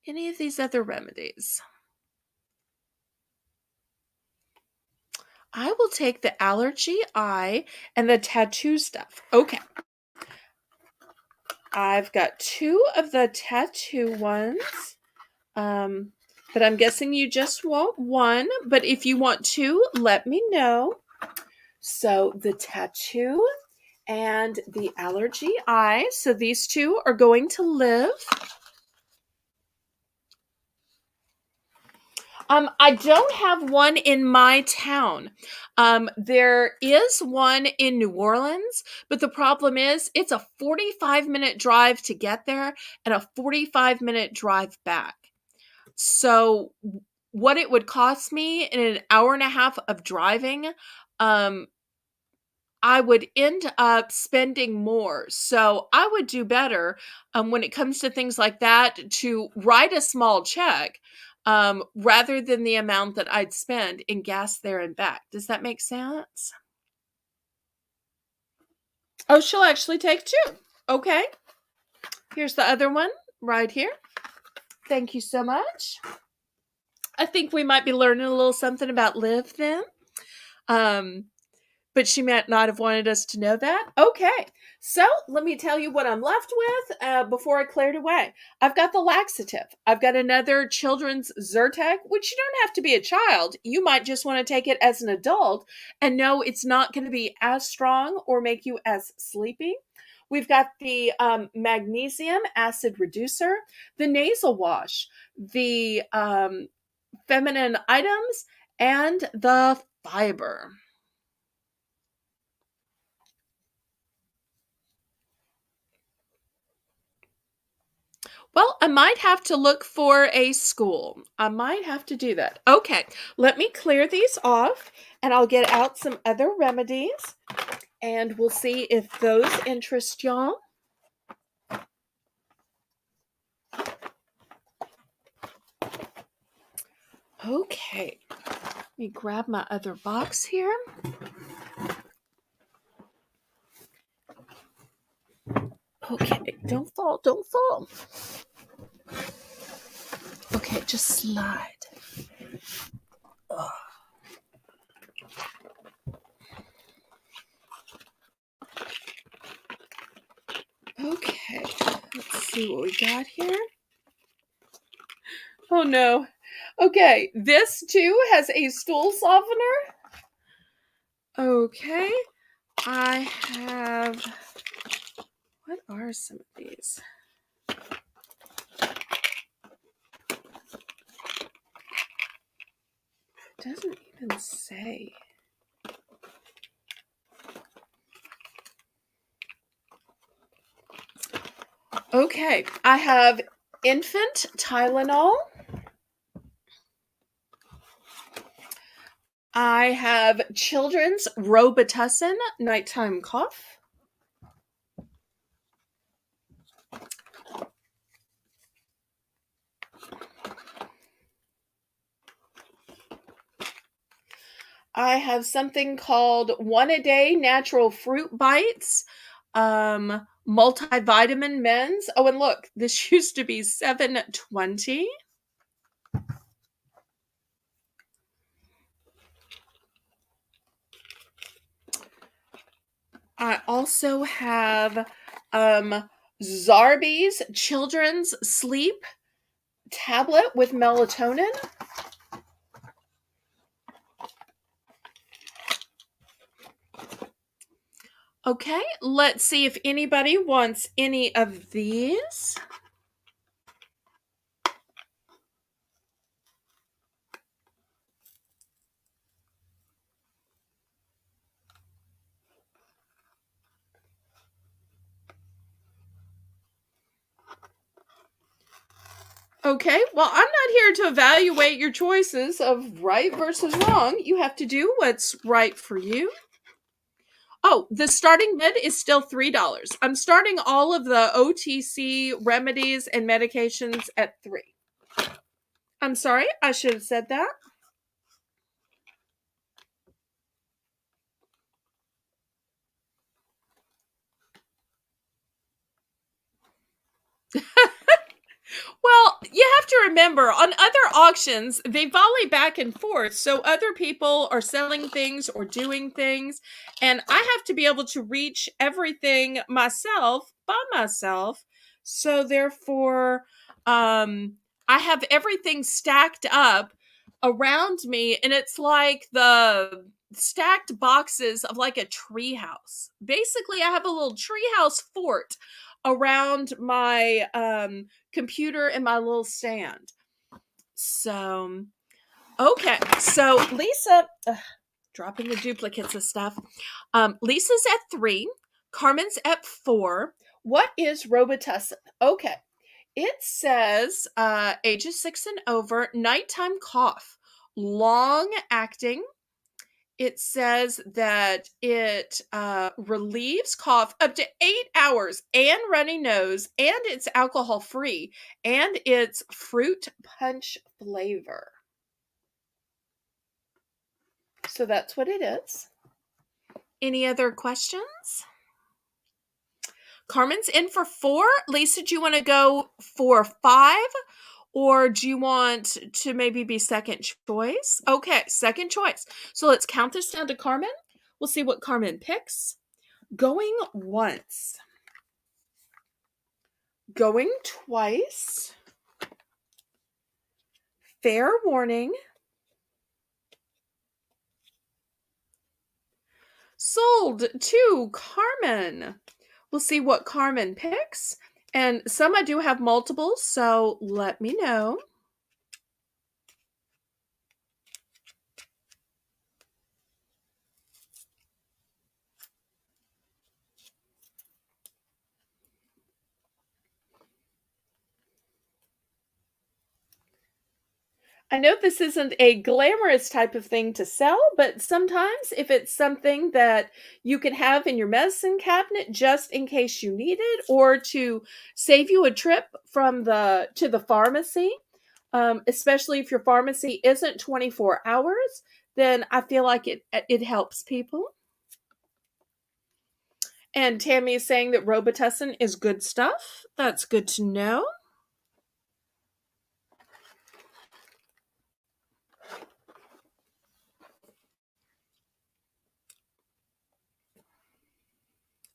Any of these other remedies? I will take the allergy eye and the tattoo stuff. Okay. I've got two of the tattoo ones. But I'm guessing you just want one. But if you want two, let me know. So the tattoo and the allergy eye. So these two are going to live. I don't have one in my town. There is one in New Orleans, but the problem is it's a 45-minute drive to get there and a 45-minute drive back. So what it would cost me in an hour and a half of driving, I would end up spending more. So I would do better when it comes to things like that to write a small check rather than the amount that I'd spend in gas there and back. Does that make sense? Oh, she'll actually take two. Okay. Here's the other one right here. Thank you so much. I think we might be learning a little something about Liv then. But she might not have wanted us to know that. Okay, so let me tell you what I'm left with before I cleared away. I've got the laxative. I've got another children's Zyrtec, which you don't have to be a child. You might just want to take it as an adult and know it's not going to be as strong or make you as sleepy. We've got the magnesium acid reducer, the nasal wash, the feminine items, and the fiber. Well, I might have to look for a school. I might have to do that. Okay, let me clear these off and I'll get out some other remedies and we'll see if those interest y'all. Okay, let me grab my other box here. Okay, don't fall, don't fall. Okay, just slide. Ugh. Okay, let's see what we got here. Oh no. Okay, this too has a stool softener. Okay, I have. What are some of these? It doesn't even say. Okay, I have infant Tylenol. I have children's Robitussin nighttime cough. I have something called One a Day Natural Fruit Bites, multivitamin men's. Oh, and look, this used to be $7.20. I also have Zarbee's Children's Sleep Tablet with melatonin. Okay, let's see if anybody wants any of these. Okay, well, I'm not here to evaluate your choices of right versus wrong. You have to do what's right for you. Oh, the starting bid is still $3. I'm starting all of the OTC remedies and medications at 3. I'm sorry, I should have said that. Well, you have to remember on other auctions, they volley back and forth. So other people are selling things or doing things. And I have to be able to reach everything myself by myself. So therefore, I have everything stacked up around me. And it's like the stacked boxes of like a tree house. Basically, I have a little tree house fort around my computer and my little stand. So, okay. So, Lisa, dropping the duplicates of stuff. Lisa's at 3. Carmen's at 4. What is Robitussin? Okay. It says ages 6 and over, nighttime cough, long acting. It says that it relieves cough up to 8 hours and runny nose, and it's alcohol free, and it's fruit punch flavor. So that's what it is. Any other questions? Carmen's in for 4. Lisa, do you want to go for 5? Or do you want to maybe be second choice? Okay, second choice. So let's count this down to Carmen. We'll see what Carmen picks. Going once. Going twice. Fair warning. Sold to Carmen. We'll see what Carmen picks. And some I do have multiples, so let me know. I know this isn't a glamorous type of thing to sell, but sometimes if it's something that you can have in your medicine cabinet just in case you need it or to save you a trip from the to the pharmacy, especially if your pharmacy isn't 24 hours, then I feel like it helps people. And Tammy is saying that Robitussin is good stuff. That's good to know.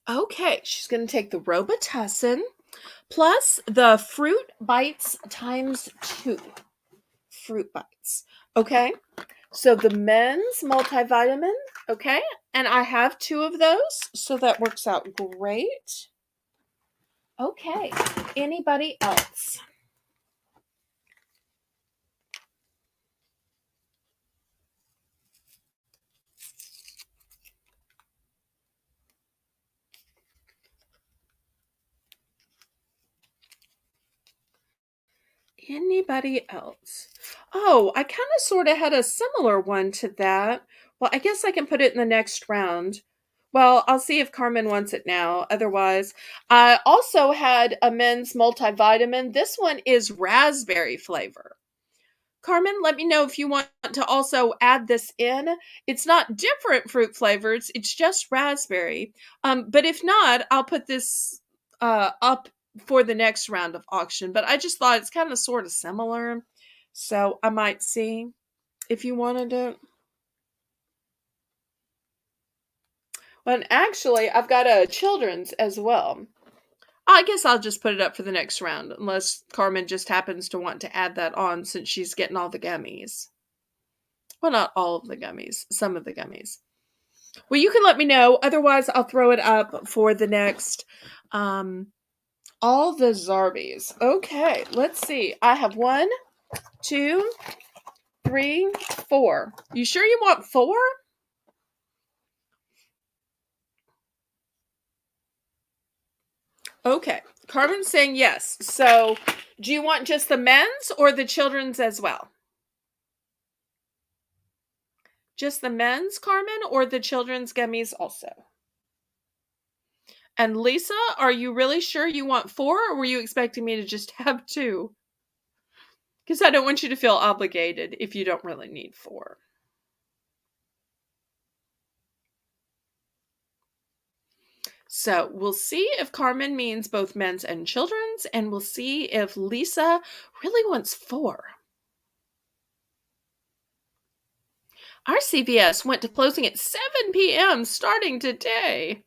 Okay, she's going to take the Robitussin plus the fruit bites times 2. Fruit bites. Okay, so the men's multivitamin. Okay, and I have 2 of those, so that works out great. Okay, anybody else? Anybody else? Oh, I kind of sort of had a similar one to that. Well, I guess I can put it in the next round. Well, I'll see if Carmen wants it now. Otherwise, I also had a men's multivitamin. This one is raspberry flavor. Carmen, let me know if you want to also add this in. It's not different fruit flavors, it's just raspberry. But if not, I'll put this up for the next round of auction. But I just thought it's kind of sort of similar. So I might see if you wanted it. Well, and actually, I've got a children's as well. I guess I'll just put it up for the next round, unless Carmen just happens to want to add that on since she's getting all the gummies. Well, not all of the gummies, some of the gummies. Well, you can let me know. Otherwise, I'll throw it up for the next. All the Zarbies. Okay, let's see. I have 1, 2, 3, 4. You sure you want 4? Okay. Carmen's saying yes. So, do you want just the men's or the children's as well? Just the men's, Carmen, or the children's gummies also? And Lisa, are you really sure you want 4, or were you expecting me to just have 2? Because I don't want you to feel obligated if you don't really need 4. So we'll see if Carmen means both men's and children's, and we'll see if Lisa really wants 4. Our CVS went to closing at 7 p.m. starting today.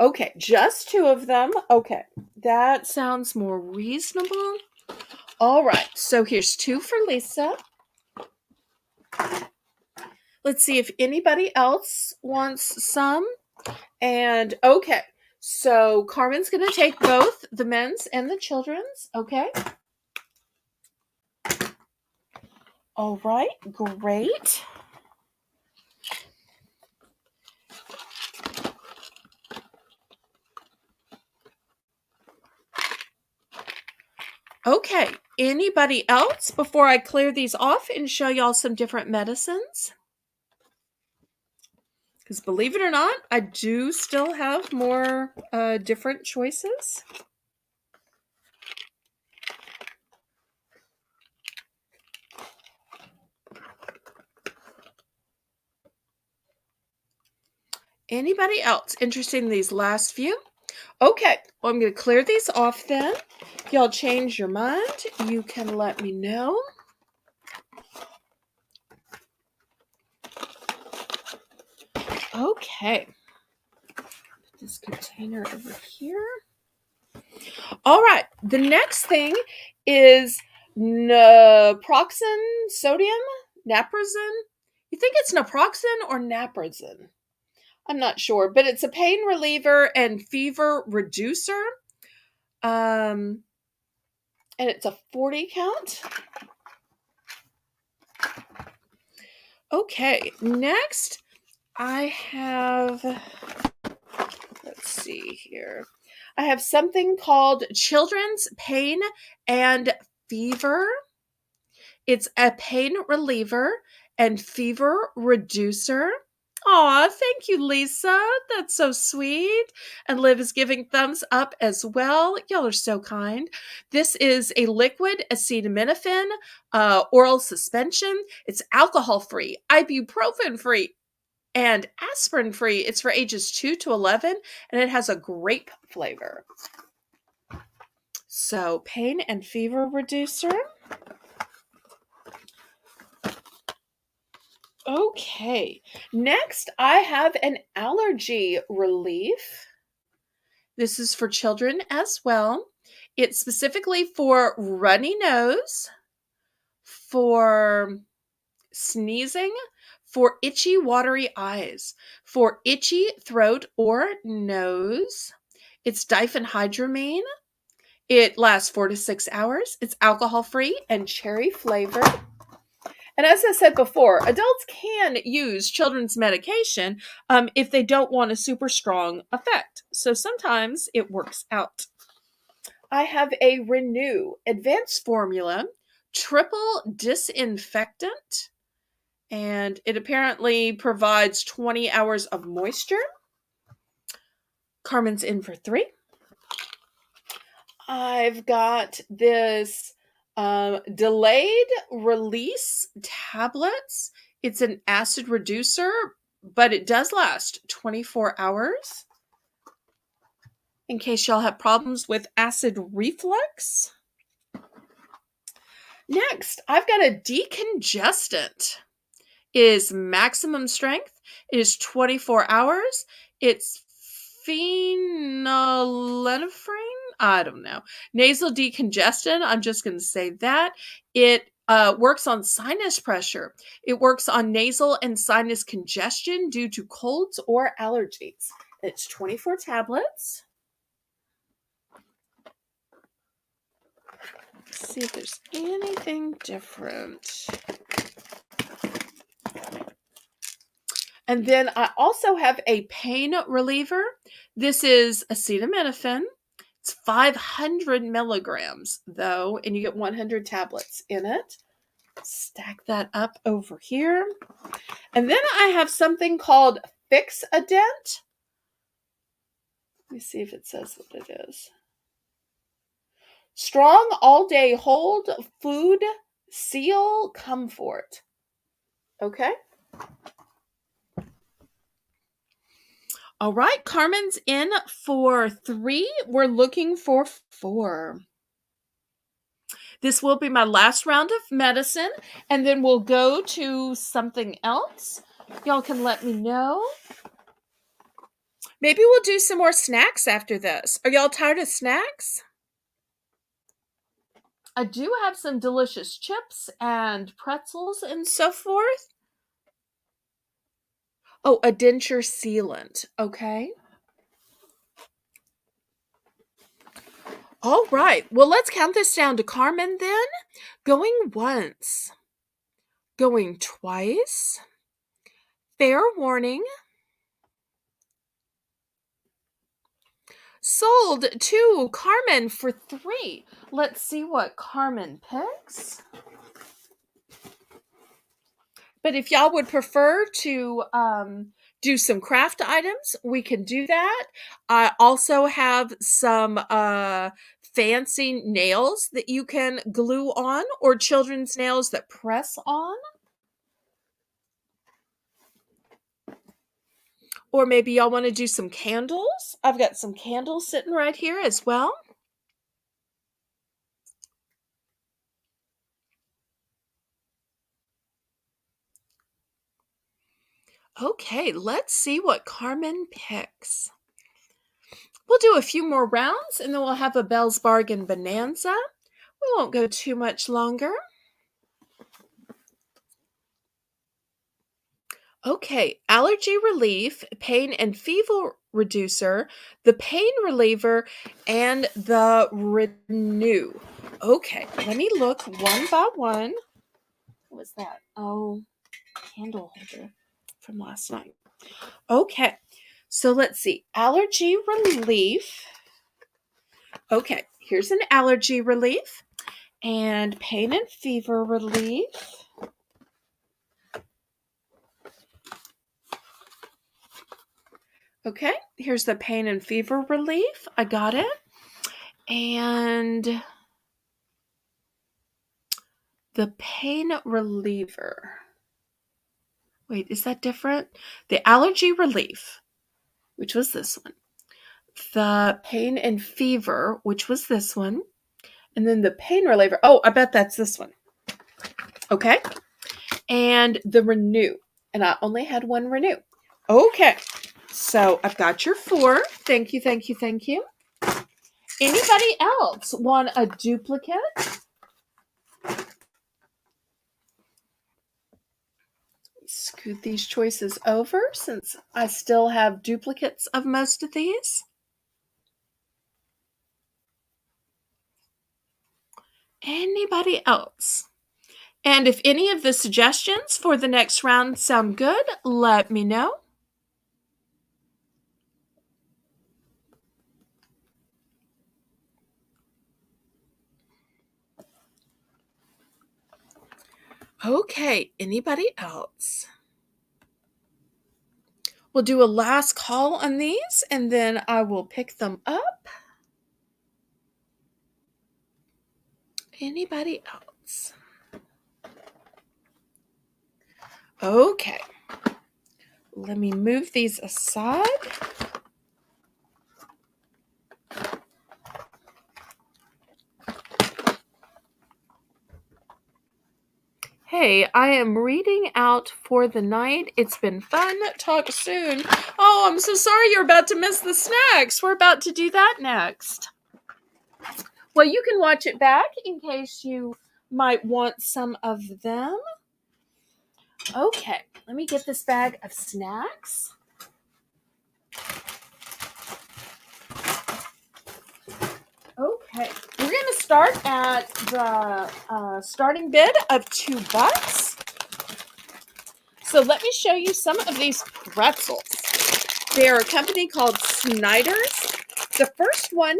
Okay, just 2 of them. Okay, that sounds more reasonable. All right, so here's 2 for Lisa. Let's see if anybody else wants some. And okay, so Carmen's going to take both the men's and the children's. Okay. All right, great. Okay, anybody else before I clear these off and show y'all some different medicines? Because believe it or not, I do still have more different choices. Anybody else interested in these last few? Okay, well, I'm going to clear these off then. If y'all change your mind, you can let me know. Okay. Put this container over here. All right, the next thing is naproxen sodium, naproxen. You think it's naproxen or naproxen? I'm not sure, but it's a pain reliever and fever reducer. And it's a 40 count. Okay, next I have, let's see here. I have something called Children's Pain and Fever. It's a pain reliever and fever reducer. Aw, thank you, Lisa. That's so sweet. And Liv is giving thumbs up as well. Y'all are so kind. This is a liquid acetaminophen oral suspension. It's alcohol-free, ibuprofen-free, and aspirin-free. It's for ages 2 to 11, and it has a grape flavor. So, pain and fever reducer. Okay, next I have an allergy relief. This is for children as well. It's specifically for runny nose, for sneezing, for itchy, watery eyes, for itchy throat or nose. It's diphenhydramine. It lasts 4 to 6 hours. It's alcohol-free and cherry flavored. And as I said before, adults can use children's medication if they don't want a super strong effect. So sometimes it works out. I have a Renew Advanced Formula Triple Disinfectant, and it apparently provides 20 hours of moisture. Carmen's in for 3. I've got this delayed release tablets. It's an acid reducer, but it does last 24 hours. In case y'all have problems with acid reflux. Next, I've got a decongestant. It is maximum strength. It is 24 hours. It's phenylephrine. I don't know. Nasal decongestant. I'm just going to say that. It works on sinus pressure. It works on nasal and sinus congestion due to colds or allergies. It's 24 tablets. Let's see if there's anything different. And then I also have a pain reliever. This is acetaminophen. It's 500 milligrams, though, and you get 100 tablets in it. Stack that up over here. And then I have something called Fix-A-Dent. Let me see if it says what it is. Strong all-day hold food seal comfort. Okay. All right, Carmen's in for 3. We're looking for 4. This will be my last round of medicine, and then we'll go to something else. Y'all can let me know. Maybe we'll do some more snacks after this. Are y'all tired of snacks? I do have some delicious chips and pretzels and so forth. Oh, a denture sealant. Okay. All right. Well, let's count this down to Carmen then. Going once. Going twice. Fair warning. Sold to Carmen for 3. Let's see what Carmen picks. But if y'all would prefer to do some craft items, we can do that. I also have some fancy nails that you can glue on, or children's nails that press on. Or maybe y'all want to do some candles. I've got some candles sitting right here as well. Okay, let's see what Carmen picks. We'll do a few more rounds, and then we'll have a Belle's Bargain Bonanza. We won't go too much longer. Okay, allergy relief, pain and fever reducer, the pain reliever, and the Renew. Okay, let me look one by one. What was that? Oh, candle holder from last night. Okay, so let's see. Allergy relief. Okay, here's an allergy relief. And pain and fever relief. Okay, here's the pain and fever relief. I got it. And the pain reliever. Wait, is that different? The allergy relief, which was this one. The pain and fever, which was this one. And then the pain reliever. Oh, I bet that's this one. Okay. And the renew. And I only had one renew. Okay. So I've got your 4. Thank you, thank you, thank you. Anybody else want a duplicate? Scoot these choices over since I still have duplicates of most of these. Anybody else? And if any of the suggestions for the next round sound good, let me know. Okay, anybody else? We'll do a last call on these and then I will pick them up. Anybody else? Okay. Let me move these aside. Hey, I am reading out for the night. It's been fun. Talk soon. Oh, I'm so sorry you're about to miss the snacks. We're about to do that next. Well, you can watch it back in case you might want some of them. Okay, let me get this bag of snacks. Okay, we're going to start at the starting bid of $2. So let me show you some of these pretzels. They are a company called Snyder's. The first one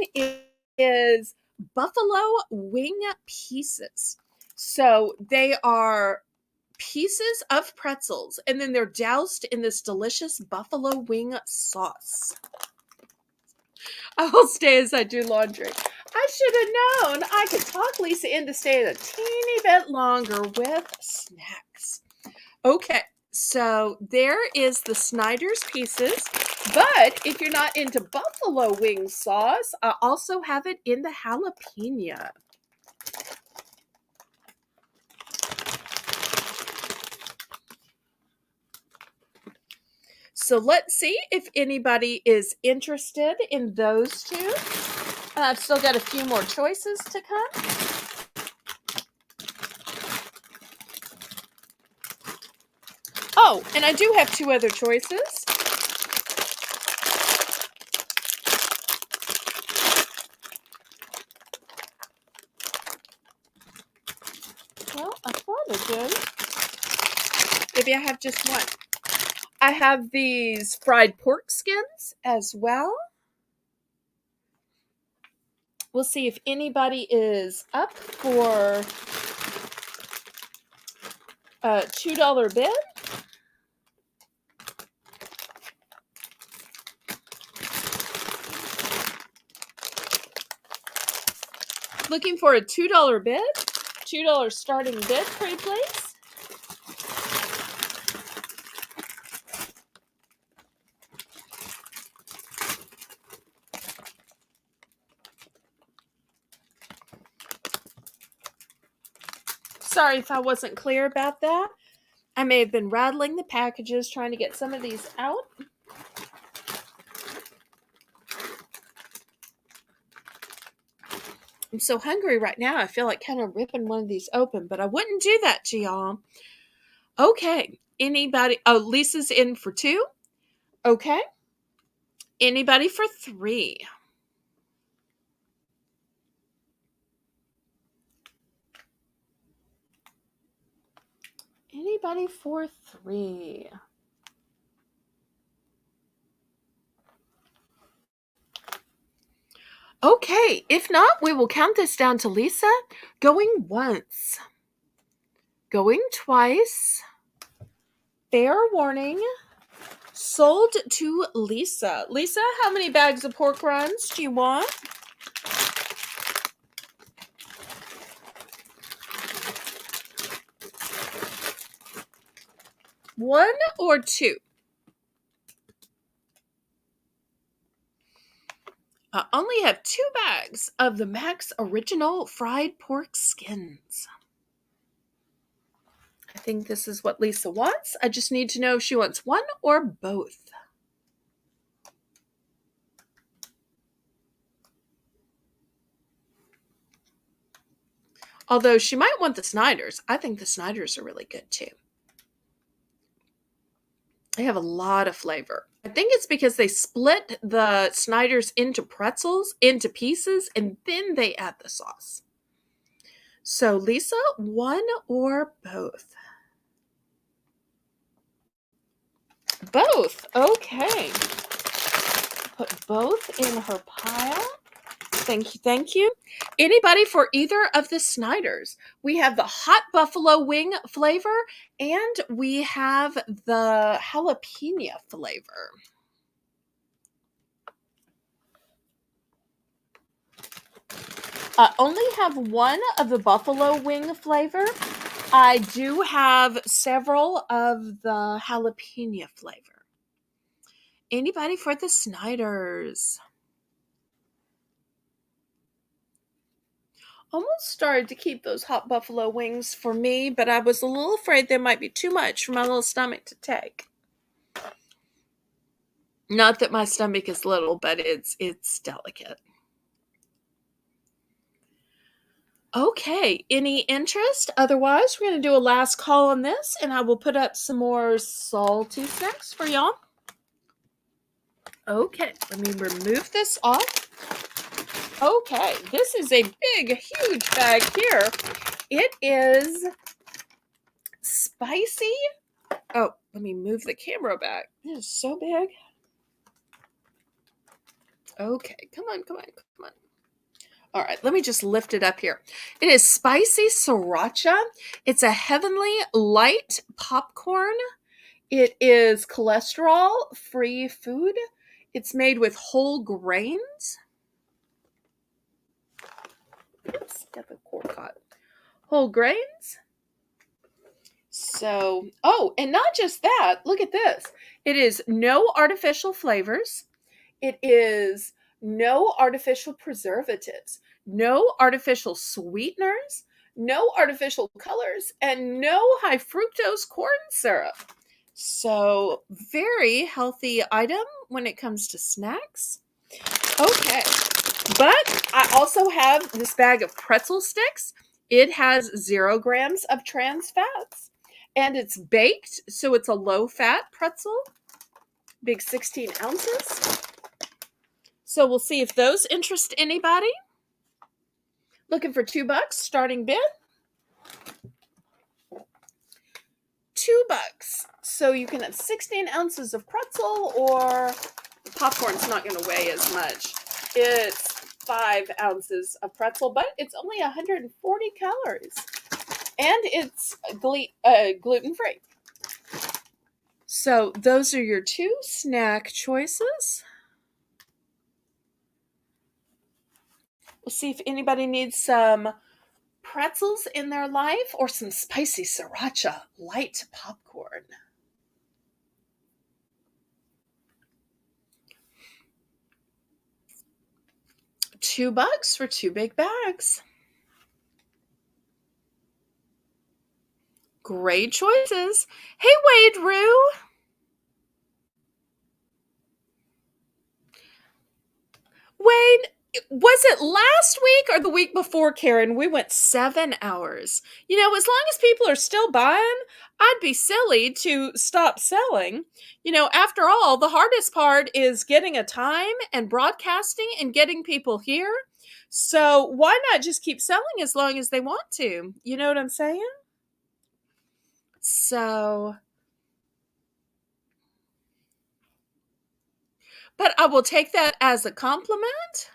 is buffalo wing pieces. So they are pieces of pretzels, and then they're doused in this delicious buffalo wing sauce. I will stay as I do laundry. I should have known I could talk Lisa into staying a teeny bit longer with snacks. Okay, so there is the Snyder's pieces, but if you're not into buffalo wing sauce, I also have it in the jalapeno. So let's see if anybody is interested in those two. And I've still got a few more choices to come. Oh, and I do have 2 other choices. Well, I thought I did. Maybe I have just one. I have these fried pork skins as well. We'll see if anybody is up for a $2 bid. Looking for a $2 bid. $2 starting bid, pretty please. Sorry if I wasn't clear about that. I may have been rattling the packages trying to get some of these out. I'm so hungry right now. I feel like kind of ripping one of these open, but I wouldn't do that to y'all. Okay. Anybody? Oh, Lisa's in for 2. Okay. Anybody for 3? Anybody for 3? Okay, if not, we will count this down to Lisa. Going once, going twice. Fair warning. Sold to Lisa. Lisa, how many bags of pork rinds do you want? One or two? I only have 2 bags of the Max Original Fried Pork Skins. I think this is what Lisa wants. I just need to know if she wants one or both. Although she might want the Snyders. I think the Snyders are really good too. They have a lot of flavor. I think it's because they split the Snyders into pretzels, into pieces, and then they add the sauce. So, Lisa, one or both? Both. Okay. Put both in her pile. Thank you. Thank you. Anybody for either of the Snyders? We have the hot buffalo wing flavor and we have the jalapeno flavor. I only have one of the buffalo wing flavor. I do have several of the jalapeno flavor. Anybody for the Snyders? Almost started to keep those hot buffalo wings for me, but I was a little afraid there might be too much for my little stomach to take. Not that my stomach is little, but it's delicate. Okay, any interest? Otherwise, we're going to do a last call on this, and I will put up some more salty snacks for y'all. Okay, let me remove this off. Okay, this is a big, huge bag here. It is spicy. Oh, let me move the camera back. It is so big. Okay, come on. All right, let me just lift it up here. It is spicy sriracha. It's a heavenly light popcorn. It is cholesterol-free food. It's made with whole grains. Oops, got the cord caught. Whole grains. So, oh, and not just that. Look at this. It is no artificial flavors. It is no artificial preservatives, no artificial sweeteners, no artificial colors, and no high fructose corn syrup. So, very healthy item when it comes to snacks. Okay, but I also have this bag of pretzel sticks. It has 0 grams of trans fats, and it's baked, so it's a low-fat pretzel, big 16 ounces. So we'll see if those interest anybody. Looking for $2, starting bid. $2. So you can have 16 ounces of pretzel, or the popcorn's not going to weigh as much. It's 5 ounces of pretzel, but it's only 140 calories. And it's gluten-free. So those are your 2 snack choices. We'll see if anybody needs some pretzels in their life or some spicy sriracha light popcorn. $2 for 2 big bags. Great choices. Hey, Wade Rue. Wade, was it last week or the week before, Karen? We went 7 hours. You know, as long as people are still buying, I'd be silly to stop selling. You know, after all, the hardest part is getting a time and broadcasting and getting people here. So why not just keep selling as long as they want to? You know what I'm saying? So, but I will take that as a compliment.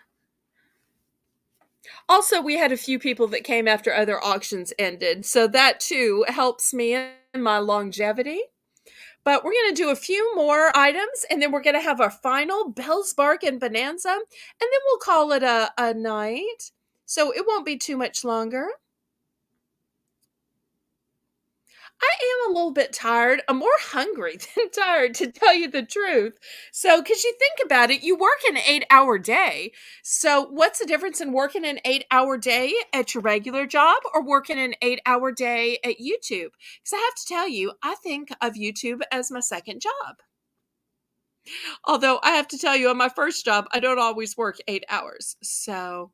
Also, we had a few people that came after other auctions ended, so that too helps me in my longevity. But we're going to do a few more items, and then we're going to have our final Belle's Bargain Bonanza, and then we'll call it a night. So it won't be too much longer. I am a little bit tired. I'm more hungry than tired, to tell you the truth. So, because you think about it, you work an 8-hour day. So, what's the difference in working an 8-hour day at your regular job or working an 8-hour day at YouTube? Because I have to tell you, I think of YouTube as my second job. Although I have to tell you, on my first job, I don't always work 8 hours. So,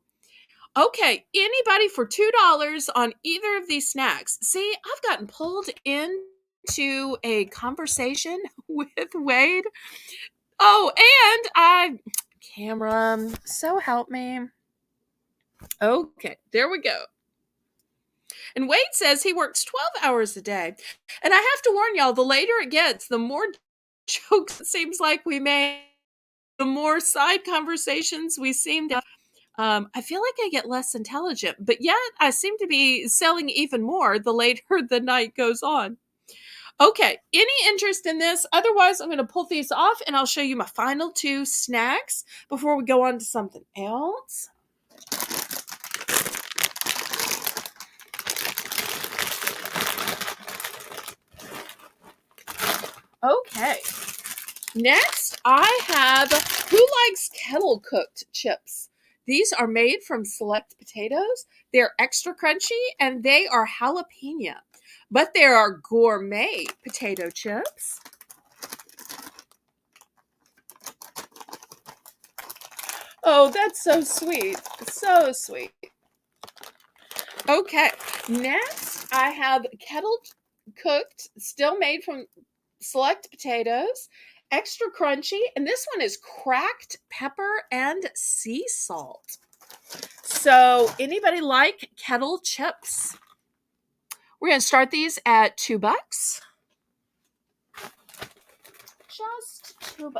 okay, anybody for $2 on either of these snacks? See, I've gotten pulled into a conversation with Wade. Oh, and camera, so help me. Okay, there we go. And Wade says he works 12 hours a day. And I have to warn y'all, the later it gets, the more jokes it seems like we make, the more side conversations we seem to. I feel like I get less intelligent, but yet I seem to be selling even more the later the night goes on. Okay, any interest in this? Otherwise, I'm going to pull these off and I'll show you my final two snacks before we go on to something else. Okay, next I have Who Likes Kettle Cooked Chips. These are made from select potatoes. They're extra crunchy and they are jalapeno, but they are gourmet potato chips. Oh, that's so sweet. So sweet. Okay, next I have kettle cooked, still made from select potatoes, extra crunchy, and this one is cracked pepper and sea salt. So, anybody like kettle chips? We're going to start these at $2. Just $2.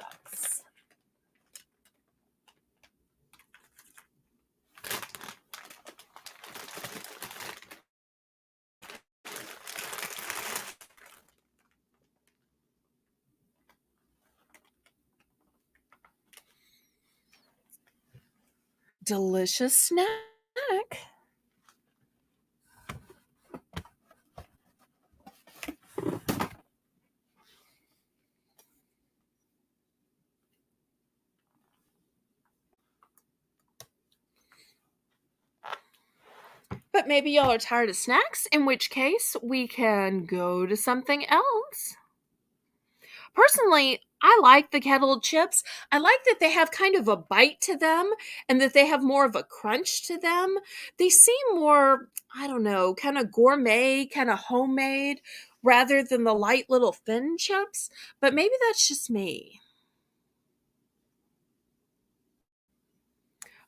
Delicious snack. But maybe y'all are tired of snacks, in which case we can go to something else. Personally, I like the kettle chips. I like that they have kind of a bite to them and that they have more of a crunch to them. They seem more, I don't know, kind of gourmet, kind of homemade, rather than the light little thin chips. But maybe that's just me.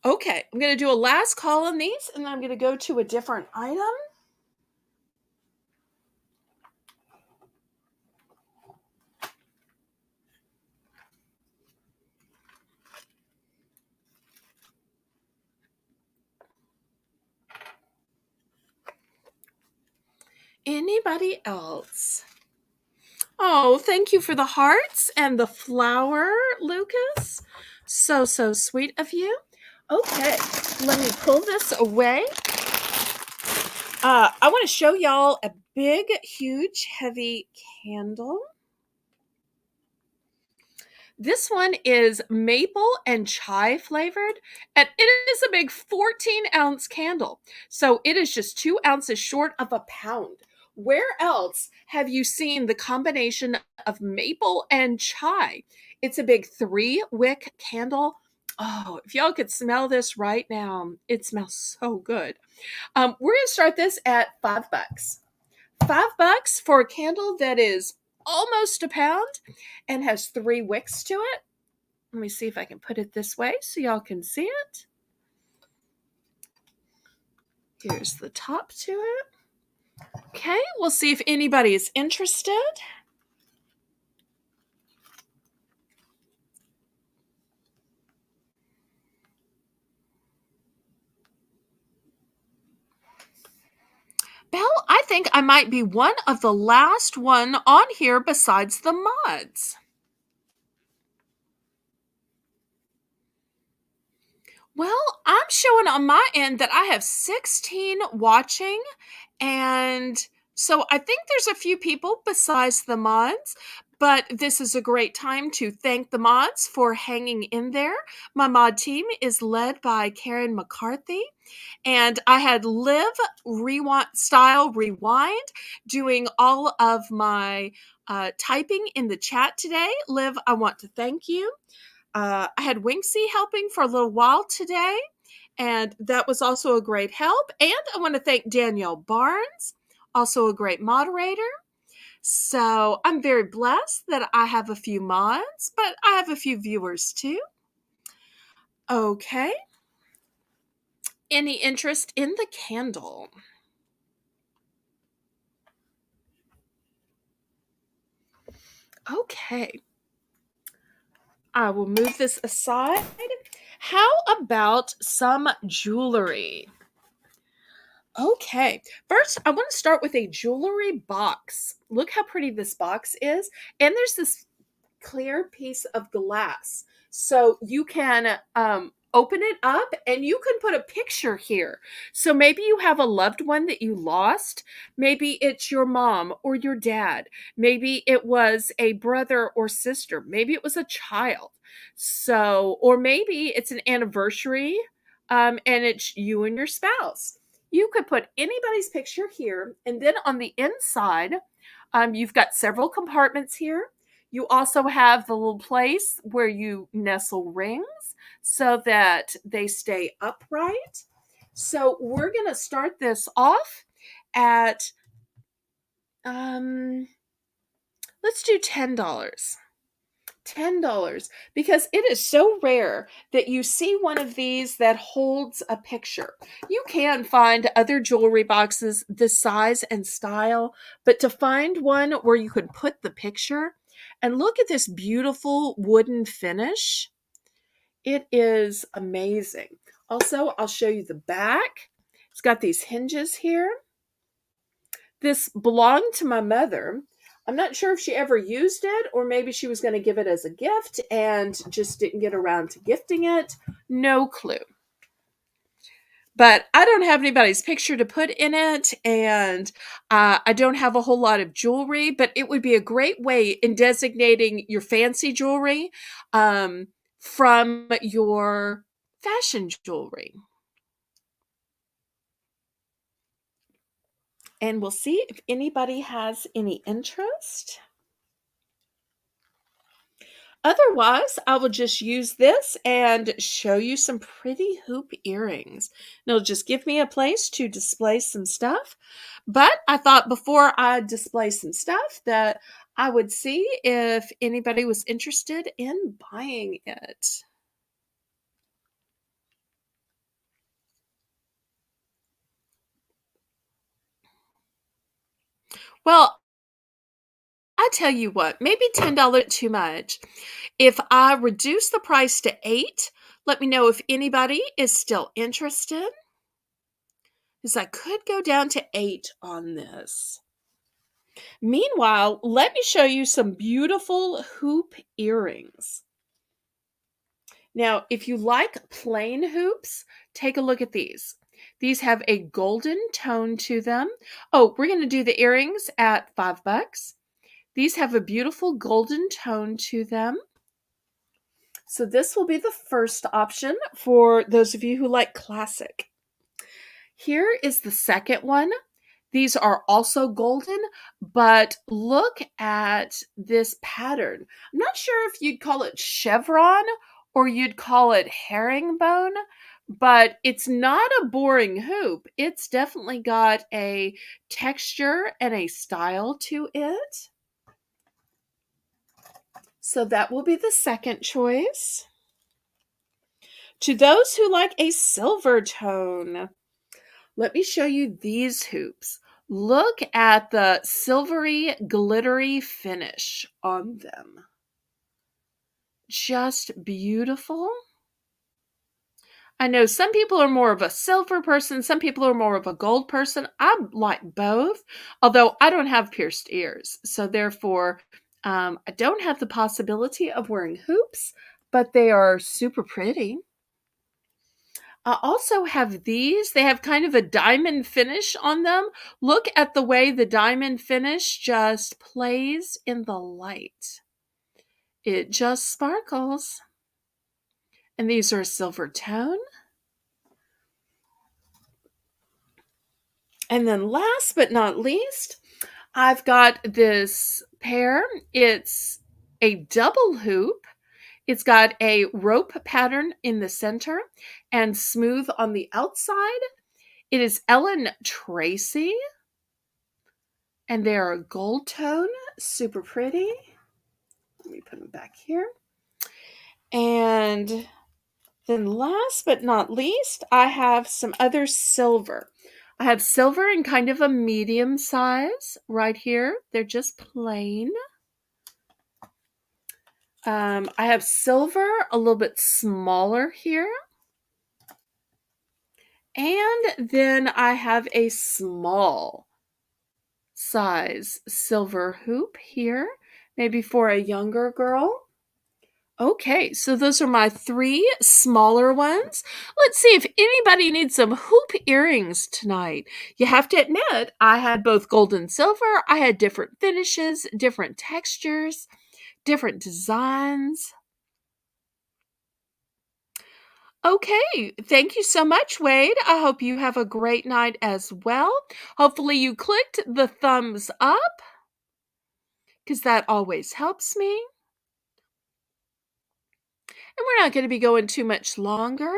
Okay, I'm going to do a last call on these and then I'm going to go to a different item. Anybody else? Oh, thank you for the hearts and the flower, Lucas. So, so sweet of you. Okay, let me pull this away. I want to show y'all a big, huge, heavy candle. This one is maple and chai flavored, and it is a big 14-ounce candle. So it is just 2 ounces short of a pound. Where else have you seen the combination of maple and chai? It's a big 3-wick candle. Oh, if y'all could smell this right now, it smells so good. We're going to start this at $5. $5 for a candle that is almost a pound and has 3 wicks to it. Let me see if I can put it this way so y'all can see it. Here's the top to it. Okay, we'll see if anybody is interested. Belle, I think I might be one of the last one on here besides the mods. Well, I'm showing on my end that I have 16 watching, and so I think there's a few people besides the mods, but this is a great time to thank the mods for hanging in there. My mod team is led by Karen McCarthy, and I had Liv Rewind doing all of my typing in the chat today. Liv, I want to thank you. I had Winksy helping for a little while today, and that was also a great help. And I want to thank Danielle Barnes, also a great moderator. So I'm very blessed that I have a few mods, but I have a few viewers too. Okay. Any interest in the candle? Okay. I will move this aside. How about some jewelry? Okay, first I want to start with a jewelry box. Look how pretty this box is. And there's this clear piece of glass. So you can open it up and you can put a picture here. So maybe you have a loved one that you lost. Maybe it's your mom or your dad. Maybe it was a brother or sister. Maybe it was a child. So, or maybe it's an anniversary and it's you and your spouse. You could put anybody's picture here. And then on the inside, you've got several compartments here. You also have the little place where you nestle rings so that they stay upright. So we're going to start this off at, let's do $10. $10 because it is so rare that you see one of these that holds a picture. You can find other jewelry boxes this size and style, but to find one where you could put the picture and look at this beautiful wooden finish, it is amazing. Also, I'll show you the back. It's got these hinges here. This belonged to my mother. I'm not sure if she ever used it or maybe she was going to give it as a gift and just didn't get around to gifting it. No clue. But I don't have anybody's picture to put in it, and I don't have a whole lot of jewelry, but it would be a great way in designating your fancy jewelry from your fashion jewelry. And we'll see if anybody has any interest. Otherwise, I will just use this and show you some pretty hoop earrings. And it'll just give me a place to display some stuff. But I thought before I display some stuff that I would see if anybody was interested in buying it. Well, I tell you what, maybe $10 too much. If I reduce the price to $8, let me know if anybody is still interested. Because I could go down to 8 on this. Meanwhile, let me show you some beautiful hoop earrings. Now, if you like plain hoops, take a look at these. These have a golden tone to them. Oh, we're going to do the earrings at $5. These have a beautiful golden tone to them. So this will be the first option for those of you who like classic. Here is the second one. These are also golden, but look at this pattern. I'm not sure if you'd call it chevron or you'd call it herringbone, but it's not a boring hoop. It's definitely got a texture and a style to it. So that will be the second choice. To those who like a silver tone, let me show you these hoops. Look at the silvery, glittery finish on them. Just beautiful. I know some people are more of a silver person, some people are more of a gold person. I'm like both, although I don't have pierced ears. So therefore, I don't have the possibility of wearing hoops, but they are super pretty. I also have these. They have kind of a diamond finish on them. Look at the way the diamond finish just plays in the light. It just sparkles. And these are a silver tone. And then last but not least, I've got this pair. It's a double hoop. It's got a rope pattern in the center and smooth on the outside. It is Ellen Tracy, and they are a gold tone, super pretty. Let me put them back here. And then last but not least, I have some other silver. I have silver in kind of a medium size right here. They're just plain. I have silver a little bit smaller here. And then I have a small size silver hoop here, maybe for a younger girl. Okay, so those are my 3 smaller ones. Let's see if anybody needs some hoop earrings tonight. You have to admit, I had both gold and silver. I had different finishes, different textures, different designs. Okay, thank you so much, Wade. I hope you have a great night as well. Hopefully you clicked the thumbs up, because that always helps me. And we're not going to be going too much longer.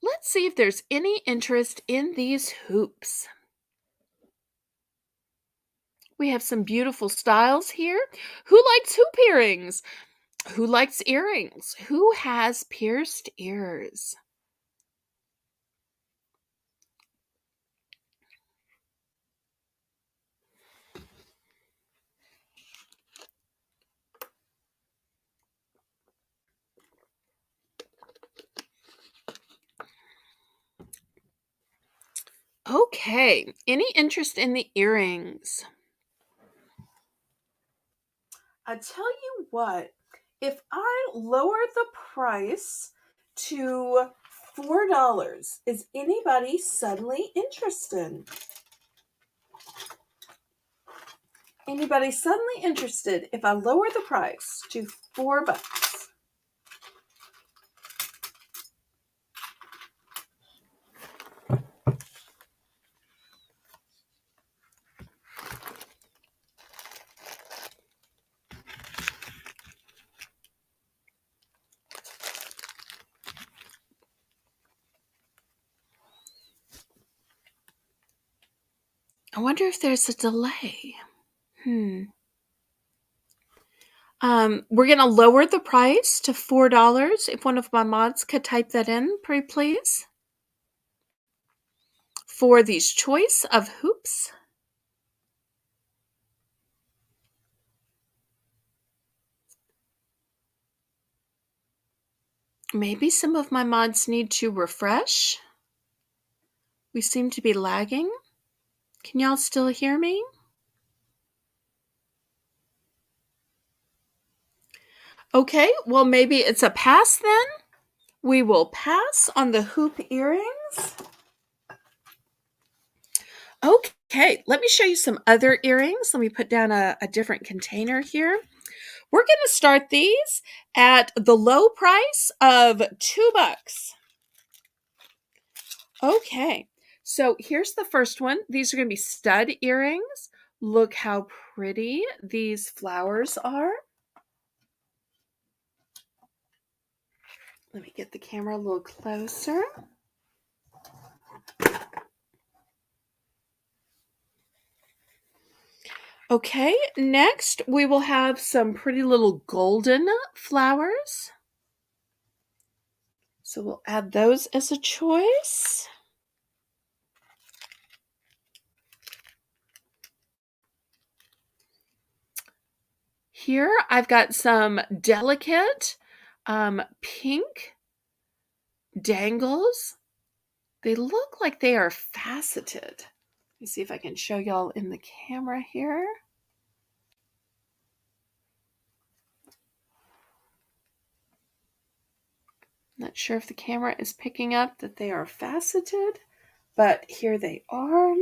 Let's see if there's any interest in these hoops. We have some beautiful styles here. Who likes hoop earrings? Who likes earrings? Who has pierced ears? Okay, any interest in the earrings? I tell you what, if I lower the price to $4, is anybody suddenly interested? Anybody suddenly interested if I lower the price to $4? I wonder if there's a delay. We're gonna lower the price to $4. If one of my mods could type that in, pretty please. For these choice of hoops. Maybe some of my mods need to refresh. We seem to be lagging. Can y'all still hear me? Okay, well, maybe it's a pass then. We will pass on the hoop earrings. Okay, let me show you some other earrings. Let me put down a different container here. We're going to start these at the low price of $2. Okay, so here's the first one. These are going to be stud earrings. Look how pretty these flowers are. Let me get the camera a little closer. Okay, next we will have some pretty little golden flowers. So we'll add those as a choice. Here I've got some delicate pink dangles. They look like they are faceted. Let me see if I can show y'all in the camera here. Not sure if the camera is picking up that they are faceted, but here they are.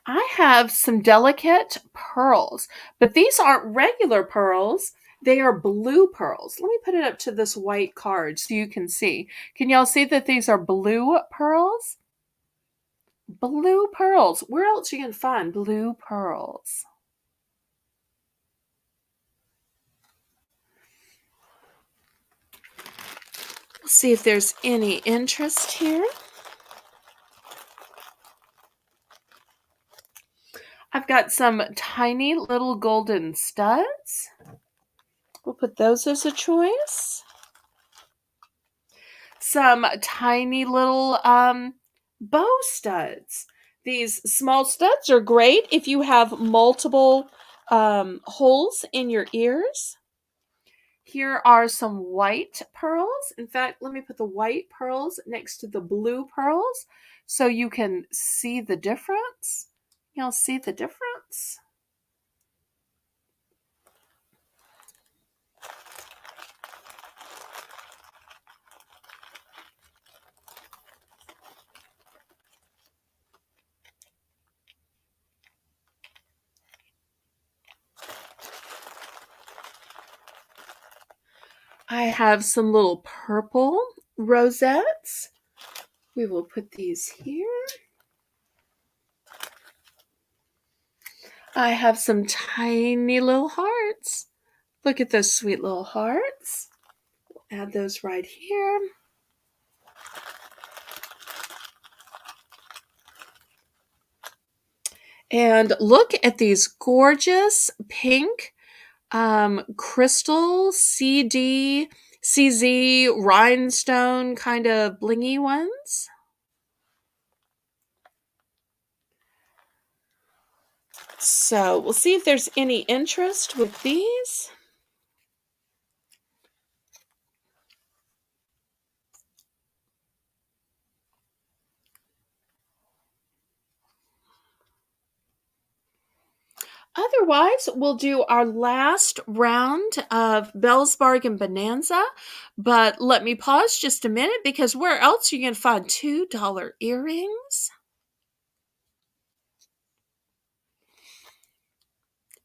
I have some delicate pearls, but these aren't regular pearls. They are blue pearls. Let me put it up to this white card so you can see. Can y'all see that these are blue pearls? Blue pearls. Where else you can find blue pearls? Let's see if there's any interest here. I've got some tiny little golden studs. We'll put those as a choice. Some tiny little bow studs. These small studs are great if you have multiple holes in your ears. Here are some white pearls. In fact, let me put the white pearls next to the blue pearls so you can see the difference. Y'all see the difference? I have some little purple rosettes. We will put these here. I have some tiny little hearts. Look at those sweet little hearts. We'll add those right here. And look at these gorgeous pink crystal CD, CZ, rhinestone kind of blingy ones. So we'll see if there's any interest with these. Otherwise, we'll do our last round of Belle's Bargain Bonanza. But let me pause just a minute because where else are you going to find $2 earrings?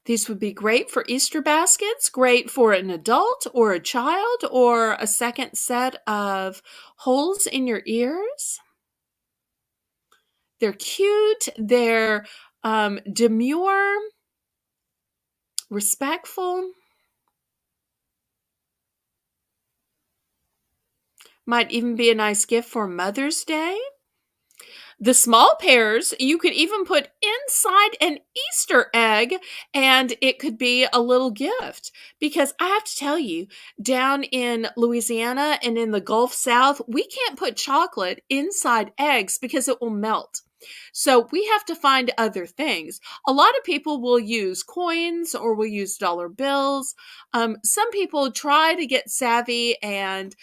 These would be great for Easter baskets, great for an adult or a child or a second set of holes in your ears. They're cute. They're demure, respectful. Might even be a nice gift for Mother's Day. The small pairs you could even put inside an Easter egg and it could be a little gift. Because I have to tell you, down in Louisiana and in the Gulf South, we can't put chocolate inside eggs because it will melt. So we have to find other things. A lot of people will use coins or will use dollar bills. Some people try to get savvy and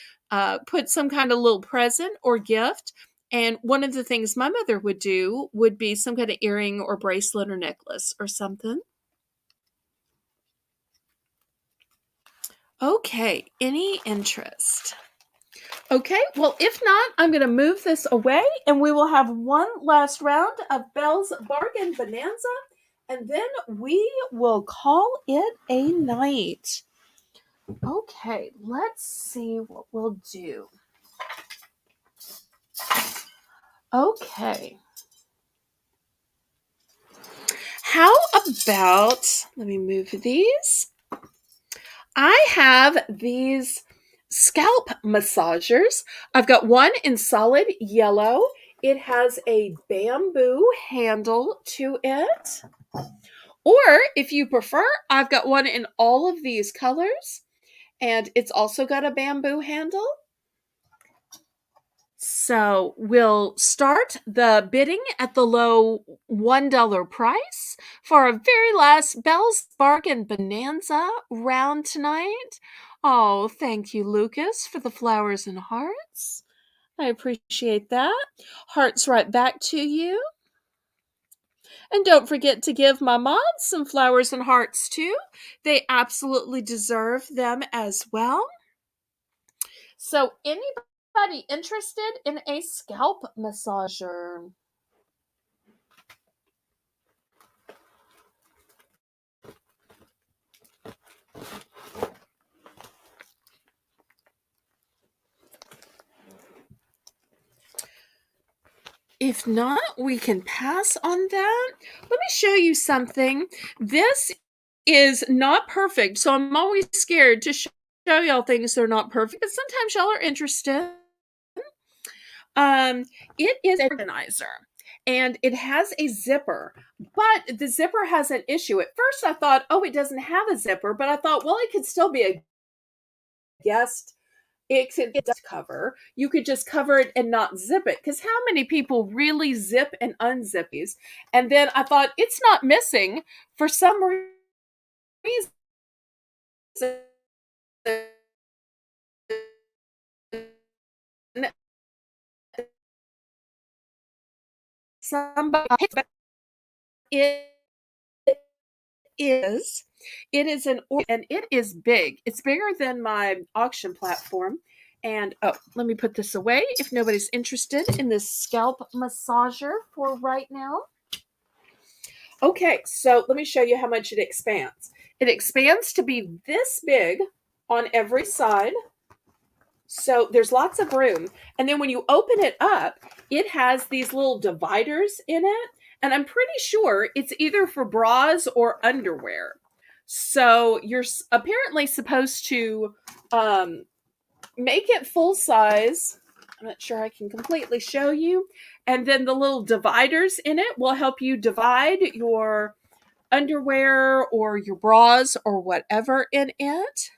put some kind of little present or gift. And one of the things my mother would do would be some kind of earring or bracelet or necklace or something. Okay, any interest? Okay, well, if not, I'm going to move this away and we will have one last round of Belle's Bargain Bonanza and then we will call it a night. Okay, let's see what we'll do. Okay. How about, let me move these. I have these scalp massagers. I've got one in solid yellow. It has a bamboo handle to it. Or if you prefer, I've got one in all of these colors. And it's also got a bamboo handle. So we'll start the bidding at the low $1 price for our very last Belle's Bargain Bonanza round tonight. Oh, thank you, Lucas, for the flowers and hearts. I appreciate that. Hearts right back to you. And don't forget to give my mods some flowers and hearts too. They absolutely deserve them as well. So, anybody interested in a scalp massager? If not, we can pass on that. Let me show you something. This is not perfect, so I'm always scared to show y'all things that are not perfect, but sometimes y'all are interested. It is an organizer, and it has a zipper, but the zipper has an issue. At first, I thought, oh, it doesn't have a zipper, but I thought, well, it could still be a guest. It does cover. You could just cover it and not zip it, because how many people really zip and unzip these? And then I thought, it's not missing for some reason. Somebody it is and it is big. It's bigger than my auction platform. And oh, let me put this away if nobody's interested in this scalp massager for right now. Okay, so let me show you how much it expands. It expands to be this big on every side. So there's lots of room. And then when you open it up, it has these little dividers in it. And I'm pretty sure it's either for bras or underwear. So you're apparently supposed to make it full size. I'm not sure I can completely show you. And then the little dividers in it will help you divide your underwear or your bras or whatever in it.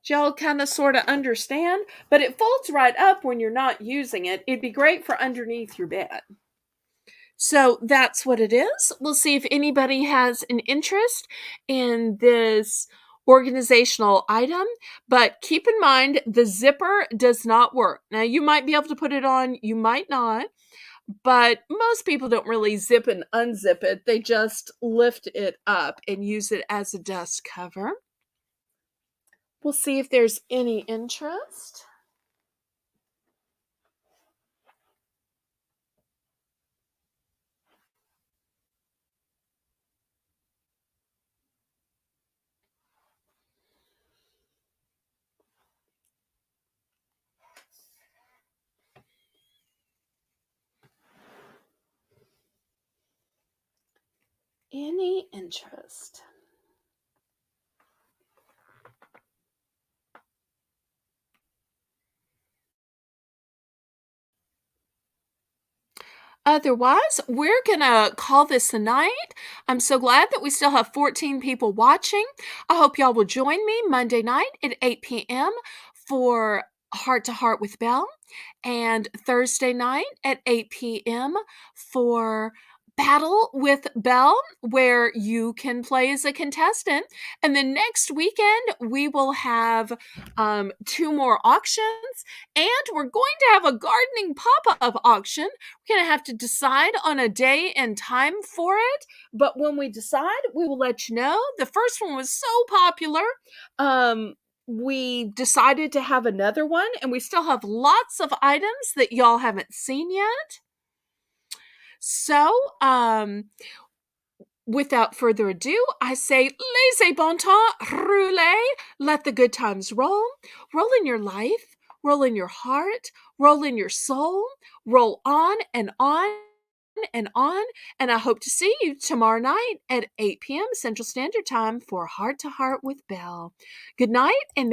Y'all kind of sort of understand, but it folds right up when you're not using it. It'd be great for underneath your bed. So that's what it is. We'll see if anybody has an interest in this organizational item, but keep in mind the zipper does not work. Now, you might be able to put it on, you might not, but most people don't really zip and unzip it. They just lift it up and use it as a dust cover. We'll see if there's any interest. Any interest? Otherwise, we're gonna call this a night. I'm so glad that we still have 14 people watching. I hope y'all will join me Monday night at 8 p.m. for Heart to Heart with Belle, and Thursday night at 8 p.m. for Battle with Belle, where you can play as a contestant. And then next weekend, we will have 2 more auctions, and we're going to have a gardening pop-up auction. We're going to have to decide on a day and time for it, but when we decide, we will let you know. The first one was so popular. We decided to have another one, and we still have lots of items that y'all haven't seen yet. So, without further ado, I say, laissez bon temps, roulez, let the good times roll. Roll in your life, roll in your heart, roll in your soul, roll on and on and on. And I hope to see you tomorrow night at 8 p.m. Central Standard Time for Heart to Heart with Belle. Good night, and